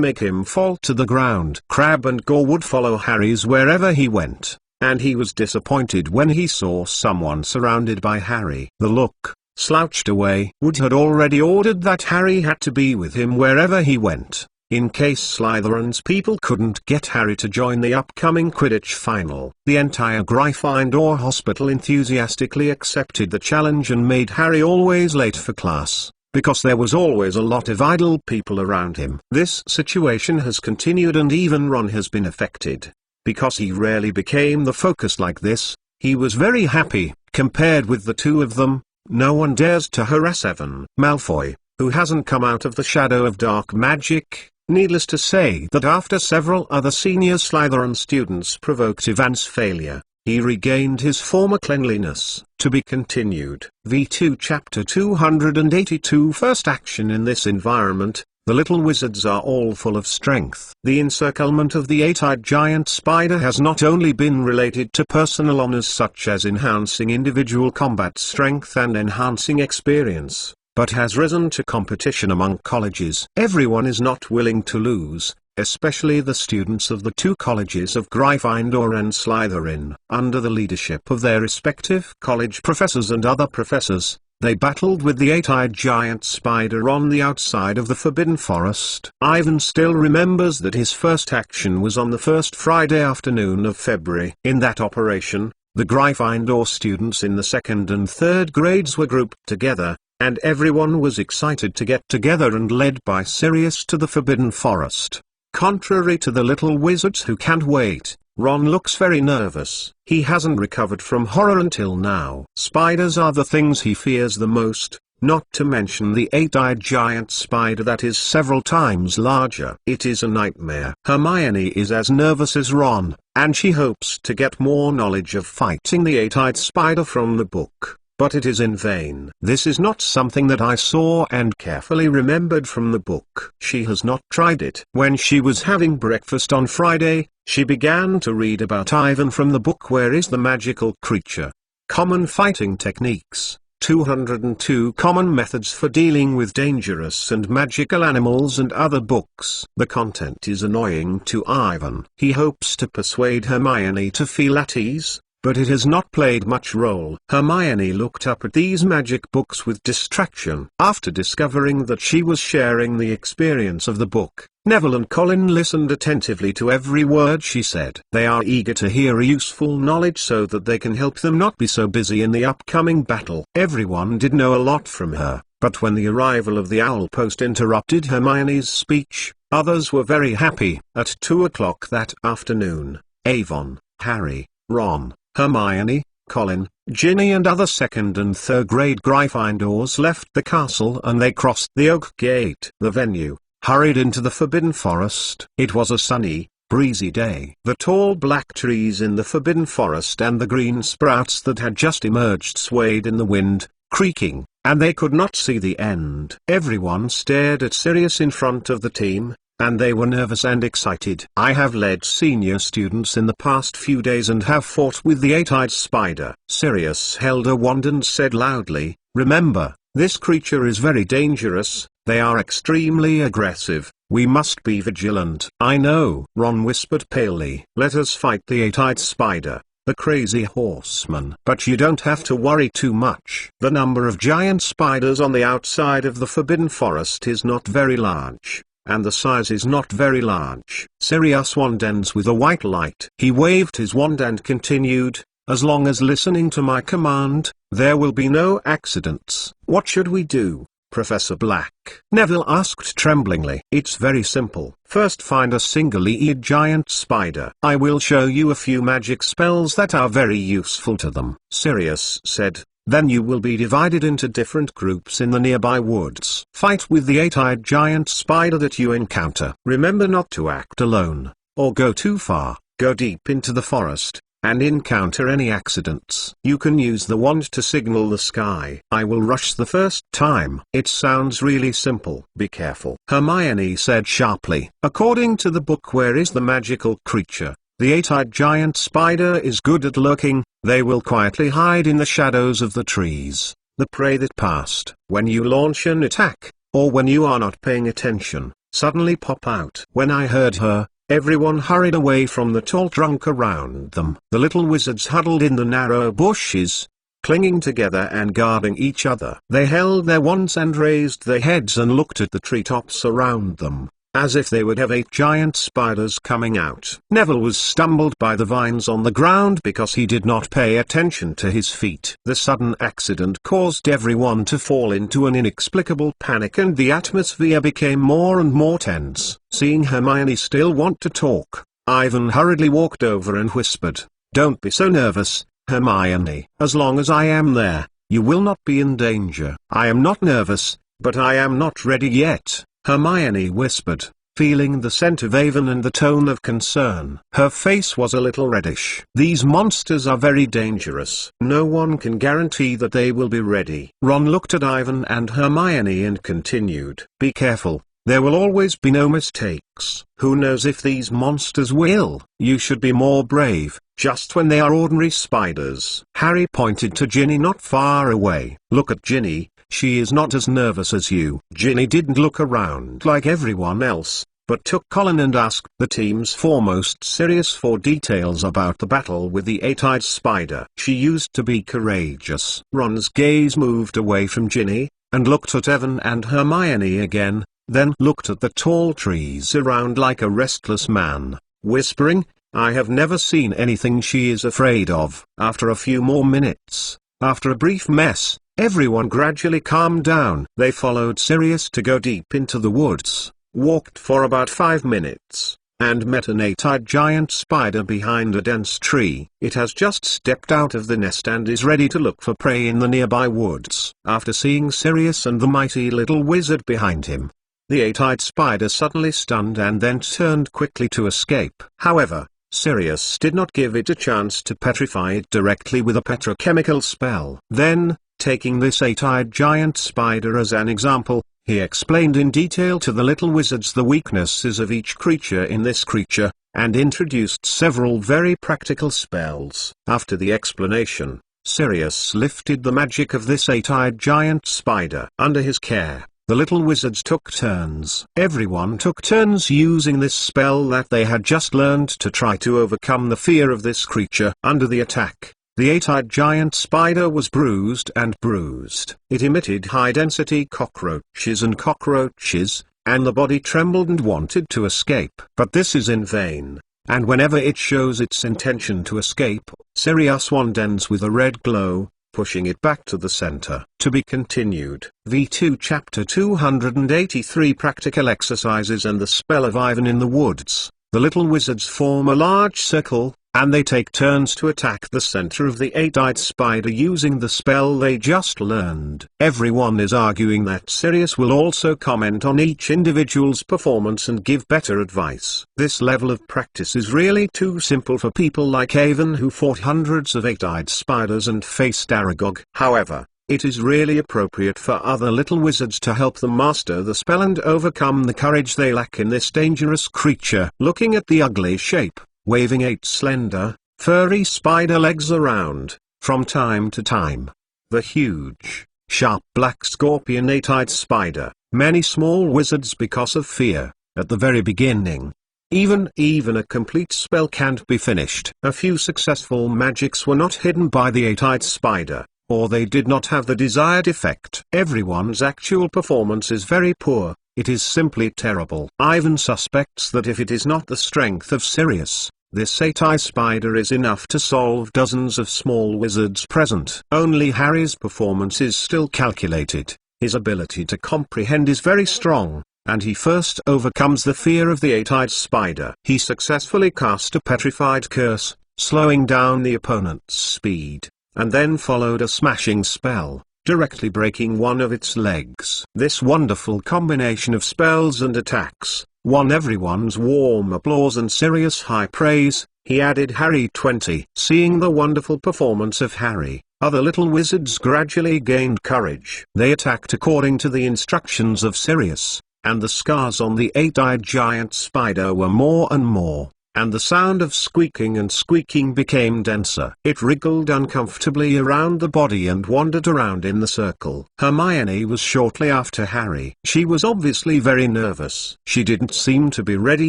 make him fall to the ground. Crabbe and Gore would follow Harry's wherever he went, and he was disappointed when he saw someone surrounded by Harry. The look, slouched away. Wood had already ordered that Harry had to be with him wherever he went, in case Slytherin's people couldn't get Harry to join the upcoming Quidditch final. The entire Gryffindor hospital enthusiastically accepted the challenge and made Harry always late for class, because there was always a lot of idle people around him. This situation has continued, and even Ron has been affected. Because he rarely became the focus like this, he was very happy. Compared with the two of them, no one dares to harass Evan Malfoy, who hasn't come out of the shadow of dark magic. Needless to say that after several other senior Slytherin students provoked Ivan's failure, he regained his former cleanliness. To be continued. V2 Chapter 282 First action. In this environment, the little wizards are all full of strength. The encirclement of the eight-eyed giant spider has not only been related to personal honors such as enhancing individual combat strength and enhancing experience, but has risen to competition among colleges. Everyone is not willing to lose, especially the students of the two colleges of Gryffindor and Slytherin. Under the leadership of their respective college professors and other professors, they battled with the eight-eyed giant spider on the outside of the Forbidden Forest. Ivan still remembers that his first action was on the first Friday afternoon of February. In that operation, the Gryffindor students in the second and third grades were grouped together, and everyone was excited to get together and led by Sirius to the Forbidden Forest. Contrary to the little wizards who can't wait, Ron looks very nervous. He hasn't recovered from horror until now. Spiders are the things he fears the most, not to mention the eight-eyed giant spider that is several times larger. It is a nightmare. Hermione is as nervous as Ron, and she hopes to get more knowledge of fighting the eight-eyed spider from the book. But it is in vain. This is not something that I saw and carefully remembered from the book. She has not tried it. When she was having breakfast on Friday, she began to read about Ivan from the book Where is the Magical Creature? Common Fighting Techniques, 202 Common Methods for Dealing with Dangerous and Magical Animals and other books. The content is annoying to Ivan. He hopes to persuade Hermione to feel at ease, but it has not played much role. Hermione looked up at these magic books with distraction. After discovering that she was sharing the experience of the book, Neville and Colin listened attentively to every word she said. They are eager to hear useful knowledge so that they can help them not be so busy in the upcoming battle. Everyone did know a lot from her, but when the arrival of the Owl Post interrupted Hermione's speech, others were very happy. At 2 o'clock that afternoon, Avon, Harry, Ron, Hermione, Colin, Ginny and other second and third grade Gryffindors left the castle and they crossed the Oak Gate. The venue, hurried into the Forbidden Forest. It was a sunny, breezy day. The tall black trees in the Forbidden Forest and the green sprouts that had just emerged swayed in the wind, creaking, and they could not see the end. Everyone stared at Sirius in front of the team, and they were nervous and excited. I have led senior students in the past few days and have fought with the eight-eyed spider. Sirius held a wand and said loudly, "Remember, this creature is very dangerous, they are extremely aggressive, we must be vigilant." "I know," Ron whispered palely. "Let us fight the eight-eyed spider, the crazy horseman. But you don't have to worry too much. The number of giant spiders on the outside of the Forbidden Forest is not very large, and the size is not very large." Sirius' wand ends with a white light. He waved his wand and continued, "As long as listening to my command, there will be no accidents." "What should we do, Professor Black?" Neville asked tremblingly. "It's very simple. First find a single-eyed giant spider. I will show you a few magic spells that are very useful to them," Sirius said. "Then you will be divided into different groups in the nearby woods. Fight with the eight-eyed giant spider that you encounter. Remember not to act alone, or go too far. Go deep into the forest, and encounter any accidents. You can use the wand to signal the sky. I will rush the first time." "It sounds really simple." "Be careful," Hermione said sharply. "According to the book Where is the Magical Creature, the eight-eyed giant spider is good at lurking. They will quietly hide in the shadows of the trees, the prey that passed. When you launch an attack, or when you are not paying attention, suddenly pop out. When I heard her, everyone hurried away from the tall trunk around them. The little wizards huddled in the narrow bushes, clinging together and guarding each other. They held their wands and raised their heads and looked at the treetops around them, as if they would have 8 giant spiders coming out. Neville was stumbled by the vines on the ground because he did not pay attention to his feet. The sudden accident caused everyone to fall into an inexplicable panic, and the atmosphere became more and more tense. Seeing Hermione still want to talk, Ivan hurriedly walked over and whispered, "Don't be so nervous, Hermione. As long as I am there, you will not be in danger." "I am not nervous, but I am not ready yet," Hermione whispered, feeling the scent of Avon and the tone of concern. Her face was a little reddish. "These monsters are very dangerous. No one can guarantee that they will be ready." Ron looked at Ivan and Hermione and continued, "Be careful. There will always be no mistakes. Who knows if these monsters will? You should be more brave, just when they are ordinary spiders." Harry pointed to Ginny not far away. "Look at Ginny, she is not as nervous as you." Ginny didn't look around like everyone else, but took Colin and asked the team's foremost Sirius for details about the battle with the 8-eyed spider. "She used to be courageous." Ron's gaze moved away from Ginny, and looked at Evan and Hermione again, then looked at the tall trees around like a restless man, whispering, "I have never seen anything she is afraid of." After a few more minutes, after a brief mess, everyone gradually calmed down. They followed Sirius to go deep into the woods, walked for about 5 minutes, and met an 8-eyed giant spider behind a dense tree. It has just stepped out of the nest and is ready to look for prey in the nearby woods. After seeing Sirius and the mighty little wizard behind him, the 8-eyed spider suddenly stunned and then turned quickly to escape. However, Sirius did not give it a chance to petrify it directly with a petrochemical spell. Then, taking this 8-eyed giant spider as an example, he explained in detail to the little wizards the weaknesses of each creature in this creature, and introduced several very practical spells. After the explanation, Sirius lifted the magic of this 8-eyed giant spider under his care. The little wizards took turns. Everyone took turns using this spell that they had just learned to try to overcome the fear of this creature. Under the attack, the 8-eyed giant spider was bruised and bruised. It emitted high-density cockroaches, and the body trembled and wanted to escape. But this is in vain, and whenever it shows its intention to escape, Sirius wand ends with a red glow, pushing it back to the center. To be continued. V2 Chapter 283 Practical Exercises and the Spell of Ivan in the Woods. The little wizards form a large circle, and they take turns to attack the center of the 8-eyed spider using the spell they just learned. Everyone is arguing that Sirius will also comment on each individual's performance and give better advice. This level of practice is really too simple for people like Avon, who fought hundreds of 8-eyed spiders and faced Aragog. However, it is really appropriate for other little wizards to help them master the spell and overcome the courage they lack in this dangerous creature. Looking at the ugly shape, waving 8 slender, furry spider legs around, from time to time, the huge, sharp black scorpion 8-eyed spider, many small wizards because of fear, at the very beginning. Even a complete spell can't be finished. A few successful magics were not hidden by the 8-eyed spider, or they did not have the desired effect. Everyone's actual performance is very poor. It is simply terrible. Ivan suspects that if it is not the strength of Sirius, this 8-eyed spider is enough to solve dozens of small wizards present. Only Harry's performance is still calculated. His ability to comprehend is very strong, and he first overcomes the fear of the 8-eyed spider. He successfully cast a petrified curse, slowing down the opponent's speed, and then followed a smashing spell, directly breaking one of its legs. This wonderful combination of spells and attacks won everyone's warm applause and Sirius high praise. He added Harry 20. Seeing the wonderful performance of Harry, other little wizards gradually gained courage. They attacked according to the instructions of Sirius, and the scars on the 8-eyed giant spider were more and more. and the sound of squeaking and squeaking became denser. It wriggled uncomfortably around the body and wandered around in the circle. Hermione was shortly after Harry. She was obviously very nervous. She didn't seem to be ready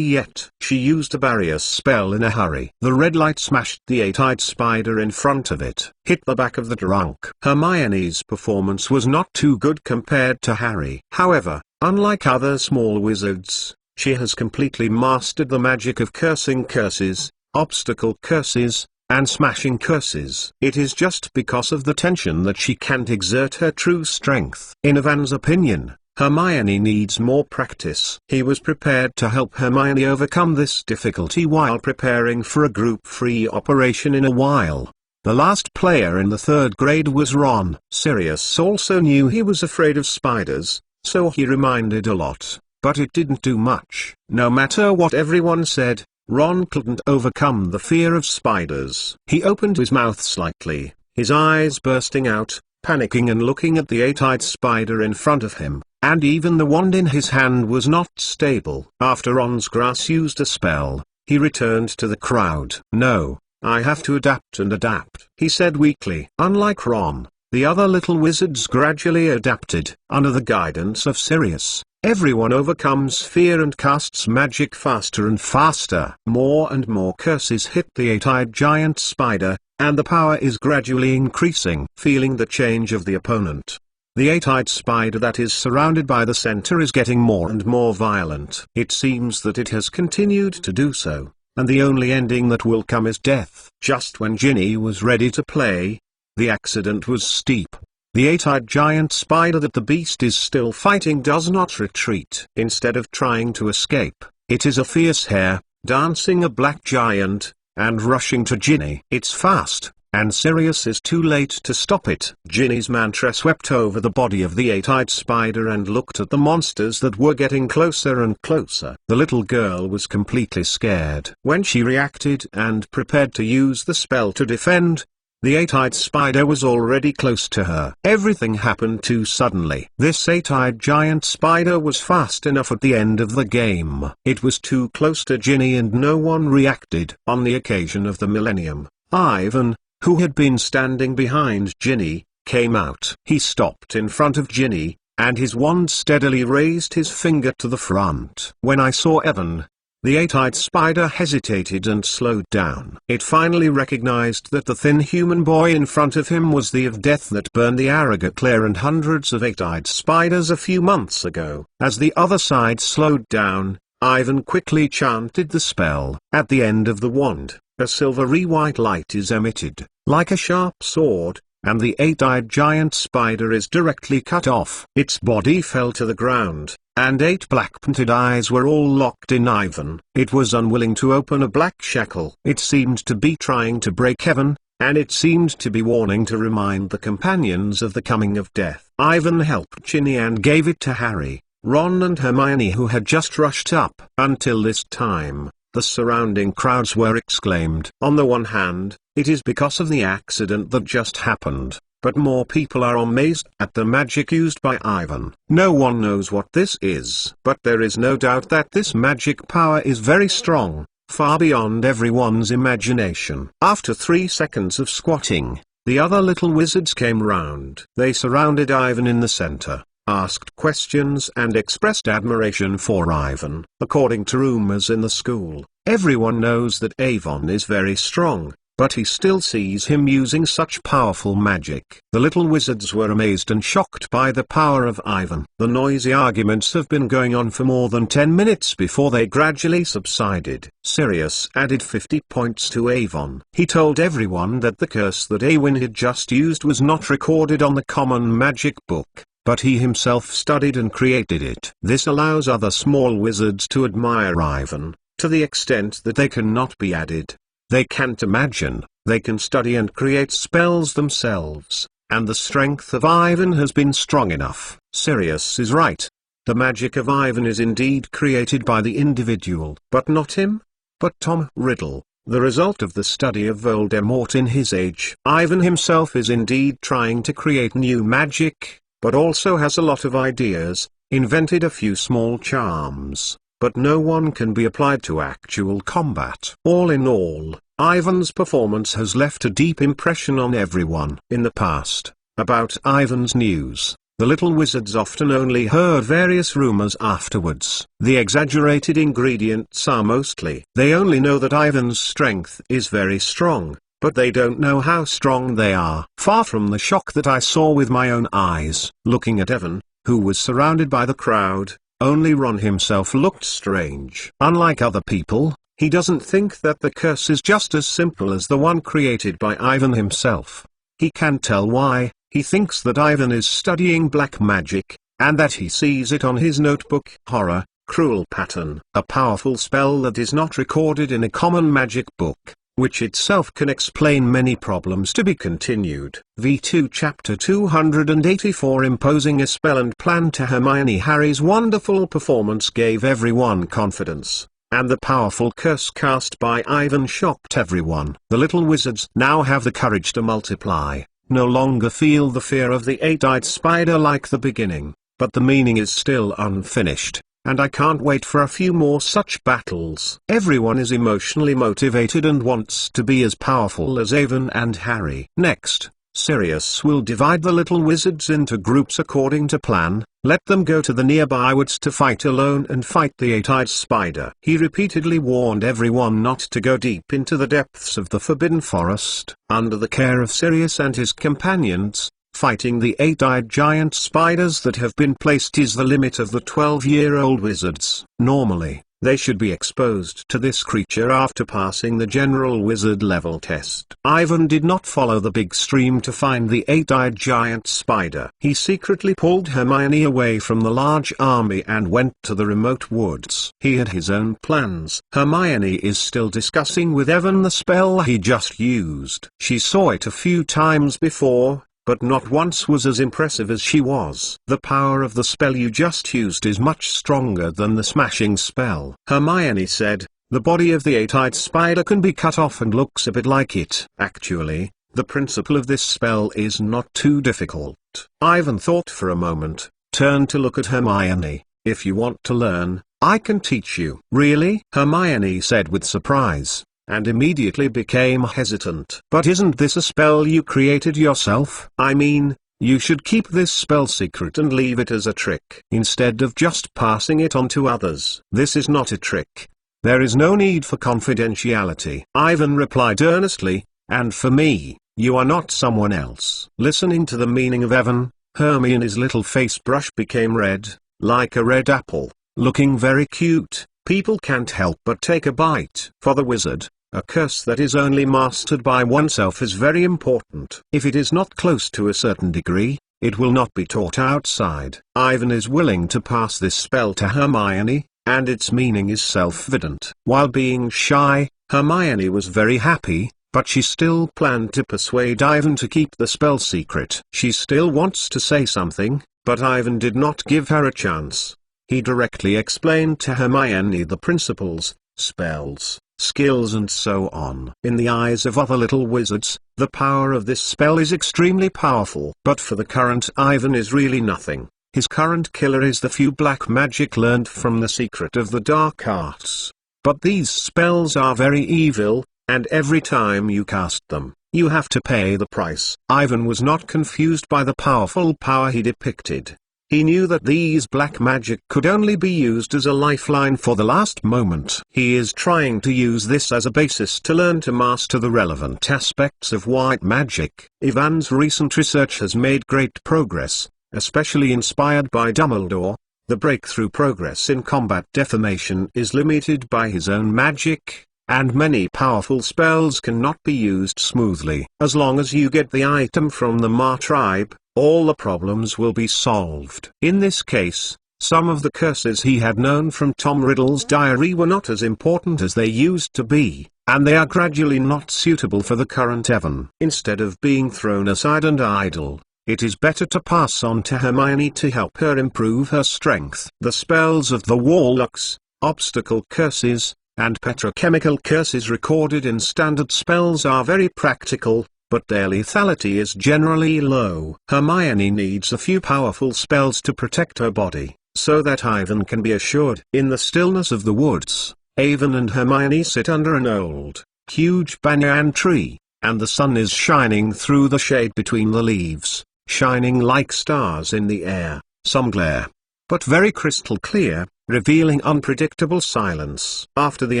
yet. She used a barrier spell in a hurry. The red light smashed the eight-eyed spider in front of it, hit the back of the trunk. Hermione's performance was not too good compared to Harry. However, unlike other small wizards, she has completely mastered the magic of cursing curses, obstacle curses, and smashing curses. It is just because of the tension that she can't exert her true strength. In Ivan's opinion, Hermione needs more practice. He was prepared to help Hermione overcome this difficulty while preparing for a group-free operation in a while. The last player in the third grade was Ron. Sirius also knew he was afraid of spiders, so he reminded a lot. But it didn't do much. No matter what everyone said, Ron couldn't overcome the fear of spiders. He opened his mouth slightly, his eyes bursting out, panicking and looking at the eight-eyed spider in front of him, and even the wand in his hand was not stable. After Ron's grass used a spell, he returned to the crowd. "No, I have to adapt and adapt," he said weakly. Unlike Ron, the other little wizards gradually adapted. Under the guidance of Sirius, everyone overcomes fear and casts magic faster and faster. More and more curses hit the eight-eyed giant spider, and the power is gradually increasing. Feeling the change of the opponent, the eight-eyed spider that is surrounded by the center is getting more and more violent. It seems that it has continued to do so, and the only ending that will come is death. Just when Ginny was ready to play, the accident was steep. The eight-eyed giant spider that the beast is still fighting does not retreat. Instead of trying to escape, it is a fierce hare, dancing a black giant, and rushing to Ginny. It's fast, and Sirius is too late to stop it. Ginny's mantra swept over the body of the eight-eyed spider and looked at the monsters that were getting closer and closer. The little girl was completely scared. When she reacted and prepared to use the spell to defend, the eight-eyed spider was already close to her. Everything happened too suddenly. This eight-eyed giant spider was fast enough at the end of the game. It was too close to Ginny and no one reacted. On the occasion of the millennium, Ivan, who had been standing behind Ginny, came out. He stopped in front of Ginny, and his wand steadily raised his finger to the front. When I saw Evan, the eight-eyed spider hesitated and slowed down. It finally recognized that the thin human boy in front of him was the of death that burned the Aragaclair and hundreds of eight-eyed spiders a few months ago. As the other side slowed down, Ivan quickly chanted the spell. At the end of the wand, a silvery white light is emitted, like a sharp sword, and the eight-eyed giant spider is directly cut off. Its body fell to the ground, and 8 black-painted eyes were all locked in Ivan. It was unwilling to open a black shackle. It seemed to be trying to break Evan, and it seemed to be warning to remind the companions of the coming of death. Ivan helped Ginny and gave it to Harry, Ron and Hermione, who had just rushed up. Until this time, the surrounding crowds were exclaimed. On the one hand, it is because of the accident that just happened, but more people are amazed at the magic used by Ivan. No one knows what this is, but there is no doubt that this magic power is very strong, far beyond everyone's imagination. After 3 seconds of squatting, the other little wizards came round. They surrounded Ivan in the center, asked questions and expressed admiration for Ivan. According to rumors in the school, everyone knows that Ivan is very strong, but he still sees him using such powerful magic. The little wizards were amazed and shocked by the power of Ivan. The noisy arguments have been going on for more than 10 minutes before they gradually subsided. Sirius added 50 points to Ivan. He told everyone that the curse that Ivan had just used was not recorded on the common magic book, but he himself studied and created it. This allows other small wizards to admire Ivan, to the extent that they cannot be added. They can't imagine, they can study and create spells themselves, and the strength of Ivan has been strong enough. Sirius is right. The magic of Ivan is indeed created by the individual, but not him, but Tom Riddle, the result of the study of Voldemort in his age. Ivan himself is indeed trying to create new magic, but also has a lot of ideas, invented a few small charms, but no one can be applied to actual combat. All in all, Ivan's performance has left a deep impression on everyone. In the past, about Ivan's news, the little wizards often only heard various rumors afterwards. The exaggerated ingredients are mostly, they only know that Ivan's strength is very strong, but they don't know how strong they are. Far from the shock that I saw with my own eyes, looking at Ivan, who was surrounded by the crowd, only Ron himself looked strange. Unlike other people, he doesn't think that the curse is just as simple as the one created by Ivan himself. He can't tell why. He thinks that Ivan is studying black magic, and that he sees it on his notebook. Horror, cruel pattern. A powerful spell that is not recorded in a common magic book, which itself can explain many problems. To be continued. V2 Chapter 284 Imposing a spell and plan to Hermione. Harry's wonderful performance gave everyone confidence, and the powerful curse cast by Ivan shocked everyone. The little wizards now have the courage to multiply. No longer feel the fear of the eight-eyed spider like the beginning, but the meaning is still unfinished, and I can't wait for a few more such battles. Everyone is emotionally motivated and wants to be as powerful as Ivan and Harry. Next, Sirius will divide the little wizards into groups according to plan. Let them go to the nearby woods to fight alone and fight the eight-eyed spider. He repeatedly warned everyone not to go deep into the depths of the Forbidden Forest. Under the care of Sirius and his companions, fighting the eight-eyed giant spiders that have been placed is the limit of the 12-year-old wizards. Normally, they should be exposed to this creature after passing the general wizard level test. Ivan did not follow the big stream to find the eight-eyed giant spider. He secretly pulled Hermione away from the large army and went to the remote woods. He had his own plans. Hermione is still discussing with Evan the spell he just used. She saw it a few times before, but not once was as impressive as she was. The power of the spell you just used is much stronger than the smashing spell. Hermione said, the body of the eight-eyed spider can be cut off and looks a bit like it. Actually, the principle of this spell is not too difficult. Ivan thought for a moment, turned to look at Hermione. If you want to learn, I can teach you. Really? Hermione said with surprise, and immediately became hesitant. But isn't this a spell you created yourself? I mean, you should keep this spell secret and leave it as a trick, instead of just passing it on to others. This is not a trick. There is no need for confidentiality. Ivan replied earnestly, and for me, you are not someone else. Listening to the meaning of Evan, Hermione's little face brush became red, like a red apple, looking very cute. People can't help but take a bite. For the wizard, a curse that is only mastered by oneself is very important. If it is not close to a certain degree, it will not be taught outside. Ivan is willing to pass this spell to Hermione, and its meaning is self-evident. While being shy, Hermione was very happy, but she still planned to persuade Ivan to keep the spell secret. She still wants to say something, but Ivan did not give her a chance. He directly explained to Hermione the principles, spells, skills and so on. In the eyes of other little wizards, the power of this spell is extremely powerful. But for the current Ivan is really nothing. His current killer is the few black magic learned from the secret of the dark arts. But these spells are very evil, and every time you cast them, you have to pay the price. Ivan was not confused by the powerful power he depicted. He knew that these black magic could only be used as a lifeline for the last moment. He is trying to use this as a basis to learn to master the relevant aspects of white magic. Ivan's recent research has made great progress, especially inspired by Dumbledore. The breakthrough progress in combat deformation is limited by his own magic, and many powerful spells cannot be used smoothly. As long as you get the item from the Ma tribe, all the problems will be solved. In this case, some of the curses he had known from Tom Riddle's diary were not as important as they used to be, and they are gradually not suitable for the current Evan. Instead of being thrown aside and idle, it is better to pass on to Hermione to help her improve her strength. The spells of the Warlocks, obstacle curses, and petrochemical curses recorded in standard spells are very practical, but their lethality is generally low. Hermione needs a few powerful spells to protect her body, so that Ivan can be assured. In the stillness of the woods, Ivan and Hermione sit under an old, huge banyan tree, and the sun is shining through the shade between the leaves, shining like stars in the air, some glare, but very crystal clear, revealing unpredictable silence. After the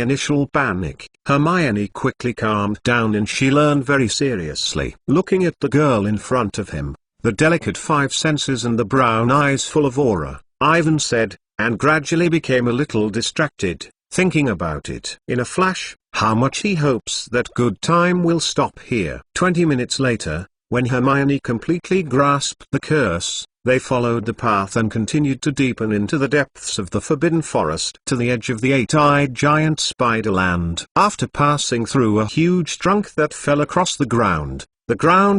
initial panic, Hermione quickly calmed down and she learned very seriously. Looking at the girl in front of him, the delicate five senses and the brown eyes full of aura, Ivan said, and gradually became a little distracted, thinking about it. In a flash, how much he hopes that good time will stop here. 20 minutes later, when Hermione completely grasped the curse, they followed the path and continued to deepen into the depths of the Forbidden Forest to the edge of the eight-eyed giant spider land. After passing through a huge trunk that fell across the ground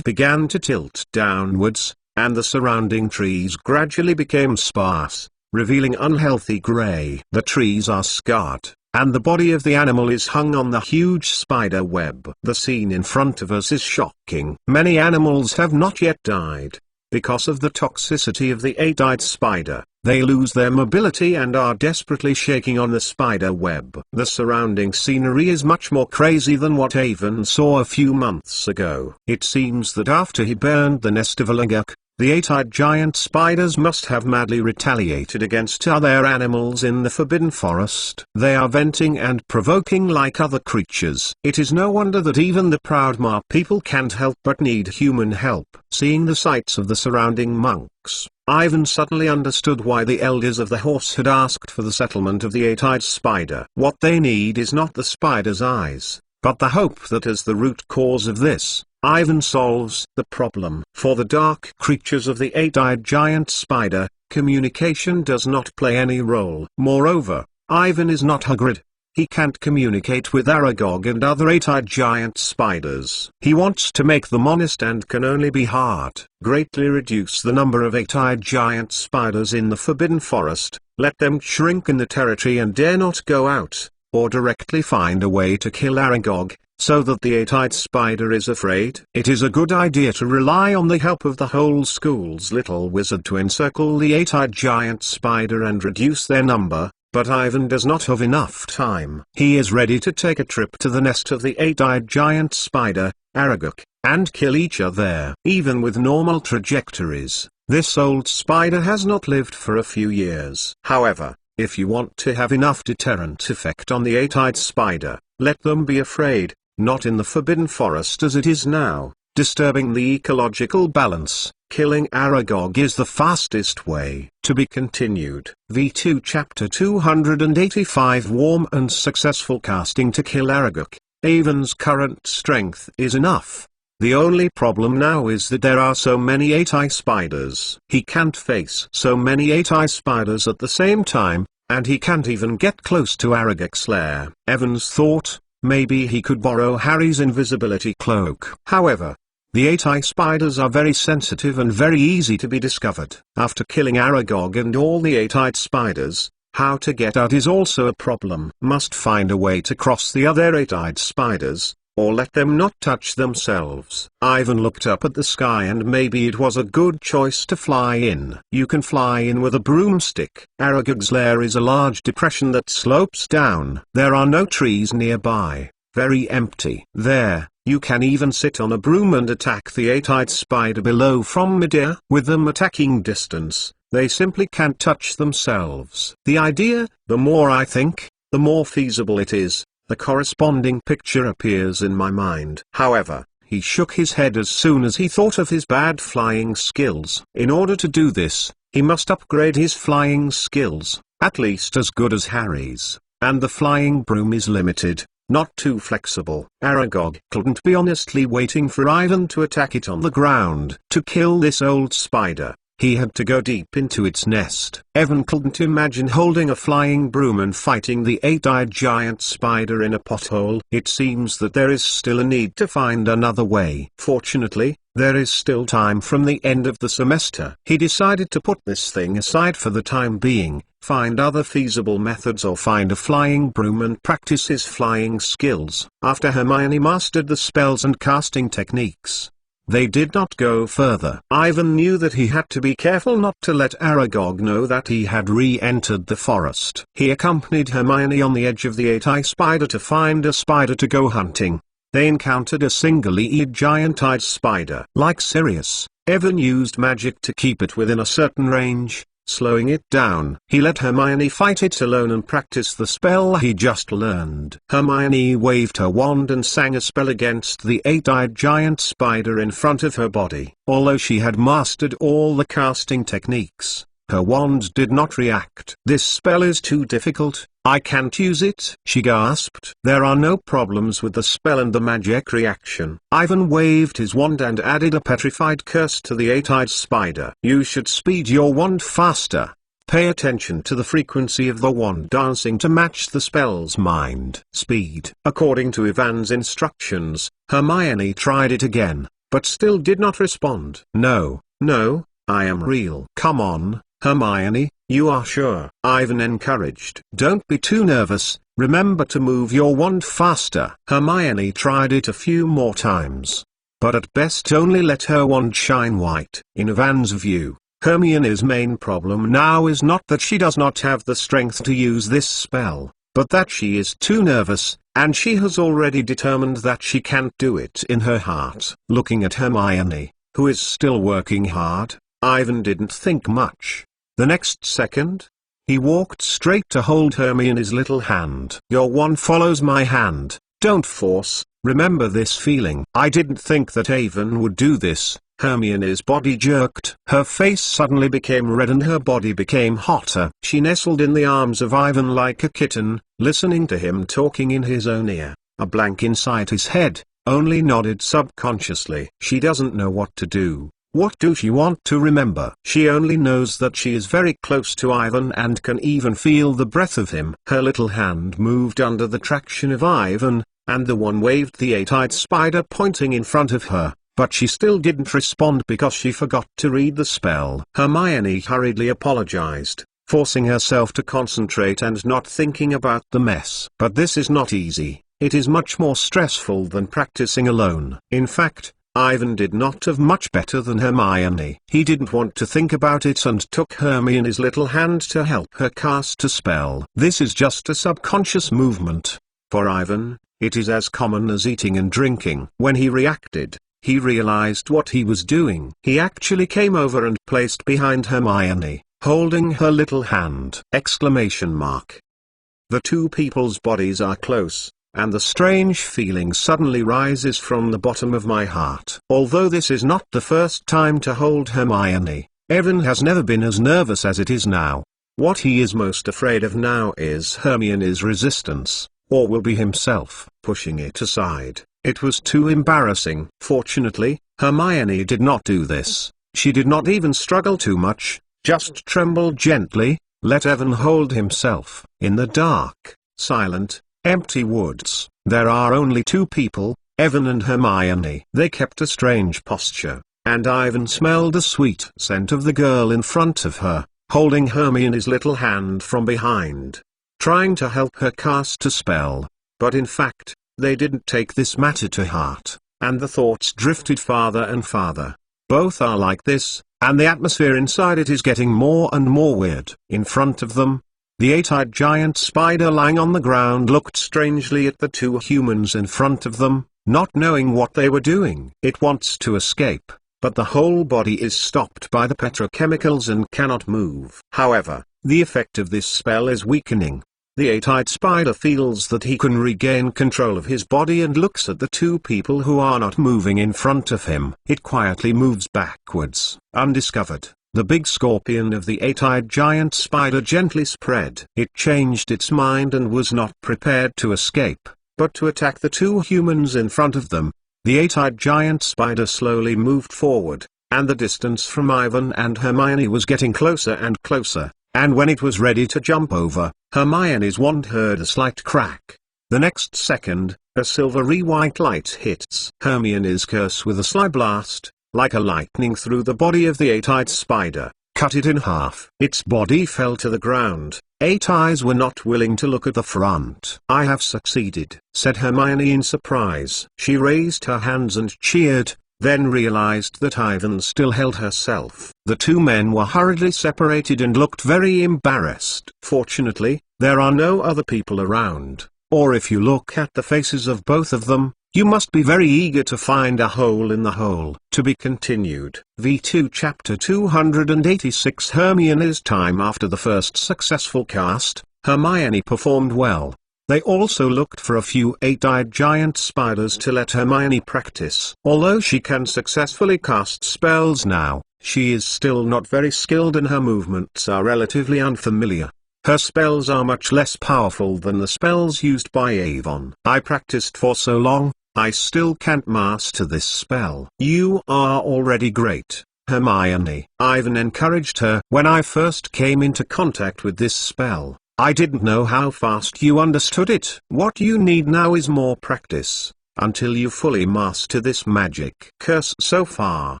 began to tilt downwards, and the surrounding trees gradually became sparse, revealing unhealthy gray. The trees are scarred, and the body of the animal is hung on the huge spider web. The scene in front of us is shocking. Many animals have not yet died. Because of the toxicity of the eight-eyed spider, they lose their mobility and are desperately shaking on the spider web. The surrounding scenery is much more crazy than what Ivan saw a few months ago. It seems that after he burned the nest of Aragog, the eight-eyed giant spiders must have madly retaliated against other animals in the Forbidden Forest. They are venting and provoking like other creatures. It is no wonder that even the proud Mar people can't help but need human help. Seeing the sights of the surrounding monks, Ivan suddenly understood why the elders of the horse had asked for the settlement of the eight-eyed spider. What they need is not the spider's eyes, but the hope that as the root cause of this, Ivan solves the problem. For the dark creatures of the eight-eyed giant spider, communication does not play any role. Moreover, Ivan is not Hagrid. He can't communicate with Aragog and other eight-eyed giant spiders. He wants to make them honest and can only be hard. Greatly reduce the number of eight-eyed giant spiders in the Forbidden Forest, let them shrink in the territory and dare not go out, or directly find a way to kill Aragog, so that the eight-eyed spider is afraid. It is a good idea to rely on the help of the whole school's little wizard to encircle the eight-eyed giant spider and reduce their number, but Ivan does not have enough time. He is ready to take a trip to the nest of the eight-eyed giant spider, Aragog, and kill each other there. Even with normal trajectories, this old spider has not lived for a few years. However, if you want to have enough deterrent effect on the eight-eyed spider, let them be afraid, not in the Forbidden Forest as it is now, disturbing the ecological balance. Killing Aragog is the fastest way. To be continued. V2 Chapter 285 Warm and successful casting to kill Aragog. Ivan's current strength is enough. The only problem now is that there are so many eight-eye spiders. He can't face so many eight-eye spiders at the same time, and he can't even get close to Aragog's lair. Evans thought, maybe he could borrow Harry's invisibility cloak. However, the eight-eye spiders are very sensitive and very easy to be discovered. After killing Aragog and all the eight-eyed spiders, how to get out is also a problem. Must find a way to cross the other eight-eyed spiders, or let them not touch themselves. Ivan looked up at the sky and maybe it was a good choice to fly in. You can fly in with a broomstick. Aragog's lair is a large depression that slopes down. There are no trees nearby, very empty. There, you can even sit on a broom and attack the eight-eyed spider below from midair. With them attacking distance, they simply can't touch themselves. The idea, the more I think, the more feasible it is. The corresponding picture appears in my mind. However, he shook his head as soon as he thought of his bad flying skills. In order to do this, he must upgrade his flying skills, at least as good as Harry's, and the flying broom is limited, not too flexible. Aragog couldn't be honestly waiting for Ivan to attack it on the ground. To kill this old spider, he had to go deep into its nest. Evan couldn't imagine holding a flying broom and fighting the eight-eyed giant spider in a pothole. It seems that there is still a need to find another way. Fortunately, there is still time from the end of the semester. He decided to put this thing aside for the time being, find other feasible methods or find a flying broom and practice his flying skills. After Hermione mastered the spells and casting techniques, They did not go further. Ivan knew that he had to be careful not to let Aragog know that he had re-entered the forest. He accompanied Hermione on the edge of the eight-eyed spider to find a spider to go hunting. They encountered a single-eyed giant-eyed spider. Like Sirius, Evan used magic to keep it within a certain range, slowing it down. He let Hermione fight it alone and practice the spell he just learned. Hermione waved her wand and sang a spell against the eight-eyed giant spider in front of her body. Although she had mastered all the casting techniques, her wand did not react. "This spell is too difficult, I can't use it," she gasped. "There are no problems with the spell and the magic reaction." Ivan waved his wand and added a petrified curse to the eight-eyed spider. "You should speed your wand faster. Pay attention to the frequency of the wand dancing to match the spell's mind speed." According to Ivan's instructions, Hermione tried it again, but still did not respond. "No, no, I am real." "Come on, Hermione, you are sure?" Ivan encouraged. "Don't be too nervous, remember to move your wand faster." Hermione tried it a few more times, but at best only let her wand shine white. In Ivan's view, Hermione's main problem now is not that she does not have the strength to use this spell, but that she is too nervous, and she has already determined that she can't do it in her heart. Looking at Hermione, who is still working hard, Ivan didn't think much. The next second, he walked straight to hold Hermione's little hand. "Your wand follows my hand, don't force, remember this feeling." "I didn't think that Ivan would do this." Hermione's body jerked. Her face suddenly became red and her body became hotter. She nestled in the arms of Ivan like a kitten, listening to him talking in his own ear. A blank inside his head, only nodded subconsciously. She doesn't know what to do. What do she want to remember? She only knows that she is very close to Ivan and can even feel the breath of him. Her little hand moved under the traction of Ivan, and the one waved the eight-eyed spider pointing in front of her, but she still didn't respond because she forgot to read the spell. Hermione hurriedly apologized, forcing herself to concentrate and not thinking about the mess. But this is not easy. It is much more stressful than practicing alone. In fact, Ivan did not have much better than Hermione. He didn't want to think about it and took Hermione's little hand to help her cast a spell. This is just a subconscious movement. For Ivan, it is as common as eating and drinking. When he reacted, he realized what he was doing. He actually came over and placed behind Hermione, holding her little hand! The two people's bodies are close, and the strange feeling suddenly rises from the bottom of my heart. Although this is not the first time to hold Hermione, Evan has never been as nervous as it is now. What he is most afraid of now is Hermione's resistance, or will be himself pushing it aside. It was too embarrassing. Fortunately, Hermione did not do this. She did not even struggle too much, just trembled gently, let Evan hold himself. In the dark, silent, empty woods, there are only two people, Evan and Hermione. They kept a strange posture, and Ivan smelled the sweet scent of the girl in front of her, holding Hermione's little hand from behind, trying to help her cast a spell. But in fact, they didn't take this matter to heart, and the thoughts drifted farther and farther. Both are like this, and the atmosphere inside it is getting more and more weird. In front of them, the eight-eyed giant spider lying on the ground looked strangely at the two humans in front of them, not knowing what they were doing. It wants to escape, but the whole body is stopped by the petrochemicals and cannot move. However, the effect of this spell is weakening. The eight-eyed spider feels that he can regain control of his body and looks at the two people who are not moving in front of him. It quietly moves backwards, undiscovered. The big scorpion of the eight-eyed giant spider gently spread. It changed its mind and was not prepared to escape, but to attack the two humans in front of them. The eight-eyed giant spider slowly moved forward, and the distance from Ivan and Hermione was getting closer and closer, and when it was ready to jump over, Hermione's wand heard a slight crack. The next second, a silvery white light hits Hermione's curse with a sly blast, like a lightning through the body of the eight-eyed spider, cut it in half. Its body fell to the ground. Eight Eyes were not willing to look at the front. "I have succeeded," said Hermione in surprise. She raised her hands and cheered, then realized that Ivan still held herself. The two men were hurriedly separated and looked very embarrassed. Fortunately, there are no other people around, or if you look at the faces of both of them, you must be very eager to find a hole in the hole. To be continued. V2 Chapter 286 Hermione's time. After the first successful cast, Hermione performed well. They also looked for a few eight-eyed giant spiders to let Hermione practice. Although she can successfully cast spells now, she is still not very skilled and her movements are relatively unfamiliar. Her spells are much less powerful than the spells used by Avon. I practiced for so long, I still can't master this spell. You are already great, Hermione. Ivan encouraged her. When I first came into contact with this spell, I didn't know how fast you understood it. What you need now is more practice, until you fully master this magic curse. So far,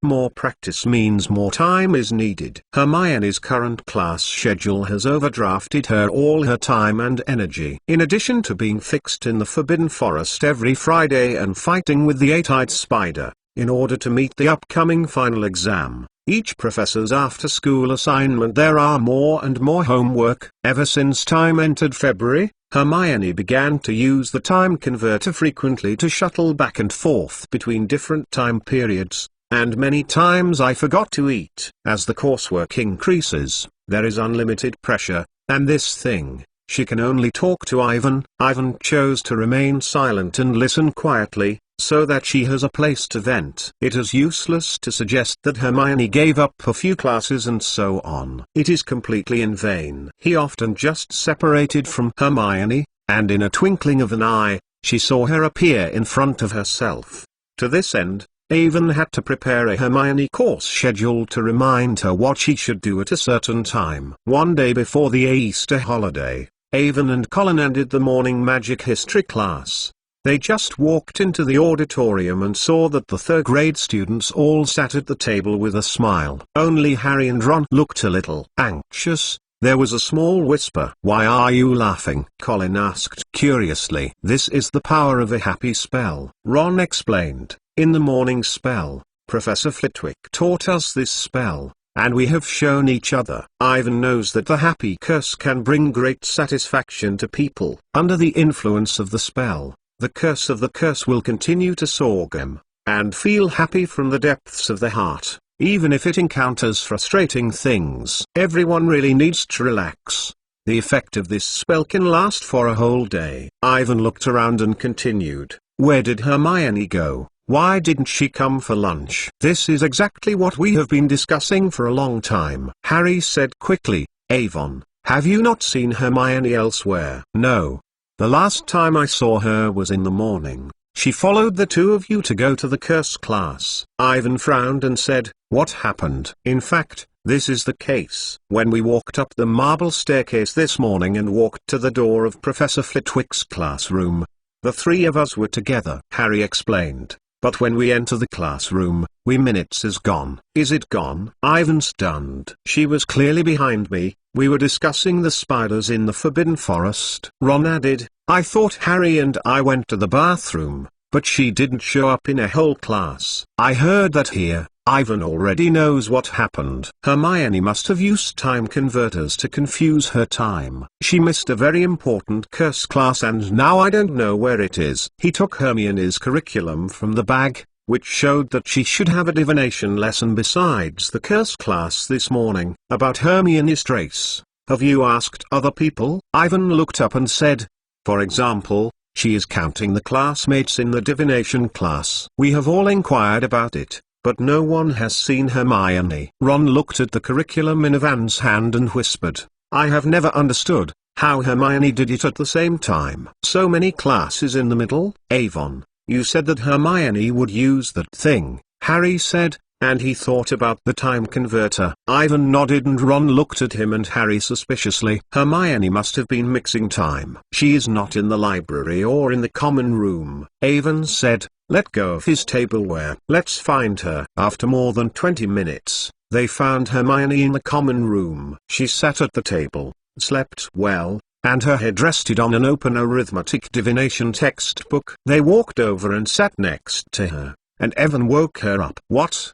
more practice means more time is needed. Hermione's current class schedule has overdrafted her all her time and energy. In addition to being fixed in the Forbidden Forest every Friday and fighting with the eight-eyed spider, in order to meet the upcoming final exam, each professor's after-school assignment, there are more and more homework. Ever since time entered February, Hermione began to use the time converter frequently to shuttle back and forth between different time periods, and many times I forgot to eat. As the coursework increases, there is unlimited pressure, and this thing, she can only talk to Ivan. Ivan chose to remain silent and listen quietly, so that she has a place to vent. It is useless to suggest that Hermione gave up a few classes and so on. It is completely in vain. He often just separated from Hermione, and in a twinkling of an eye, she saw her appear in front of herself. To this end, Avon had to prepare a Hermione course schedule to remind her what she should do at a certain time. One day before the Easter holiday, Avon and Colin ended the morning magic history class. They just walked into the auditorium and saw that the third-grade students all sat at the table with a smile. Only Harry and Ron looked a little anxious. There was a small whisper. "Why are you laughing?" Colin asked curiously. "This is the power of a happy spell," Ron explained. "In the morning spell, Professor Flitwick taught us this spell, and we have shown each other. Ivan knows that the happy curse can bring great satisfaction to people. Under the influence of the spell, the curse of the curse will continue to soothe him, and feel happy from the depths of the heart, even if it encounters frustrating things. Everyone really needs to relax. The effect of this spell can last for a whole day." Ivan looked around and continued, "Where did Hermione go? Why didn't she come for lunch?" "This is exactly what we have been discussing for a long time," Harry said quickly. "Avon, have you not seen Hermione elsewhere?" "No. The last time I saw her was in the morning. She followed the two of you to go to the curse class." Ivan frowned and said, "What happened?" "In fact, this is the case. When we walked up the marble staircase this morning and walked to the door of Professor Flitwick's classroom, the three of us were together," Harry explained. "But when we enter the classroom, minutes is gone." "Is it gone?" Ivan stunned. "She was clearly behind me. We were discussing the spiders in the Forbidden Forest." Ron added, "I thought Harry and I went to the bathroom, but she didn't show up in a whole class." "I heard that here." Ivan already knows what happened. Hermione must have used time converters to confuse her time. She missed a very important curse class and now I don't know where it is. He took Hermione's curriculum from the bag, which showed that she should have a divination lesson besides the curse class this morning. "About Hermione's trace, have you asked other people?" Ivan looked up and said, "For example, she is counting the classmates in the divination class. We have all inquired about it, but no one has seen Hermione." Ron looked at the curriculum in Ivan's hand and whispered, "I have never understood how Hermione did it at the same time. So many classes in the middle." "Avon, you said that Hermione would use that thing," Harry said, and he thought about the time converter. Ivan nodded and Ron looked at him and Harry suspiciously. Hermione must have been mixing time. "She is not in the library or in the common room," Avon said. "Let go of his tableware. Let's find her." After more than 20 minutes, they found Hermione in the common room. She sat at the table, slept well, and her head rested on an open arithmetic divination textbook. They walked over and sat next to her, and Evan woke her up. What,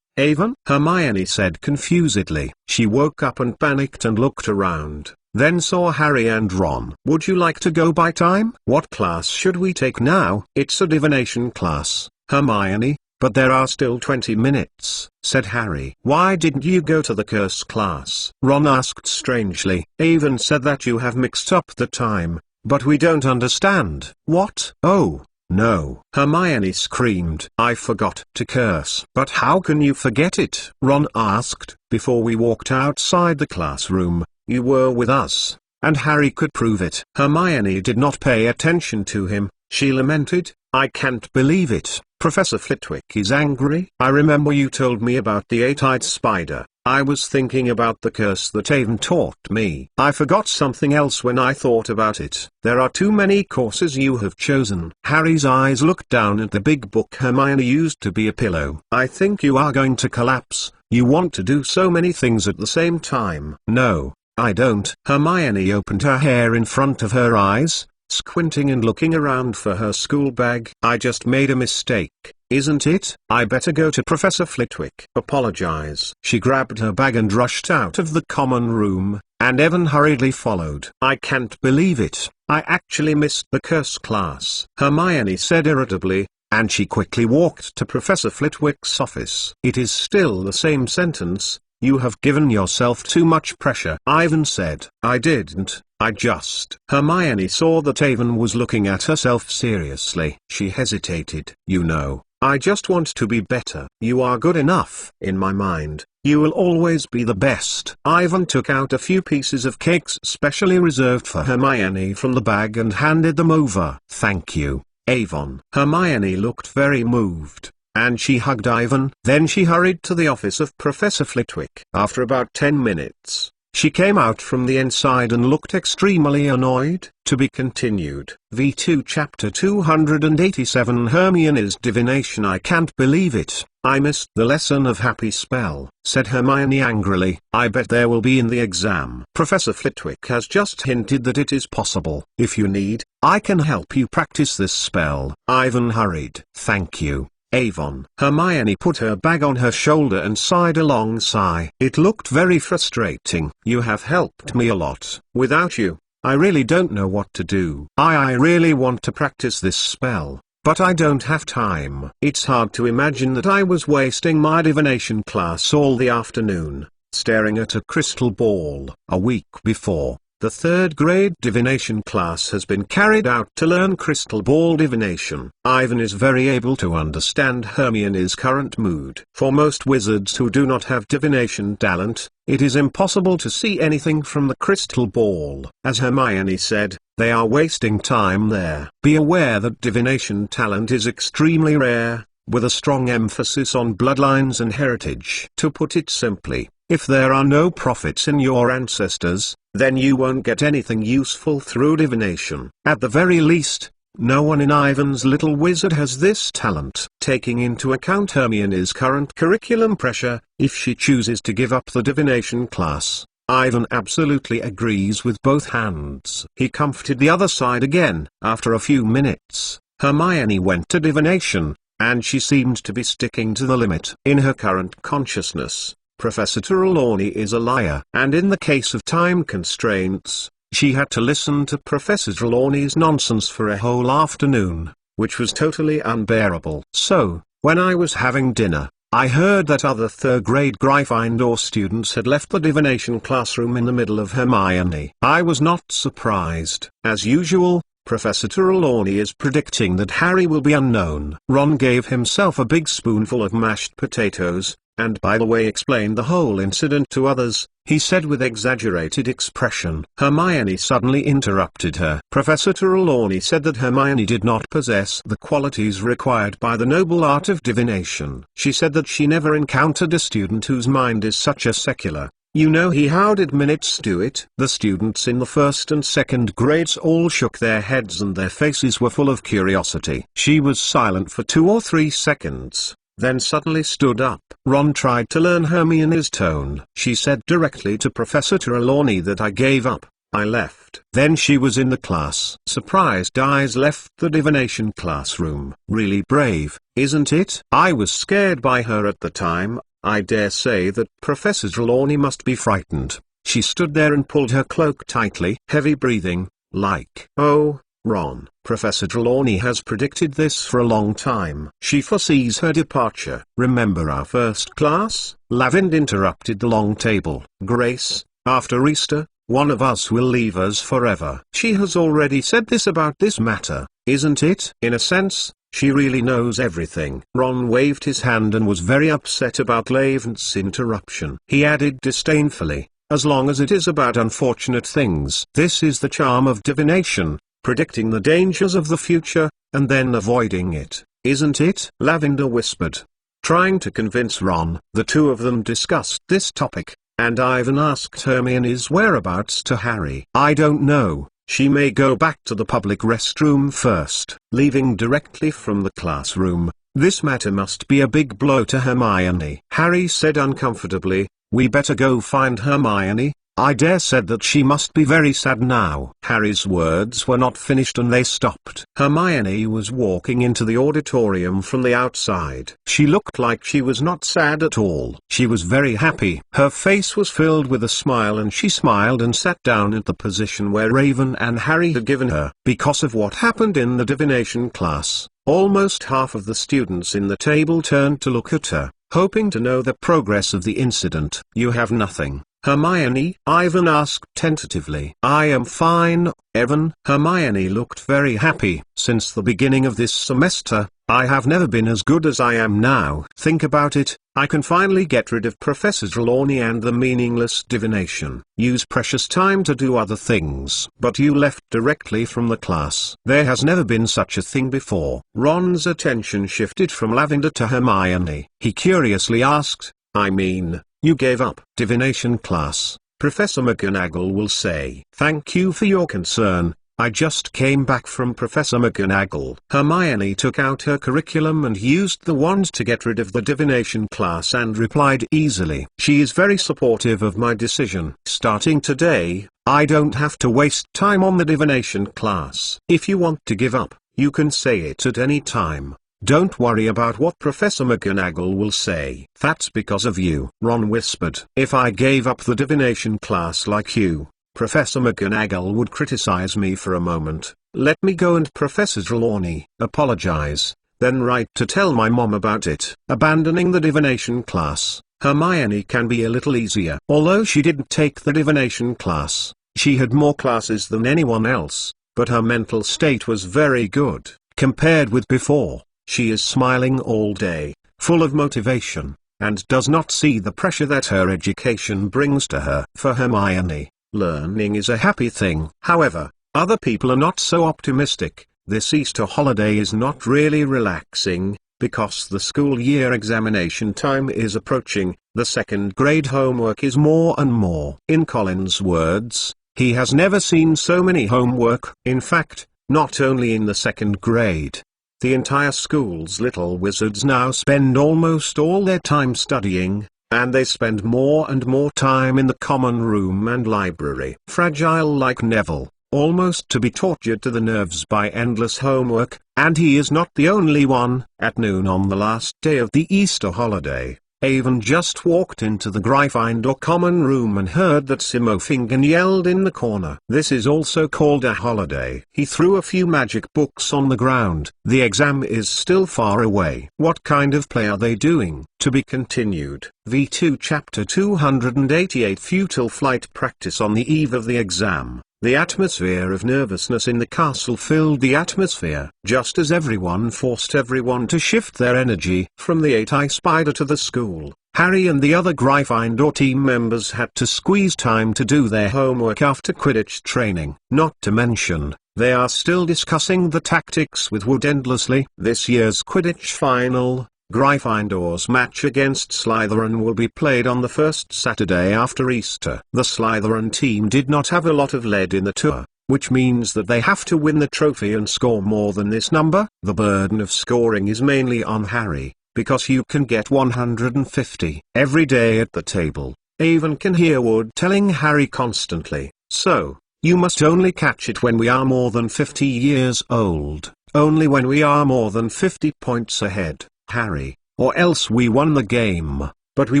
Avon? Hermione said confusedly. She woke up and panicked and looked around, then saw Harry and Ron. Would you like to go by time? What class should we take now? It's a divination class, Hermione, but there are still 20 minutes, said Harry. Why didn't you go to the curse class? Ron asked strangely. Avon said that you have mixed up the time, but we don't understand. What? Oh, no, Hermione screamed. I forgot to curse. But how can you forget it? Ron asked. Before we walked outside the classroom, you were with us, and Harry could prove it. Hermione did not pay attention to him. She lamented, I can't believe it. Professor Flitwick is angry. I remember you told me about the eight-eyed spider. I was thinking about the curse that Avon taught me. I forgot something else when I thought about it. There are too many courses you have chosen. Harry's eyes looked down at the big book Hermione used to be a pillow. I think you are going to collapse. You want to do so many things at the same time. No, I don't. Hermione opened her hair in front of her eyes, squinting and looking around for her school bag. I just made a mistake, isn't it? I better go to Professor Flitwick. Apologize. She grabbed her bag and rushed out of the common room, and Evan hurriedly followed. I can't believe it. I actually missed the curse class, Hermione said irritably, and she quickly walked to Professor Flitwick's office. It is still the same sentence. You have given yourself too much pressure. Ivan said. I didn't. I just. Hermione saw that Avon was looking at herself seriously. She hesitated. You know, I just want to be better. You are good enough. In my mind, you will always be the best. Ivan took out a few pieces of cakes specially reserved for Hermione from the bag and handed them over. Thank you, Avon. Hermione looked very moved, and she hugged Ivan. Then she hurried to the office of Professor Flitwick. After about 10 minutes, she came out from the inside and looked extremely annoyed. To be continued. V2 Chapter 287 Hermione's Divination. I can't believe it. I missed the lesson of Happy Spell, said Hermione angrily. I bet there will be in the exam. Professor Flitwick has just hinted that it is possible. If you need, I can help you practice this spell. Ivan hurried. Thank you, Avon. Hermione put her bag on her shoulder and sighed a long sigh. It looked very frustrating. You have helped me a lot. Without you, I really don't know what to do. I really want to practice this spell, but I don't have time. It's hard to imagine that I was wasting my divination class all the afternoon, staring at a crystal ball. A week before, the third grade divination class has been carried out to learn crystal ball divination. Ivan is very able to understand Hermione's current mood. For most wizards who do not have divination talent, it is impossible to see anything from the crystal ball. As Hermione said, they are wasting time there. Be aware that divination talent is extremely rare, with a strong emphasis on bloodlines and heritage. To put it simply, if there are no prophets in your ancestors, then you won't get anything useful through divination. At the very least, no one in Ivan's little wizard has this talent. Taking into account Hermione's current curriculum pressure, if she chooses to give up the divination class, Ivan absolutely agrees with both hands. He comforted the other side again. After a few minutes, Hermione went to divination, and she seemed to be sticking to the limit. In her current consciousness, Professor Trelawney is a liar. And in the case of time constraints, she had to listen to Professor Trelawney's nonsense for a whole afternoon, which was totally unbearable. So, when I was having dinner, I heard that other third-grade Gryffindor students had left the divination classroom in the middle of Hermione. I was not surprised. As usual, Professor Trelawney is predicting that Harry will be unknown. Ron gave himself a big spoonful of mashed potatoes, and by the way explained the whole incident to others, he said with exaggerated expression. Hermione suddenly interrupted her. Professor Trelawney said that Hermione did not possess the qualities required by the noble art of divination. She said that she never encountered a student whose mind is such a secular. You know how did minutes do it? The students in the first and second grades all shook their heads and their faces were full of curiosity. She was silent for 2 or 3 seconds, then suddenly stood up. Ron tried to learn Hermione's tone. She said directly to Professor Trelawney that I gave up. I left. Then she was in the class. Surprised eyes left the divination classroom. Really brave, isn't it? I was scared by her at the time. I dare say that Professor Trelawney must be frightened. She stood there and pulled her cloak tightly, heavy breathing, like, "Oh, Ron." Professor Trelawney has predicted this for a long time. She foresees her departure. Remember our first class? Lavender interrupted the long table. Grace, after Easter, one of us will leave us forever. She has already said this about this matter, isn't it? In a sense, she really knows everything. Ron waved his hand and was very upset about Lavender's interruption. He added disdainfully, "As long as it is about unfortunate things." This is the charm of divination, predicting the dangers of the future, and then avoiding it, isn't it? Lavender whispered, trying to convince Ron. The two of them discussed this topic, and Ivan asked Hermione's whereabouts to Harry. "I don't know. She may go back to the public restroom first." Leaving directly from the classroom, this matter must be a big blow to Hermione. Harry said uncomfortably, "We better go find Hermione. I dare said that she must be very sad now." Harry's words were not finished and they stopped. Hermione was walking into the auditorium from the outside. She looked like she was not sad at all. She was very happy. Her face was filled with a smile and she smiled and sat down at the position where Raven and Harry had given her. Because of what happened in the divination class, almost half of the students in the table turned to look at her, hoping to know the progress of the incident. "You have nothing, Hermione?" Ivan asked tentatively. "I am fine, Evan." Hermione looked very happy. "Since the beginning of this semester, I have never been as good as I am now. Think about it, I can finally get rid of Professor Trelawney and the meaningless divination. Use precious time to do other things." "But you left directly from the class." "There has never been such a thing before." Ron's attention shifted from Lavender to Hermione. He curiously asked, "I mean, you gave up divination class? Professor McGonagall will say." "Thank you for your concern. I just came back from Professor McGonagall." Hermione took out her curriculum and used the wand to get rid of the divination class and replied easily, "She is very supportive of my decision. Starting today, I don't have to waste time on the divination class. If you want to give up, you can say it at any time. Don't worry about what Professor McGonagall will say." "That's because of you," Ron whispered. "If I gave up the divination class like you, Professor McGonagall would criticize me for a moment, let me go and Professor Trelawney apologize, then write to tell my mom about it." Abandoning the divination class, Hermione can be a little easier. Although she didn't take the divination class, she had more classes than anyone else, but her mental state was very good, compared with before. She is smiling all day, full of motivation, and does not see the pressure that her education brings to her. For Hermione, learning is a happy thing. However, other people are not so optimistic. This Easter holiday is not really relaxing, because the school year examination time is approaching. The second grade homework is more and more. In Colin's words, he has never seen so many homework. In fact, not only in the second grade. The entire school's little wizards now spend almost all their time studying, and they spend more and more time in the common room and library. Fragile like Neville, almost to be tortured to the nerves by endless homework, and he is not the only one. At noon on the last day of the Easter holiday, Avon just walked into the Gryffindor common room and heard that Simofingen yelled in the corner. This is also called a holiday. He threw a few magic books on the ground. The exam is still far away. What kind of play are they doing? To be continued. V2 Chapter 288 Futile Flight Practice. On the eve of the exam, the atmosphere of nervousness in the castle filled the atmosphere. Just as everyone forced everyone to shift their energy from the 8-eye spider to the school, Harry and the other Gryffindor team members had to squeeze time to do their homework after Quidditch training. Not to mention, they are still discussing the tactics with Wood endlessly. This year's Quidditch final, Gryffindor's match against Slytherin, will be played on the first Saturday after Easter. The Slytherin team did not have a lot of lead in the tour, which means that they have to win the trophy and score more than this number. The burden of scoring is mainly on Harry, because you can get 150 every day at the table. Avon can hear Wood telling Harry constantly, "So, you must only catch it when we are more than 50 years old." only when we are more than 50 points ahead, Harry, or else we won the game, but we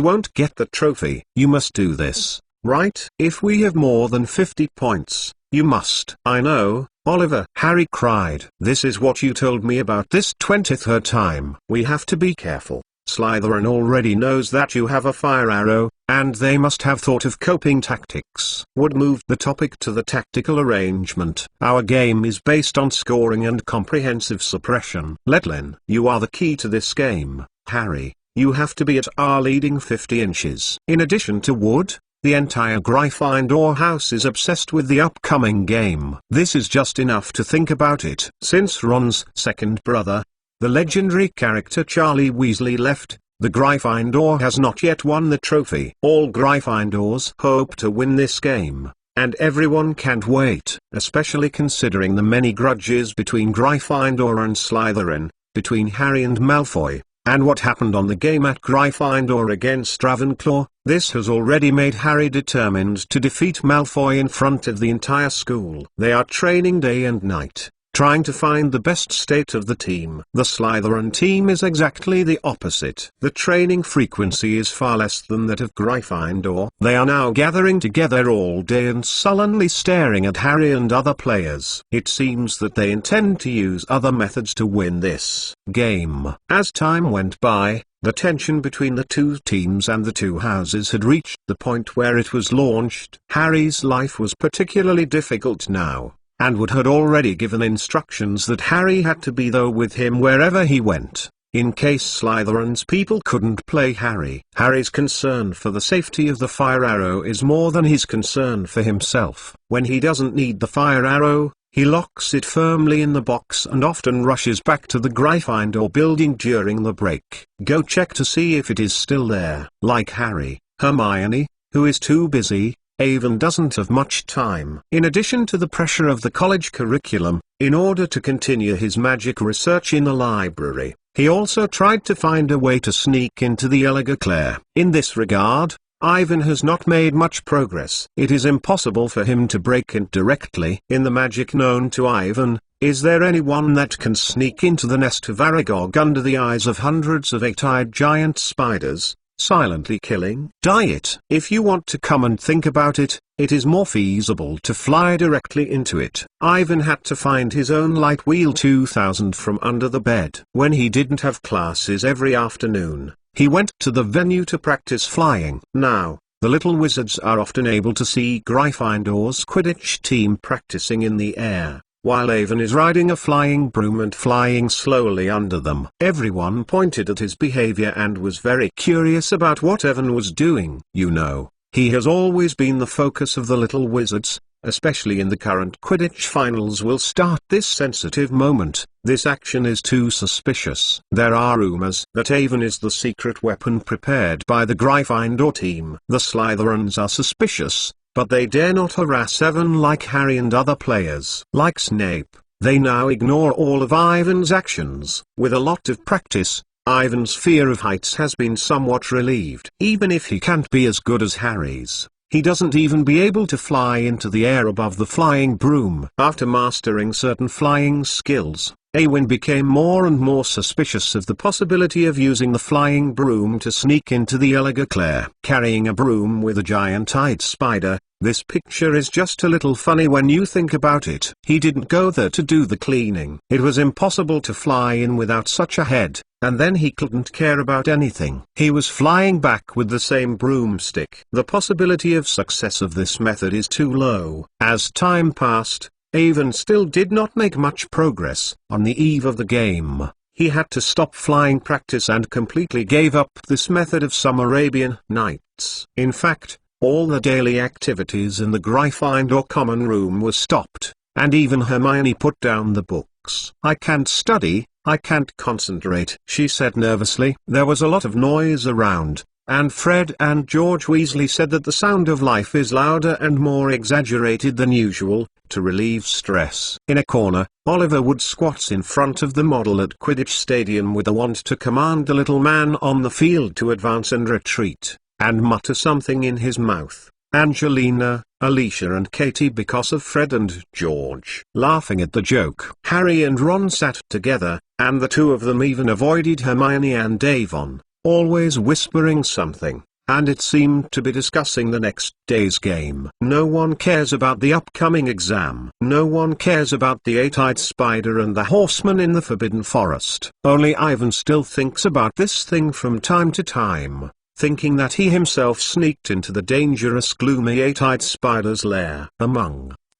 won't get the trophy. You must do this, right? If we have more than 50 points, you must. I know, Oliver, Harry cried. This is what you told me about this 23rd time. We have to be careful. Slytherin already knows that you have a fire arrow, and they must have thought of coping tactics. Would move the topic to the tactical arrangement. Our game is based on scoring and comprehensive suppression. Letlin, you are the key to this game, Harry. You have to be at our leading 50 inches. In addition to Wood, the entire Gryffindor house is obsessed with the upcoming game. This is just enough to think about it. Since Ron's second brother, the legendary character Charlie Weasley left, the Gryffindor has not yet won the trophy. All Gryffindors hope to win this game, and everyone can't wait, especially considering the many grudges between Gryffindor and Slytherin, between Harry and Malfoy, and what happened on the game at Gryffindor against Ravenclaw. This has already made Harry determined to defeat Malfoy in front of the entire school. They are training day and night, trying to find the best state of the team. The Slytherin team is exactly the opposite. The training frequency is far less than that of Gryffindor. They are now gathering together all day and sullenly staring at Harry and other players. It seems that they intend to use other methods to win this game. As time went by, the tension between the two teams and the two houses had reached the point where it was launched. Harry's life was particularly difficult now, and Wood had already given instructions that Harry had to be there with him wherever he went, in case Slytherin's people couldn't play Harry. Harry's concern for the safety of the fire arrow is more than his concern for himself. When he doesn't need the fire arrow, he locks it firmly in the box and often rushes back to the Gryffindor building during the break. Go check to see if it is still there. Like Harry, Hermione, who is too busy, Avon doesn't have much time. In addition to the pressure of the college curriculum, in order to continue his magic research in the library, he also tried to find a way to sneak into the Elagaclaire. In this regard, Ivan has not made much progress. It is impossible for him to break in directly. In the magic known to Ivan, is there anyone that can sneak into the nest of Aragog under the eyes of hundreds of eight-eyed giant spiders, silently killing? Diet. If you want to come and think about it, it is more feasible to fly directly into it. Ivan had to find his own light wheel 2000 from under the bed. When he didn't have classes every afternoon, he went to the venue to practice flying. Now, the little wizards are often able to see Gryffindor's Quidditch team practicing in the air, while Avon is riding a flying broom and flying slowly under them. Everyone pointed at his behavior and was very curious about what Avon was doing. You know, he has always been the focus of the little wizards, especially in the current Quidditch finals will start this sensitive moment. This action is too suspicious. There are rumors that Avon is the secret weapon prepared by the Gryffindor team. The Slytherins are suspicious, but they dare not harass Avon like Harry and other players. Like Snape, they now ignore all of Ivan's actions. With a lot of practice, Ivan's fear of heights has been somewhat relieved. Even if he can't be as good as Harry's, he doesn't even be able to fly into the air above the flying broom. After mastering certain flying skills, Awin became more and more suspicious of the possibility of using the flying broom to sneak into the Elagaclaire. Carrying a broom with a giant-eyed spider, this picture is just a little funny when you think about it. He didn't go there to do the cleaning. It was impossible to fly in without such a head, and then he couldn't care about anything. He was flying back with the same broomstick. The possibility of success of this method is too low. As time passed, Avon still did not make much progress. On the eve of the game, he had to stop flying practice and completely gave up this method of some Arabian Nights. In fact, all the daily activities in the Gryffindor common room were stopped, and even Hermione put down the books. "I can't study, I can't concentrate," she said nervously. There was a lot of noise around, and Fred and George Weasley said that the sound of life is louder and more exaggerated than usual, to relieve stress. In a corner, Oliver Wood squats in front of the model at Quidditch Stadium with a wand to command the little man on the field to advance and retreat, and mutter something in his mouth. Angelina, Alicia and Katie because of Fred and George. Laughing at the joke, Harry and Ron sat together, and the two of them even avoided Hermione and Avon, always whispering something, and it seemed to be discussing the next day's game. No one cares about the upcoming exam. No one cares about the eight-eyed spider and the horseman in the Forbidden Forest. Only Ivan still thinks about this thing from time to time, thinking that he himself sneaked into the dangerous gloomy eight-eyed spider's lair.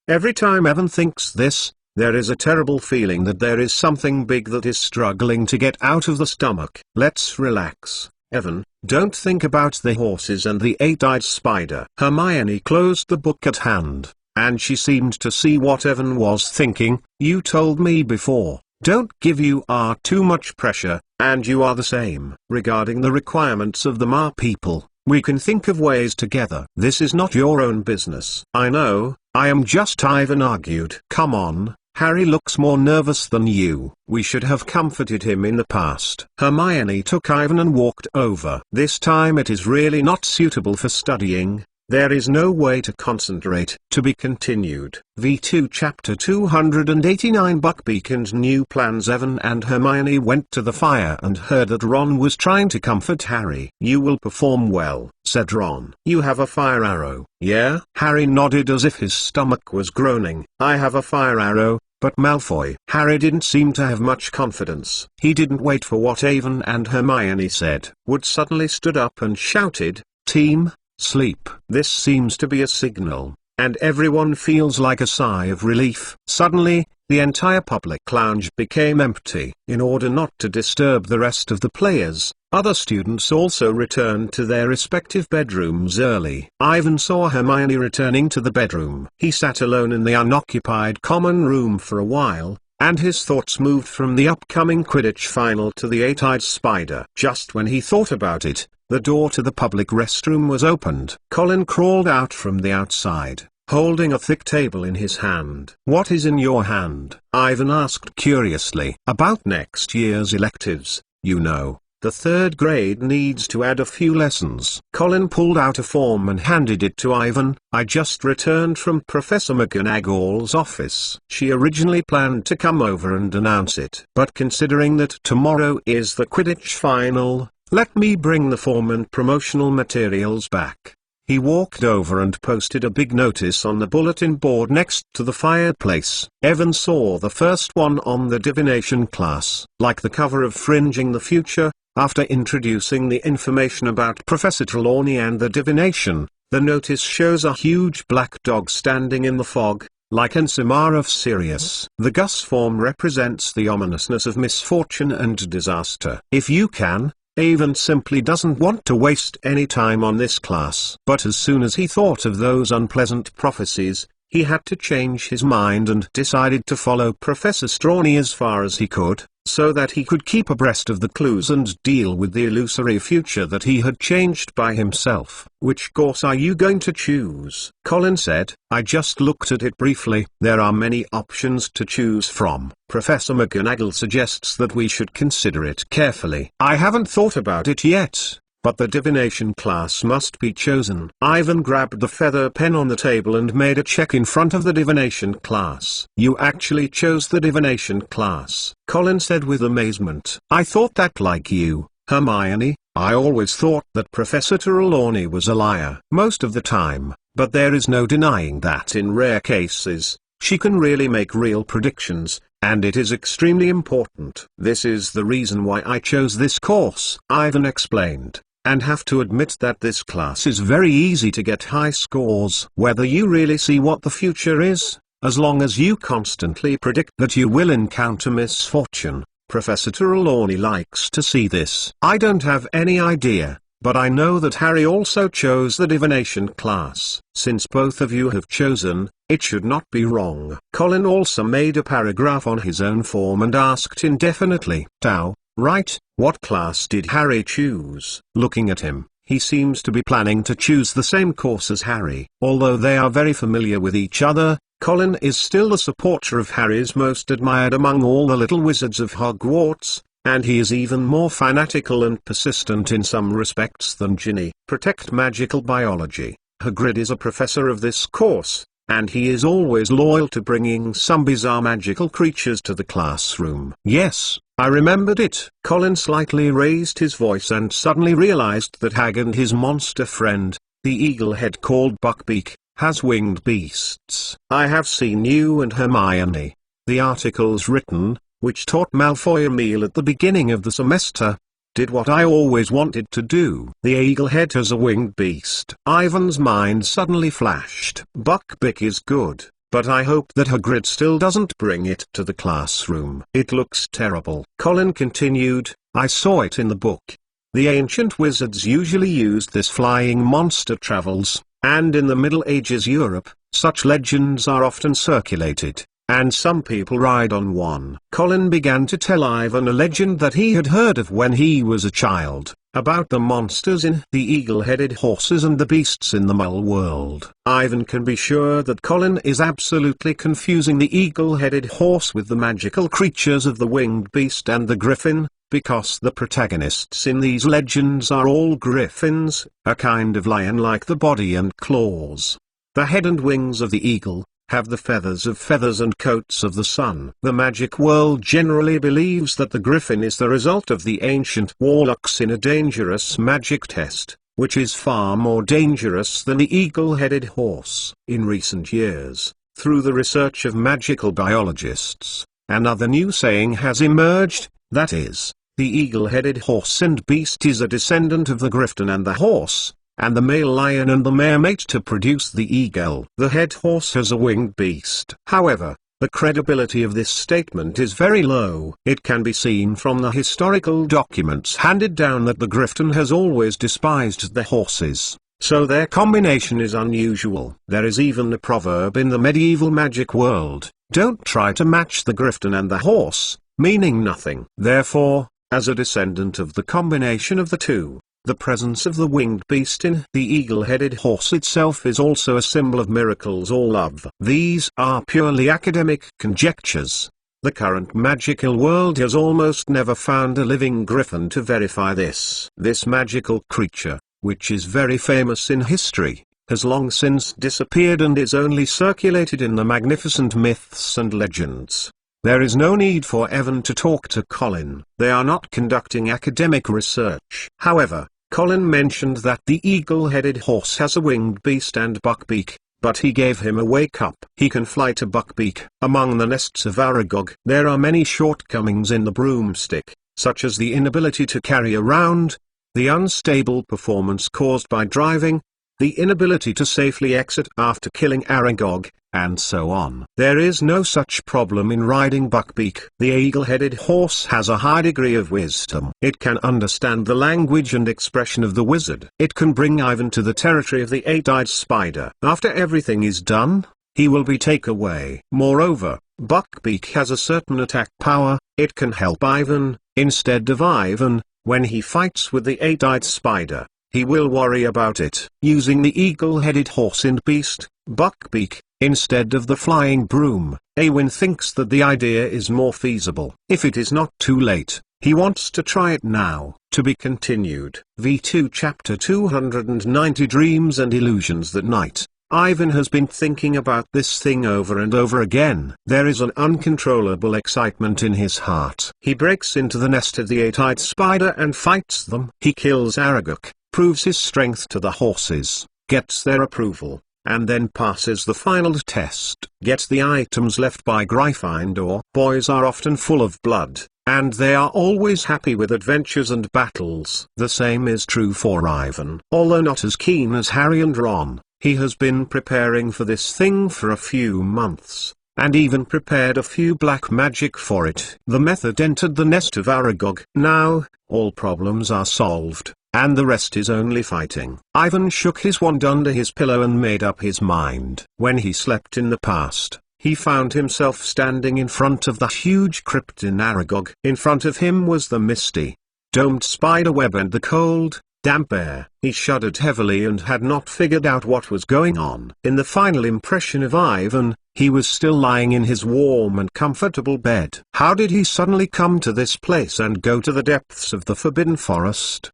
Every time Evan thinks this, there is a terrible feeling that there is something big that is struggling to get out of the stomach. Let's relax, Evan, don't think about the horses and the eight-eyed spider. Hermione closed the book at hand, and she seemed to see what Evan was thinking. You told me before, don't give you too much pressure, and you are the same. Regarding the requirements of the Ma people, we can think of ways together. This is not your own business. I know, I am just Ivan argued. Come on. Harry looks more nervous than you. We should have comforted him in the past. Hermione took Ivan and walked over. This time it is really not suitable for studying. There is no way to concentrate. To be continued. V2 Chapter 289 Buckbeak and New Plans. Evan and Hermione went to the fire and heard that Ron was trying to comfort Harry. You will perform well, said Ron. You have a fire arrow, yeah? Harry nodded as if his stomach was groaning. I have a fire arrow, but Malfoy. Harry didn't seem to have much confidence. He didn't wait for what Evan and Hermione said. Wood suddenly stood up and shouted, Team, sleep. This seems to be a signal, and everyone feels like a sigh of relief. Suddenly, the entire public lounge became empty. In order not to disturb the rest of the players, other students also returned to their respective bedrooms early. Ivan saw Hermione returning to the bedroom. He sat alone in the unoccupied common room for a while, and his thoughts moved from the upcoming Quidditch final to the eight-eyed spider. Just when he thought about it, the door to the public restroom was opened. Colin crawled out from the outside, holding a thick table in his hand. What is in your hand? Ivan asked curiously. About next year's electives, you know. The third grade needs to add a few lessons. Colin pulled out a form and handed it to Ivan. I just returned from Professor McGonagall's office. She originally planned to come over and announce it. But considering that tomorrow is the Quidditch final, let me bring the form and promotional materials back. He walked over and posted a big notice on the bulletin board next to the fireplace. Evan saw the first one on the divination class. Like the cover of Fringing the Future, after introducing the information about Professor Trelawney and the divination, the notice shows a huge black dog standing in the fog, like Ansimar of Sirius. The Gus form represents the ominousness of misfortune and disaster. If you can, Avon simply doesn't want to waste any time on this class. But as soon as he thought of those unpleasant prophecies, he had to change his mind and decided to follow Professor Trelawney as far as he could, so that he could keep abreast of the clues and deal with the illusory future that he had changed by himself. Which course are you going to choose? Colin said. I just looked at it briefly. There are many options to choose from. Professor McGonagall suggests that we should consider it carefully. I haven't thought about it yet, but the divination class must be chosen. Ivan grabbed the feather pen on the table and made a check in front of the divination class. You actually chose the divination class, Colin said with amazement. I thought that like you, Hermione, I always thought that Professor Trelawney was a liar most of the time, but there is no denying that in rare cases, she can really make real predictions, and it is extremely important. This is the reason why I chose this course, Ivan explained. And have to admit that this class is very easy to get high scores. Whether you really see what the future is, as long as you constantly predict that you will encounter misfortune, Professor Trelawney likes to see this. I don't have any idea, but I know that Harry also chose the divination class. Since both of you have chosen, it should not be wrong. Colin also made a paragraph on his own form and asked indefinitely, Tau, right, what class did Harry choose? Looking at him, he seems to be planning to choose the same course as Harry. Although they are very familiar with each other, Colin is still the supporter of Harry's most admired among all the little wizards of Hogwarts, and he is even more fanatical and persistent in some respects than Ginny. Protect magical biology. Hagrid is a professor of this course, and he is always loyal to bringing some bizarre magical creatures to the classroom. Yes, I remembered it. Colin slightly raised his voice and suddenly realized that Hag and his monster friend, the eaglehead called Buckbeak, has winged beasts. I have seen you and Hermione. The articles written, which taught Malfoy Emile at the beginning of the semester, did what I always wanted to do. The eaglehead has a winged beast. Ivan's mind suddenly flashed. Buckbeak is good, but I hope that Hagrid still doesn't bring it to the classroom. It looks terrible. Colin continued, I saw it in the book. The ancient wizards usually used this flying monster travels, and in the Middle Ages Europe, such legends are often circulated, and some people ride on one. Colin began to tell Ivan a legend that he had heard of when he was a child, about the monsters in the eagle-headed horses and the beasts in the Mole world. Ivan can be sure that Colin is absolutely confusing the eagle-headed horse with the magical creatures of the winged beast and the griffin, because the protagonists in these legends are all griffins, a kind of lion like the body and claws. The head and wings of the eagle have the feathers of feathers and coats of the sun. The magic world generally believes that the griffin is the result of the ancient warlocks in a dangerous magic test, which is far more dangerous than the eagle-headed horse. In recent years, through the research of magical biologists, another new saying has emerged, that is, the eagle-headed horse and beast is a descendant of the griffin and the horse, and the male lion and the mare mate to produce the eagle. The head horse has a winged beast. However, the credibility of this statement is very low. It can be seen from the historical documents handed down that the griffin has always despised the horses, so their combination is unusual. There is even a proverb in the medieval magic world, don't try to match the griffin and the horse, meaning nothing. Therefore, as a descendant of the combination of the two, the presence of the winged beast in the eagle-headed horse itself is also a symbol of miracles or love. These are purely academic conjectures. The current magical world has almost never found a living griffin to verify this. This magical creature, which is very famous in history, has long since disappeared and is only circulated in the magnificent myths and legends. There is no need for Evan to talk to Colin. They are not conducting academic research. However, Colin mentioned that the eagle-headed horse has a winged beast and Buckbeak, but he gave him a wake-up. He can fly to Buckbeak. Among the nests of Aragog, there are many shortcomings in the broomstick, such as the inability to carry around, the unstable performance caused by driving, the inability to safely exit after killing Aragog, and so on. There is no such problem in riding Buckbeak. The eagle-headed horse has a high degree of wisdom. It can understand the language and expression of the wizard. It can bring Ivan to the territory of the eight-eyed spider. After everything is done, he will be taken away. Moreover, Buckbeak has a certain attack power. It can help Ivan, instead of Ivan, when he fights with the eight-eyed spider. He will worry about it. Using the eagle-headed horse and beast, Buckbeak, instead of the flying broom, Awen thinks that the idea is more feasible. If it is not too late, he wants to try it now. To be continued. V2 Chapter 290 Dreams and Illusions That Night. Ivan has been thinking about this thing over and over again. There is an uncontrollable excitement in his heart. He breaks into the nest of the eight-eyed spider and fights them. He kills Aragog, proves his strength to the horses, gets their approval, and then passes the final test. Gets the items left by Gryffindor. Boys are often full of blood, and they are always happy with adventures and battles. The same is true for Ivan. Although not as keen as Harry and Ron, he has been preparing for this thing for a few months, and even prepared a few black magic for it. The method entered the nest of Aragog. Now, all problems are solved, and the rest is only fighting. Ivan shook his wand under his pillow and made up his mind. When he slept in the past, he found himself standing in front of the huge crypt in Aragog. In front of him was the misty, domed spiderweb and the cold, damp air. He shuddered heavily and had not figured out what was going on. In the final impression of Ivan, he was still lying in his warm and comfortable bed. How did he suddenly come to this place and go to the depths of the Forbidden Forest?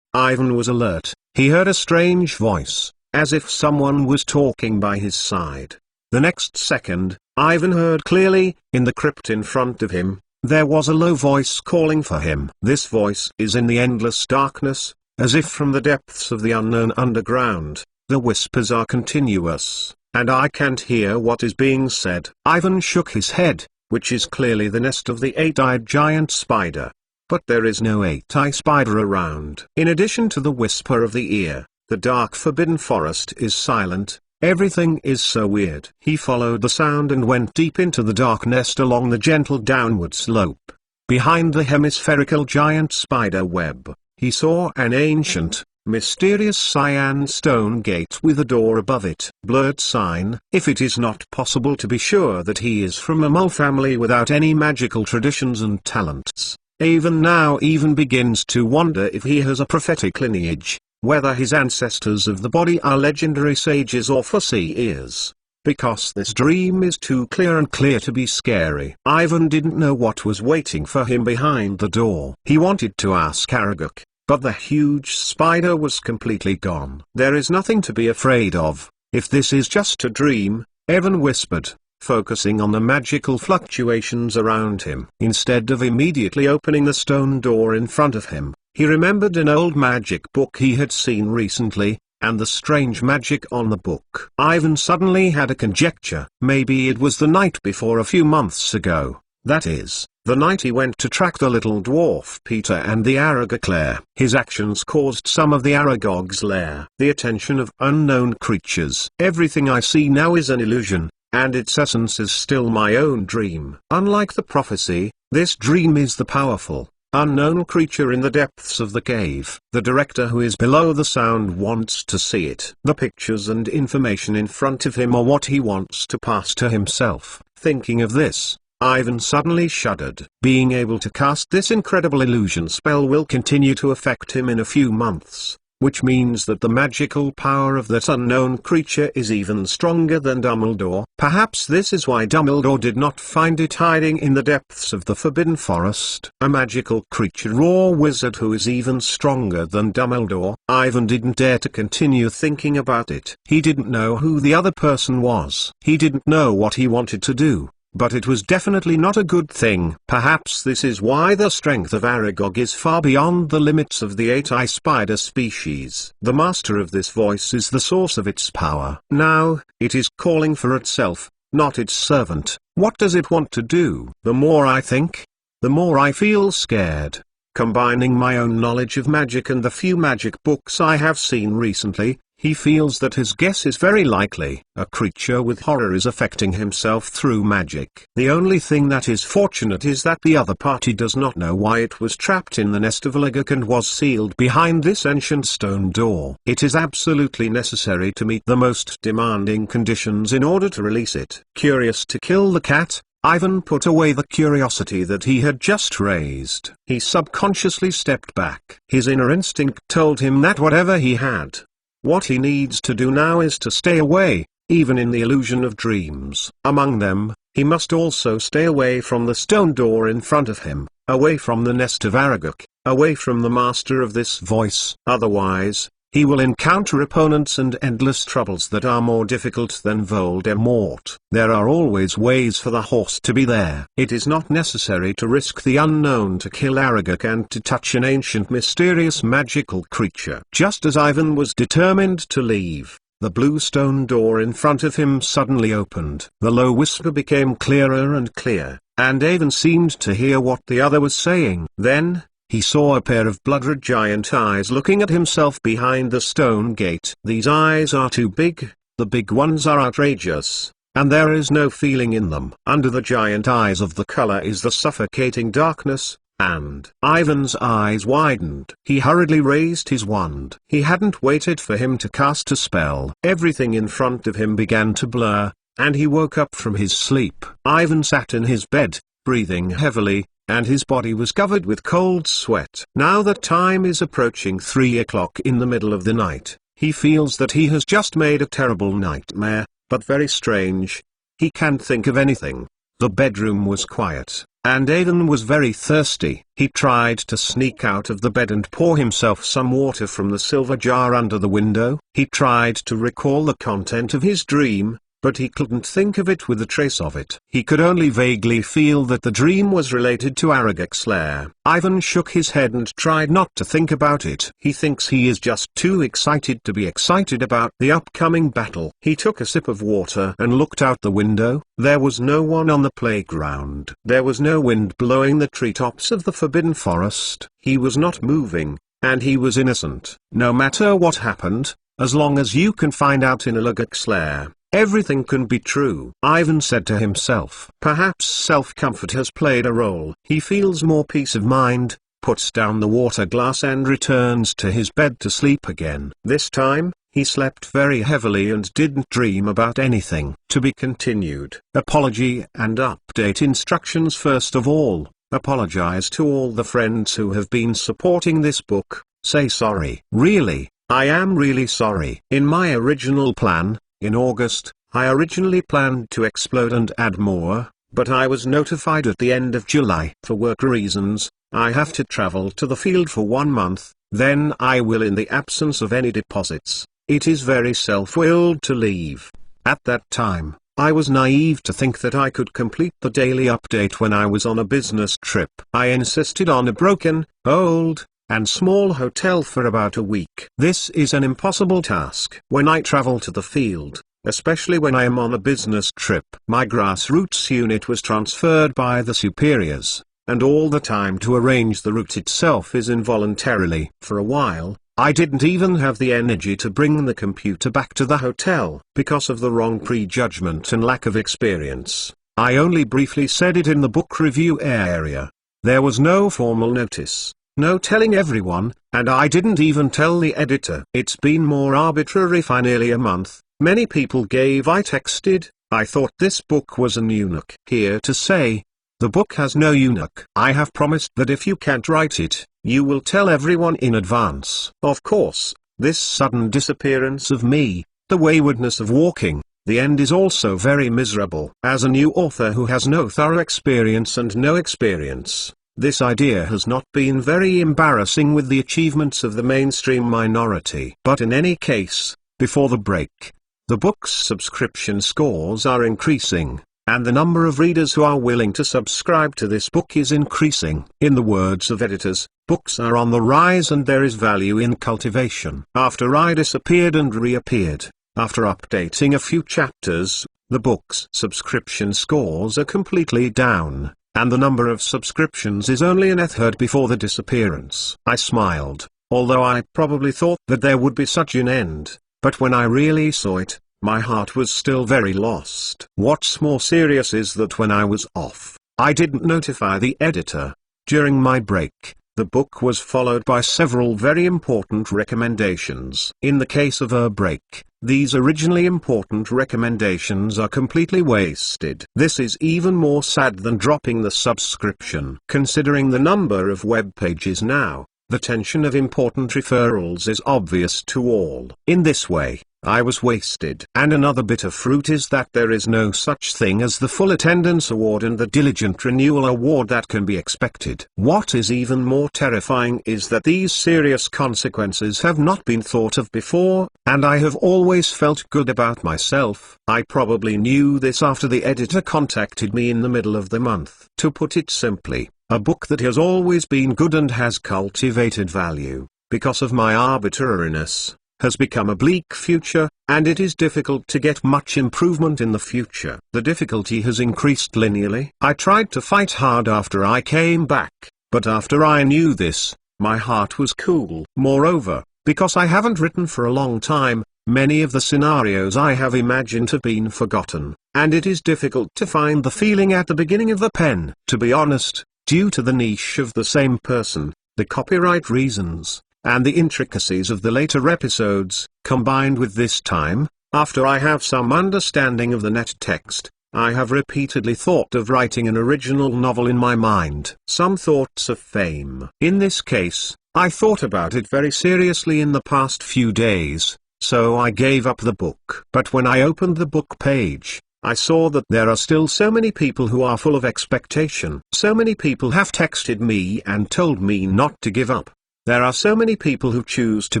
Ivan was alert. he heard a strange voice, as if someone was talking by his side. The next second, Ivan heard clearly, in the crypt in front of him, there was a low voice calling for him. This voice is in the endless darkness, as if from the depths of the unknown underground. The whispers are continuous, and I can't hear what is being said. Ivan shook his head, which is clearly the nest of the eight-eyed giant spider. But there is no eight-eyed spider around. In addition to the whisper of the ear, the dark forbidden forest is silent. Everything is so weird. He followed the sound and went deep into the dark nest along the gentle downward slope. Behind the hemispherical giant spider web, he saw an ancient, mysterious cyan stone gate with a door above it. Blurred sign. If it is not possible to be sure that he is from a mole family without any magical traditions and talents, Ivan now even begins to wonder if he has a prophetic lineage, whether his ancestors of the body are legendary sages or foreseers. Because this dream is too clear to be scary. Ivan didn't know what was waiting for him behind the door. He wanted to ask Aragog, but the huge spider was completely gone. There is nothing to be afraid of, if this is just a dream, Ivan whispered, focusing on the magical fluctuations around him. Instead of immediately opening the stone door in front of him, he remembered an old magic book he had seen recently, and the strange magic on the book. Ivan suddenly had a conjecture. Maybe it was the night before a few months ago, that is, the night he went to track the little dwarf Peter and the Aragog lair. His actions caused some of the Aragog's lair. The attention of unknown creatures. Everything I see now is an illusion, and its essence is still my own dream. Unlike the prophecy, this dream is the powerful, unknown creature in the depths of the cave. The director who is below the sound wants to see it. The pictures and information in front of him are what he wants to pass to himself. Thinking of this, Ivan suddenly shuddered. Being able to cast this incredible illusion spell will continue to affect him in a few months, which means that the magical power of that unknown creature is even stronger than Dumbledore. Perhaps this is why Dumbledore did not find it hiding in the depths of the Forbidden Forest. A magical creature or wizard who is even stronger than Dumbledore. Ivan didn't dare to continue thinking about it. He didn't know who the other person was. He didn't know what he wanted to do. But it was definitely not a good thing. Perhaps this is why the strength of Aragog is far beyond the limits of the eight-eye spider species. The master of this voice is the source of its power. Now, it is calling for itself, not its servant. What does it want to do? The more I think, the more I feel scared. Combining my own knowledge of magic and the few magic books I have seen recently, he feels that his guess is very likely. A creature with horror is affecting himself through magic. The only thing that is fortunate is that the other party does not know why it was trapped in the nest of Aragog and was sealed behind this ancient stone door. It is absolutely necessary to meet the most demanding conditions in order to release it. Curious to kill the cat, Ivan put away the curiosity that he had just raised. He subconsciously stepped back. His inner instinct told him that whatever he had, what he needs to do now is to stay away, even in the illusion of dreams. Among them, he must also stay away from the stone door in front of him, away from the nest of Aragog, away from the master of this voice. Otherwise, he will encounter opponents and endless troubles that are more difficult than Voldemort. There are always ways for the horse to be there. It is not necessary to risk the unknown to kill Aragog and to touch an ancient mysterious magical creature. Just as Ivan was determined to leave, the blue stone door in front of him suddenly opened. The low whisper became clearer and clear, and Ivan seemed to hear what the other was saying. Then, he saw a pair of blood-red giant eyes looking at himself behind the stone gate. These eyes are too big, the big ones are outrageous, and there is no feeling in them. Under the giant eyes of the color is the suffocating darkness, and Ivan's eyes widened. He hurriedly raised his wand. He hadn't waited for him to cast a spell. Everything in front of him began to blur, and he woke up from his sleep. Ivan sat in his bed, breathing heavily, and his body was covered with cold sweat. Now that time is approaching 3 o'clock in the middle of the night, he feels that he has just made a terrible nightmare, but very strange. He can't think of anything. The bedroom was quiet, and Aidan was very thirsty. He tried to sneak out of the bed and pour himself some water from the silver jar under the window. He tried to recall the content of his dream, but he couldn't think of it with a trace of it. He could only vaguely feel that the dream was related to Aragax's lair. Ivan shook his head and tried not to think about it. He thinks he is just too excited to be excited about the upcoming battle. He took a sip of water and looked out the window. There was no one on the playground. There was no wind blowing the treetops of the forbidden forest. He was not moving, and he was innocent. No matter what happened, as long as you can find out in Aragax's lair, everything can be true, Ivan said to himself. Perhaps self-comfort has played a role. He feels more peace of mind, puts down the water glass and returns to his bed to sleep again. This time, he slept very heavily and didn't dream about anything. To be continued. Apology and update instructions. First of all, apologize to all the friends who have been supporting this book. Say sorry. Really, I am really sorry. In my original plan, in August, I originally planned to explode and add more, but I was notified at the end of July. For work reasons, I have to travel to the field for 1 month, then I will in the absence of any deposits. It is very self-willed to leave. At that time, I was naive to think that I could complete the daily update when I was on a business trip. I insisted on a broken, old, and small hotel for about a week. This is an impossible task. When I travel to the field, especially when I am on a business trip, my grassroots unit was transferred by the superiors, and all the time to arrange the route itself is involuntarily. For a while, I didn't even have the energy to bring the computer back to the hotel. Because of the wrong prejudgment and lack of experience, I only briefly said it in the book review area. There was no formal notice. No telling everyone, and I didn't even tell the editor. It's been more arbitrary for nearly a month. Many people gave I texted, I thought this book was an eunuch. Here to say, the book has no eunuch. I have promised that if you can't write it, you will tell everyone in advance. Of course, this sudden disappearance of me, the waywardness of walking, the end is also very miserable. As a new author who has no thorough experience and no experience, this idea has not been very embarrassing with the achievements of the mainstream minority. But in any case, before the break, the book's subscription scores are increasing, and the number of readers who are willing to subscribe to this book is increasing. In the words of editors, books are on the rise and there is value in cultivation. After I disappeared and reappeared, after updating a few chapters, the book's subscription scores are completely down, and the number of subscriptions is only an third before the disappearance. I smiled, although I probably thought that there would be such an end, but when I really saw it, my heart was still very lost. What's more serious is that when I was off, I didn't notify the editor. During my break, the book was followed by several very important recommendations. In the case of a break, these originally important recommendations are completely wasted. This is even more sad than dropping the subscription. Considering the number of web pages now, the tension of important referrals is obvious to all. In this way, I was wasted. And another bitter fruit is that there is no such thing as the full attendance award and the diligent renewal award that can be expected. What is even more terrifying is that these serious consequences have not been thought of before, and I have always felt good about myself. I probably knew this after the editor contacted me in the middle of the month. To put it simply, a book that has always been good and has cultivated value, because of my arbitrariness, has become a bleak future, and it is difficult to get much improvement in the future. The difficulty has increased linearly. I tried to fight hard after I came back, but after I knew this, my heart was cool. Moreover, because I haven't written for a long time, many of the scenarios I have imagined have been forgotten, and it is difficult to find the feeling at the beginning of the pen. To be honest, due to the niche of the same person, the copyright reasons, and the intricacies of the later episodes, combined with this time, after I have some understanding of the net text, I have repeatedly thought of writing an original novel in my mind. Some thoughts of fame. In this case, I thought about it very seriously in the past few days, so I gave up the book. But when I opened the book page, I saw that there are still so many people who are full of expectation. So many people have texted me and told me not to give up. There are so many people who choose to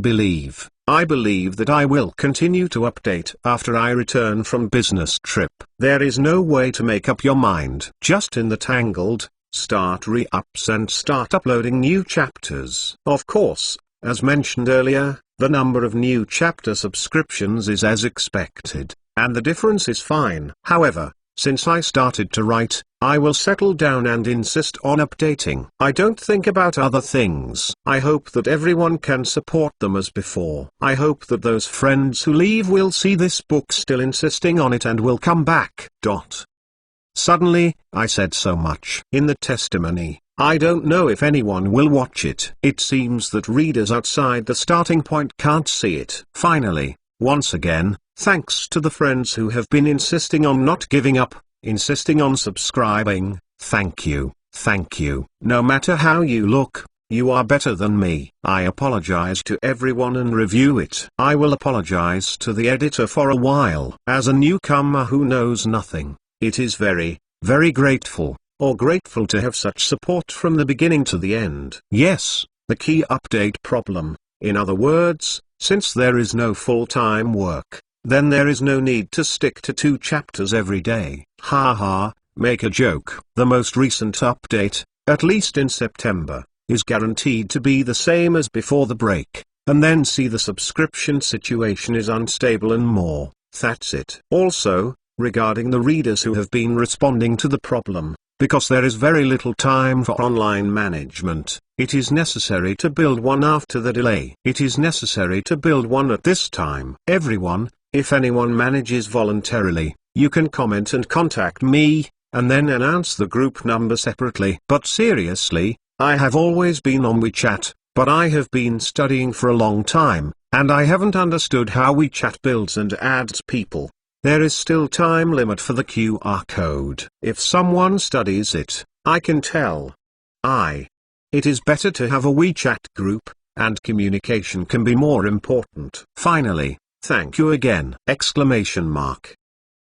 believe. I believe that I will continue to update after I return from business trip. There is no way to make up your mind. Just in the Tangled, start re-ups and start uploading new chapters. Of course, as mentioned earlier, the number of new chapter subscriptions is as expected, and the difference is fine. However, since I started to write, I will settle down and insist on updating. I don't think about other things. I hope that everyone can support them as before. I hope that those friends who leave will see this book still insisting on it and will come back. Suddenly, I said so much in the testimony. I don't know if anyone will watch it. It seems that readers outside the starting point can't see it. Finally, once again, thanks to the friends who have been insisting on not giving up, insisting on subscribing. Thank you, thank you. No matter how you look, you are better than me. I apologize to everyone and review it. I will apologize to the editor for a while. As a newcomer who knows nothing, it is very, very grateful to have such support from the beginning to the end. Yes, the key update problem. In other words, since there is no full-time work, then there is no need to stick to 2 chapters every day. Haha, make a joke. The most recent update, at least in September, is guaranteed to be the same as before the break, and then see the subscription situation is unstable and more. That's it. Also, regarding the readers who have been responding to the problem, because there is very little time for online management, it is necessary to build one after the delay. It is necessary to build one at this time. Everyone, if anyone manages voluntarily, you can comment and contact me, and then announce the group number separately. But seriously, I have always been on WeChat, but I have been studying for a long time, and I haven't understood how WeChat builds and adds people. There is still time limit for the QR code. If someone studies it, I can tell. It is better to have a WeChat group, and communication can be more important. Finally, thank you again!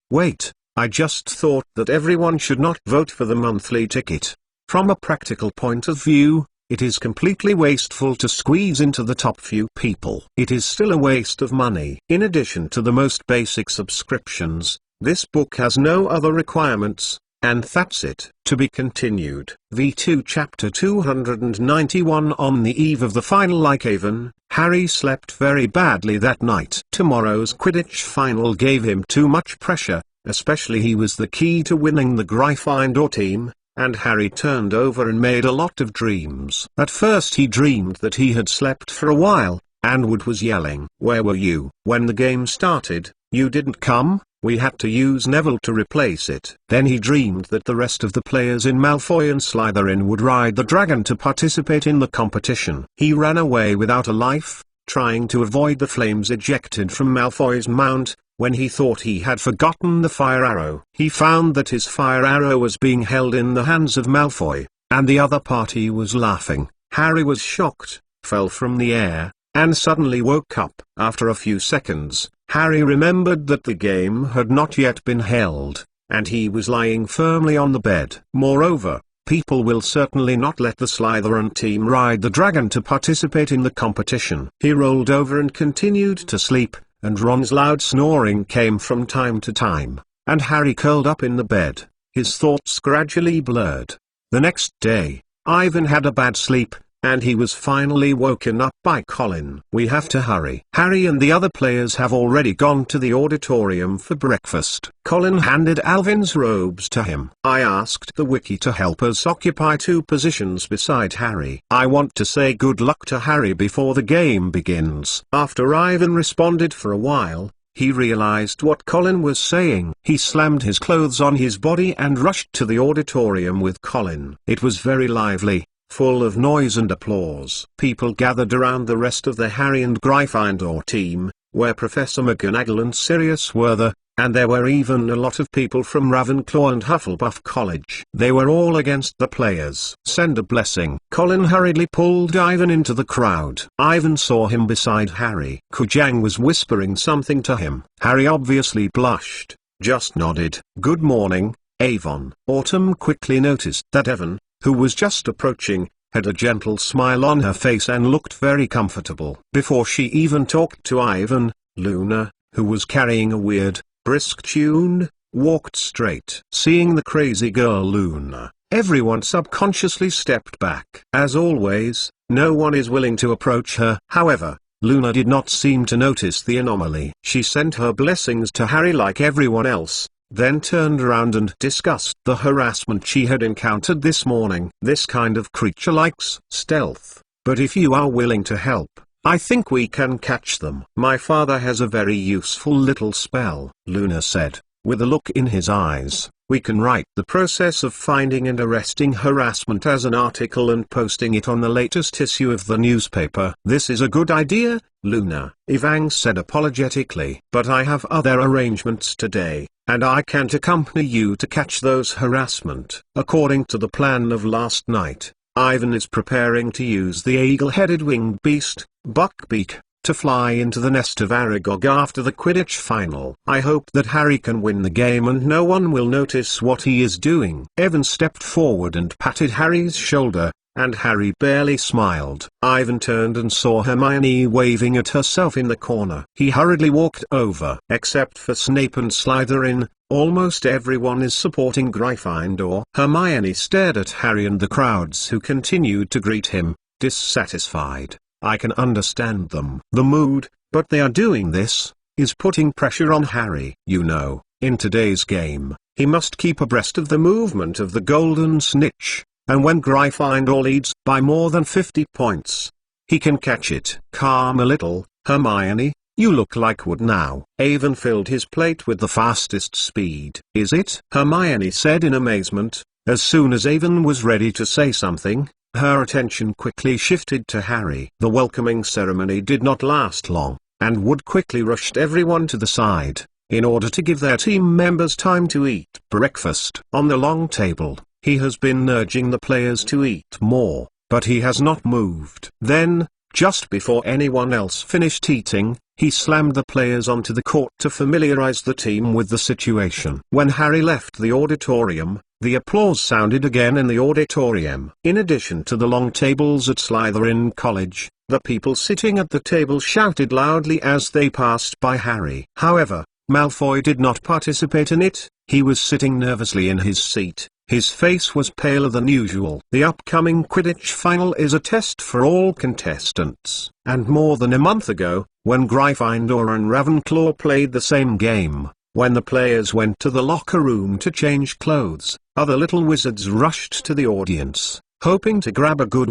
Wait, I just thought that everyone should not vote for the monthly ticket. From a practical point of view, it is completely wasteful to squeeze into the top few people. It is still a waste of money. In addition to the most basic subscriptions, this book has no other requirements, and that's it. To be continued. V2 Chapter 291. On the eve of the final Lycaven, Harry slept very badly that night. Tomorrow's Quidditch final gave him too much pressure, especially he was the key to winning the Gryffindor team. And Harry turned over and made a lot of dreams. At first he dreamed that he had slept for a while, and Wood was yelling, "Where were you? When the game started, you didn't come, we had to use Neville to replace it." Then he dreamed that the rest of the players in Malfoy and Slytherin would ride the dragon to participate in the competition. He ran away without a life, trying to avoid the flames ejected from Malfoy's mount. When he thought he had forgotten the fire arrow, he found that his fire arrow was being held in the hands of Malfoy, and the other party was laughing. Harry was shocked, fell from the air, and suddenly woke up. After a few seconds, Harry remembered that the game had not yet been held, and he was lying firmly on the bed. Moreover, people will certainly not let the Slytherin team ride the dragon to participate in the competition. He rolled over and continued to sleep, and Ron's loud snoring came from time to time, and Harry curled up in the bed, his thoughts gradually blurred. The next day, Ivan had a bad sleep, and he was finally woken up by Colin. "We have to hurry. Harry and the other players have already gone to the auditorium for breakfast." Colin handed Alvin's robes to him. "I asked the wiki to help us occupy 2 positions beside Harry. I want to say good luck to Harry before the game begins." After Ivan responded for a while, he realized what Colin was saying. He slammed his clothes on his body and rushed to the auditorium with Colin. It was very lively, full of noise and applause. People gathered around the rest of the Harry and Gryffindor team, where Professor McGonagall and Sirius were there, and there were even a lot of people from Ravenclaw and Hufflepuff College. They were all against the players. "Send a blessing." Colin hurriedly pulled Ivan into the crowd. Ivan saw him beside Harry. Kujang was whispering something to him. Harry obviously blushed, just nodded. "Good morning, Avon." Autumn quickly noticed that Evan, who was just approaching, had a gentle smile on her face and looked very comfortable. Before she even talked to Ivan, Luna, who was carrying a weird, brisk tune, walked straight. Seeing the crazy girl Luna, everyone subconsciously stepped back. As always, no one is willing to approach her. However, Luna did not seem to notice the anomaly. She sent her blessings to Harry like everyone else, then turned around and discussed the harassment she had encountered this morning. "This kind of creature likes stealth, but if you are willing to help, I think we can catch them." "My father has a very useful little spell," Luna said, with a look in his eyes. "We can write the process of finding and arresting harassment as an article and posting it on the latest issue of the newspaper." "This is a good idea, Luna," Evang said apologetically. "But I have other arrangements today, and I can't accompany you to catch those harassment." According to the plan of last night, Ivan is preparing to use the eagle-headed winged beast, Buckbeak, to fly into the nest of Aragog after the Quidditch final. "I hope that Harry can win the game and no one will notice what he is doing." Evan stepped forward and patted Harry's shoulder, and Harry barely smiled. Ivan turned and saw Hermione waving at herself in the corner. He hurriedly walked over. "Except for Snape and Slytherin, almost everyone is supporting Gryffindor." Hermione stared at Harry and the crowds who continued to greet him, dissatisfied. "I can understand them. The mood, but they are doing this, is putting pressure on Harry. You know, in today's game, he must keep abreast of the movement of the golden snitch, and when Gryffindor leads by more than 50 points, he can catch it." "Calm a little, Hermione, you look like wood now." Avon filled his plate with the fastest speed. "Is it?" Hermione said in amazement. As soon as Avon was ready to say something, her attention quickly shifted to Harry. The welcoming ceremony did not last long, and Wood quickly rushed everyone to the side, in order to give their team members time to eat breakfast. On the long table, he has been urging the players to eat more, but he has not moved. Then, just before anyone else finished eating, he slammed the players onto the court to familiarize the team with the situation. When Harry left the auditorium, the applause sounded again in the auditorium. In addition to the long tables at Slytherin College, the people sitting at the table shouted loudly as they passed by Harry. However, Malfoy did not participate in it. He was sitting nervously in his seat. His face was paler than usual. The upcoming Quidditch final is a test for all contestants. And more than a month ago, when Gryffindor and Ravenclaw played the same game, when the players went to the locker room to change clothes, other little wizards rushed to the audience, hoping to grab a good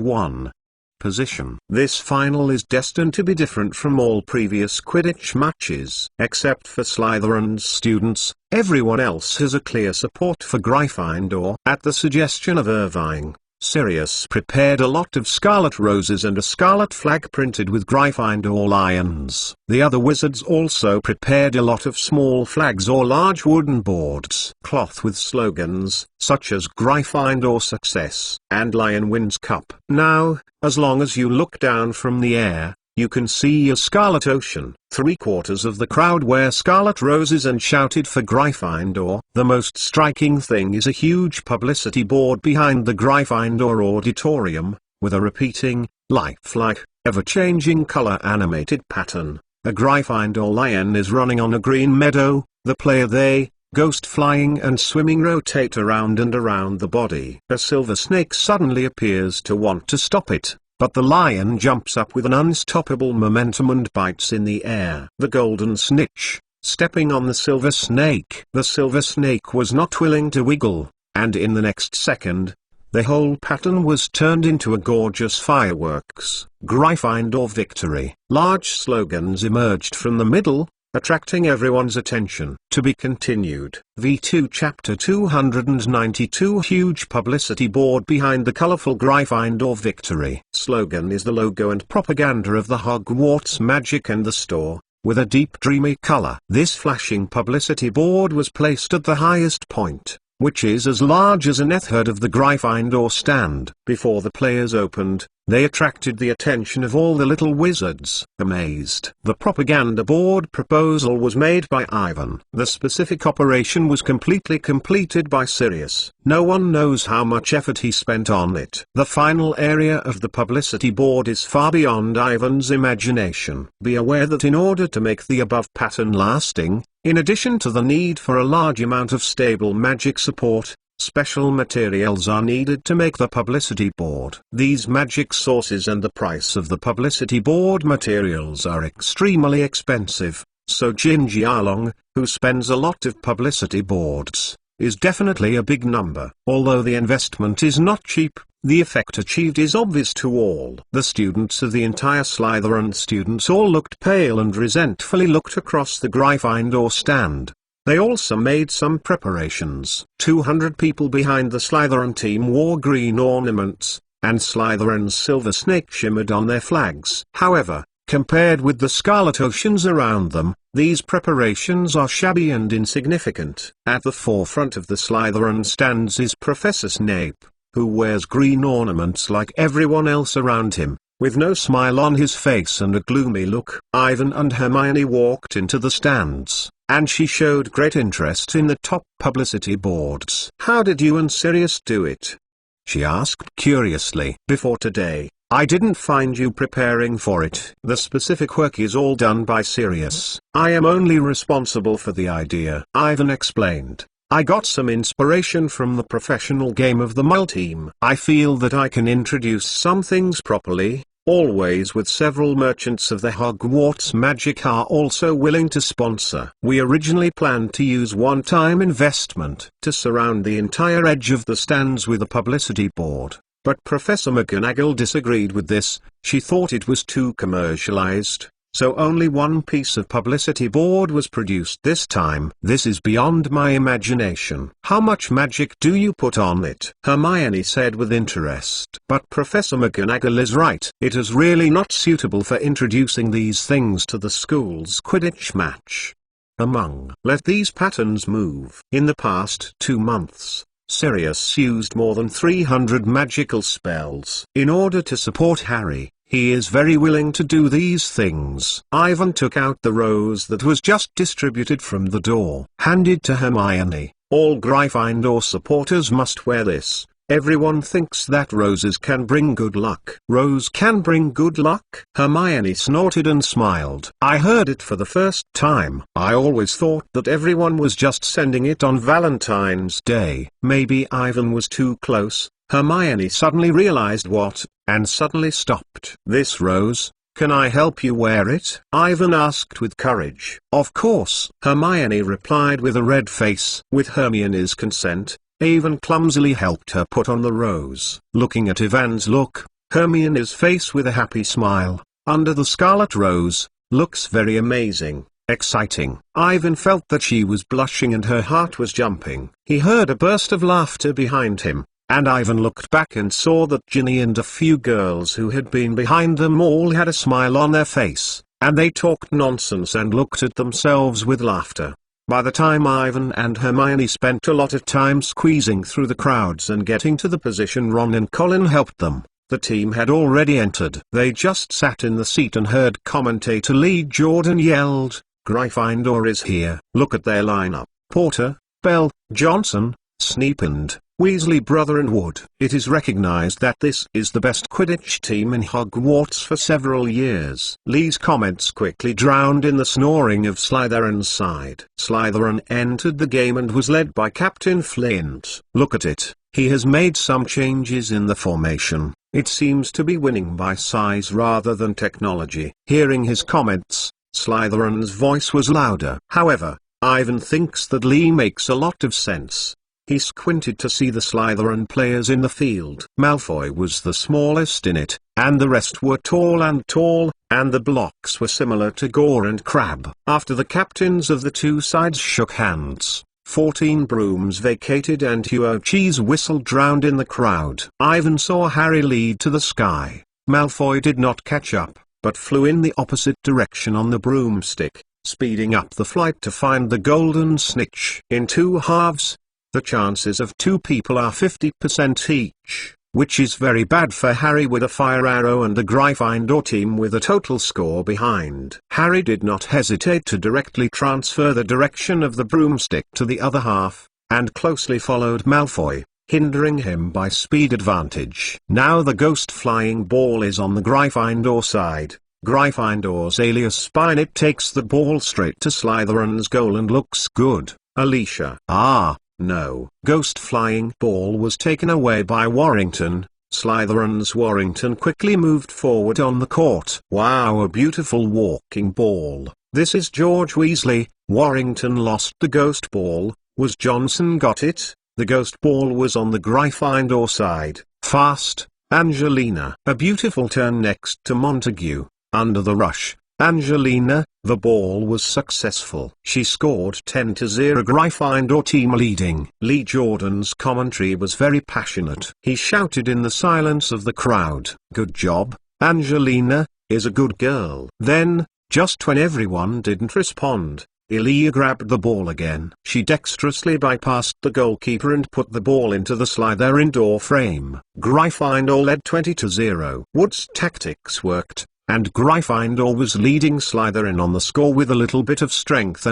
position. This final is destined to be different from all previous Quidditch matches. Except for Slytherin's students, everyone else has a clear support for Gryffindor. At the suggestion of Irvine, Sirius prepared a lot of scarlet roses and a scarlet flag printed with Gryffindor lions. The other wizards also prepared a lot of small flags or large wooden boards, cloth with slogans, such as Gryffindor Success and Lion Wins Cup. Now, as long as you look down from the air, you can see a scarlet ocean. 3/4 of the crowd wear scarlet roses and shouted for Gryffindor. The most striking thing is a huge publicity board behind the Gryffindor Auditorium, with a repeating, lifelike, ever-changing color animated pattern. A Gryffindor lion is running on a green meadow. The player they, ghost flying and swimming rotate around and around the body. A silver snake suddenly appears to want to stop it, but the lion jumps up with an unstoppable momentum and bites in the air. The golden snitch, stepping on the silver snake. The silver snake was not willing to wiggle, and in the next second, the whole pattern was turned into a gorgeous fireworks. Gryffindor victory. Large slogans emerged from the middle, attracting everyone's attention. To be continued. V2 Chapter 292. Huge publicity board behind the colorful Gryffindor victory. Slogan is the logo and propaganda of the Hogwarts Magic and the store, with a deep dreamy color. This flashing publicity board was placed at the highest point, which is as large as an eighth of the Gryffindor stand. Before the players opened, they attracted the attention of all the little wizards. Amazed, the propaganda board proposal was made by Ivan. The specific operation was completely completed by Sirius. No one knows how much effort he spent on it. The final area of the publicity board is far beyond Ivan's imagination. Be aware that in order to make the above pattern lasting, in addition to the need for a large amount of stable magic support, special materials are needed to make the publicity board. These magic sources and the price of the publicity board materials are extremely expensive, so Jin Jialong, who spends a lot of publicity boards, is definitely a big number. Although the investment is not cheap, the effect achieved is obvious to all. The students of the entire Slytherin students all looked pale and resentfully looked across the Gryffindor stand. They also made some preparations. 200 people behind the Slytherin team wore green ornaments, and Slytherin's silver snake shimmered on their flags. However, compared with the scarlet oceans around them, these preparations are shabby and insignificant. At the forefront of the Slytherin stands is Professor Snape, who wears green ornaments like everyone else around him, with no smile on his face and a gloomy look. Ivan and Hermione walked into the stands, and she showed great interest in the top publicity boards. "How did you and Sirius do it?" she asked curiously. "Before today, I didn't find you preparing for it. The specific work is all done by Sirius. I am only responsible for the idea," Ivan explained. "I got some inspiration from the professional game of the Mole team. I feel that I can introduce some things properly, always with several merchants of the Hogwarts Magic are also willing to sponsor. We originally planned to use one-time investment to surround the entire edge of the stands with a publicity board, but Professor McGonagall disagreed with this. She thought it was too commercialized. So only one piece of publicity board was produced this time. This is beyond my imagination. How much magic do you put on it?" Hermione said with interest. "But Professor McGonagall is right. It is really not suitable for introducing these things to the school's Quidditch match. Let these patterns move." In the past 2 months, Sirius used more than 300 magical spells. In order to support Harry, he is very willing to do these things. Ivan took out the rose that was just distributed from the door, handed to Hermione. "All Gryffindor supporters must wear this. Everyone thinks that roses can bring good luck." "Rose can bring good luck?" Hermione snorted and smiled. "I heard it for the first time. I always thought that everyone was just sending it on Valentine's Day." Maybe Ivan was too close. Hermione suddenly realized what, and suddenly stopped. "This rose, can I help you wear it?" Ivan asked with courage. "Of course," Hermione replied with a red face. With Hermione's consent, Ivan clumsily helped her put on the rose. Looking at Ivan's look, Hermione's face with a happy smile, under the scarlet rose, looks very amazing, exciting. Ivan felt that she was blushing and her heart was jumping. He heard a burst of laughter behind him, and Ivan looked back and saw that Ginny and a few girls who had been behind them all had a smile on their face, and they talked nonsense and looked at themselves with laughter. By the time Ivan and Hermione spent a lot of time squeezing through the crowds and getting to the position Ron and Colin helped them, the team had already entered. They just sat in the seat and heard commentator Lee Jordan yelled, "Gryffindor is here." Look at their lineup. Potter, Bell, Johnson, Snape and Weasley brother and Wood. It is recognized that this is the best Quidditch team in Hogwarts for several years. Lee's comments quickly drowned in the snoring of Slytherin's side. Slytherin entered the game and was led by Captain Flint. "Look at it, he has made some changes in the formation. It seems to be winning by size rather than technology." Hearing his comments, Slytherin's voice was louder. However, Ivan thinks that Lee makes a lot of sense. He squinted to see the Slytherin players in the field. Malfoy was the smallest in it, and the rest were tall, and the blocks were similar to Gore and Crabbe. After the captains of the two sides shook hands, 14 brooms vacated and Huo Chi's whistle drowned in the crowd. Ivan saw Harry lead to the sky. Malfoy did not catch up, but flew in the opposite direction on the broomstick, speeding up the flight to find the golden snitch. In 2 halves, The chances of two people are 50% each, which is very bad for Harry with a fire arrow and the Gryffindor team with a total score behind. Harry did not hesitate to directly transfer the direction of the broomstick to the other half, and closely followed Malfoy, hindering him by speed advantage. Now the ghost flying ball is on the Gryffindor side. Gryffindor's alias Spinnet takes the ball straight to Slytherin's goal and looks good. Alicia. No. Ghost flying ball was taken away by Warrington. Slytherin's Warrington quickly moved forward on the court. Wow, a beautiful walking ball. This is George Weasley. Warrington lost the ghost ball. Was Johnson got it? The ghost ball was on the Gryffindor side. Fast, Angelina. A beautiful turn next to Montague. Under the rush, Angelina, the ball was successful. She scored 10-0, Gryffindor team leading. Lee Jordan's commentary was very passionate. He shouted in the silence of the crowd, "Good job, Angelina, is a good girl." Then, just when everyone didn't respond, Ilia grabbed the ball again. She dexterously bypassed the goalkeeper and put the ball into the Slytherin door frame. Gryffindor led 20-0. Wood's tactics worked, and Gryffindor was leading Slytherin on the score with a little bit of strength.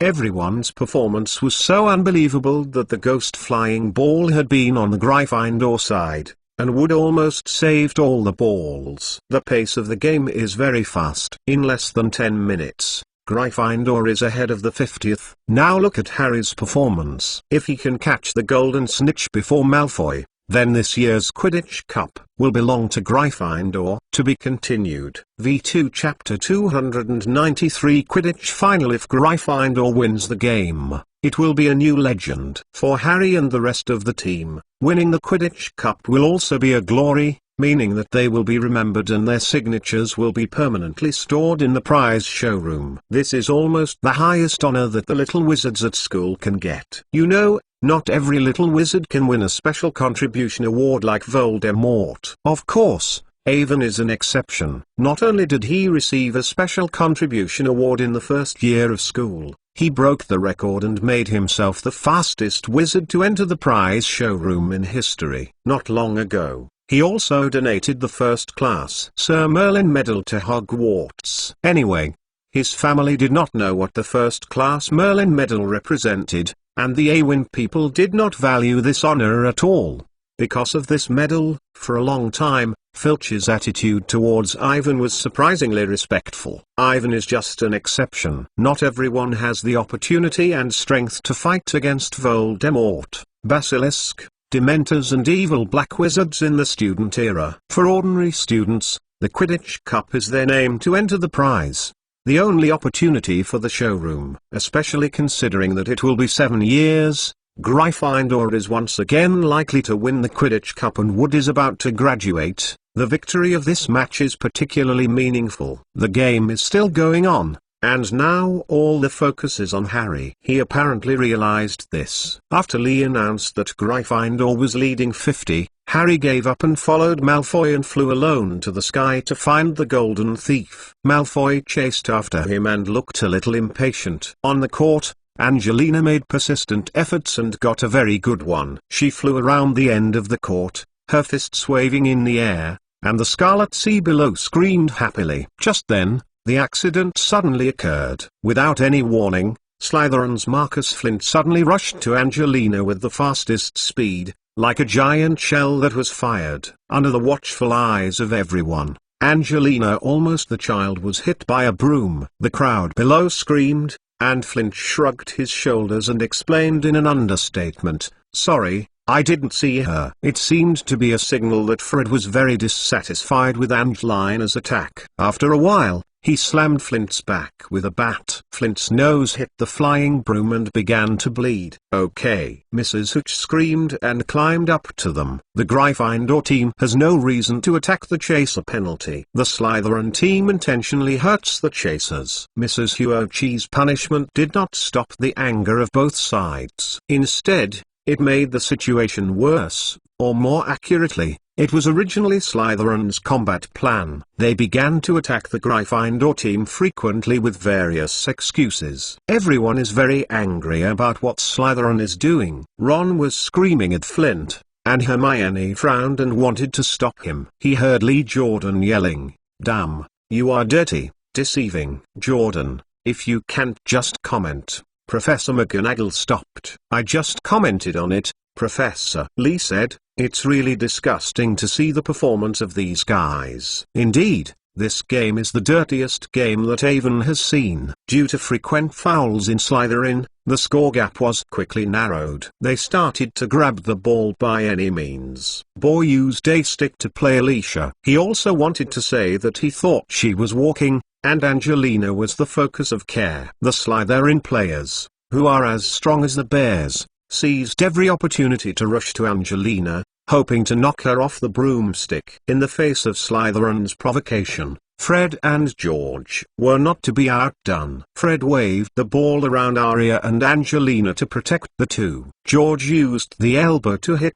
Everyone's performance was so unbelievable that the ghost flying ball had been on the Gryffindor side, and Wood almost saved all the balls. The pace of the game is very fast. In less than 10 minutes, Gryffindor is ahead of the 50th. Now look at Harry's performance. If he can catch the golden snitch before Malfoy, then this year's Quidditch Cup will belong to Gryffindor. To be continued. V2 Chapter 293 Quidditch Final. If Gryffindor wins the game, it will be a new legend. For Harry and the rest of the team, winning the Quidditch Cup will also be a glory, meaning that they will be remembered and their signatures will be permanently stored in the prize showroom. This is almost the highest honor that the little wizards at school can get. You know, not every little wizard can win a special contribution award like Voldemort. Of course, Avon is an exception. Not only did he receive a special contribution award in the first year of school, he broke the record and made himself the fastest wizard to enter the prize showroom in history. Not long ago, he also donated the first-class Sir Merlin Medal to Hogwarts. Anyway, his family did not know what the first-class Merlin Medal represented, and the Awin people did not value this honor at all. Because of this medal, for a long time, Filch's attitude towards Ivan was surprisingly respectful. Ivan is just an exception. Not everyone has the opportunity and strength to fight against Voldemort, Basilisk, Dementors and evil black wizards in the student era. For ordinary students, the Quidditch Cup is their name to enter the prize. The only opportunity for the showroom, especially considering that it will be 7 years. Gryffindor is once again likely to win the Quidditch Cup and Wood is about to graduate. The victory of this match is particularly meaningful. The game is still going on, and now all the focus is on Harry. He apparently realized this. After Lee announced that Gryffindor was leading 50, Harry gave up and followed Malfoy and flew alone to the sky to find the golden thief. Malfoy chased after him and looked a little impatient. On the court, Angelina made persistent efforts and got a very good one. She flew around the end of the court, her fists waving in the air, and the Scarlet Sea below screamed happily. Just then, the accident suddenly occurred. Without any warning, Slytherin's Marcus Flint suddenly rushed to Angelina with the fastest speed, like a giant shell that was fired. Under the watchful eyes of everyone, Angelina, almost the child, was hit by a broom. The crowd below screamed, and Flint shrugged his shoulders and explained in an understatement, "Sorry, I didn't see her." It seemed to be a signal that Fred was very dissatisfied with Angelina's attack. After a while, he slammed Flint's back with a bat. Flint's nose hit the flying broom and began to bleed. "Okay." Mrs. Hooch screamed and climbed up to them. The Gryffindor team has no reason to attack the chaser penalty. The Slytherin team intentionally hurts the chasers. Mrs. Hooch's punishment did not stop the anger of both sides. Instead, it made the situation worse, or more accurately, It was originally Slytherin's combat plan. They began to attack the Gryffindor team frequently with various excuses. Everyone is very angry about what Slytherin is doing. Ron was screaming at Flint, and Hermione frowned and wanted to stop him. He heard Lee Jordan yelling, "Damn, you are dirty, deceiving." "Jordan, if you can't just comment." Professor McGonagall stopped. "I just commented on it, Professor," Lee said. "It's really disgusting to see the performance of these guys." Indeed, this game is the dirtiest game that Avon has seen. Due to frequent fouls in Slytherin, the score gap was quickly narrowed. They started to grab the ball by any means. Boy used a stick to play Alicia. He also wanted to say that he thought she was walking, and Angelina was the focus of care. The Slytherin players, who are as strong as the bears, seized every opportunity to rush to Angelina, hoping to knock her off the broomstick. In the face of Slytherin's provocation, Fred and George were not to be outdone. Fred waved the ball around Arya and Angelina to protect the two. George used the elbow to hit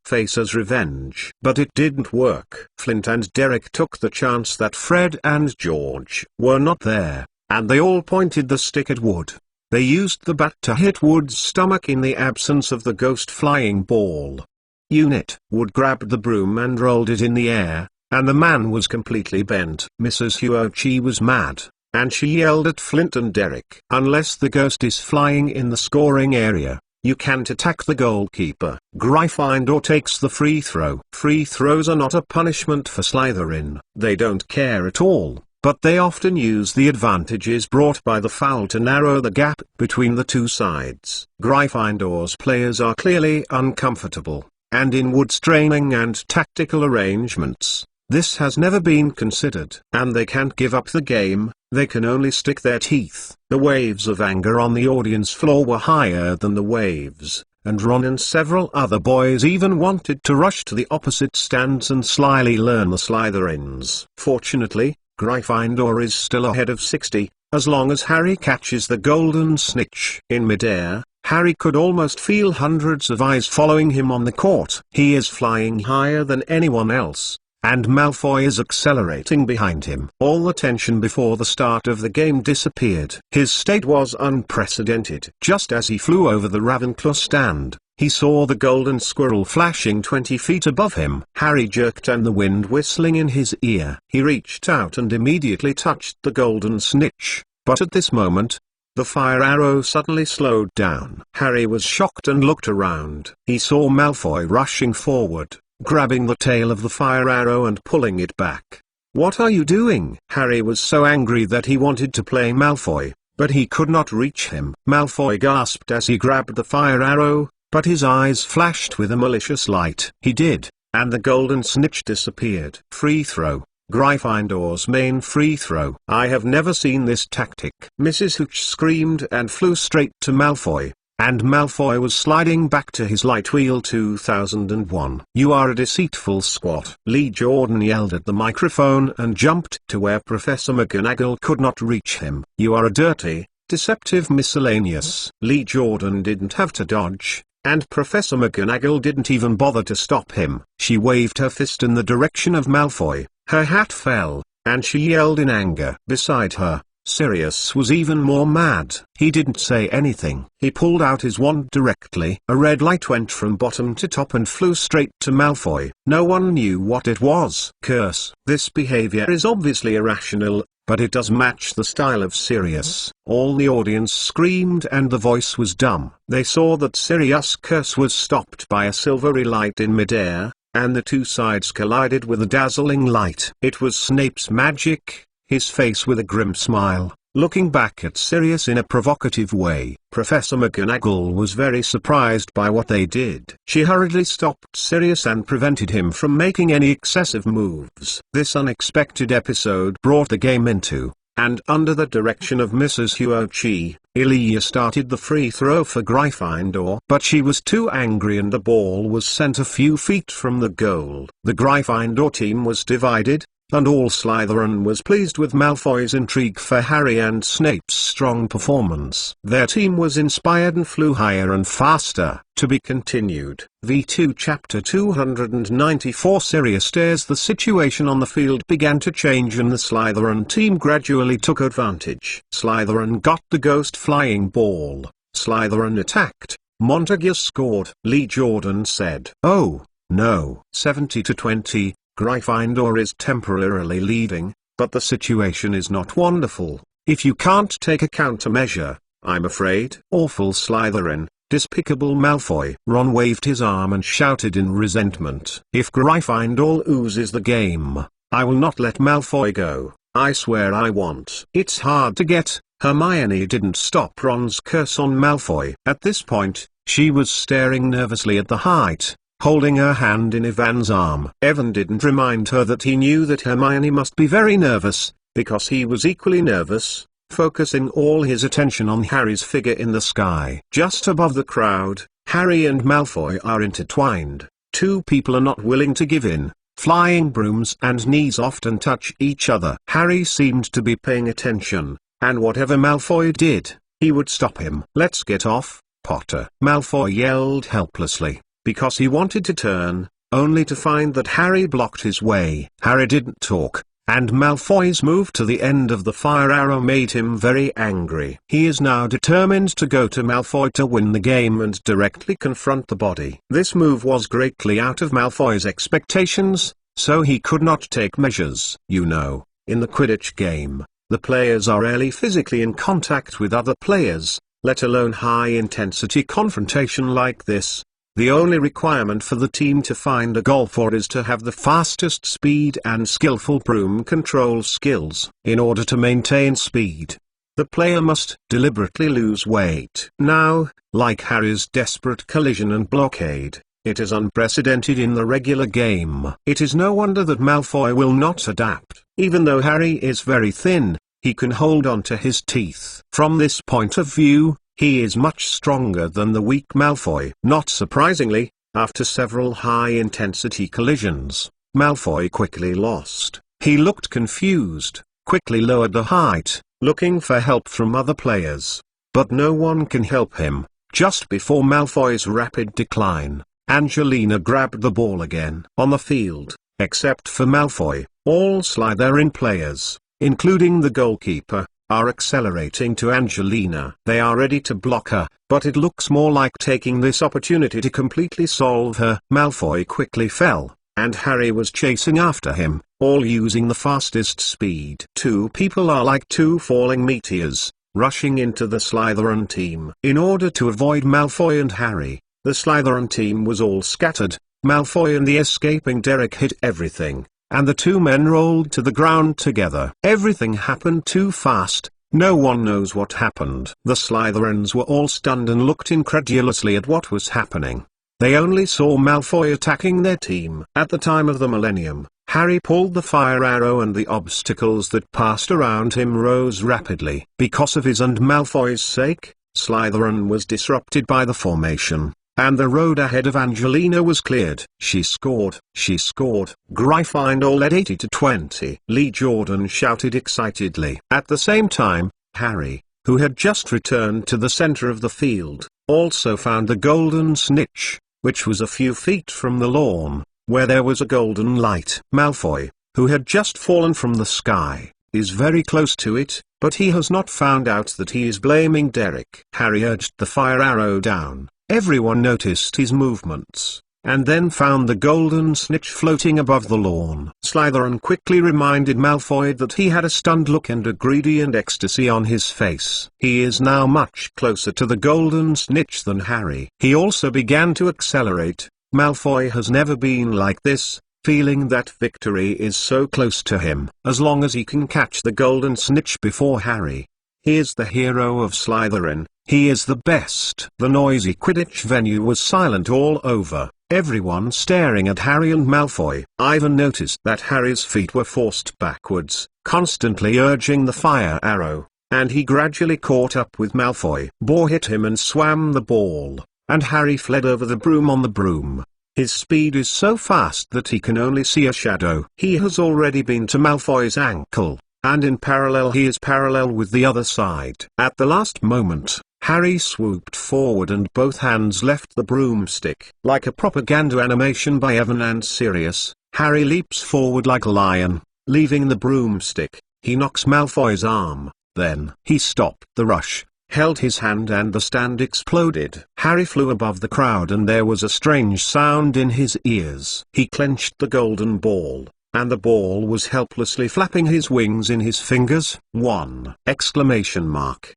Face as revenge. But it didn't work. Flint and Derek took the chance that Fred and George were not there, and they all pointed the stick at Wood. They used the bat to hit Wood's stomach in the absence of the ghost flying ball. Unit. Wood grabbed the broom and rolled it in the air, and the man was completely bent. Mrs. Huochi was mad, and she yelled at Flint and Derek. "Unless the ghost is flying in the scoring area, you can't attack the goalkeeper." Gryffindor takes the free throw. Free throws are not a punishment for Slytherin. They don't care at all, but they often use the advantages brought by the foul to narrow the gap between the two sides. Gryffindor's players are clearly uncomfortable, and in Wood's training and tactical arrangements, this has never been considered. And they can't give up the game, they can only stick their teeth. The waves of anger on the audience floor were higher than the waves, and Ron and several other boys even wanted to rush to the opposite stands and slyly learn the Slytherins. Fortunately, Gryffindor is still ahead of 60, as long as Harry catches the golden snitch. In midair, Harry could almost feel hundreds of eyes following him on the court. He is flying higher than anyone else, and Malfoy is accelerating behind him. All the tension before the start of the game disappeared. His state was unprecedented. Just as he flew over the Ravenclaw stand, he saw the golden squirrel flashing 20 feet above him. Harry jerked and the wind whistling in his ear. He reached out and immediately touched the golden snitch, but at this moment, the fire arrow suddenly slowed down. Harry was shocked and looked around. He saw Malfoy rushing forward, grabbing the tail of the fire arrow and pulling it back. "What are you doing?" Harry was so angry that he wanted to play Malfoy, but he could not reach him. Malfoy gasped as he grabbed the fire arrow, but his eyes flashed with a malicious light. He did, and the golden snitch disappeared. Free throw. Gryffindor's main free throw. "I have never seen this tactic." Mrs. Hooch screamed and flew straight to Malfoy, and Malfoy was sliding back to his light wheel 2001. "You are a deceitful squat." Lee Jordan yelled at the microphone and jumped to where Professor McGonagall could not reach him. "You are a dirty, deceptive miscellaneous." Lee Jordan didn't have to dodge, and Professor McGonagall didn't even bother to stop him. She waved her fist in the direction of Malfoy. Her hat fell, and she yelled in anger. Beside her, Sirius was even more mad. He didn't say anything. He pulled out his wand directly. A red light went from bottom to top and flew straight to Malfoy. No one knew what it was. Curse. This behavior is obviously irrational, but it does match the style of Sirius. All the audience screamed and the voice was dumb. They saw that Sirius' curse was stopped by a silvery light in midair, and the two sides collided with a dazzling light. It was Snape's magic, his face with a grim smile, looking back at Sirius in a provocative way. Professor McGonagall was very surprised by what they did. She hurriedly stopped Sirius and prevented him from making any excessive moves. This unexpected episode brought the game into, and under the direction of Mrs. Huochi, Ilia started the free throw for Gryffindor. But she was too angry and the ball was sent a few feet from the goal. The Gryffindor team was divided, and all Slytherin was pleased with Malfoy's intrigue for Harry and Snape's strong performance. Their team was inspired and flew higher and faster. To be continued. V2 Chapter 294 Sirius As the situation on the field began to change and the Slytherin team gradually took advantage. Slytherin got the ghost flying ball. Slytherin attacked. Montague scored. Lee Jordan said, "Oh, no." 70-20, Gryffindor is temporarily leading, but the situation is not wonderful. If you can't take a countermeasure, I'm afraid. Awful Slytherin. Despicable Malfoy. Ron waved his arm and shouted in resentment. If Gryffindor oozes the game, I will not let Malfoy go. I swear I won't. It's hard to get. Hermione didn't stop Ron's curse on Malfoy. At this point, she was staring nervously at the height, holding her hand in Evan's arm. Evan didn't remind her that he knew that Hermione must be very nervous, because he was equally nervous, focusing all his attention on Harry's figure in the sky. Just above the crowd, Harry and Malfoy are intertwined. Two people are not willing to give in. Flying brooms and knees often touch each other. Harry seemed to be paying attention, and whatever Malfoy did, he would stop him. "Let's get off, Potter," Malfoy yelled helplessly, because he wanted to turn, only to find that Harry blocked his way. Harry didn't talk, and Malfoy's move to the end of the fire arrow made him very angry. He is now determined to go to Malfoy to win the game and directly confront the body. This move was greatly out of Malfoy's expectations, so he could not take measures. You know, in the Quidditch game, the players are rarely physically in contact with other players, let alone high-intensity confrontation like this. The only requirement for the team to find a golfer is to have the fastest speed and skillful broom control skills. In order to maintain speed, the player must deliberately lose weight. Now, like Harry's desperate collision and blockade, it is unprecedented in the regular game. It is no wonder that Malfoy will not adapt. Even though Harry is very thin, he can hold on to his teeth. From this point of view, he is much stronger than the weak Malfoy. Not surprisingly, after several high-intensity collisions, Malfoy quickly lost. He looked confused, quickly lowered the height, looking for help from other players. But no one can help him. Just before Malfoy's rapid decline, Angelina grabbed the ball again. On the field, except for Malfoy, all Slytherin players, including the goalkeeper, are accelerating to Angelina. They are ready to block her, but it looks more like taking this opportunity to completely solve her. Malfoy quickly fell, and Harry was chasing after him, all using the fastest speed. Two people are like two falling meteors, rushing into the Slytherin team. In order to avoid Malfoy and Harry, the Slytherin team was all scattered. Malfoy and the escaping Derek hit everything, and the two men rolled to the ground together. Everything happened too fast, no one knows what happened. The Slytherins were all stunned and looked incredulously at what was happening. They only saw Malfoy attacking their team. At the time of the Millennium, Harry pulled the fire arrow and the obstacles that passed around him rose rapidly. Because of his and Malfoy's sake, Slytherin was disrupted by the formation, and the road ahead of Angelina was cleared. She scored. She scored. Gryffindor led 80-20. Lee Jordan shouted excitedly. At the same time, Harry, who had just returned to the center of the field, also found the golden snitch, which was a few feet from the lawn, where there was a golden light. Malfoy, who had just fallen from the sky, is very close to it, but he has not found out that he is blaming Derek. Harry urged the fire arrow down. Everyone noticed his movements, and then found the golden snitch floating above the lawn. Slytherin quickly reminded Malfoy that he had a stunned look and a greedy and ecstasy on his face. He is now much closer to the golden snitch than Harry. He also began to accelerate. Malfoy has never been like this, feeling that victory is so close to him. As long as he can catch the golden snitch before Harry, he is the hero of Slytherin. He is the best. The noisy Quidditch venue was silent all over, everyone staring at Harry and Malfoy. Ivan noticed that Harry's feet were forced backwards, constantly urging the fire arrow, and he gradually caught up with Malfoy. Ball hit him and swam the ball, and Harry fled over the broom on the broom. His speed is so fast that he can only see a shadow. He has already been to Malfoy's ankle, and in parallel he is parallel with the other side. At the last moment, Harry swooped forward and both hands left the broomstick. Like a propaganda animation by Evan and Sirius, Harry leaps forward like a lion, leaving the broomstick. He knocks Malfoy's arm, then he stopped the rush, held his hand and the stand exploded. Harry flew above the crowd and there was a strange sound in his ears. He clenched the golden ball, and the ball was helplessly flapping his wings in his fingers. One! Exclamation mark.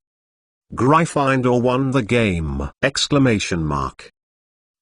Gryffindor won the game! Exclamation mark.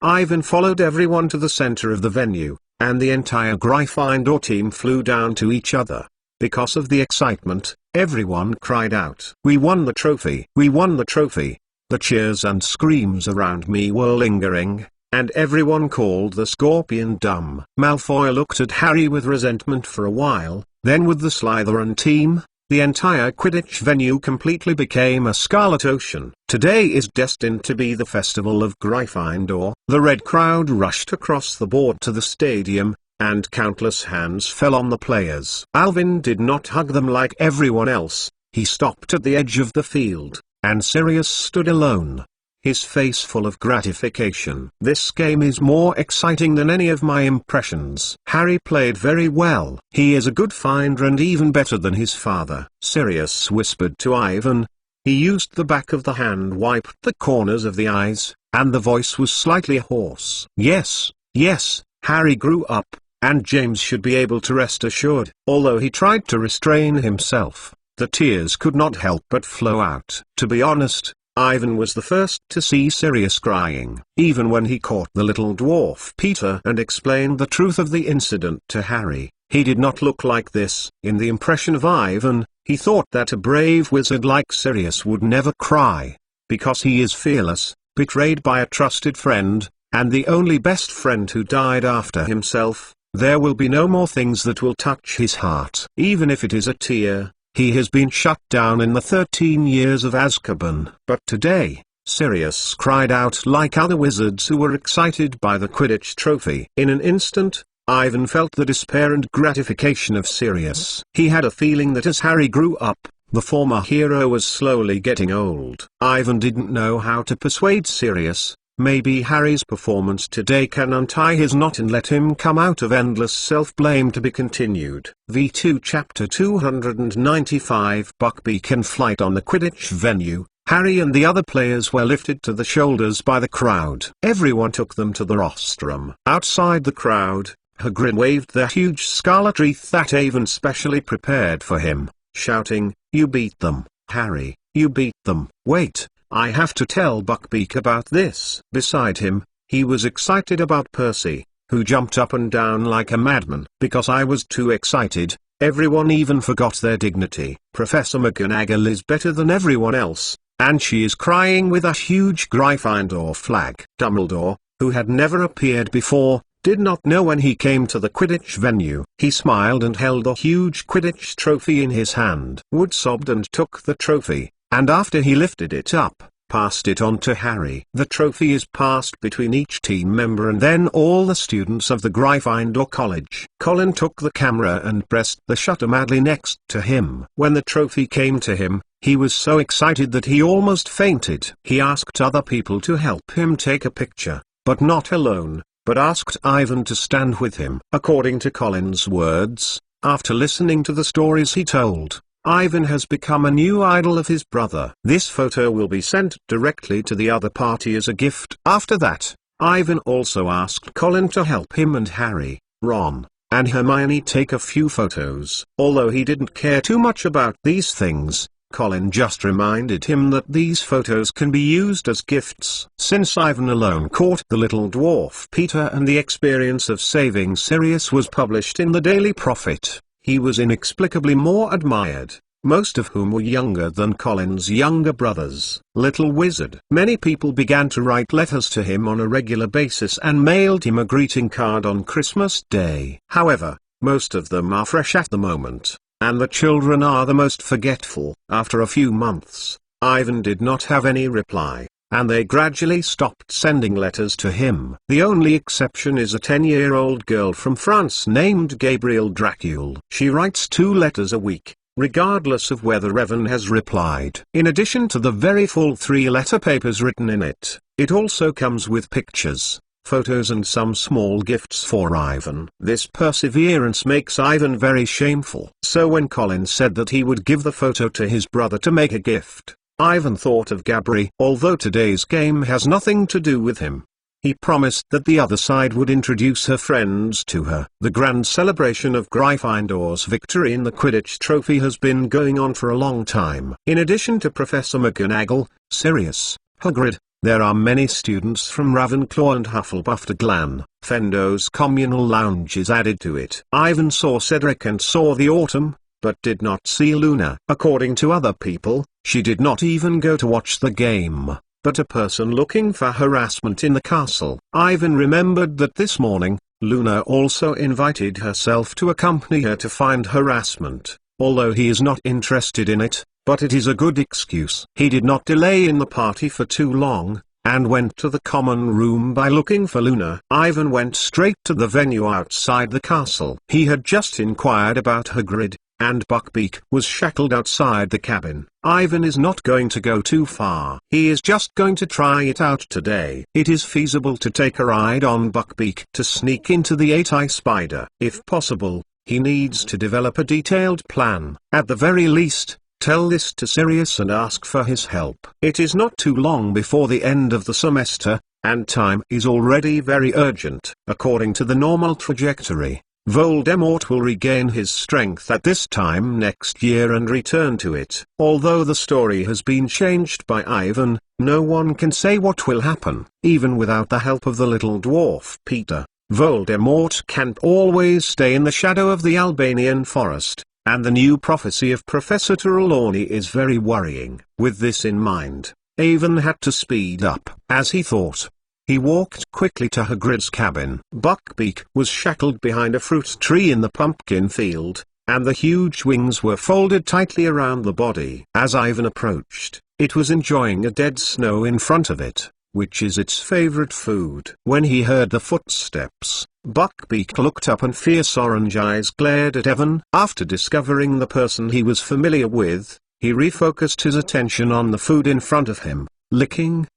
Ivan followed everyone to the center of the venue, and the entire Gryffindor team flew down to each other. Because of the excitement, everyone cried out, "We won the trophy! We won the trophy!" The cheers and screams around me were lingering, and everyone called the Scorpion dumb. Malfoy looked at Harry with resentment for a while, then with the Slytherin team, the entire Quidditch venue completely became a scarlet ocean. Today is destined to be the festival of Gryffindor. The red crowd rushed across the board to the stadium, and countless hands fell on the players. Alvin did not hug them like everyone else. He stopped at the edge of the field, and Sirius stood alone, his face full of gratification. This game is more exciting than any of my impressions. Harry played very well. He is a good finder and even better than his father. Sirius whispered to Ivan. He used the back of the hand, wiped the corners of the eyes, and the voice was slightly hoarse. Yes, yes, Harry grew up, and James should be able to rest assured. Although he tried to restrain himself, the tears could not help but flow out. To be honest, Ivan was the first to see Sirius crying. Even when he caught the little dwarf Peter and explained the truth of the incident to Harry, he did not look like this. In the impression of Ivan, he thought that a brave wizard like Sirius would never cry, because he is fearless, betrayed by a trusted friend, and the only best friend who died after himself. There will be no more things that will touch his heart. Even if it is a tear. He has been shut down in the 13 years of Azkaban. But today, Sirius cried out like other wizards who were excited by the Quidditch trophy. In an instant, Ivan felt the despair and gratification of Sirius. He had a feeling that as Harry grew up, the former hero was slowly getting old. Ivan didn't know how to persuade Sirius. Maybe Harry's performance today can untie his knot and let him come out of endless self-blame. To be continued. V2 Chapter 295 Buckbeacon Flight. On the Quidditch venue, Harry and the other players were lifted to the shoulders by the crowd. Everyone took them to the rostrum. Outside the crowd, Hagrid waved the huge scarlet wreath that Avon specially prepared for him, shouting, "You beat them, Harry, you beat them." Wait. I have to tell Buckbeak about this. Beside him, he was excited about Percy, who jumped up and down like a madman. Because I was too excited, everyone even forgot their dignity. Professor McGonagall is better than everyone else, and she is crying with a huge Gryffindor flag. Dumbledore, who had never appeared before, did not know when he came to the Quidditch venue. He smiled and held a huge Quidditch trophy in his hand. Wood sobbed and took the trophy. And after he lifted it up, passed it on to Harry. The trophy is passed between each team member and then all the students of the Gryffindor College. Colin took the camera and pressed the shutter madly next to him. When the trophy came to him, he was so excited that he almost fainted. He asked other people to help him take a picture, but not alone, but asked Ivan to stand with him. According to Colin's words, after listening to the stories he told, Ivan has become a new idol of his brother. This photo will be sent directly to the other party as a gift. After that, Ivan also asked Colin to help him and Harry, Ron, and Hermione take a few photos. Although he didn't care too much about these things, Colin just reminded him that these photos can be used as gifts. Since Ivan alone caught the little dwarf Peter and the experience of saving Sirius was published in the Daily Prophet, he was inexplicably more admired, most of whom were younger than Colin's younger brothers. Little Wizard. Many people began to write letters to him on a regular basis and mailed him a greeting card on Christmas Day. However, most of them are fresh at the moment, and the children are the most forgetful. After a few months, Ivan did not have any reply. and they gradually stopped sending letters to him. The only exception is a 10-year-old girl from France named Gabrielle Dracule. She writes 2 letters a week, regardless of whether Evan has replied. In addition to the very full 3-letter papers written in it, it also comes with pictures, photos and some small gifts for Ivan. This perseverance makes Ivan very shameful. So when Colin said that he would give the photo to his brother to make a gift, Ivan thought of Gabri. Although today's game has nothing to do with him, he promised that the other side would introduce her friends to her. The grand celebration of Gryffindor's victory in the Quidditch trophy has been going on for a long time. In addition to Professor McGonagall, Sirius, Hagrid, there are many students from Ravenclaw and Hufflepuff to Glan Fendo's communal lounges added to it. Ivan saw Cedric and saw the Autumn, but did not see Luna. According to other people, she did not even go to watch the game, but a person looking for harassment in the castle. Ivan remembered that this morning, Luna also invited herself to accompany her to find harassment, although he is not interested in it. But it is a good excuse. He did not delay in the party for too long, and went to the common room by looking for Luna. Ivan went straight to the venue outside the castle. He had just inquired about Hagrid, and Buckbeak was shackled outside the cabin. Ivan is not going to go too far. He is just going to try it out today. It is feasible to take a ride on Buckbeak to sneak into the 8-eye spider. If possible, he needs to develop a detailed plan. At the very least, tell this to Sirius and ask for his help. It is not too long before the end of the semester, and time is already very urgent. According to the normal trajectory, Voldemort will regain his strength at this time next year and return to it. Although the story has been changed by Ivan, no one can say what will happen. Even without the help of the little dwarf Peter, Voldemort can't always stay in the shadow of the Albanian forest. And the new prophecy of Professor Trelawney is very worrying. With this in mind, Ivan had to speed up. As he thought, he walked quickly to Hagrid's cabin. Buckbeak was shackled behind a fruit tree in the pumpkin field, and the huge wings were folded tightly around the body. As Ivan approached, it was enjoying a dead snow in front of it, which is its favorite food. When he heard the footsteps, Buckbeak looked up and fierce orange eyes glared at Evan. After discovering the person he was familiar with, he refocused his attention on the food in front of him, licking,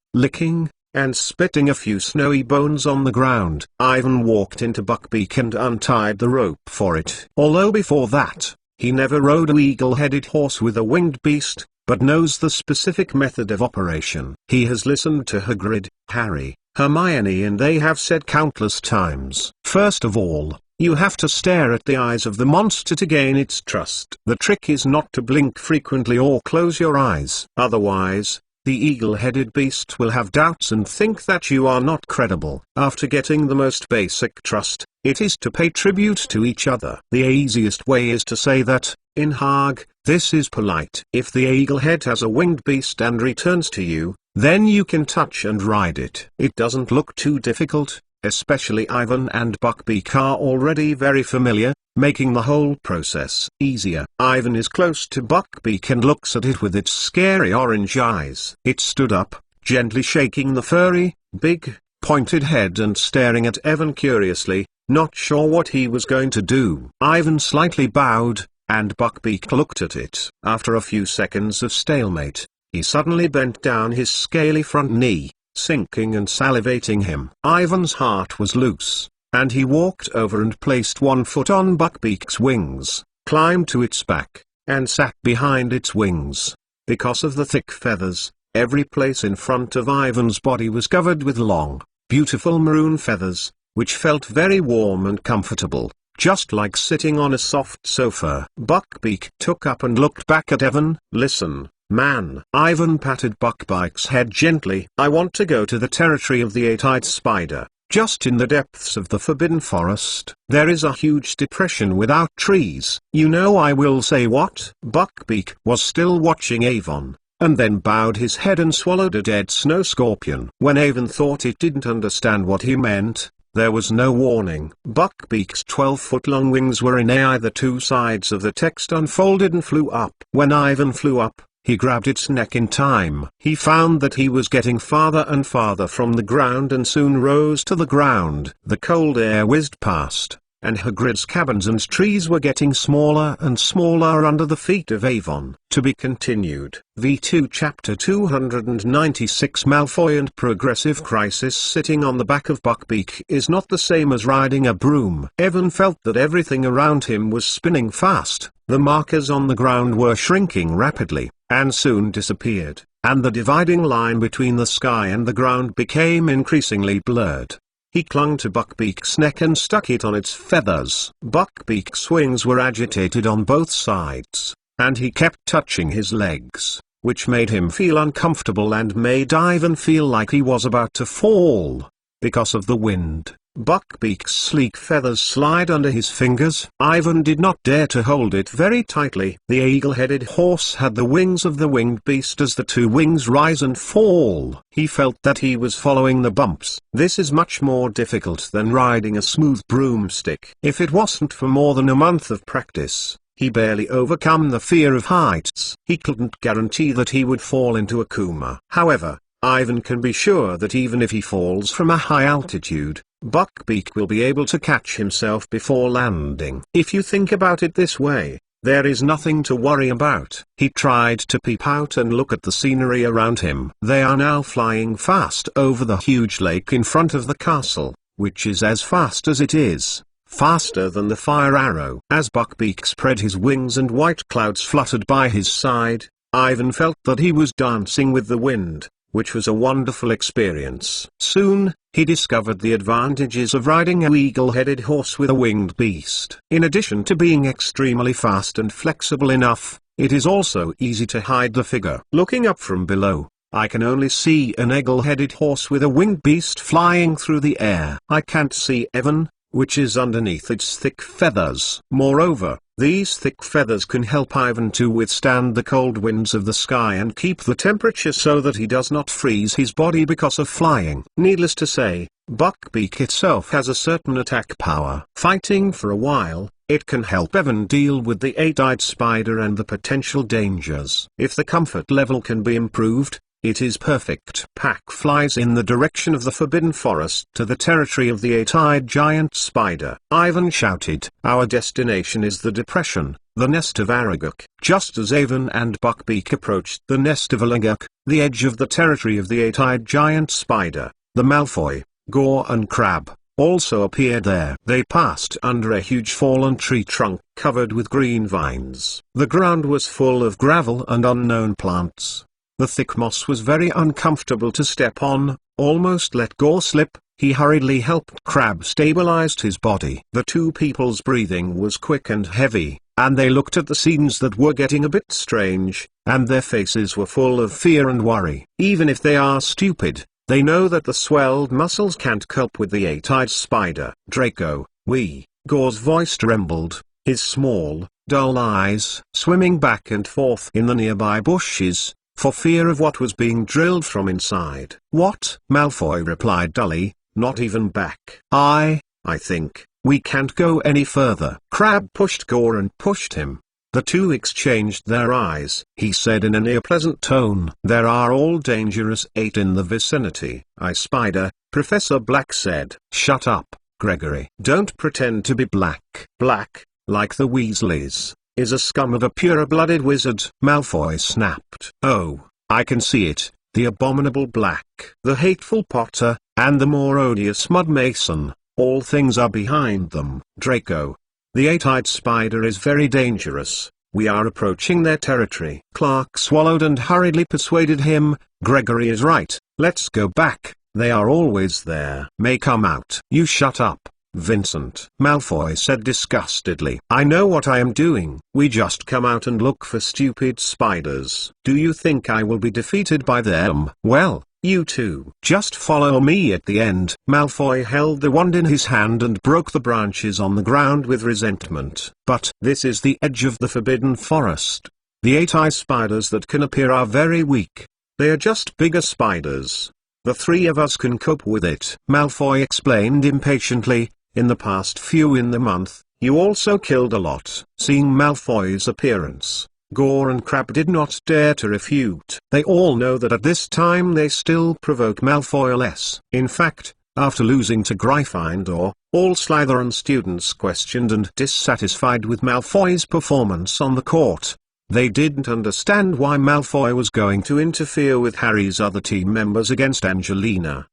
and spitting a few snowy bones on the ground. Ivan walked into Buckbeak and untied the rope for it. Although before that, he never rode a eagle-headed horse with a winged beast, but knows the specific method of operation. He has listened to Hagrid, Harry, Hermione, and they have said countless times. First of all, you have to stare at the eyes of the monster to gain its trust. The trick is not to blink frequently or close your eyes. Otherwise, the eagle-headed beast will have doubts and think that you are not credible. After getting the most basic trust, it is to pay tribute to each other. The easiest way is to say that, in Haag, this is polite. If the eaglehead has a winged beast and returns to you, then you can touch and ride it. It doesn't look too difficult, especially Ivan and Buckbeak are already very familiar, making the whole process easier. Ivan is close to Buckbeak and looks at it with its scary orange eyes. It stood up, gently shaking the furry, big, pointed head and staring at Evan curiously, not sure what he was going to do. Ivan slightly bowed, and Buckbeak looked at it. After a few seconds of stalemate, he suddenly bent down his scaly front knee, sinking and salivating him. Ivan's heart was loose, and he walked over and placed one foot on Buckbeak's wings, climbed to its back, and sat behind its wings. Because of the thick feathers, every place in front of Ivan's body was covered with long, beautiful maroon feathers, which felt very warm and comfortable, just like sitting on a soft sofa. Buckbeak took up and looked back at Evan. Listen, man. Ivan patted Buckbeak's head gently. I want to go to the territory of the 8-eyed spider. Just in the depths of the Forbidden Forest, there is a huge depression without trees. You know I will say what? Buckbeak was still watching Avon, and then bowed his head and swallowed a dead snow scorpion. When Avon thought it didn't understand what he meant, there was no warning. Buckbeak's 12-foot-long wings were in air. The two sides of the text unfolded and flew up. When Ivan flew up, he grabbed its neck in time. He found that he was getting farther and farther from the ground and soon rose to the ground. The cold air whizzed past, and Hagrid's cabins and trees were getting smaller and smaller under the feet of Avon. To be continued. V2 Chapter 296 Malfoy and Progressive Crisis. Sitting on the back of Buckbeak is not the same as riding a broom. Evan felt that everything around him was spinning fast, the markers on the ground were shrinking rapidly, and soon disappeared, and the dividing line between the sky and the ground became increasingly blurred. He clung to Buckbeak's neck and stuck it on its feathers. Buckbeak's wings were agitated on both sides, and he kept touching his legs, which made him feel uncomfortable and made Ivan feel like he was about to fall, because of the wind. Buckbeak's sleek feathers slide under his fingers. Ivan did not dare to hold it very tightly. The eagle-headed horse had the wings of the winged beast. As the two wings rise and fall, he felt that he was following the bumps. This is much more difficult than riding a smooth broomstick. If it wasn't for more than a month of practice, he barely overcome the fear of heights. He couldn't guarantee that he would fall into a coma. However, Ivan can be sure that even if he falls from a high altitude, Buckbeak will be able to catch himself before landing. If you think about it this way, there is nothing to worry about. He tried to peep out and look at the scenery around him. They are now flying fast over the huge lake in front of the castle, which is as fast as it is, faster than the fire arrow. As Buckbeak spread his wings and white clouds fluttered by his side, Ivan felt that he was dancing with the wind, which was a wonderful experience. Soon, he discovered the advantages of riding an eagle-headed horse with a winged beast. In addition to being extremely fast and flexible enough, it is also easy to hide the figure. Looking up from below, I can only see an eagle-headed horse with a winged beast flying through the air. I can't see Evan, which is underneath its thick feathers. Moreover, these thick feathers can help Ivan to withstand the cold winds of the sky and keep the temperature so that he does not freeze his body because of flying. Needless to say, Buckbeak itself has a certain attack power. Fighting for a while, it can help Evan deal with the eight-eyed spider and the potential dangers. If the comfort level can be improved, it is perfect. Pack flies in the direction of the Forbidden Forest to the territory of the eight-eyed giant spider. Ivan shouted, "Our destination is the depression, the nest of Aragog." Just as Avon and Buckbeak approached the nest of Aragog, the edge of the territory of the eight-eyed giant spider, the Malfoy, Gore and Crab, also appeared there. They passed under a huge fallen tree trunk covered with green vines. The ground was full of gravel and unknown plants. The thick moss was very uncomfortable to step on. Almost let Gore slip. He hurriedly helped Crab stabilize his body. The two people's breathing was quick and heavy, and they looked at the scenes that were getting a bit strange, and their faces were full of fear and worry. Even if they are stupid, they know that the swelled muscles can't cope with the eight-eyed spider. "Draco, we..." Gore's voice trembled, his small, dull eyes swimming back and forth in the nearby bushes, for fear of what was being drilled from inside. "What?" Malfoy replied dully, "Not even back. I think, we can't go any further." Crab pushed Gore and pushed him. The two exchanged their eyes. He said in a near-pleasant tone, "There are all dangerous eight in the vicinity." "Spider," Professor Black said. "Shut up, Gregory. Don't pretend to be black." "Black, like the Weasleys, is a scum of a pure-blooded wizard," Malfoy snapped. "Oh, I can see it, the abominable Black, the hateful Potter, and the more odious Mud Mason, all things are behind them." "Draco, the eight-eyed spider is very dangerous. We are approaching their territory." Clark swallowed and hurriedly persuaded him, "Gregory is right, let's go back, they are always there." "May come out." "You shut up, Vincent," Malfoy said disgustedly. "I know what I am doing." "We just come out and look for stupid spiders. Do you think I will be defeated by them?" "Well, you two just follow me at the end." Malfoy held the wand in his hand and broke the branches on the ground with resentment. "But this is the edge of the Forbidden Forest. The eight-eyed spiders that can appear are very weak. They are just bigger spiders. The three of us can cope with it," Malfoy explained impatiently. "In the past few in the month, you also killed a lot." Seeing Malfoy's appearance, Gore and Crabbe did not dare to refute. They all know that at this time they still provoke Malfoy less. In fact, after losing to Gryffindor, all Slytherin students questioned and dissatisfied with Malfoy's performance on the court. They didn't understand why Malfoy was going to interfere with Harry's other team members against Angelina.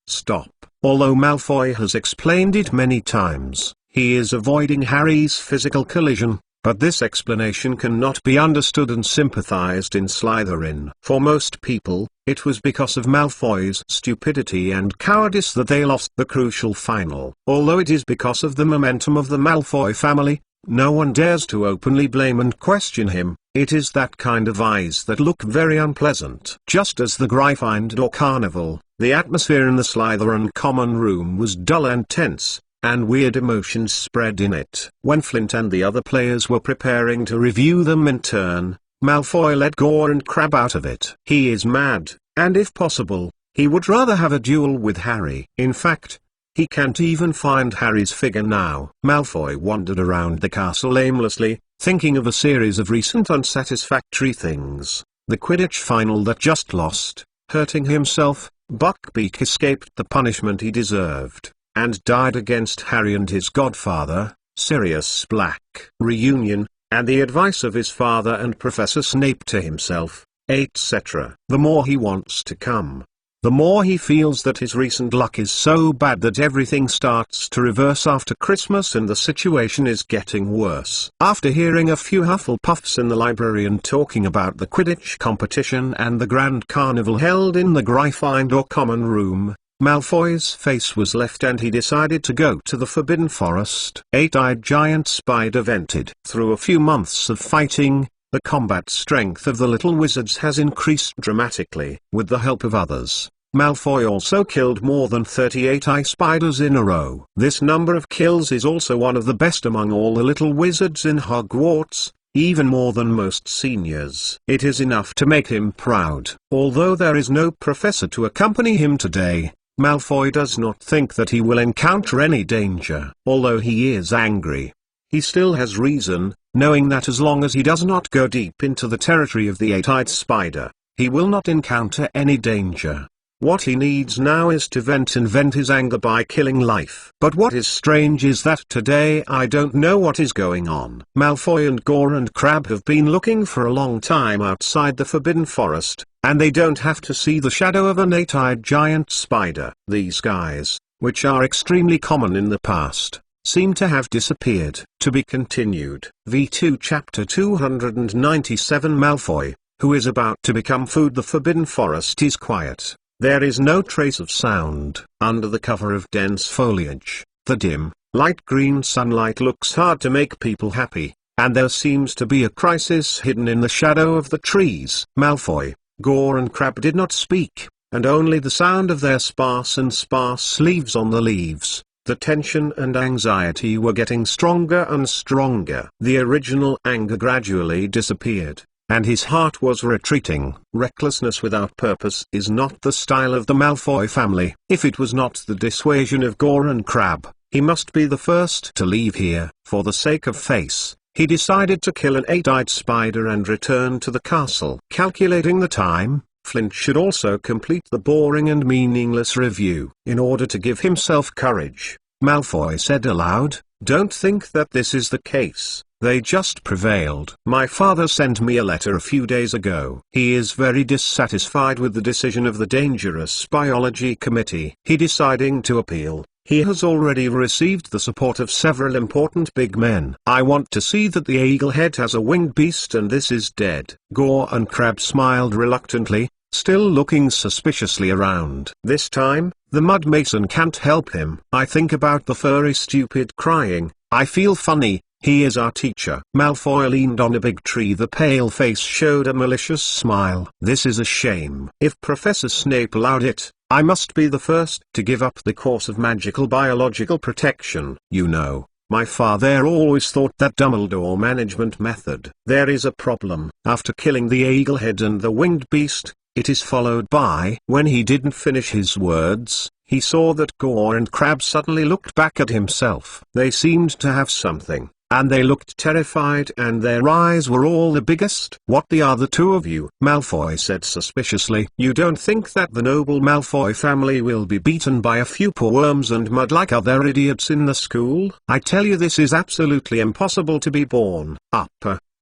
Stop. Although Malfoy has explained it many times, he is avoiding Harry's physical collision, but this explanation cannot be understood and sympathized in Slytherin. For most people, it was because of Malfoy's stupidity and cowardice that they lost the crucial final. Although it is because of the momentum of the Malfoy family, no one dares to openly blame and question him. It is that kind of eyes that look very unpleasant. Just as the Gryffindor carnival, the atmosphere in the Slytherin common room was dull and tense, and weird emotions spread in it. When Flint and the other players were preparing to review them in turn, Malfoy let Gore and Crabbe out of it. He is mad, and if possible, he would rather have a duel with Harry. In fact, he can't even find Harry's figure now. Malfoy wandered around the castle aimlessly, thinking of a series of recent unsatisfactory things. The Quidditch final that just lost, hurting himself, Buckbeak escaped the punishment he deserved, and died against Harry and his godfather, Sirius Black. Reunion, and the advice of his father and Professor Snape to himself, etc. The more he wants to come, the more he feels that his recent luck is so bad that everything starts to reverse after Christmas and the situation is getting worse. After hearing a few Hufflepuffs in the library and talking about the Quidditch competition and the grand carnival held in the Gryffindor common room, Malfoy's face was left and he decided to go to the Forbidden Forest. Eight-eyed giant spider vented. Through a few months of fighting, the combat strength of the little wizards has increased dramatically. With the help of others, Malfoy also killed more than 38 eye spiders in a row. This number of kills is also one of the best among all the little wizards in Hogwarts, even more than most seniors. It is enough to make him proud. Although there is no professor to accompany him today, Malfoy does not think that he will encounter any danger. Although he is angry, he still has reason, knowing that as long as he does not go deep into the territory of the eight-eyed spider, he will not encounter any danger. What he needs now is to vent his anger by killing life. But what is strange is that today I don't know what is going on. Malfoy and Gore and Crabbe have been looking for a long time outside the Forbidden Forest, and they don't have to see the shadow of an eight-eyed giant spider. These guys, which are extremely common in the past, seem to have disappeared. To be continued. V2 Chapter 297 Malfoy, who is about to become food. The Forbidden Forest is quiet. There is no trace of sound. Under the cover of dense foliage, the dim, light green sunlight looks hard to make people happy, and there seems to be a crisis hidden in the shadow of the trees. Malfoy, Gore and Crabbe did not speak, and only the sound of their sparse leaves on the leaves. The tension and anxiety were getting stronger and stronger. The original anger gradually disappeared, and his heart was retreating. Recklessness without purpose is not the style of the Malfoy family. If it was not the dissuasion of Gore and Crabbe, he must be the first to leave here. For the sake of face, he decided to kill an eight-eyed spider and return to the castle. Calculating the time, Flint should also complete the boring and meaningless review. In order to give himself courage, Malfoy said aloud, "Don't think that this is the case. They just prevailed. My father sent me a letter a few days ago. He is very dissatisfied with the decision of the Dangerous Biology Committee. He deciding to appeal. He has already received the support of several important big men. I want to see that the Eaglehead has a winged beast and this is dead." Gore and Crabbe smiled reluctantly, still looking suspiciously around. This time, the Mud Mason can't help him. "I think about the furry stupid crying. I feel funny. He is our teacher." Malfoy leaned on a big tree. The pale face showed a malicious smile. "This is a shame. If Professor Snape allowed it, I must be the first to give up the course of magical biological protection. You know, my father always thought that Dumbledore management method. There is a problem. After killing the Eaglehead and the winged beast, it is followed by—" When he didn't finish his words, he saw that Gore and Crabbe suddenly looked back at himself. They seemed to have something and they looked terrified and their eyes were all the biggest. "What, the other two of you?" Malfoy said suspiciously. "You don't think that the noble Malfoy family will be beaten by a few poor worms and mud like other idiots in the school? I tell you, this is absolutely impossible to be borne up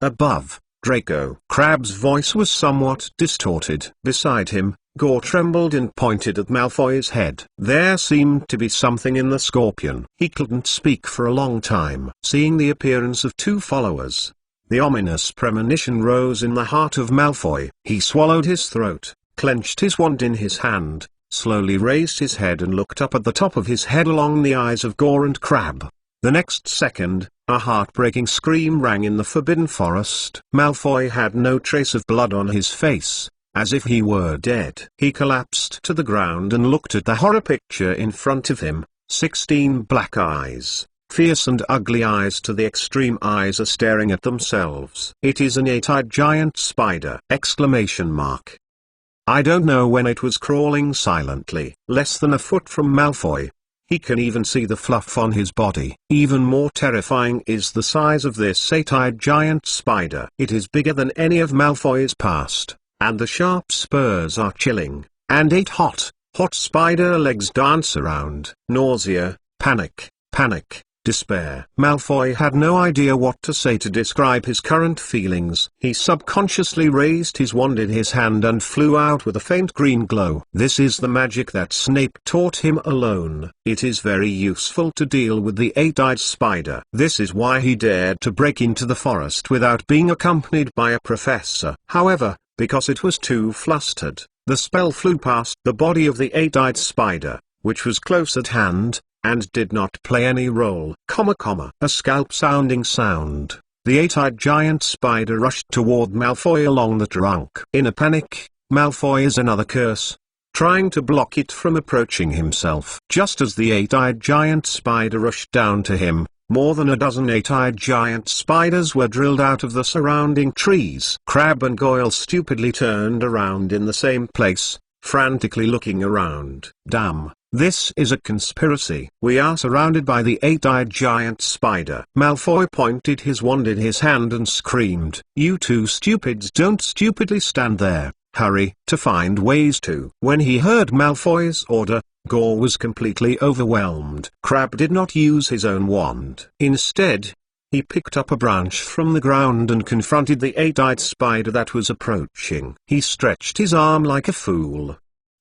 above, Draco." Crabbe's voice was somewhat distorted. Beside him, Gore trembled and pointed at Malfoy's head. There seemed to be something in the scorpion. He couldn't speak for a long time. Seeing the appearance of two followers, the ominous premonition rose in the heart of Malfoy. He swallowed his throat, clenched his wand in his hand, slowly raised his head and looked up at the top of his head along the eyes of Gore and Crabbe. The next second, a heartbreaking scream rang in the Forbidden Forest. Malfoy had no trace of blood on his face, as if he were dead. He collapsed to the ground and looked at the horror picture in front of him. 16 black eyes, fierce and ugly eyes to the extreme. Eyes are staring at themselves. "It is an 8-eyed giant spider!" I don't know when it was crawling silently, less than a foot from Malfoy. He can even see the fluff on his body. Even more terrifying is the size of this 8-eyed giant spider. It is bigger than any of Malfoy's past, and the sharp spurs are chilling, and 8 hot spider legs dance around. Nausea, panic, despair. Malfoy had no idea what to say to describe his current feelings. He subconsciously raised his wand in his hand and flew out with a faint green glow. This is the magic that Snape taught him alone. It is very useful to deal with the 8-eyed spider. This is why he dared to break into the forest without being accompanied by a professor. However, because it was too flustered, the spell flew past the body of the 8-eyed spider, which was close at hand, and did not play any role. A scalp-sounding sound. The 8-eyed giant spider rushed toward Malfoy along the trunk. In a panic, Malfoy is another curse, trying to block it from approaching himself. Just as the 8-eyed giant spider rushed down to him, more than a dozen 8-eyed giant spiders were drilled out of the surrounding trees. Crabbe and Goyle stupidly turned around in the same place, frantically looking around. "Damn, this is a conspiracy. We are surrounded by the 8-eyed giant spider." Malfoy pointed his wand in his hand and screamed, "You two stupids, don't stupidly stand there. Hurry to find ways to." When he heard Malfoy's order, Gore was completely overwhelmed. Crabbe did not use his own wand. Instead, he picked up a branch from the ground and confronted the 8-eyed spider that was approaching. He stretched his arm like a fool.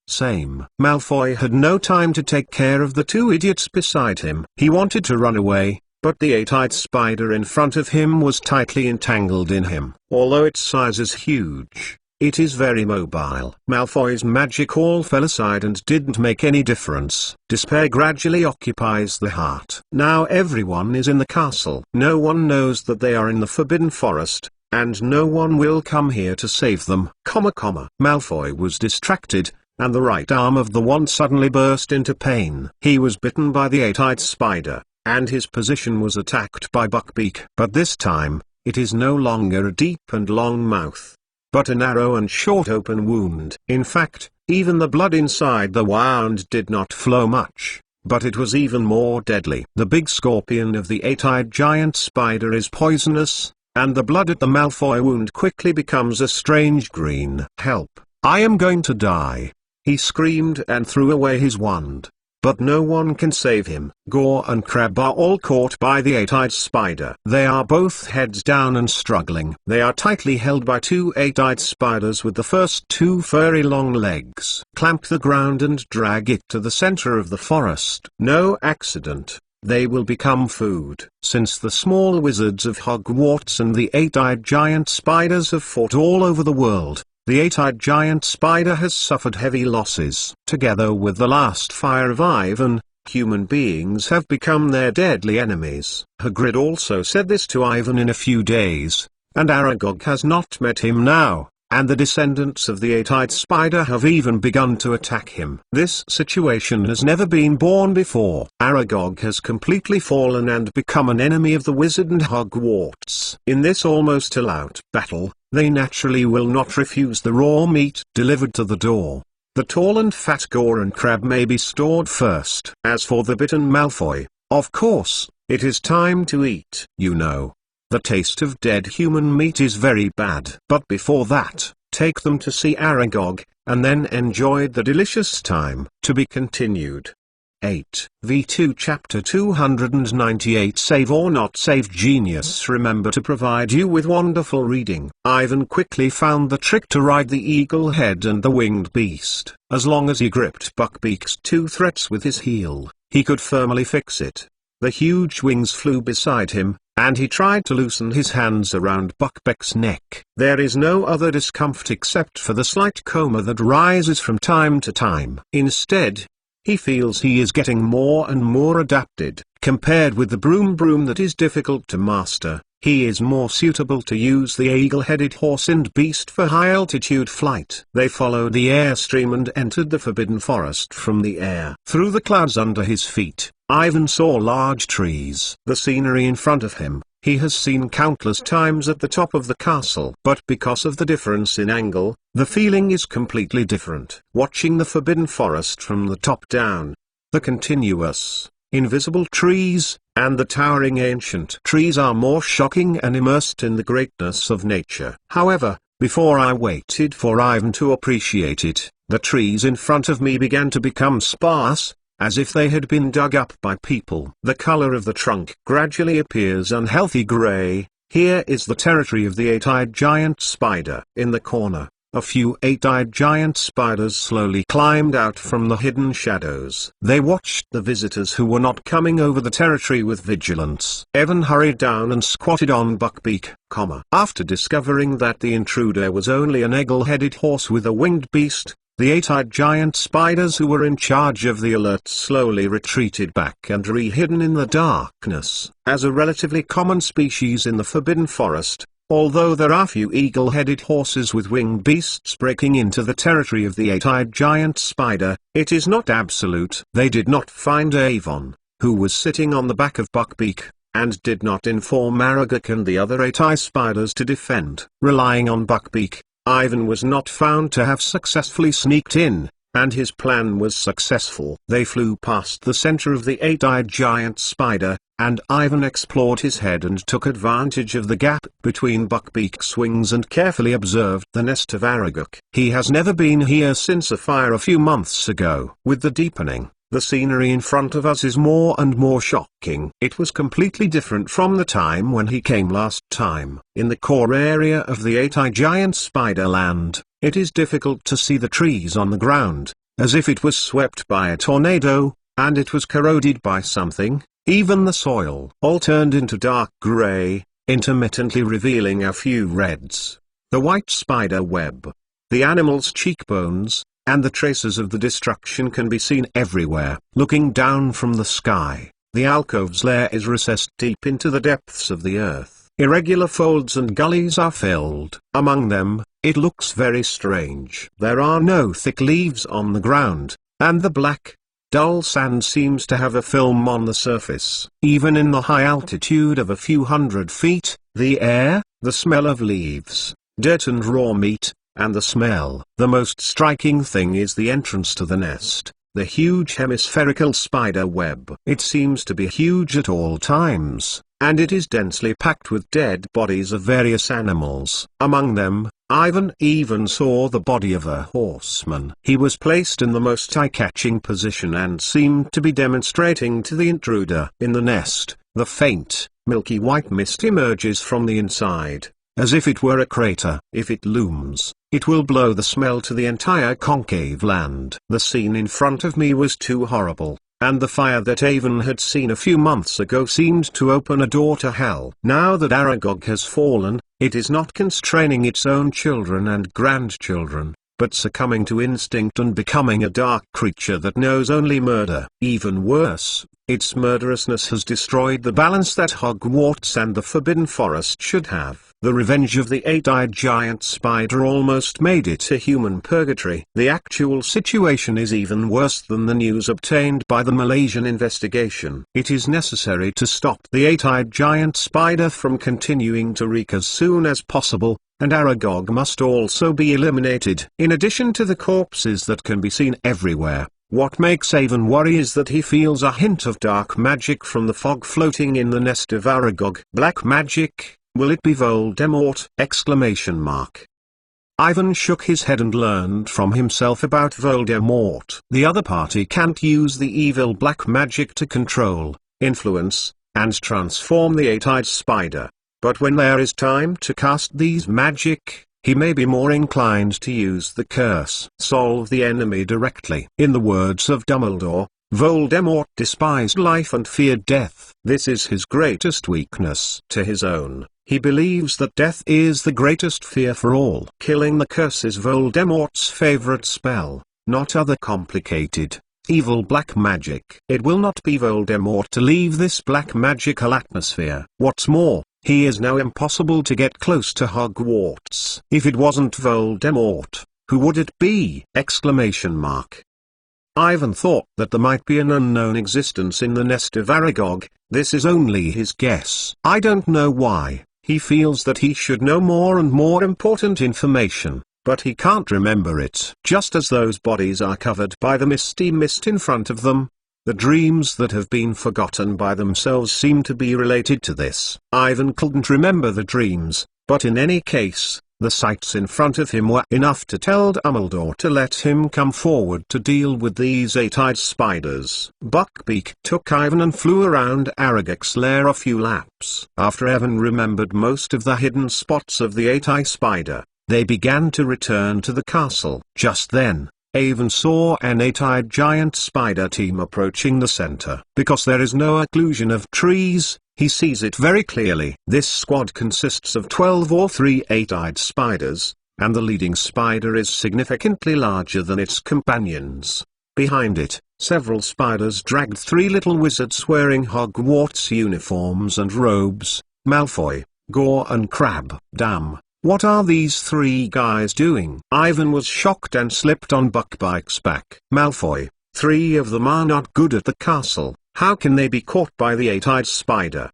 Same. Malfoy had no time to take care of the two idiots beside him. He wanted to run away, but the 8-eyed spider in front of him was tightly entangled in him. Although its size is huge, it is very mobile. Malfoy's magic all fell aside and didn't make any difference. Despair gradually occupies the heart. Now everyone is in the castle. No one knows that they are in the Forbidden Forest, and no one will come here to save them. Malfoy was distracted, and the right arm of the wand suddenly burst into pain. He was bitten by the 8-eyed spider, and his position was attacked by Buckbeak. But this time, it is no longer a deep and long mouth, but a narrow and short open wound. In fact, even the blood inside the wound did not flow much, but it was even more deadly. The big scorpion of the 8-eyed giant spider is poisonous, and the blood at the Malfoy wound quickly becomes a strange green. "Help! I am going to die!" he screamed and threw away his wand. But no one can save him. Gore and Crabbe are all caught by the 8-eyed spider. They are both heads down and struggling. They are tightly held by two 8-eyed spiders with the first two furry long legs. Clamp the ground and drag it to the center of the forest. No accident. They will become food. Since the small wizards of Hogwarts and the 8-eyed giant spiders have fought all over the world, the 8-eyed giant spider has suffered heavy losses. Together with the last fire of Ivan, human beings have become their deadly enemies. Hagrid also said this to Ivan in a few days, and Aragog has not met him now, and the descendants of the 8-eyed spider have even begun to attack him. This situation has never been borne before. Aragog has completely fallen and become an enemy of the wizard and Hogwarts. In this almost all-out battle, they naturally will not refuse the raw meat delivered to the door. The tall and fat Gore and Crabbe may be stored first. As for the bitten Malfoy, of course, It is time to eat. You know, the taste of dead human meat is very bad. But before that, take them to see Aragog, and then enjoy the delicious time. To be continued. 8. V2 Chapter 298 Save or Not Save Genius. Remember to provide you with wonderful reading. Ivan quickly found the trick to ride the eagle head and the winged beast. As long as he gripped Buckbeak's two threats with his heel, he could firmly fix it. The huge wings flew beside him, and he tried to loosen his hands around Buckbeak's neck. There is no other discomfort except for the slight coma that rises from time to time. Instead, he feels he is getting more and more adapted. Compared with the broom that is difficult to master, he is more suitable to use the eagle-headed horse and beast for high-altitude flight. They followed the airstream and entered the forbidden forest from the air. Through the clouds under his feet, Ivan saw large trees. The scenery in front of him, he has seen countless times at the top of the castle. But because of the difference in angle, the feeling is completely different. Watching the forbidden forest from the top down, the continuous, invisible trees, and the towering ancient trees are more shocking and immersed in the greatness of nature. However, before I waited for Ivan to appreciate it, the trees in front of me began to become sparse, as if they had been dug up by people. The color of the trunk gradually appears unhealthy gray. Here is the territory of the eight-eyed giant spider. In the corner, a few eight-eyed giant spiders slowly climbed out from the hidden shadows. They watched the visitors who were not coming over the territory with vigilance. Evan hurried down and squatted on Buckbeak, After discovering that the intruder was only an eagle-headed horse with a winged beast, the eight-eyed giant spiders who were in charge of the alert slowly retreated back and re-hidden in the darkness. As a relatively common species in the Forbidden Forest, although there are few eagle-headed horses with winged beasts breaking into the territory of the eight-eyed giant spider, it is not absolute. They did not find Avon, who was sitting on the back of Buckbeak, and did not inform Aragog and the other eight-eyed spiders to defend. Relying on Buckbeak, Ivan was not found to have successfully sneaked in, and his plan was successful. They flew past the center of the eight-eyed giant spider, and Ivan explored his head and took advantage of the gap between Buckbeak's wings and carefully observed the nest of Aragog. He has never been here since a fire a few months ago. With the deepening, the scenery in front of us is more and more shocking. It was completely different from the time when he came last time. In the core area of the eight-eyed giant spider land, it is difficult to see the trees on the ground, as if it was swept by a tornado, and it was corroded by something. Even the soil all turned into dark gray, intermittently revealing a few reds. The white spider web, the animal's cheekbones, and the traces of the destruction can be seen everywhere. Looking down from the sky, the alcove's lair is recessed deep into the depths of the earth. Irregular folds and gullies are filled. Among them, it looks very strange. There are no thick leaves on the ground, and the black, dull sand seems to have a film on the surface. Even in the high altitude of a few hundred feet, the air, the smell of leaves, dirt and raw meat, and the smell. The most striking thing is the entrance to the nest, the huge hemispherical spider web. It seems to be huge at all times, and it is densely packed with dead bodies of various animals. Among them, Ivan even saw the body of a horseman. He was placed in the most eye-catching position and seemed to be demonstrating to the intruder. In the nest, the faint, milky white mist emerges from the inside, as if it were a crater. If it looms, it will blow the smell to the entire concave land. The scene in front of me was too horrible, and the fire that Avon had seen a few months ago seemed to open a door to hell. Now that Aragog has fallen, it is not constraining its own children and grandchildren, but succumbing to instinct and becoming a dark creature that knows only murder. Even worse, its murderousness has destroyed the balance that Hogwarts and the Forbidden Forest should have. The revenge of the eight-eyed giant spider almost made it a human purgatory. The actual situation is even worse than the news obtained by the Malaysian investigation. It is necessary to stop the eight-eyed giant spider from continuing to wreak as soon as possible, and Aragog must also be eliminated. In addition to the corpses that can be seen everywhere, What makes Avon worry is that he feels a hint of dark magic from the fog floating in the nest of Aragog. Black magic, will it be Voldemort? Ivan shook his head and learned from himself about Voldemort. The other party can't use the evil black magic to control, influence, and transform the eight-eyed spider. But when there is time to cast these magic, he may be more inclined to use the curse. Solve the enemy directly. In the words of Dumbledore, Voldemort despised life and feared death. This is his greatest weakness. To his own, he believes that death is the greatest fear for all. Killing the curse is Voldemort's favorite spell, not other complicated, evil black magic. It will not be Voldemort to leave this black magical atmosphere. What's more, he is now impossible to get close to Hogwarts. If it wasn't Voldemort, who would it be? Ivan thought that there might be an unknown existence in the nest of Aragog. This is only his guess. I don't know why. He feels that he should know more and more important information, but he can't remember it. Just as those bodies are covered by the misty mist in front of them, the dreams that have been forgotten by themselves seem to be related to this. Ivan couldn't remember the dreams, but in any case, the sights in front of him were enough to tell Dumbledore to let him come forward to deal with these eight-eyed spiders. Buckbeak took Ivan and flew around Aragog's lair a few laps. After Ivan remembered most of the hidden spots of the eight-eyed spider, they began to return to the castle. Just then, Ivan saw an eight-eyed giant spider team approaching the center. Because there is no occlusion of trees, he sees it very clearly. This squad consists of 12 or 3 eight-eyed spiders, and the leading spider is significantly larger than its companions. Behind it, several spiders dragged 3 little wizards wearing Hogwarts uniforms and robes: Malfoy, Gore and Crabbe. Damn, what are these 3 guys doing? Ivan was shocked and slipped on Buckbeak's back. Malfoy, 3 of them are not good at the castle. How can they be caught by the eight-eyed spider?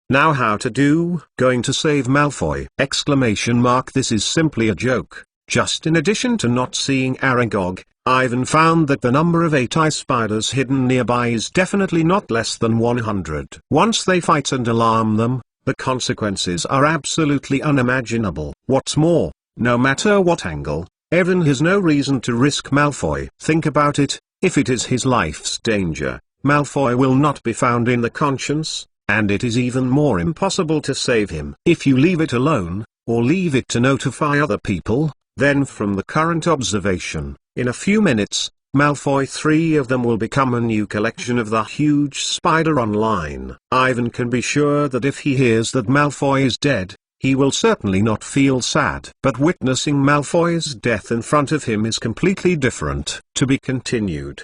Now how to do? Going to save Malfoy? This is simply a joke. Just in addition to not seeing Aragog, Ivan found that the number of eight-eyed spiders hidden nearby is definitely not less than 100. Once they fight and alarm them, the consequences are absolutely unimaginable. What's more, no matter what angle, Ivan has no reason to risk Malfoy. Think about it. If it is his life's danger, Malfoy will not be found in the conscience, and it is even more impossible to save him. If you leave it alone, or leave it to notify other people, then from the current observation, in a few minutes, Malfoy 3 of them will become a new collection of the huge spider online. Ivan can be sure that if he hears that Malfoy is dead, he will certainly not feel sad. But witnessing Malfoy's death in front of him is completely different. To be continued.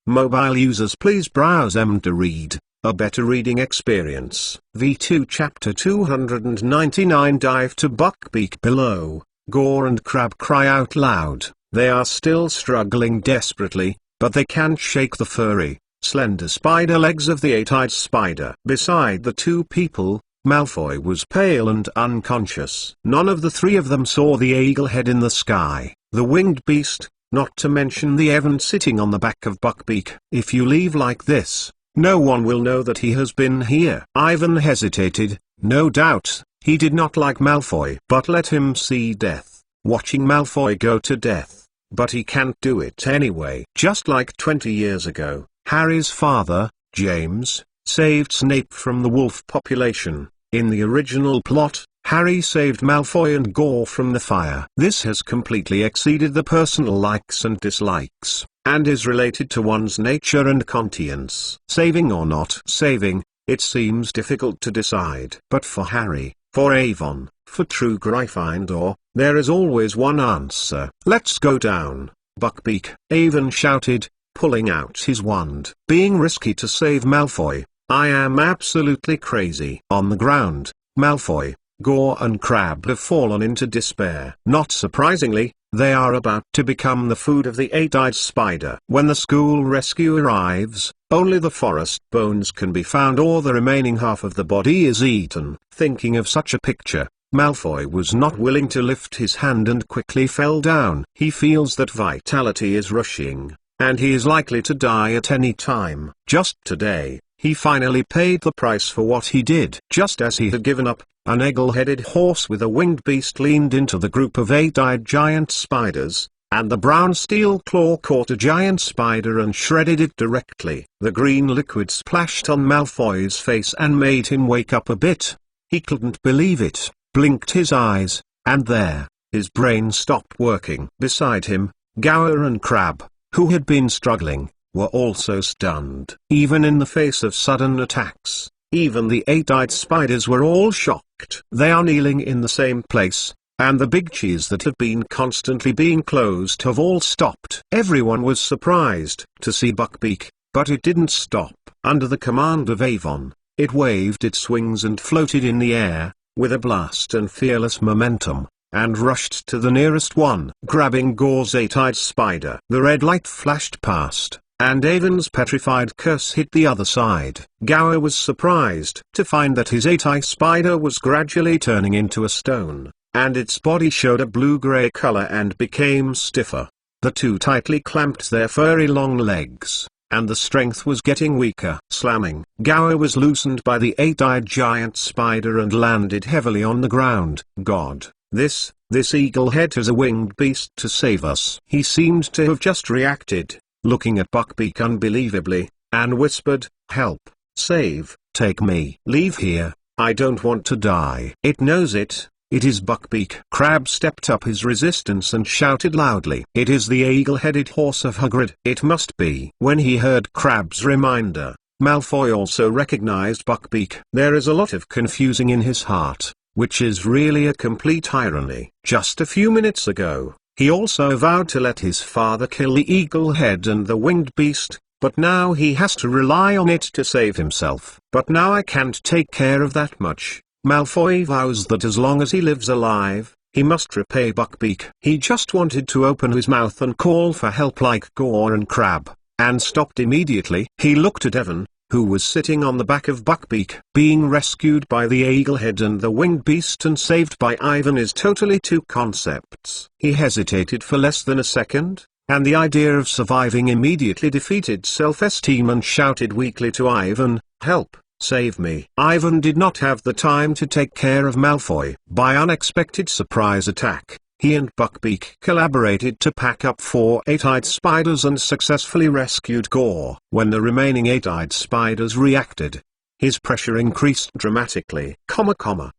Mobile users, please browse to read, a better reading experience. V2 Chapter 299. Dive to Buckbeak. Below, Gore and Crabbe cry out loud. They are still struggling desperately, but they can't shake the furry, slender spider legs of the eight-eyed spider. Beside the 2 people, Malfoy was pale and unconscious. None of the 3 of them saw the eagle head in the sky, the winged beast, not to mention the Evan sitting on the back of Buckbeak. If you leave like this, no one will know that he has been here. Ivan hesitated. No doubt, he did not like Malfoy. But let him see death, watching Malfoy go to death. But he can't do it anyway. Just like 20 years ago, Harry's father, James, saved Snape from the wolf population. In the original plot, Harry saved Malfoy and Gore from the fire. This has completely exceeded the personal likes and dislikes, and is related to one's nature and conscience. Saving or not saving, it seems difficult to decide. But for Harry, for Avon, for true Gryffindor, there is always one answer. Let's go down, Buckbeak, Avon shouted, pulling out his wand. Being risky to save Malfoy. I am absolutely crazy. On the ground, Malfoy, Gore and Crabbe have fallen into despair. Not surprisingly, they are about to become the food of the eight-eyed spider. When the school rescue arrives, only the forest bones can be found, or the remaining half of the body is eaten. Thinking of such a picture, Malfoy was not willing to lift his hand and quickly fell down. He feels that vitality is rushing, and he is likely to die at any time. Just today, he finally paid the price for what he did. Just as he had given up, an eagle-headed horse with a winged beast leaned into the group of 8-eyed giant spiders, and the brown steel claw caught a giant spider and shredded it directly. The green liquid splashed on Malfoy's face and made him wake up a bit. He couldn't believe it, blinked his eyes, and there, his brain stopped working. Beside him, Gower and Crabbe, who had been struggling, were also stunned. Even in the face of sudden attacks, even the 8-eyed spiders were all shocked. They are kneeling in the same place, and the big cheese that have been constantly being closed have all stopped. Everyone was surprised to see Buckbeak, but it didn't stop. Under the command of Avon, it waved its wings and floated in the air, with a blast and fearless momentum, and rushed to the nearest one, grabbing Gore's 8-eyed spider. The red light flashed past, and Avon's petrified curse hit the other side. Gower was surprised to find that his 8-eyed spider was gradually turning into a stone, and its body showed a blue-gray color and became stiffer. The two tightly clamped their furry long legs, and the strength was getting weaker. Slamming, Gower was loosened by the 8-eyed giant spider and landed heavily on the ground. God, this eagle-head has a winged beast to save us. He seemed to have just reacted, looking at Buckbeak unbelievably, and whispered, "Help, save, take me. Leave here, I don't want to die." It knows it. It is Buckbeak. Crabbe stepped up his resistance and shouted loudly. It is the eagle-headed horse of Hagrid. It must be. When he heard Crabbe's reminder, Malfoy also recognized Buckbeak. There is a lot of confusing in his heart, which is really a complete irony. Just a few minutes ago, he also vowed to let his father kill the eagle-head and the winged beast, but now he has to rely on it to save himself. But now I can't take care of that much. Malfoy vows that as long as he lives alive, he must repay Buckbeak. He just wanted to open his mouth and call for help like Gore and Crabbe, and stopped immediately. He looked at Evan, who was sitting on the back of Buckbeak. Being rescued by the eaglehead and the winged beast and saved by Ivan is totally two concepts. He hesitated for less than a second, and the idea of surviving immediately defeated self-esteem and shouted weakly to Ivan, "Help! Save me." Ivan did not have the time to take care of Malfoy. By unexpected surprise attack, he and Buckbeak collaborated to pack up 4 8-eyed spiders and successfully rescued Gore. When the remaining 8-eyed spiders reacted, his pressure increased dramatically.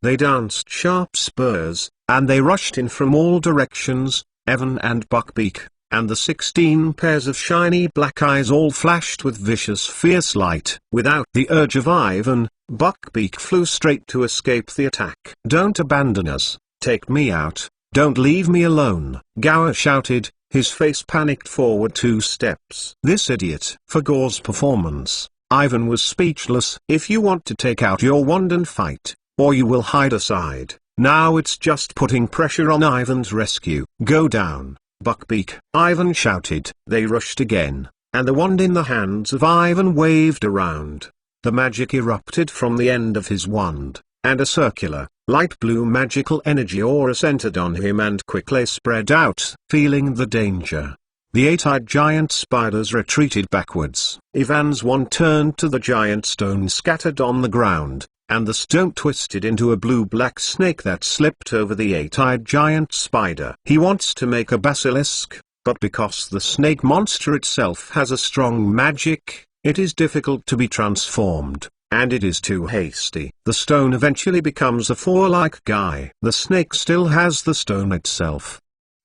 They danced sharp spurs, and they rushed in from all directions. Evan and Buckbeak, and the 16 pairs of shiny black eyes all flashed with vicious fierce light. Without the urge of Ivan, Buckbeak flew straight to escape the attack. "Don't abandon us, take me out, don't leave me alone," Gower shouted, his face panicked forward 2 steps. This idiot. For Gore's performance, Ivan was speechless. "If you want to take out your wand and fight, or you will hide aside. Now it's just putting pressure on Ivan's rescue. Go down, Buckbeak," Ivan shouted. They rushed again, and the wand in the hands of Ivan waved around. The magic erupted from the end of his wand, and a circular, light blue magical energy aura centered on him and quickly spread out. Feeling the danger, the 8-eyed giant spiders retreated backwards. Ivan's wand turned to the giant stone scattered on the ground, and the stone twisted into a blue-black snake that slipped over the 8-eyed giant spider. He wants to make a basilisk, but because the snake monster itself has a strong magic, it is difficult to be transformed, and it is too hasty. The stone eventually becomes a 4-like guy. The snake still has the stone itself.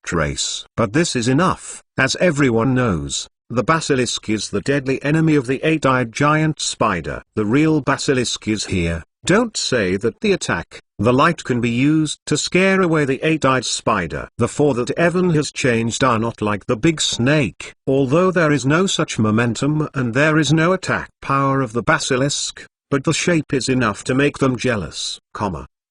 Trace. But this is enough, as everyone knows. The basilisk is the deadly enemy of the 8-eyed giant spider. The real basilisk is here. Don't say that the attack, the light can be used to scare away the 8-eyed spider. The 4 that Evan has changed are not like the big snake. Although there is no such momentum and there is no attack power of the basilisk, but the shape is enough to make them jealous.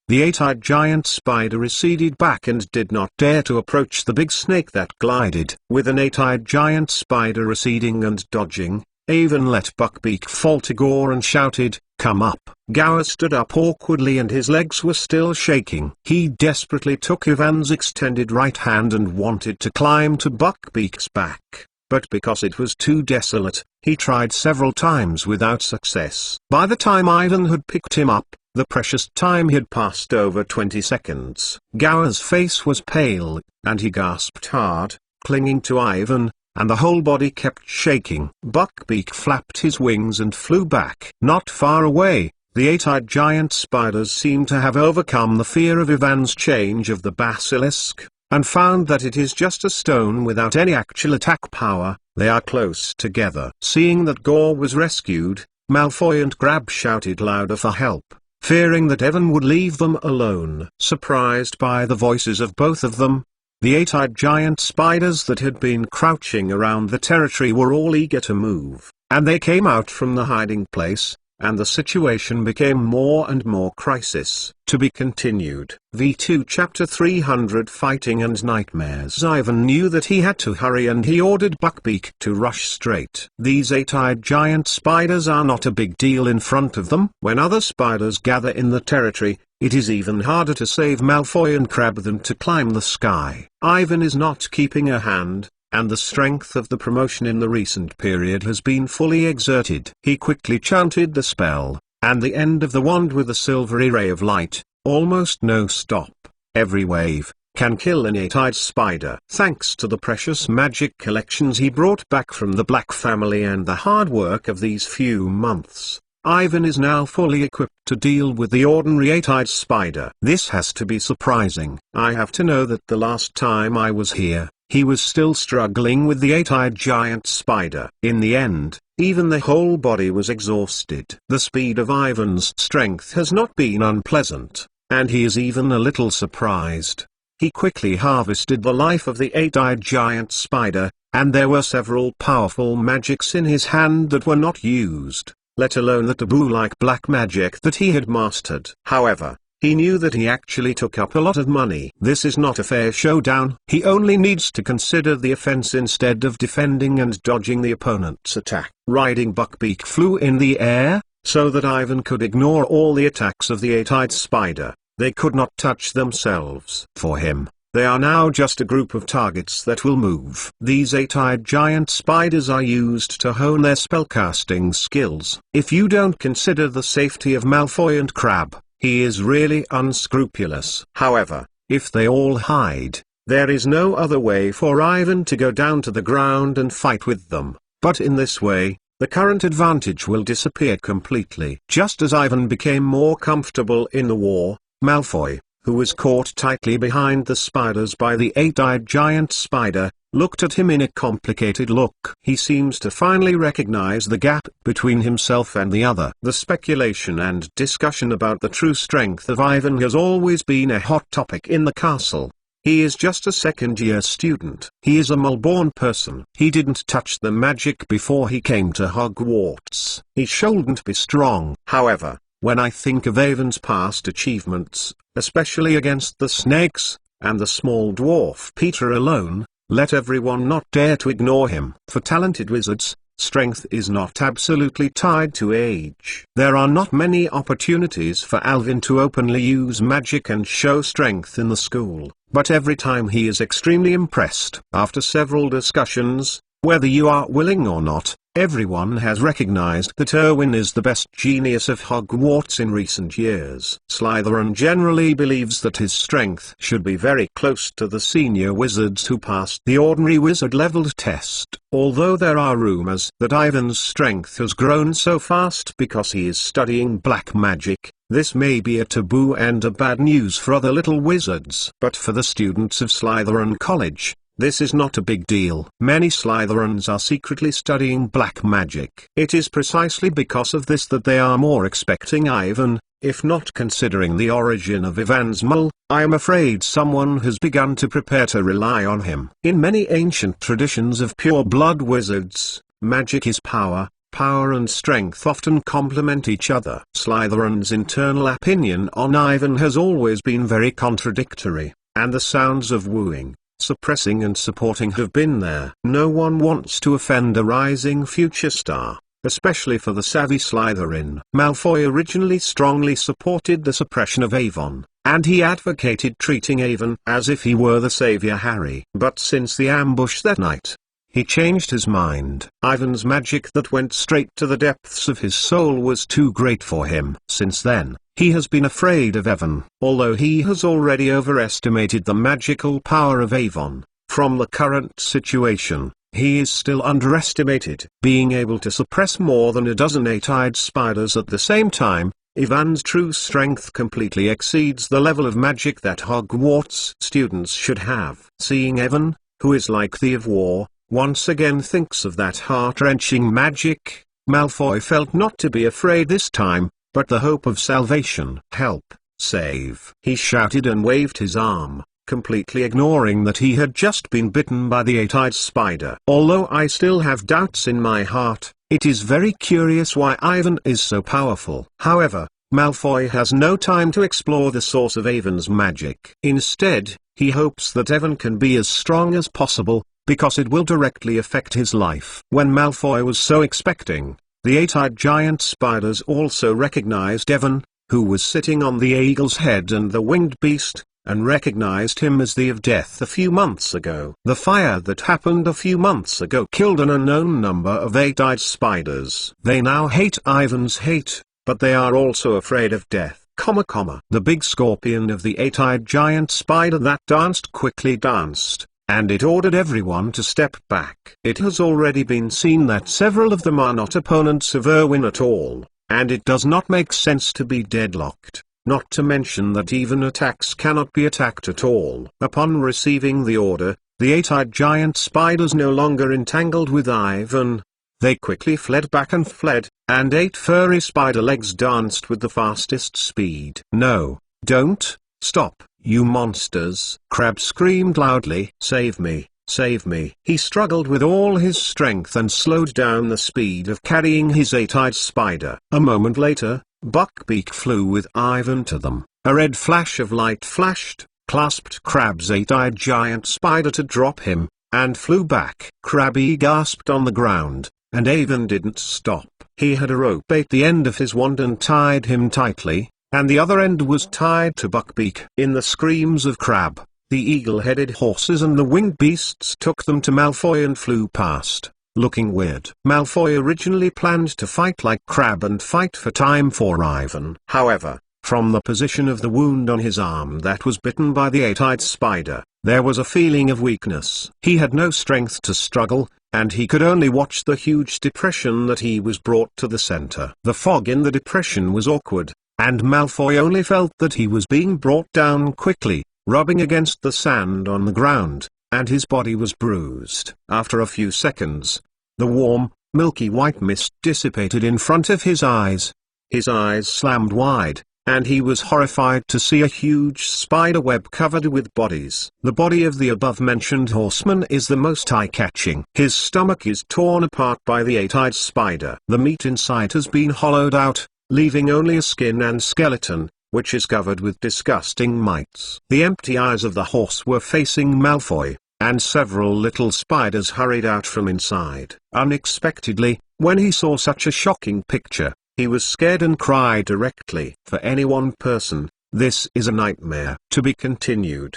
The 8-eyed giant spider receded back and did not dare to approach the big snake that glided. With an 8-eyed giant spider receding and dodging, Ivan let Buckbeak fall to Gore and shouted, "Come up!" Gower stood up awkwardly and his legs were still shaking. He desperately took Ivan's extended right hand and wanted to climb to Buckbeak's back, but because it was too desolate, he tried several times without success. By the time Ivan had picked him up, the precious time had passed over 20 seconds. Gower's face was pale, and he gasped hard, clinging to Ivan, and the whole body kept shaking. Buckbeak flapped his wings and flew back. Not far away, the eight-eyed giant spiders seemed to have overcome the fear of Ivan's change of the basilisk, and found that it is just a stone without any actual attack power. They are close together. Seeing that Gore was rescued, Malfoy and Crabbe shouted louder for help, fearing that Ivan would leave them alone. Surprised by the voices of both of them, the eight-eyed giant spiders that had been crouching around the territory were all eager to move, and they came out from the hiding place, and the situation became more and more crisis. To be continued. V2 Chapter 300 Fighting and Nightmares. Ivan knew that he had to hurry and he ordered Buckbeak to rush straight. These eight-eyed giant spiders are not a big deal in front of them. When other spiders gather in the territory, it is even harder to save Malfoy and Crabbe than to climb the sky. Ivan is not keeping a hand, and the strength of the promotion in the recent period has been fully exerted. He quickly chanted the spell, and the end of the wand with a silvery ray of light, almost no stop, every wave, can kill an eight-eyed spider. Thanks to the precious magic collections he brought back from the Black family and the hard work of these few months, Ivan is now fully equipped to deal with the ordinary eight-eyed spider. This has to be surprising. I have to know that the last time I was here, he was still struggling with the eight-eyed giant spider. In the end, even the whole body was exhausted. The speed of Ivan's strength has not been unpleasant, and he is even a little surprised. He quickly harvested the life of the eight-eyed giant spider, and there were several powerful magics in his hand that were not used, let alone the taboo-like black magic that he had mastered. However, he knew that he actually took up a lot of money. This is not a fair showdown. He only needs to consider the offense instead of defending and dodging the opponent's attack. Riding Buckbeak flew in the air, so that Ivan could ignore all the attacks of the eight-eyed spider. They could not touch themselves. For him, they are now just a group of targets that will move. These eight-eyed giant spiders are used to hone their spellcasting skills. If you don't consider the safety of Malfoy and Crabbe, he is really unscrupulous. However, if they all hide, there is no other way for Ivan to go down to the ground and fight with them. But in this way, the current advantage will disappear completely. Just as Ivan became more comfortable in the war, Malfoy, who was caught tightly behind the spiders by the eight-eyed giant spider, looked at him in a complicated look. He seems to finally recognize the gap between himself and the other. The speculation and discussion about the true strength of Ivan has always been a hot topic in the castle. He is just a second-year student. He is a Mulborn person. He didn't touch the magic before he came to Hogwarts. He shouldn't be strong. However, when I think of Ivan's past achievements, especially against the snakes, and the small dwarf Peter alone, let everyone not dare to ignore him. For talented wizards, strength is not absolutely tied to age. There are not many opportunities for Alvin to openly use magic and show strength in the school, but every time he is extremely impressed. After several discussions, whether you are willing or not, everyone has recognized that Erwin is the best genius of Hogwarts in recent years. Slytherin generally believes that his strength should be very close to the senior wizards who passed the ordinary wizard-leveled test. Although there are rumors that Ivan's strength has grown so fast because he is studying black magic, this may be a taboo and a bad news for other little wizards. But for the students of Slytherin College, this is not a big deal. Many Slytherins are secretly studying black magic. It is precisely because of this that they are more expecting Ivan. If not considering the origin of Ivan's mole, I am afraid someone has begun to prepare to rely on him. In many ancient traditions of pure-blood wizards, magic is power. Power and strength often complement each other. Slytherin's internal opinion on Ivan has always been very contradictory, and the sounds of wooing, suppressing and supporting have been there. No one wants to offend a rising future star, especially for the savvy Slytherin. Malfoy originally strongly supported the suppression of Avon, and he advocated treating Avon as if he were the savior Harry. But since the ambush that night, he changed his mind. Ivan's magic that went straight to the depths of his soul was too great for him. Since then, he has been afraid of Avon. Although he has already overestimated the magical power of Avon, from the current situation, he is still underestimated. Being able to suppress more than a dozen eight-eyed spiders at the same time, Ivan's true strength completely exceeds the level of magic that Hogwarts students should have. Seeing Evan, who is like the of war, once again thinks of that heart-wrenching magic, Malfoy felt not to be afraid this time, but the hope of salvation. Help, save. He shouted and waved his arm, completely ignoring that he had just been bitten by the eight-eyed spider. Although I still have doubts in my heart, it is very curious why Ivan is so powerful. However, Malfoy has no time to explore the source of Avon's magic. Instead, he hopes that Evan can be as strong as possible, because it will directly affect his life. When Malfoy was so expecting, the eight-eyed giant spiders also recognized Evan, who was sitting on the eagle's head and the winged beast, and recognized him as the of death a few months ago. The fire that happened a few months ago killed an unknown number of eight-eyed spiders. They now hate Ivan's hate, but they are also afraid of death. The big scorpion of the eight-eyed giant spider that danced quickly danced, and it ordered everyone to step back. It has already been seen that several of them are not opponents of Erwin at all, and it does not make sense to be deadlocked, not to mention that even attacks cannot be attacked at all. Upon receiving the order, the eight-eyed giant spiders no longer entangled with Ivan. They quickly fled back and 8 furry spider legs danced with the fastest speed. No, don't, stop, you monsters! Crabbe screamed loudly. Save me, save me. He struggled with all his strength and slowed down the speed of carrying his eight-eyed spider. A moment later, Buckbeak flew with Ivan to them. A red flash of light flashed, clasped Crabbe's eight-eyed giant spider to drop him, and flew back. Crabbe gasped on the ground, and Ivan didn't stop. He had a rope at the end of his wand and tied him tightly, and the other end was tied to Buckbeak. In the screams of Crabbe, the eagle-headed horses and the winged beasts took them to Malfoy and flew past, looking weird. Malfoy originally planned to fight like Crabbe and fight for time for Ivan. However, from the position of the wound on his arm that was bitten by the eight-eyed spider, there was a feeling of weakness. He had no strength to struggle, and he could only watch the huge depression that he was brought to the center. The fog in the depression was awkward, and Malfoy only felt that he was being brought down quickly, rubbing against the sand on the ground, and his body was bruised. After a few seconds, the warm, milky white mist dissipated in front of his eyes. His eyes slammed wide, and he was horrified to see a huge spider web covered with bodies. The body of the above-mentioned horseman is the most eye-catching. His stomach is torn apart by the eight-eyed spider. The meat inside has been hollowed out, leaving only a skin and skeleton, which is covered with disgusting mites. The empty eyes of the horse were facing Malfoy, and several little spiders hurried out from inside. Unexpectedly, when he saw such a shocking picture, he was scared and cried directly. For any one person, this is a nightmare. To be continued.